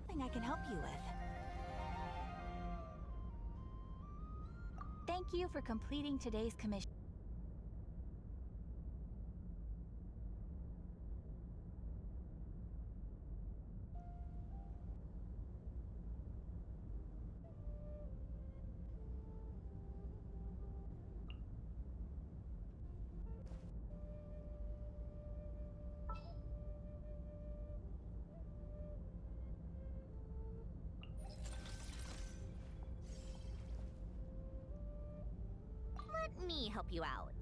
Something I can help you with. Thank you for completing today's commission. Let me help you out.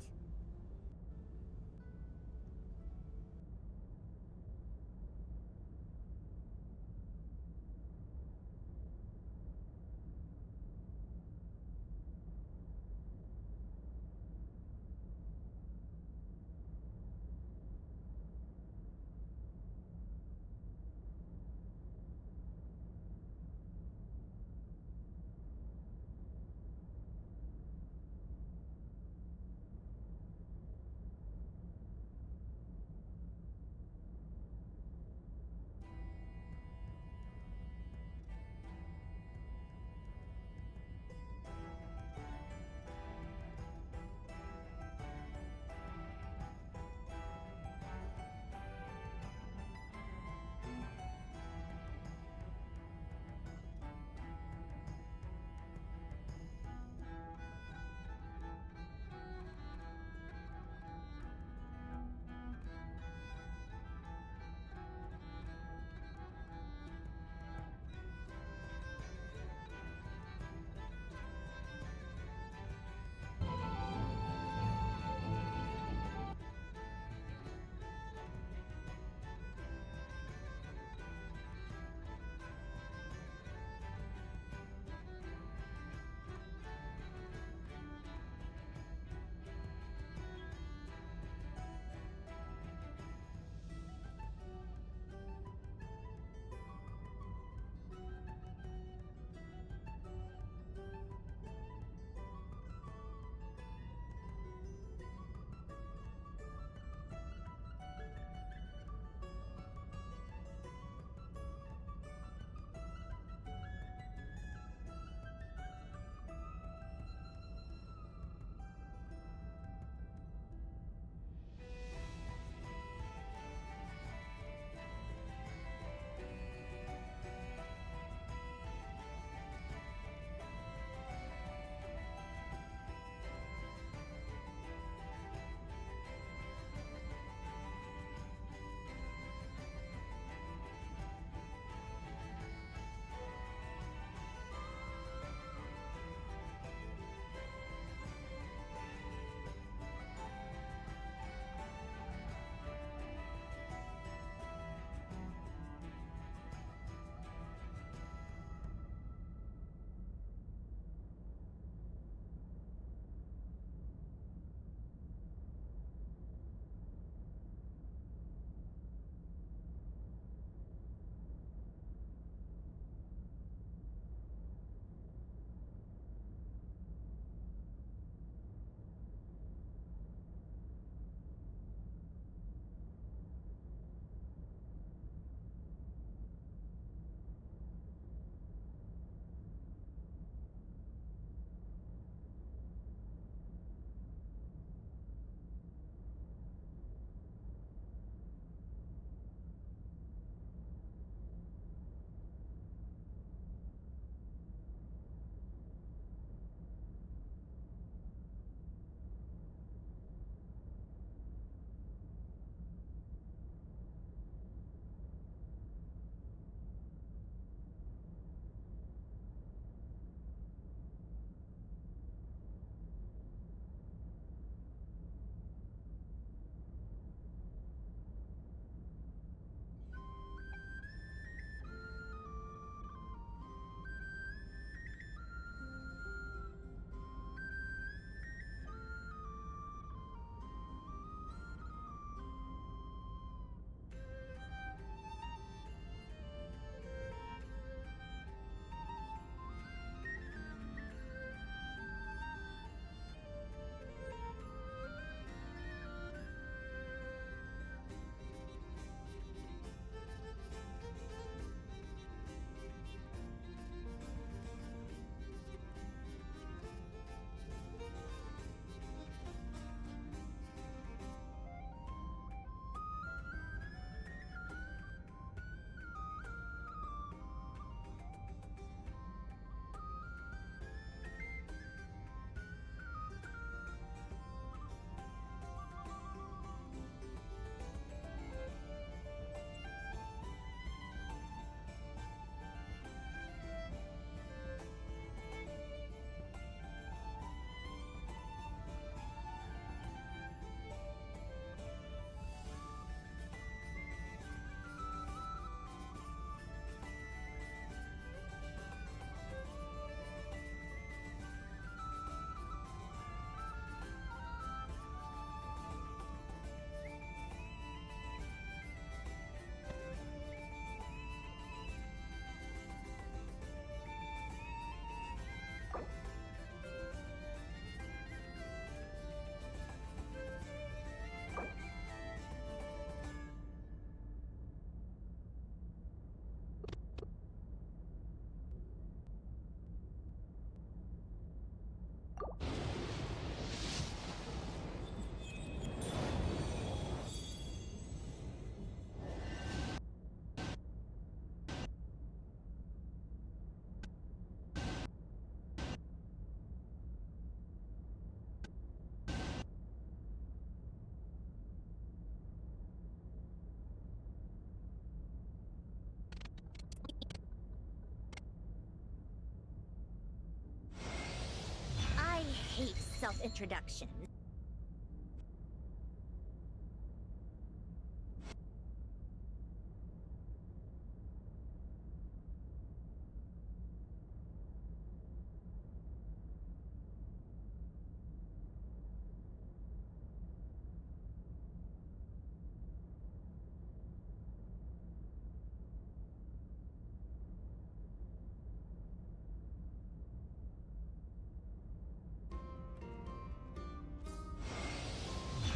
self-introduction.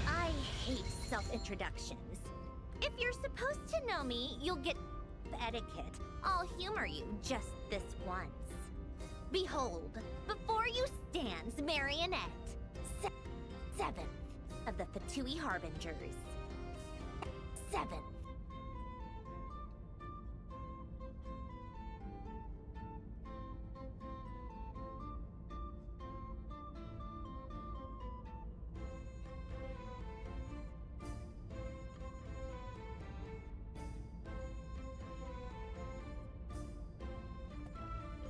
I hate self-introductions. If you're supposed to know me, you'll get etiquette. I'll humor you just this once. Behold, before you stands Marionette, seventh of the Fatui Harbingers. Seventh.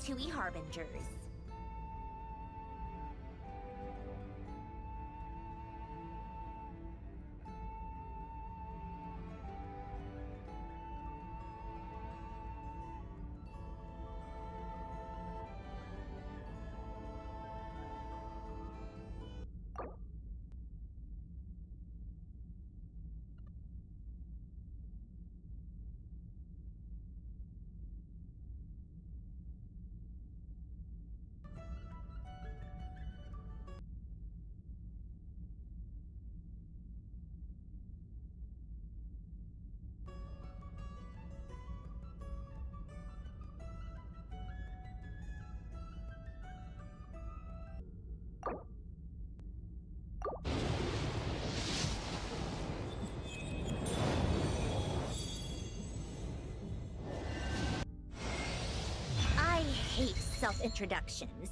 Tui Harbingers. I hate self-introductions.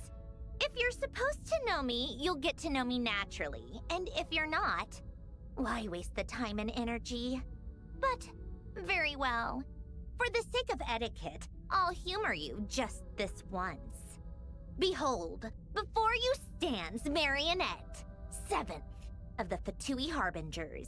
If you're supposed to know me, you'll get to know me naturally. And if you're not, why waste the time and energy? But, very well. For the sake of etiquette, I'll humor you just this once. Behold, before you stands Marionette, seventh of the Fatui Harbingers.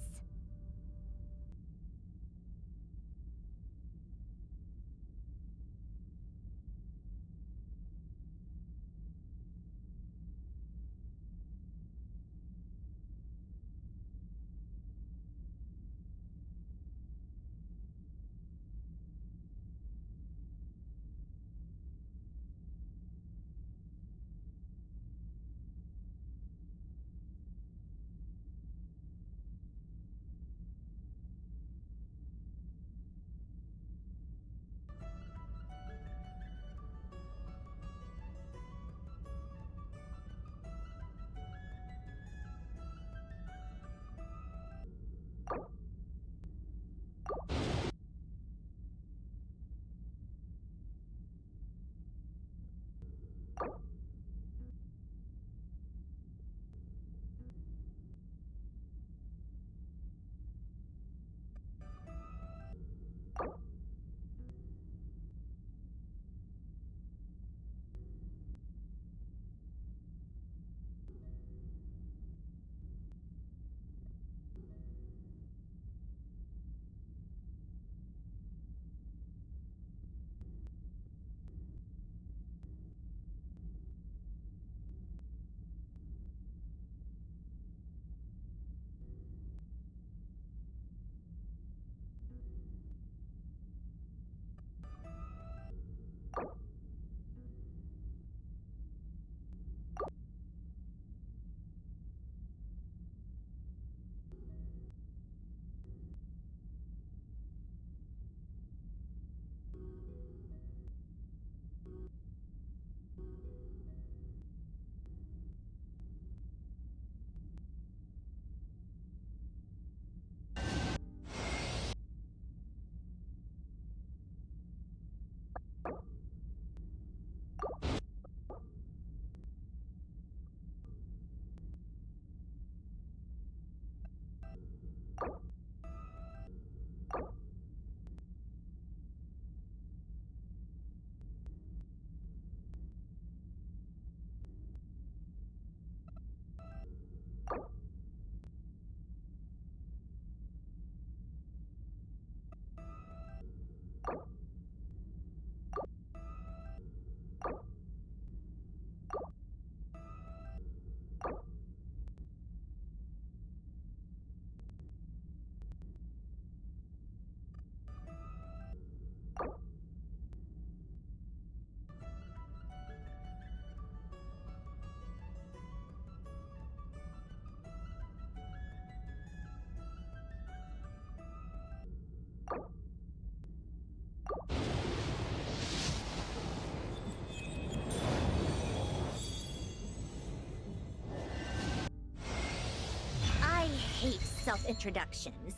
self-introductions.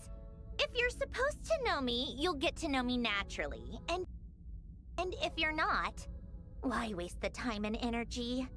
If you're supposed to know me, you'll get to know me naturally. And if you're not, why waste the time and energy?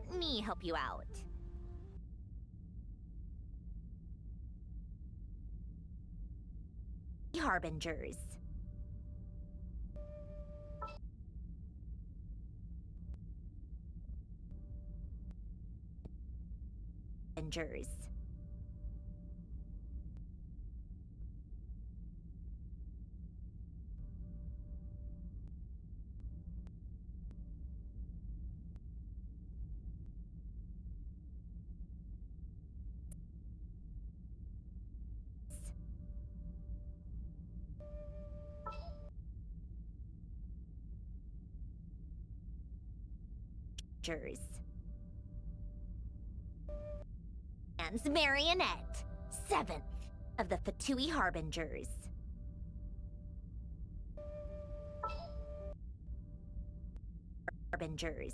Let me help you out. Harbingers. Harbingers. And Marionette, 7th of the Fatui Harbingers. Harbingers.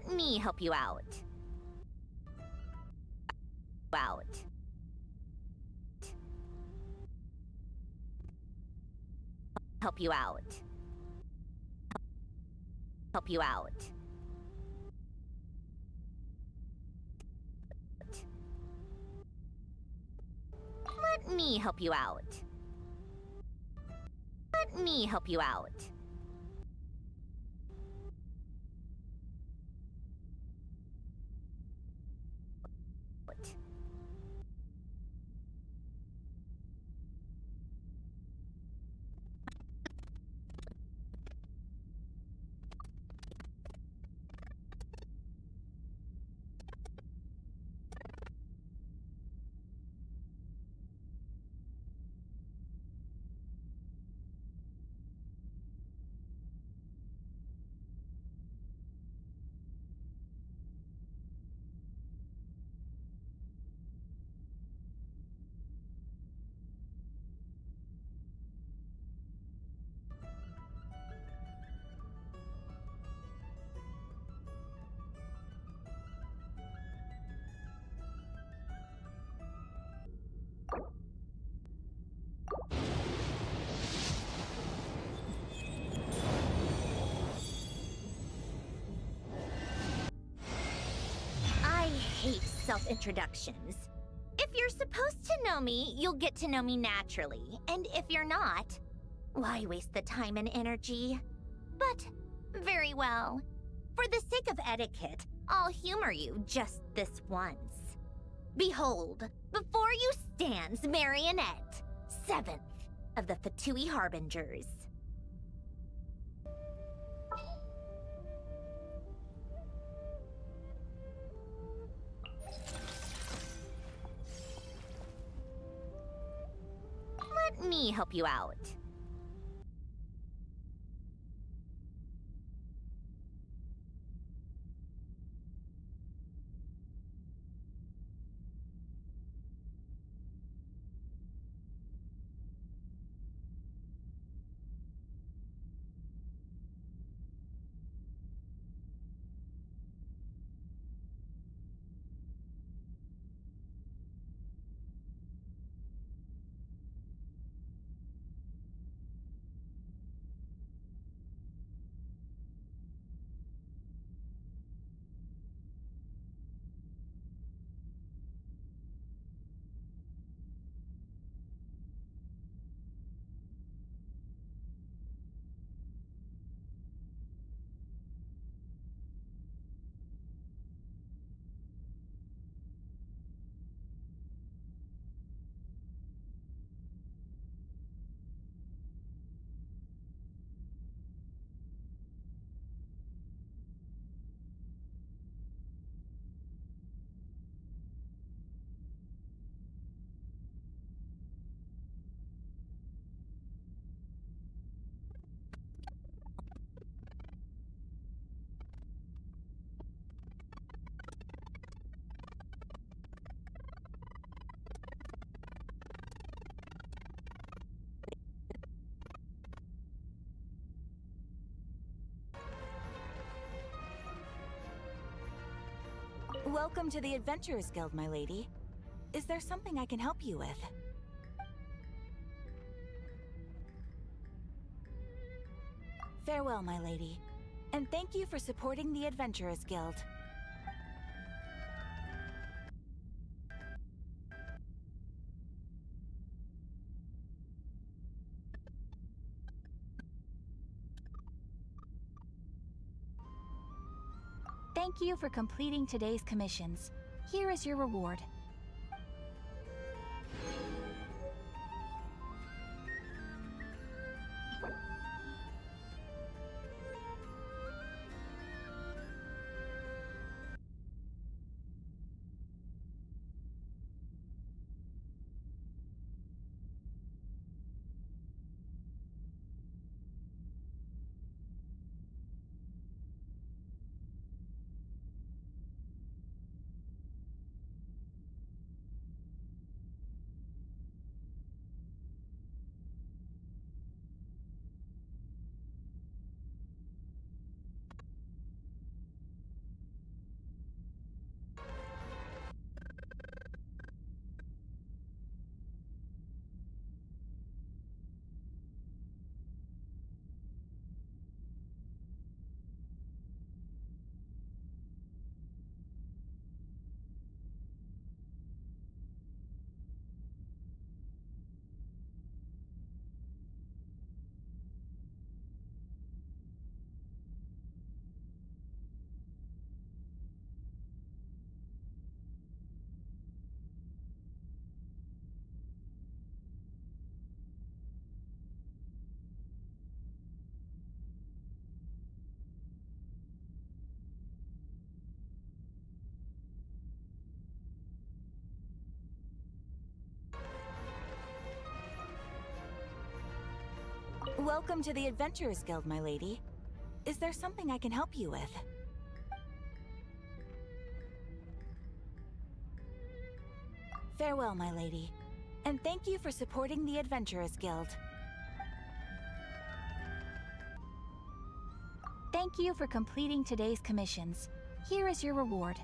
Let me help you out. Help you out. Help you out. Let me help you out. Let me help you out. I hate self-introductions. If you're supposed to know me, you'll get to know me naturally. And if you're not, why waste the time and energy? But, very well. For the sake of etiquette, I'll humor you just this once. Behold, before you stands Marionette, 7th of the Fatui Harbingers. Let me help you out. Welcome to the Adventurers Guild, my lady. Is there something I can help you with? Farewell, my lady. And thank you for supporting the Adventurers Guild. Thank you for completing today's commissions. Here is your reward. Welcome to the Adventurers Guild, my lady. Is there something I can help you with? Farewell, my lady. And thank you for supporting the Adventurers Guild. Thank you for completing today's commissions. Here is your reward.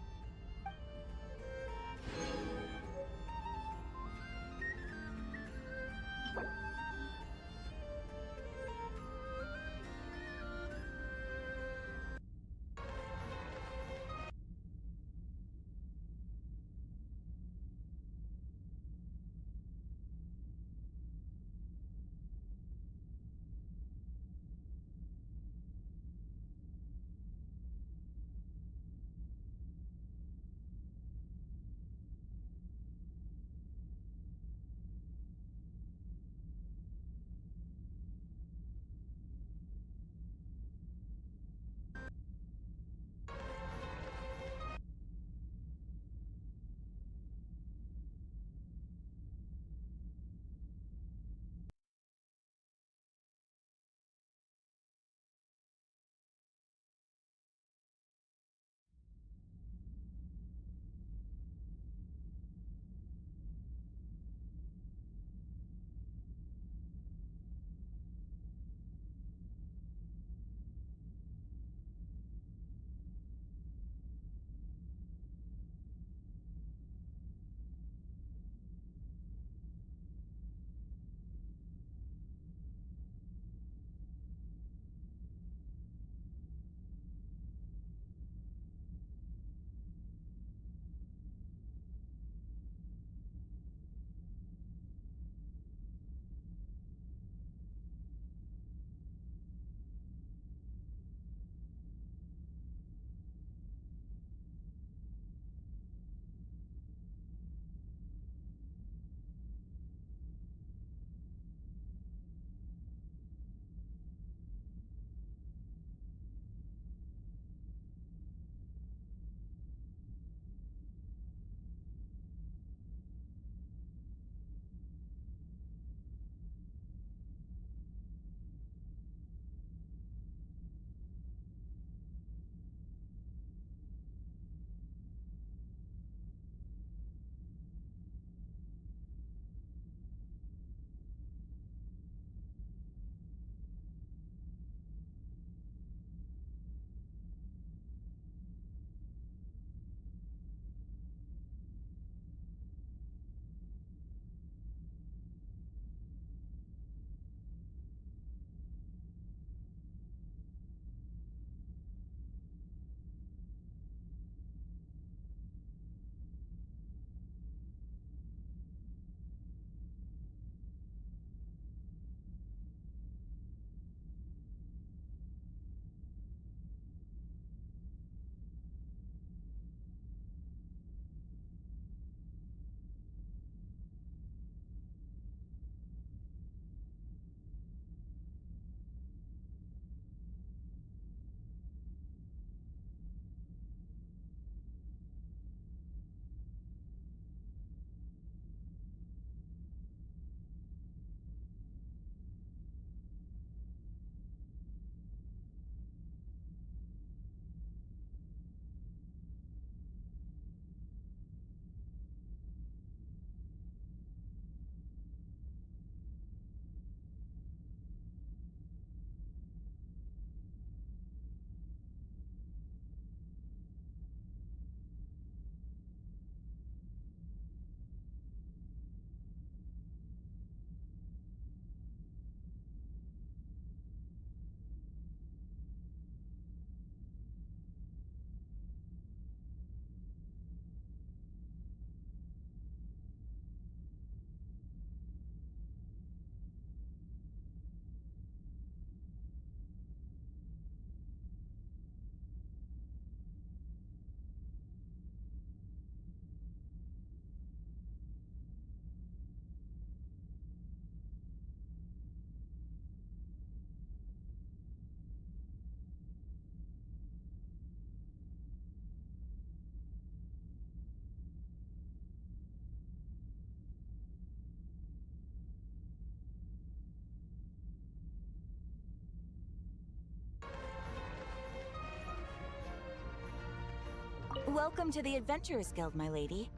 Welcome to the Adventurers Guild, my lady.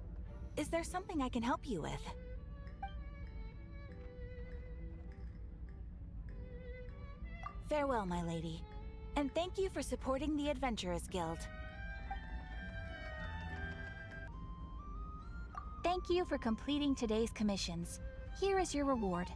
Is there something I can help you with? Farewell, my lady. And thank you for supporting the Adventurers Guild. Thank you for completing today's commissions. Here is your reward.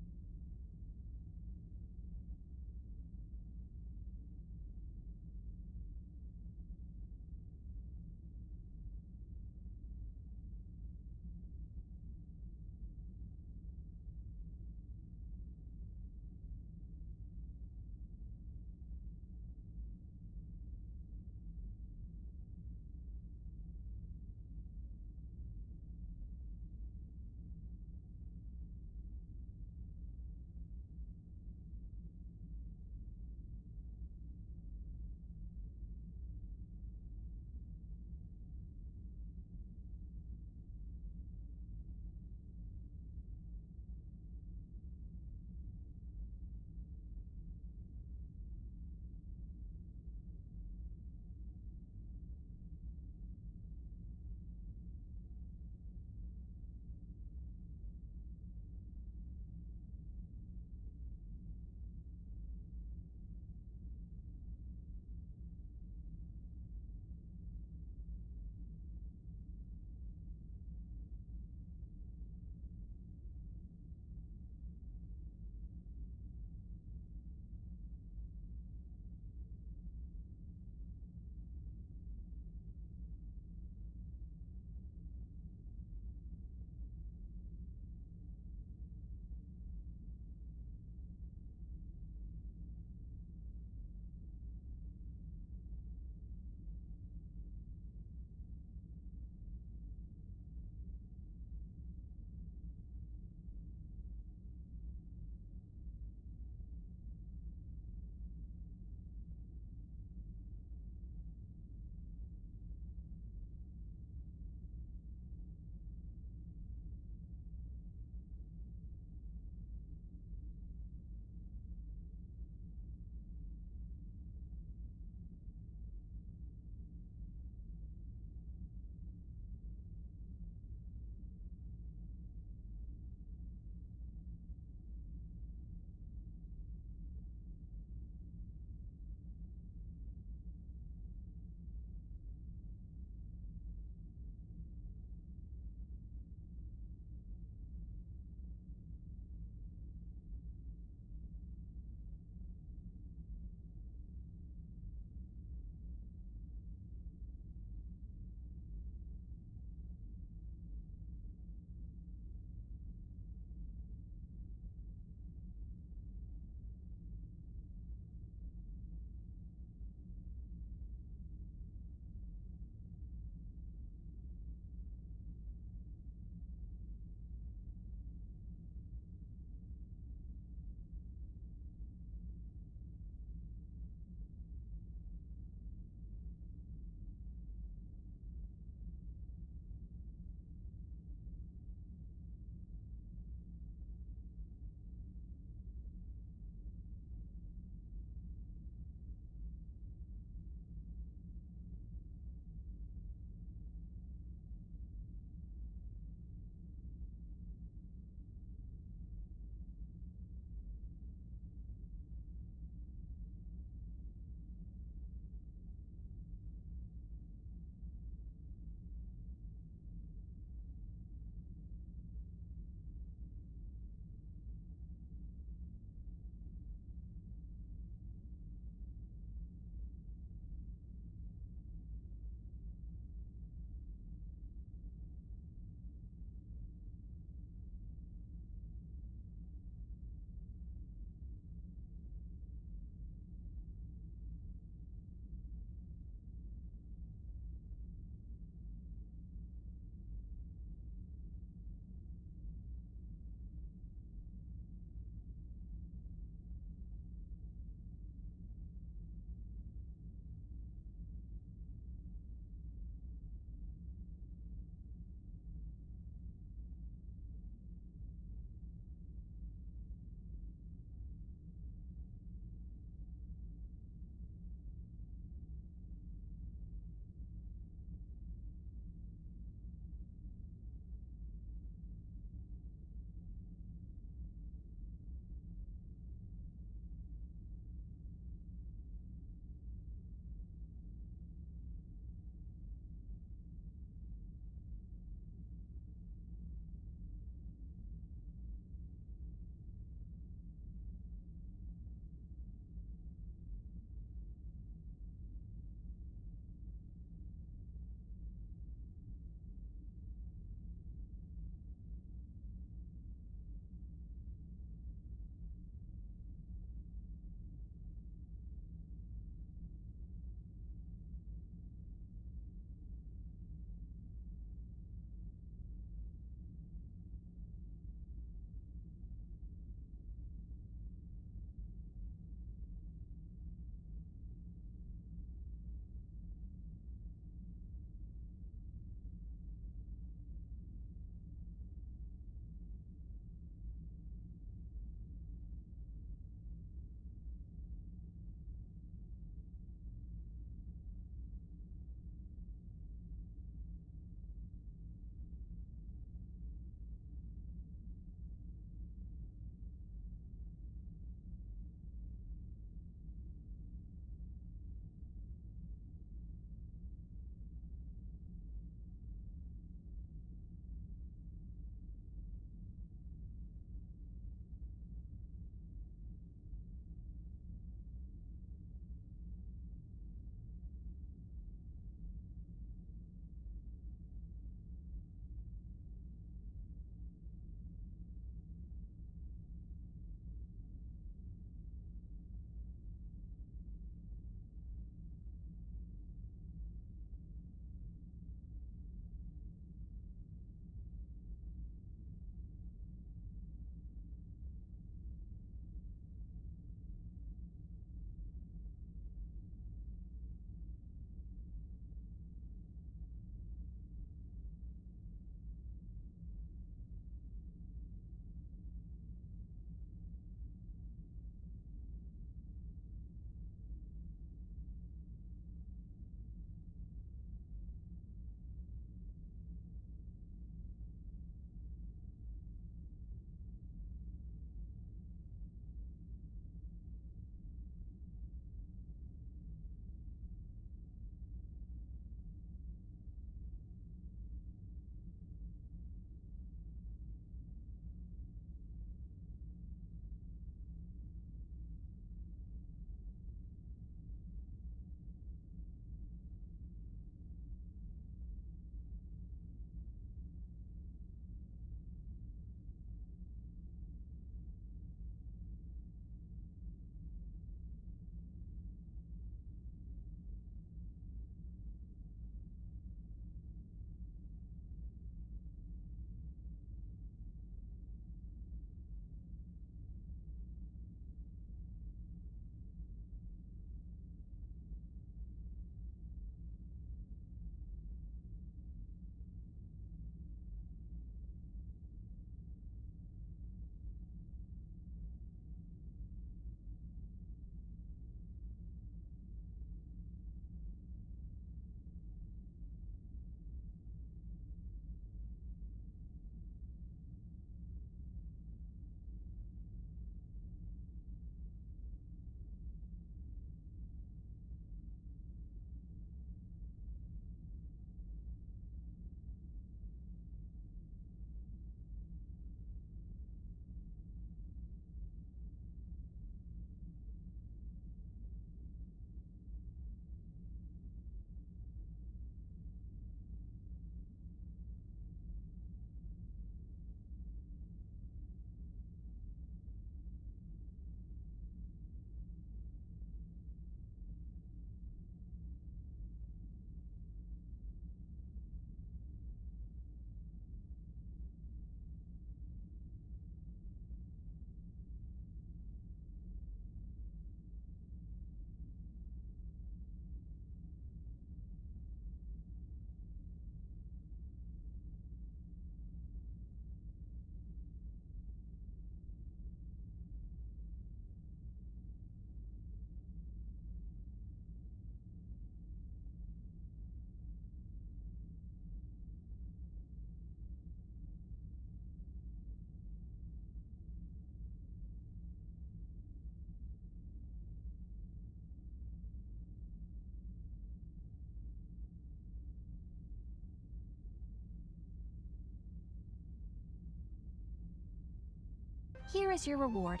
Here is your reward.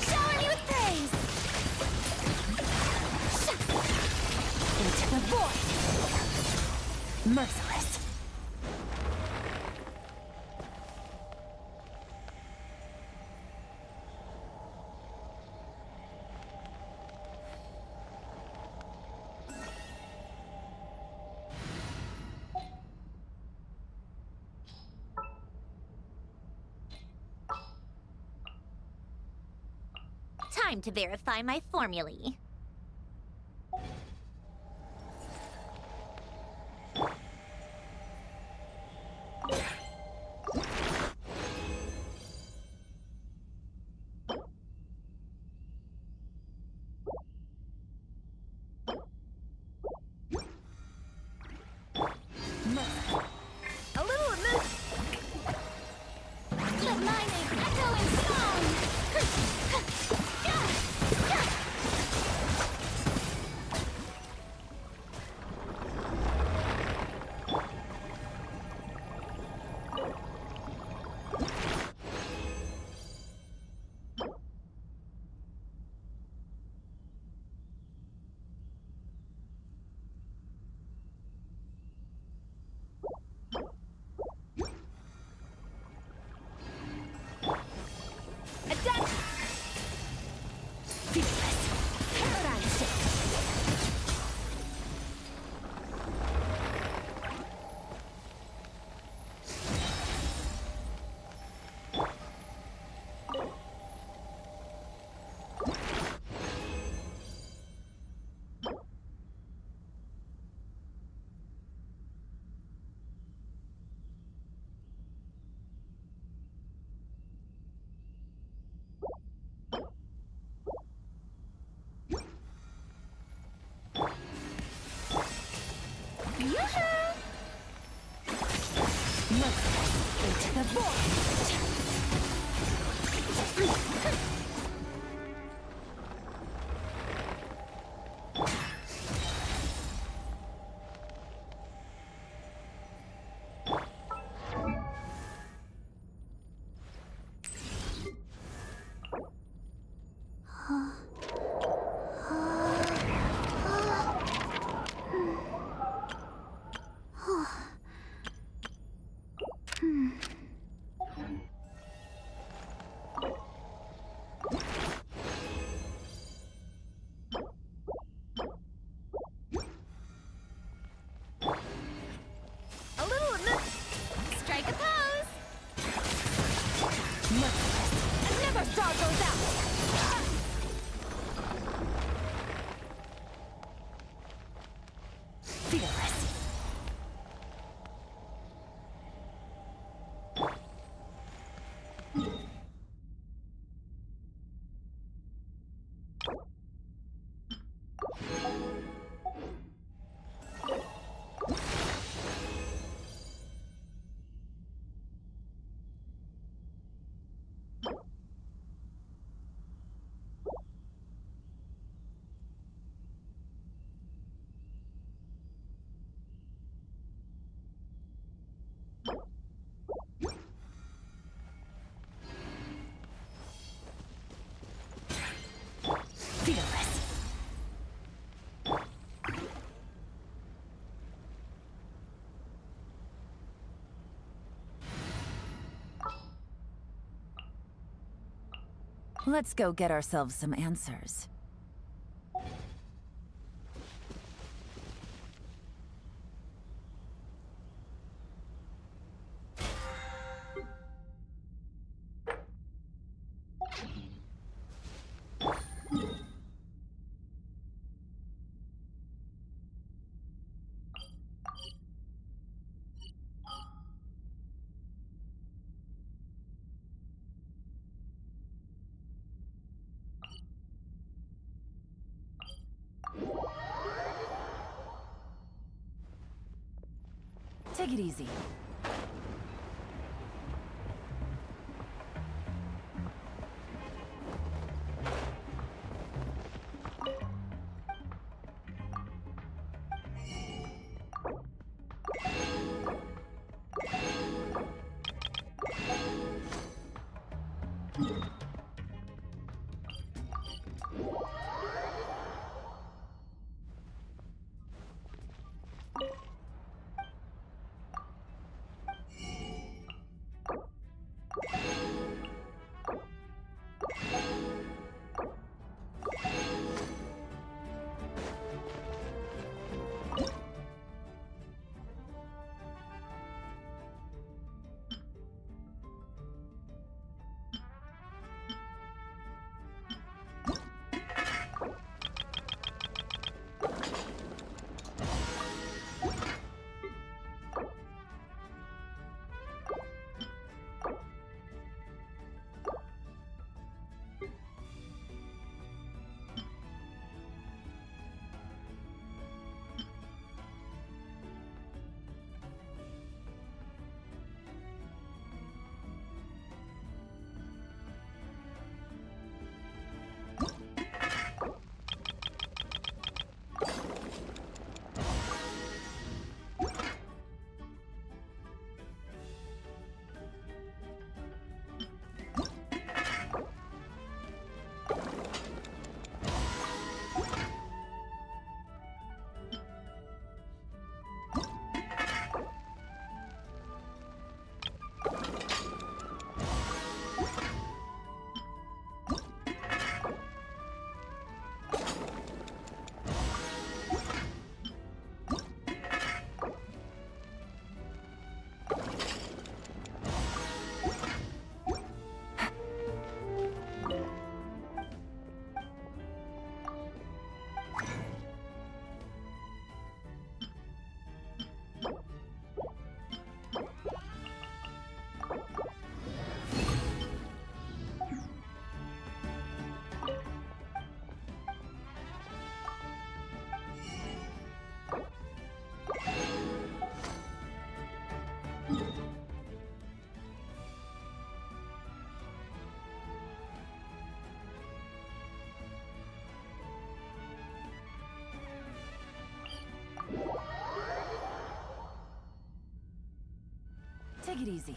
Shower me with praise! Into the void! Merciless! Time to verify my formulae. A little removed. Let my name echo in song! Into the void! Let's go get ourselves some answers. Take it easy. Take it easy.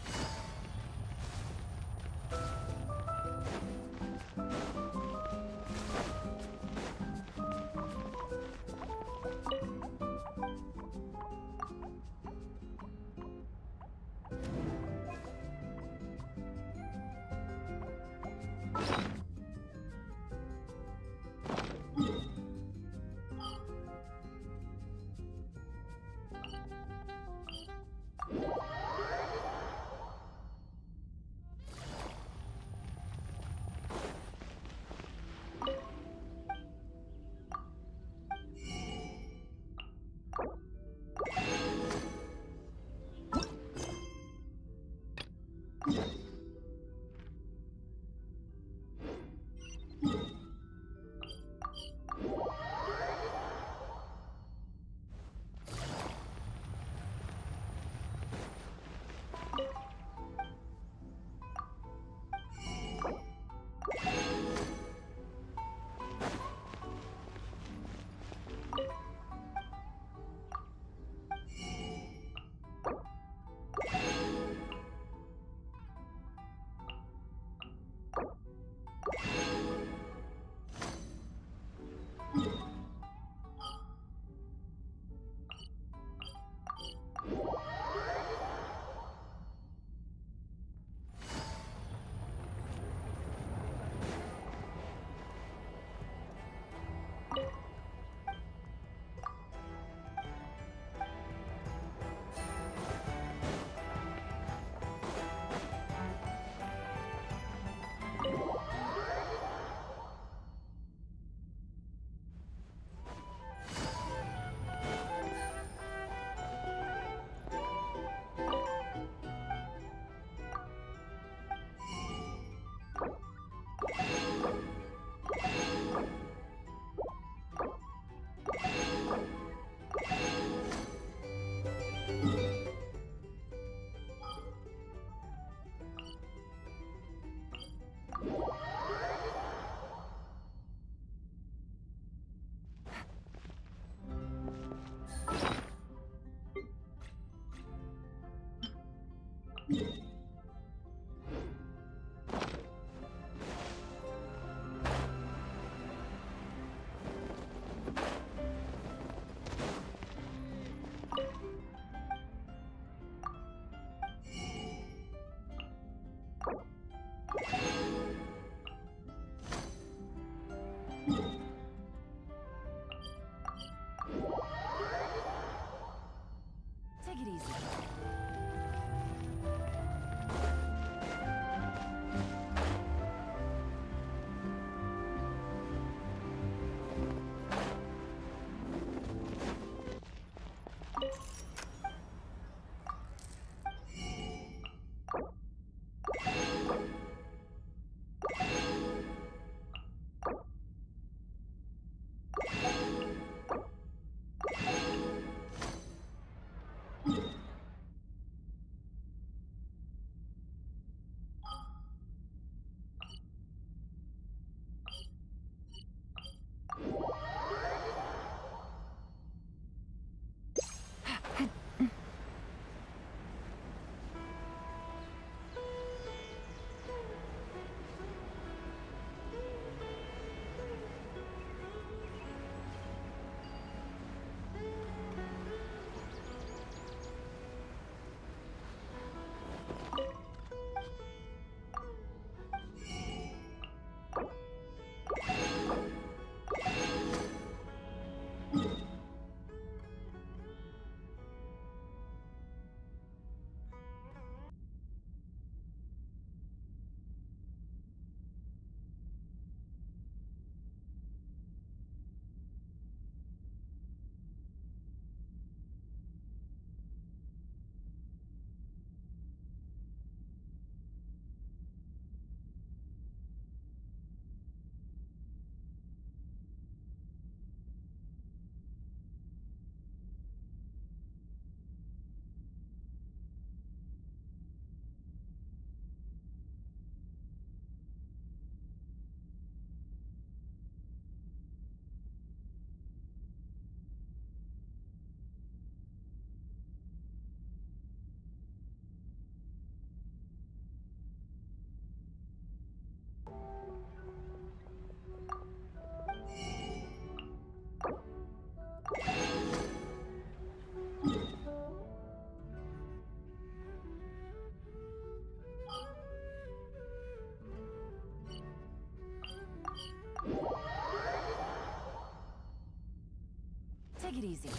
Take it easy.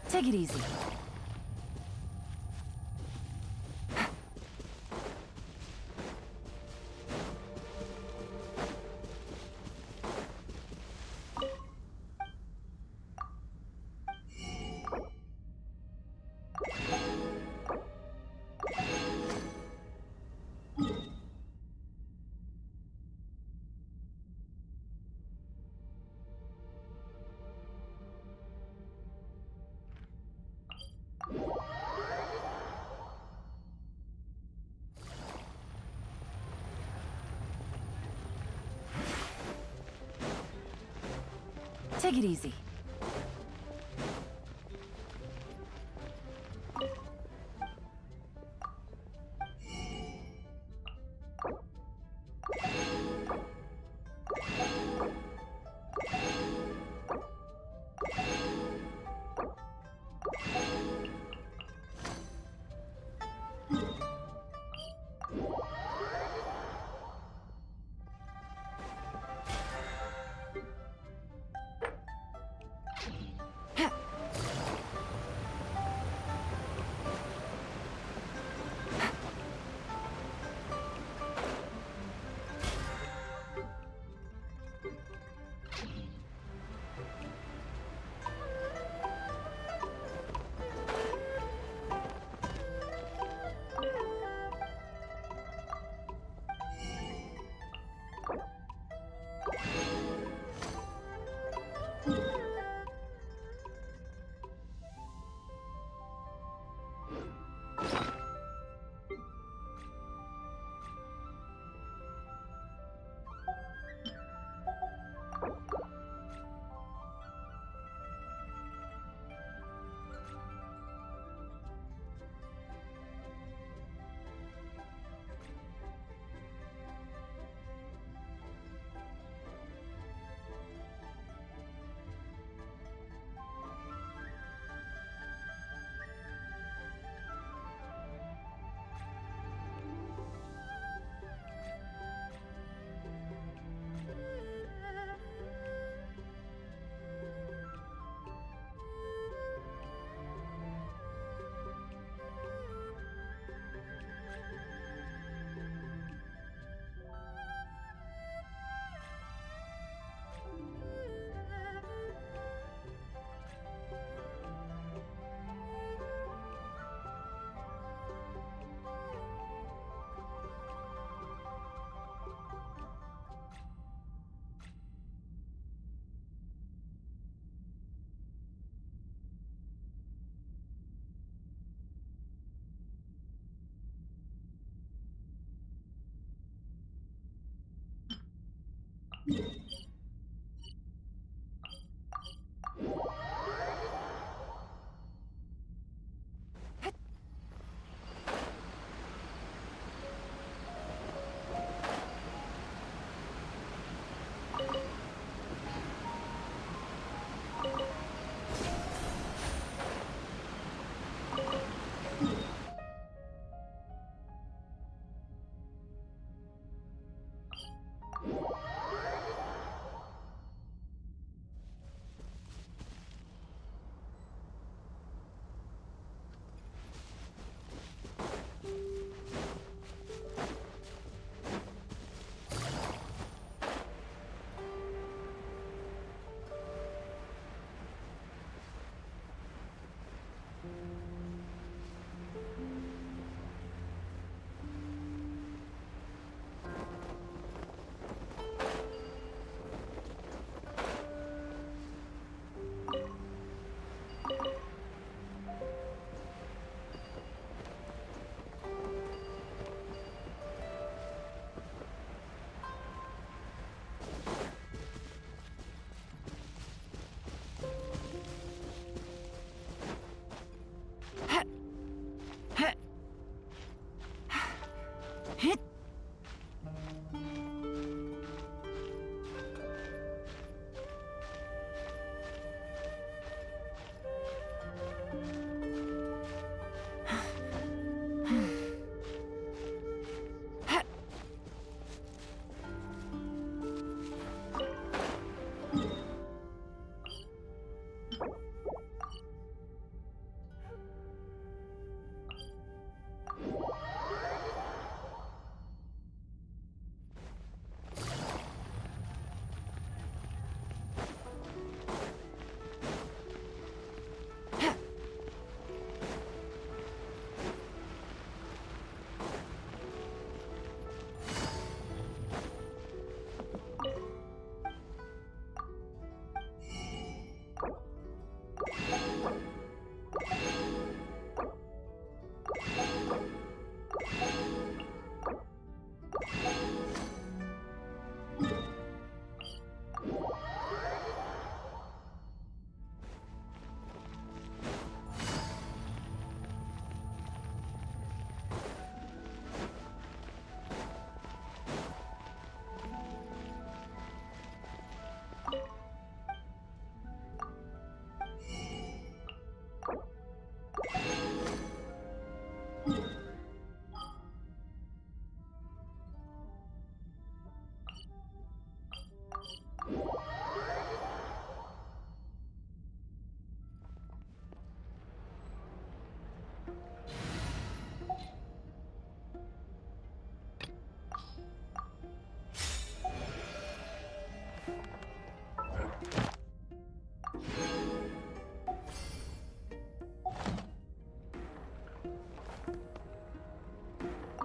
Take it easy. Take it easy.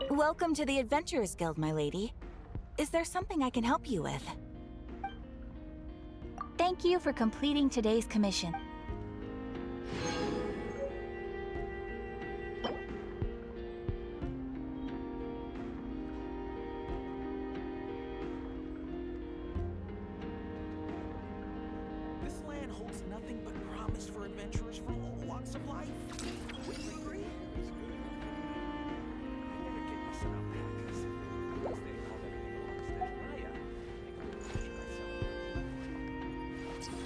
Welcome to the Adventurers Guild, my lady. Is there something I can help you with? Thank you for completing today's commission. This land holds nothing but promise for adventurers from all walks of life. Would you agree? I never get my son out there because they called everything a stash Maya. I think I'm gonna push myself.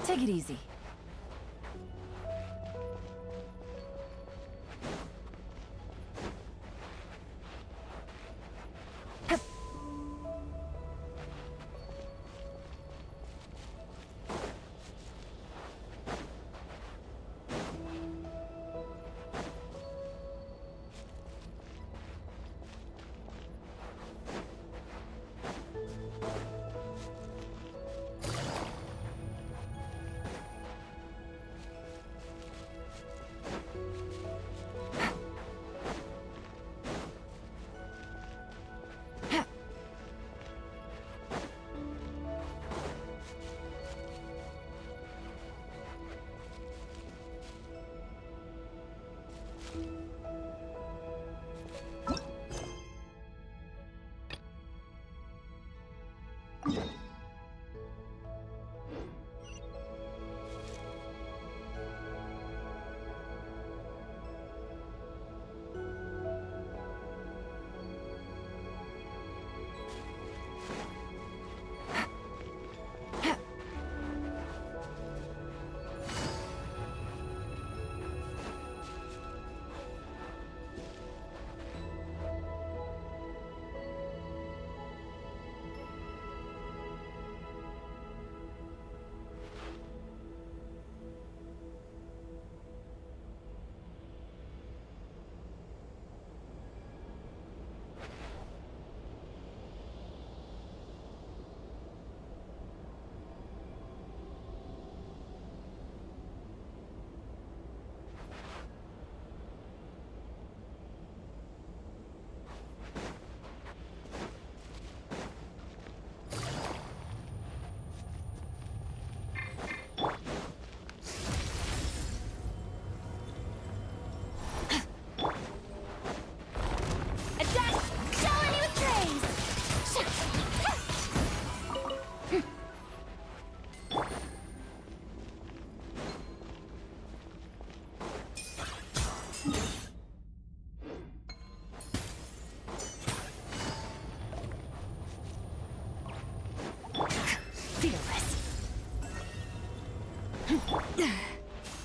Take it easy.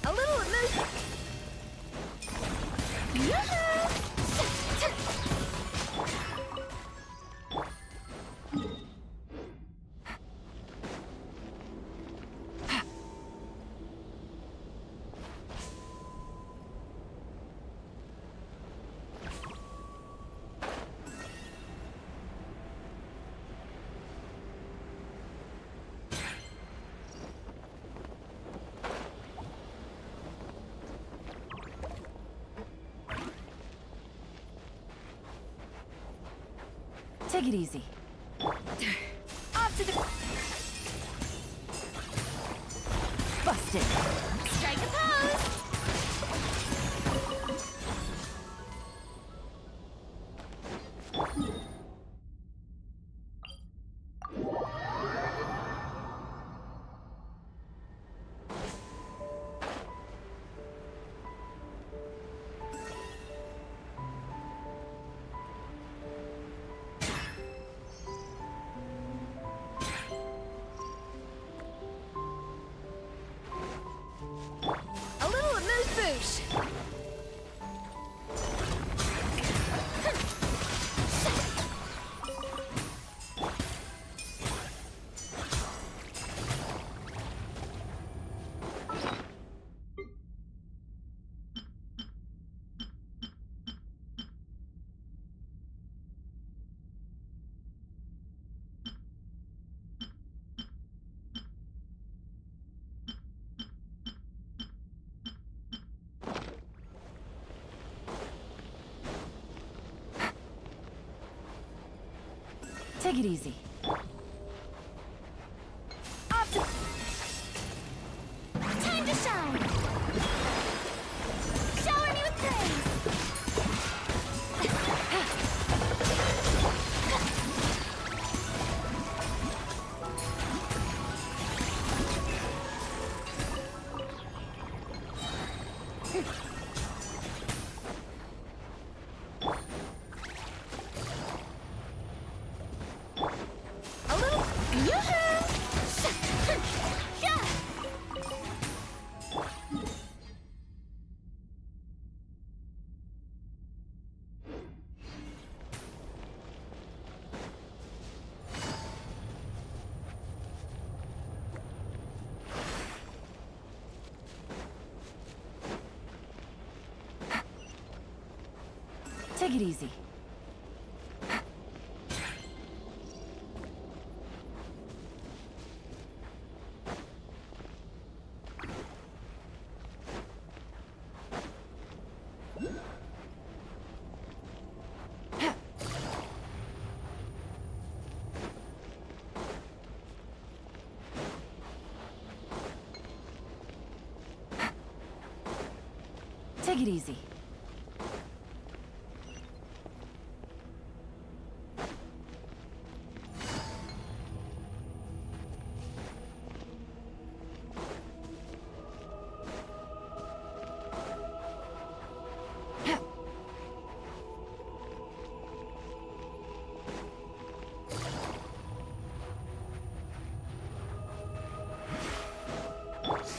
A little emotion. Yoo-hoo! Take it easy. Off to the... Busted. Strike a pose! A little amuse-bouche. Take it easy. Off to... Time to shine. Shower me with A little... Yoo-hoo! Yeah! Take it easy. Take it easy.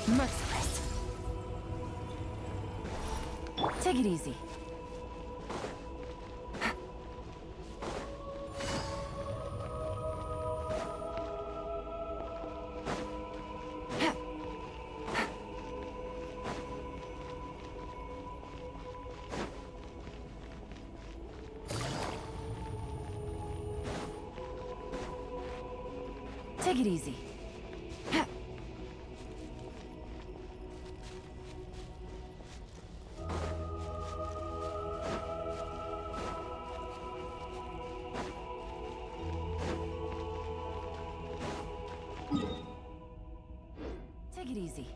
Merciless. Take it easy. Take it easy. Take it easy.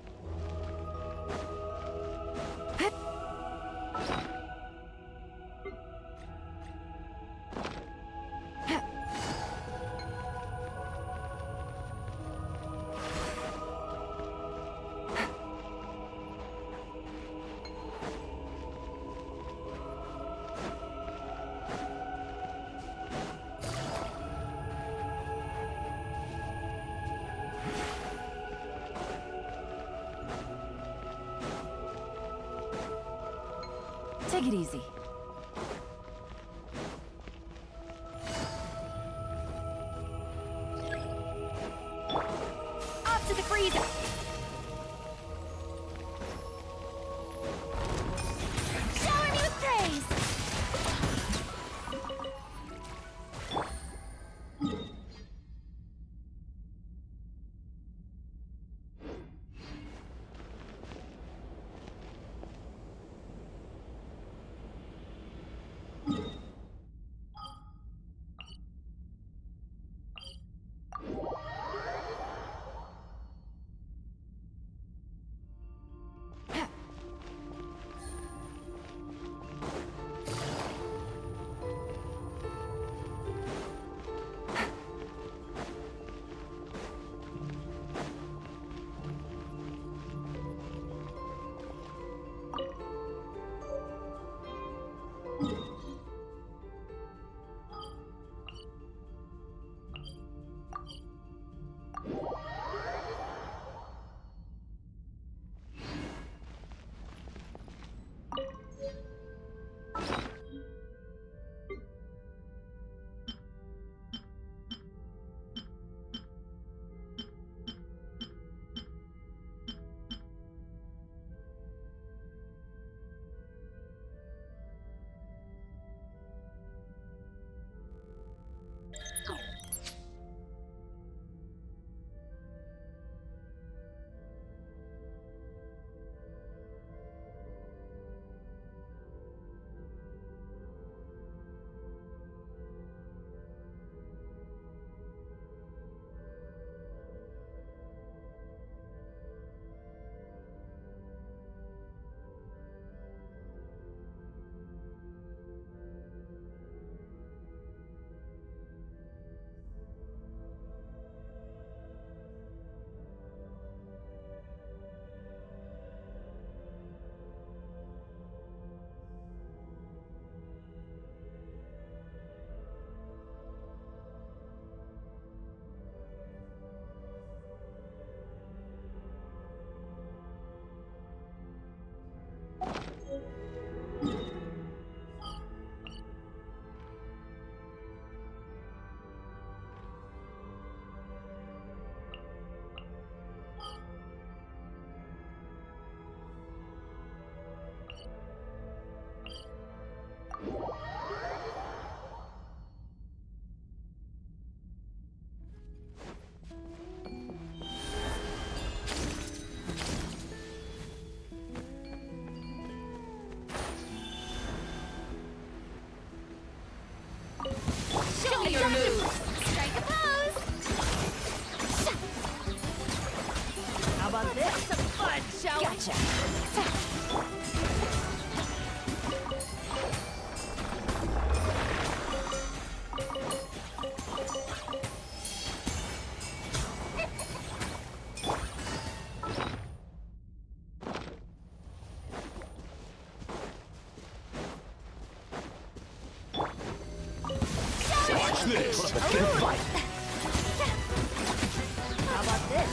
Take it easy. Off to the freezer! Shower me with praise! Gotcha. Watch this. Put up a good fight. How about this?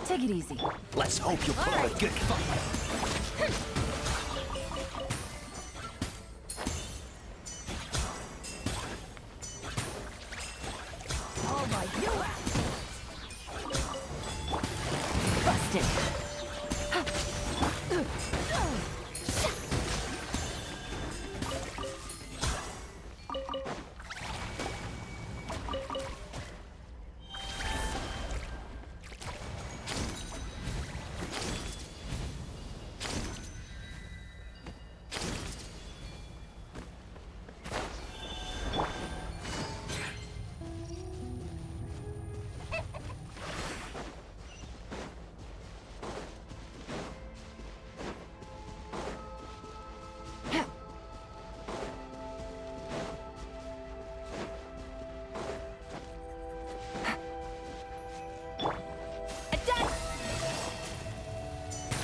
Take it easy. Let's hope you put up a good fight. All by you. Busted.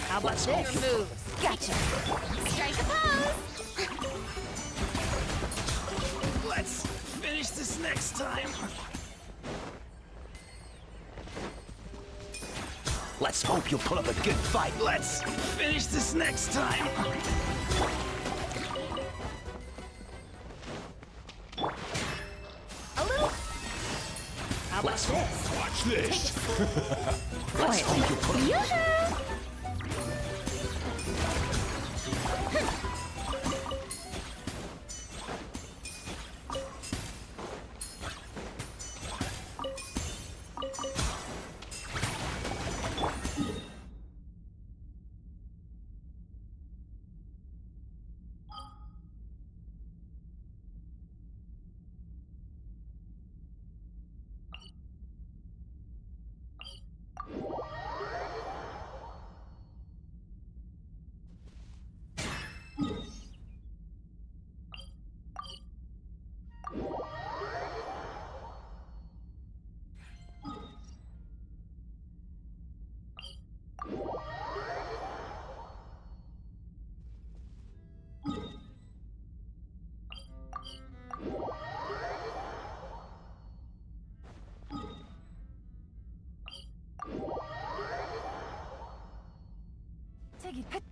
How about this? Moves. Gotcha. Strike a pose! Let's finish this next time. Let's hope you'll put up a good fight. Let's finish this next time. A little. How about this? Watch this. Let's hope you'll put up Yoo-hoo! Take it.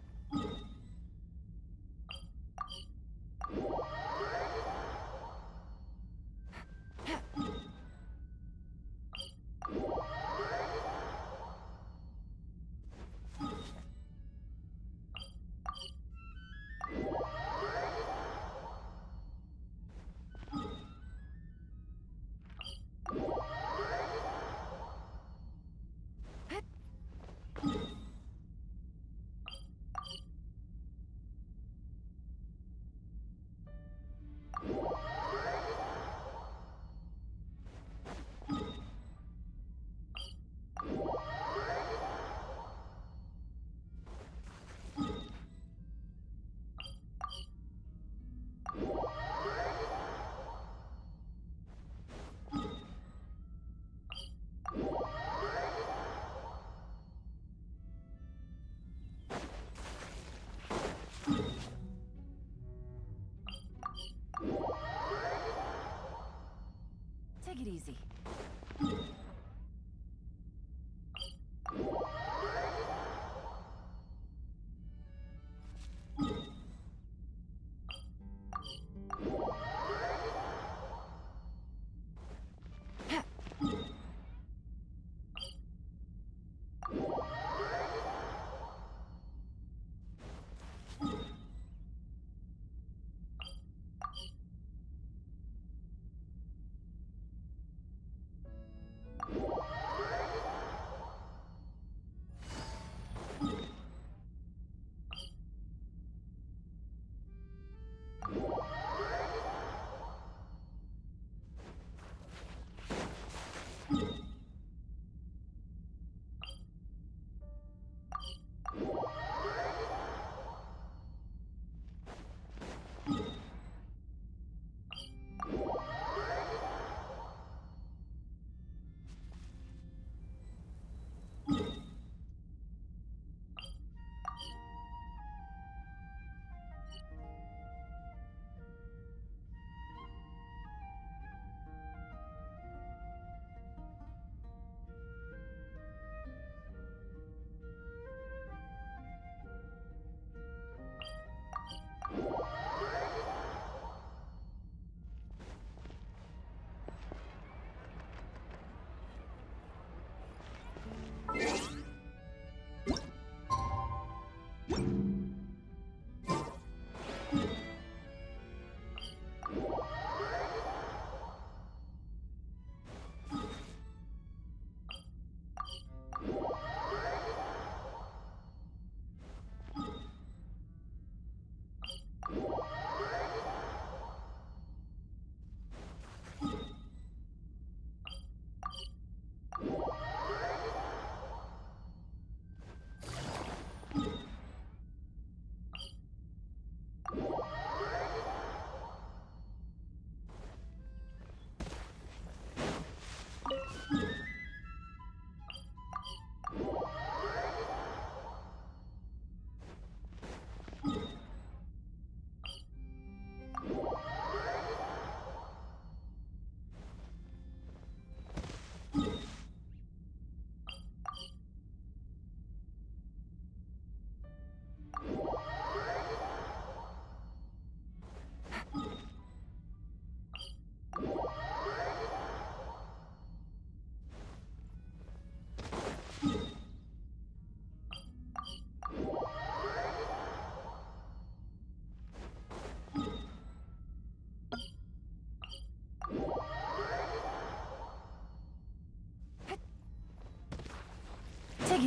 Take it easy.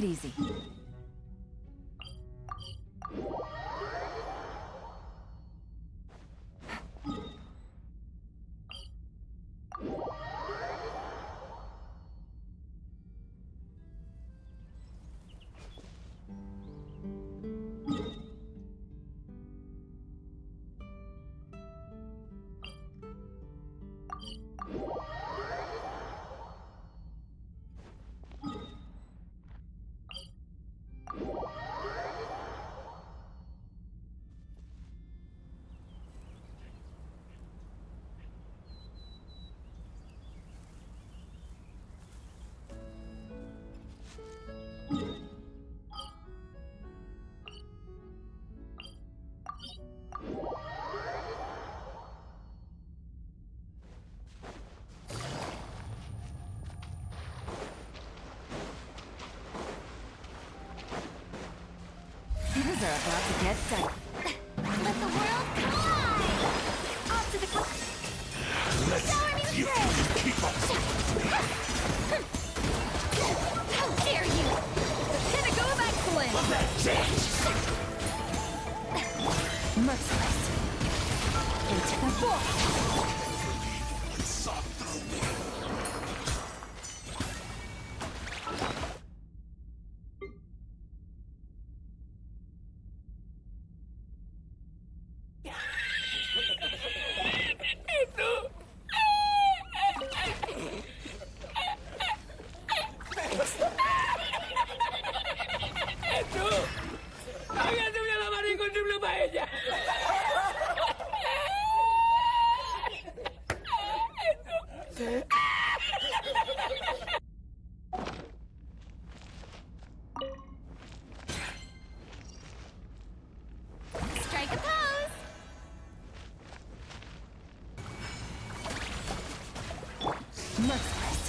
it easy. These are about to get done. Let the world collide! Off to the shower me with praise! Keep up. How dare you! Gonna go back Merciless! Into the void! ¡Hágase una lavada y encontré para ella! Strike a pose! Merciless!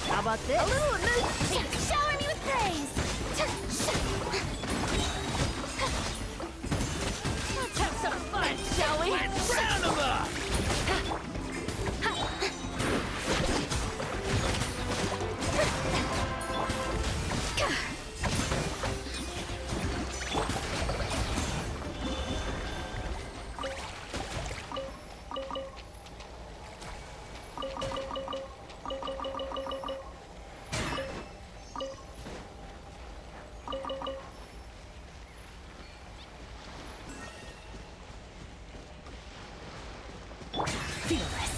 How about this? A little emotion! Shower me with praise! Let's have some fun, shall we? Let's round 'em up! Fearless!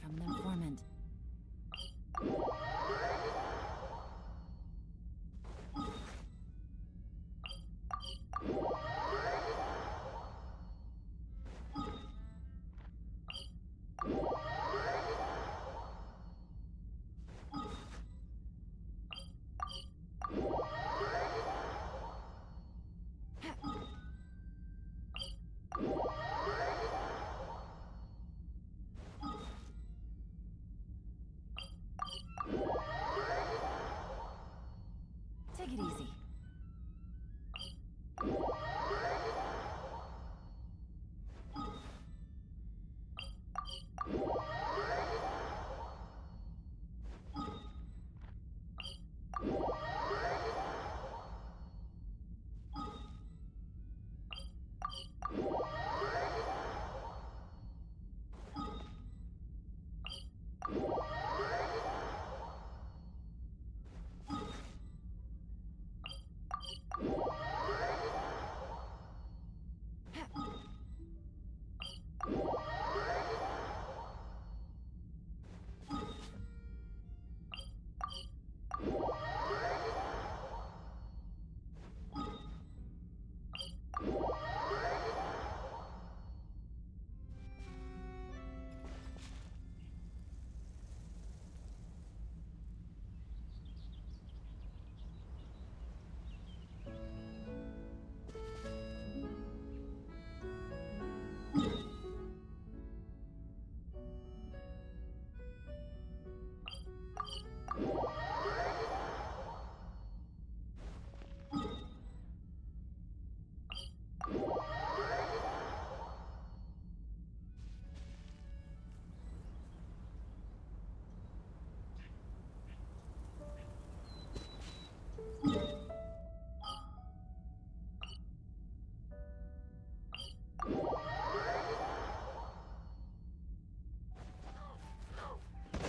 from the informant. Take it easy.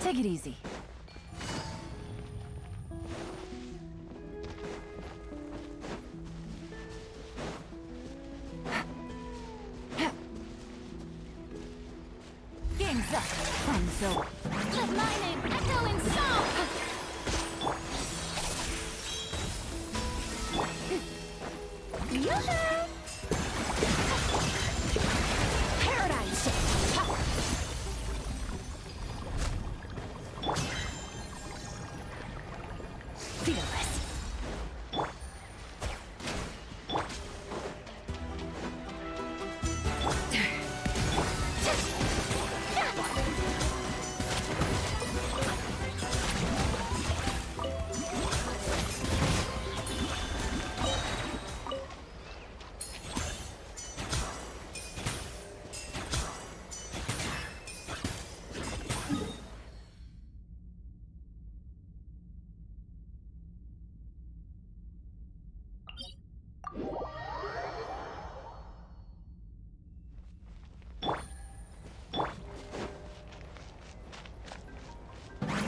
Take it easy. Game's up. Fun's over. Let my name echo in song! Yoo-hoo! Paradigm shift! Ha! Fearless.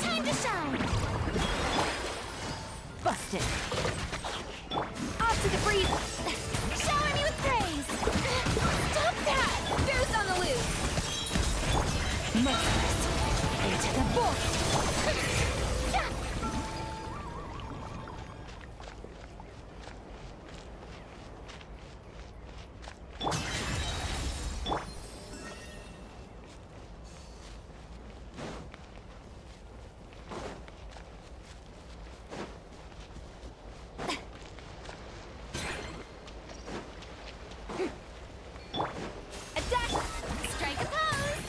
Time to shine! Busted. Off to the breeze! Shower me with praise! Stop that! Goose on the loose! Merciless. Into the bolt. A dash! Strike a pose!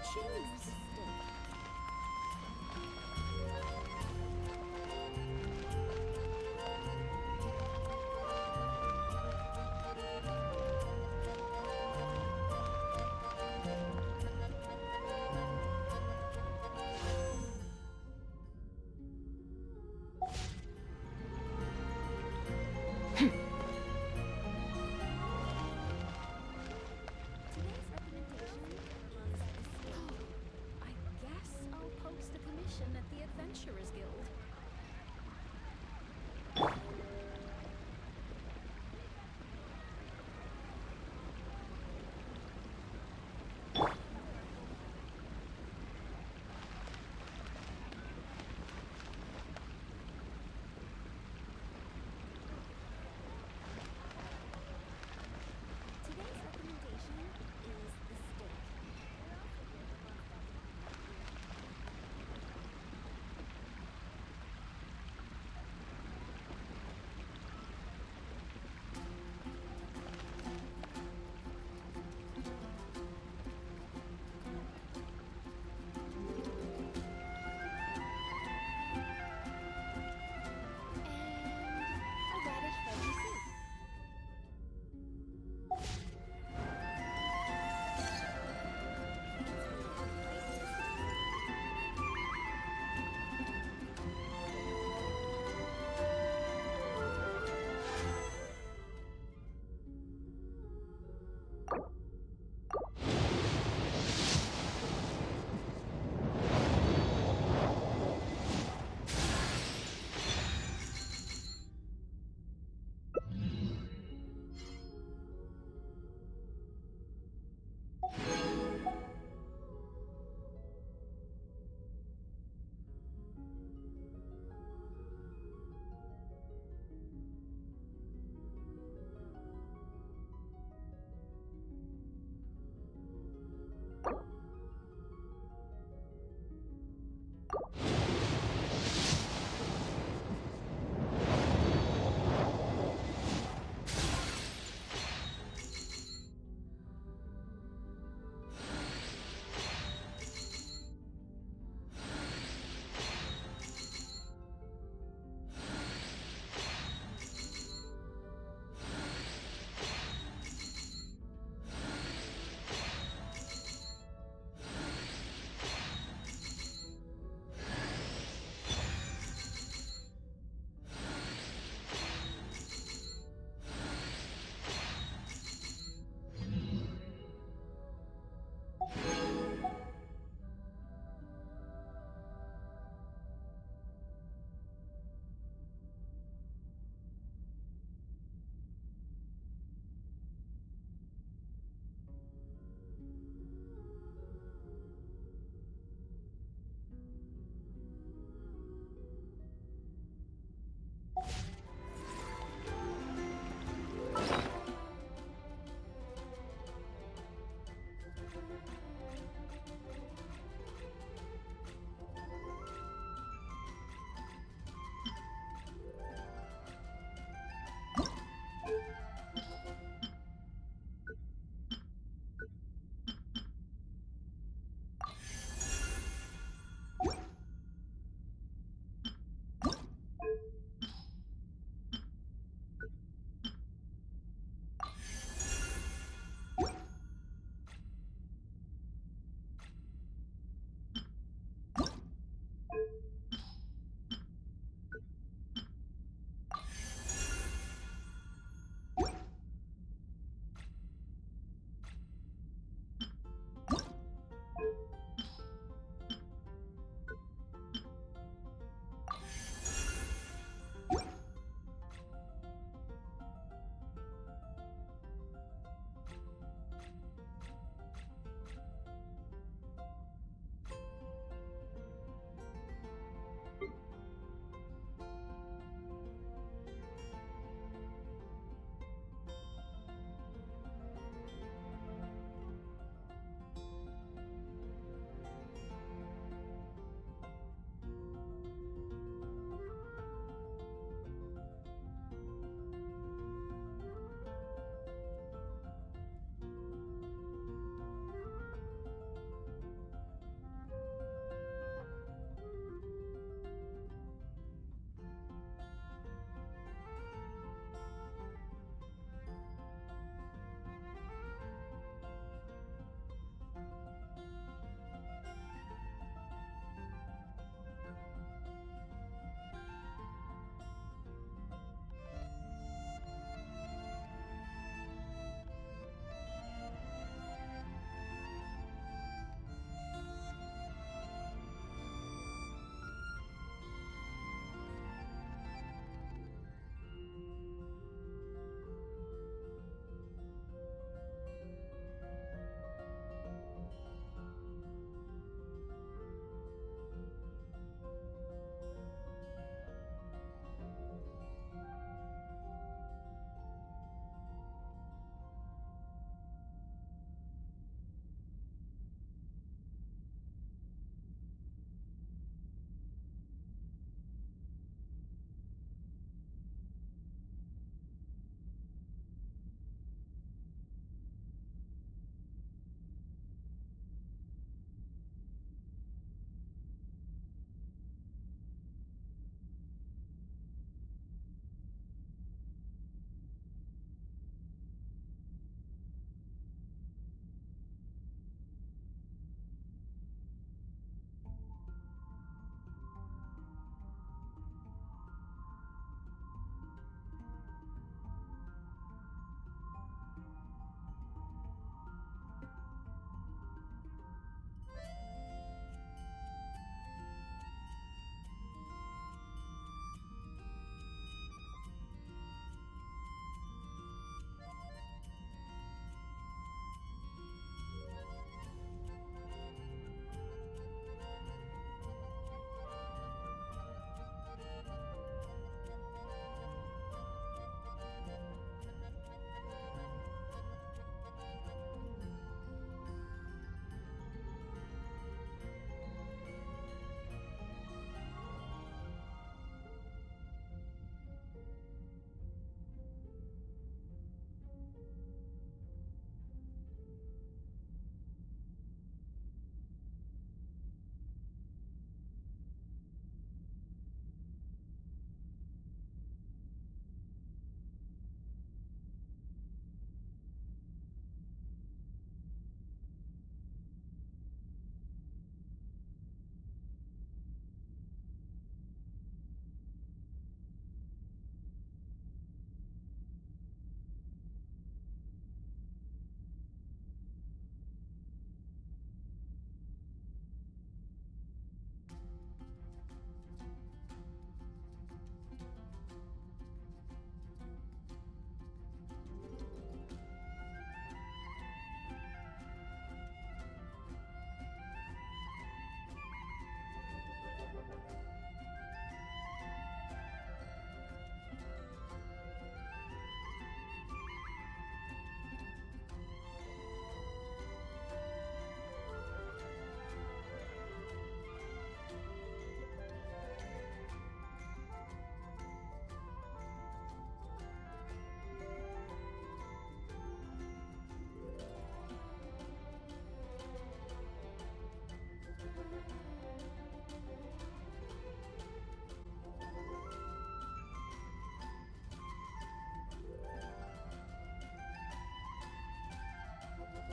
choose.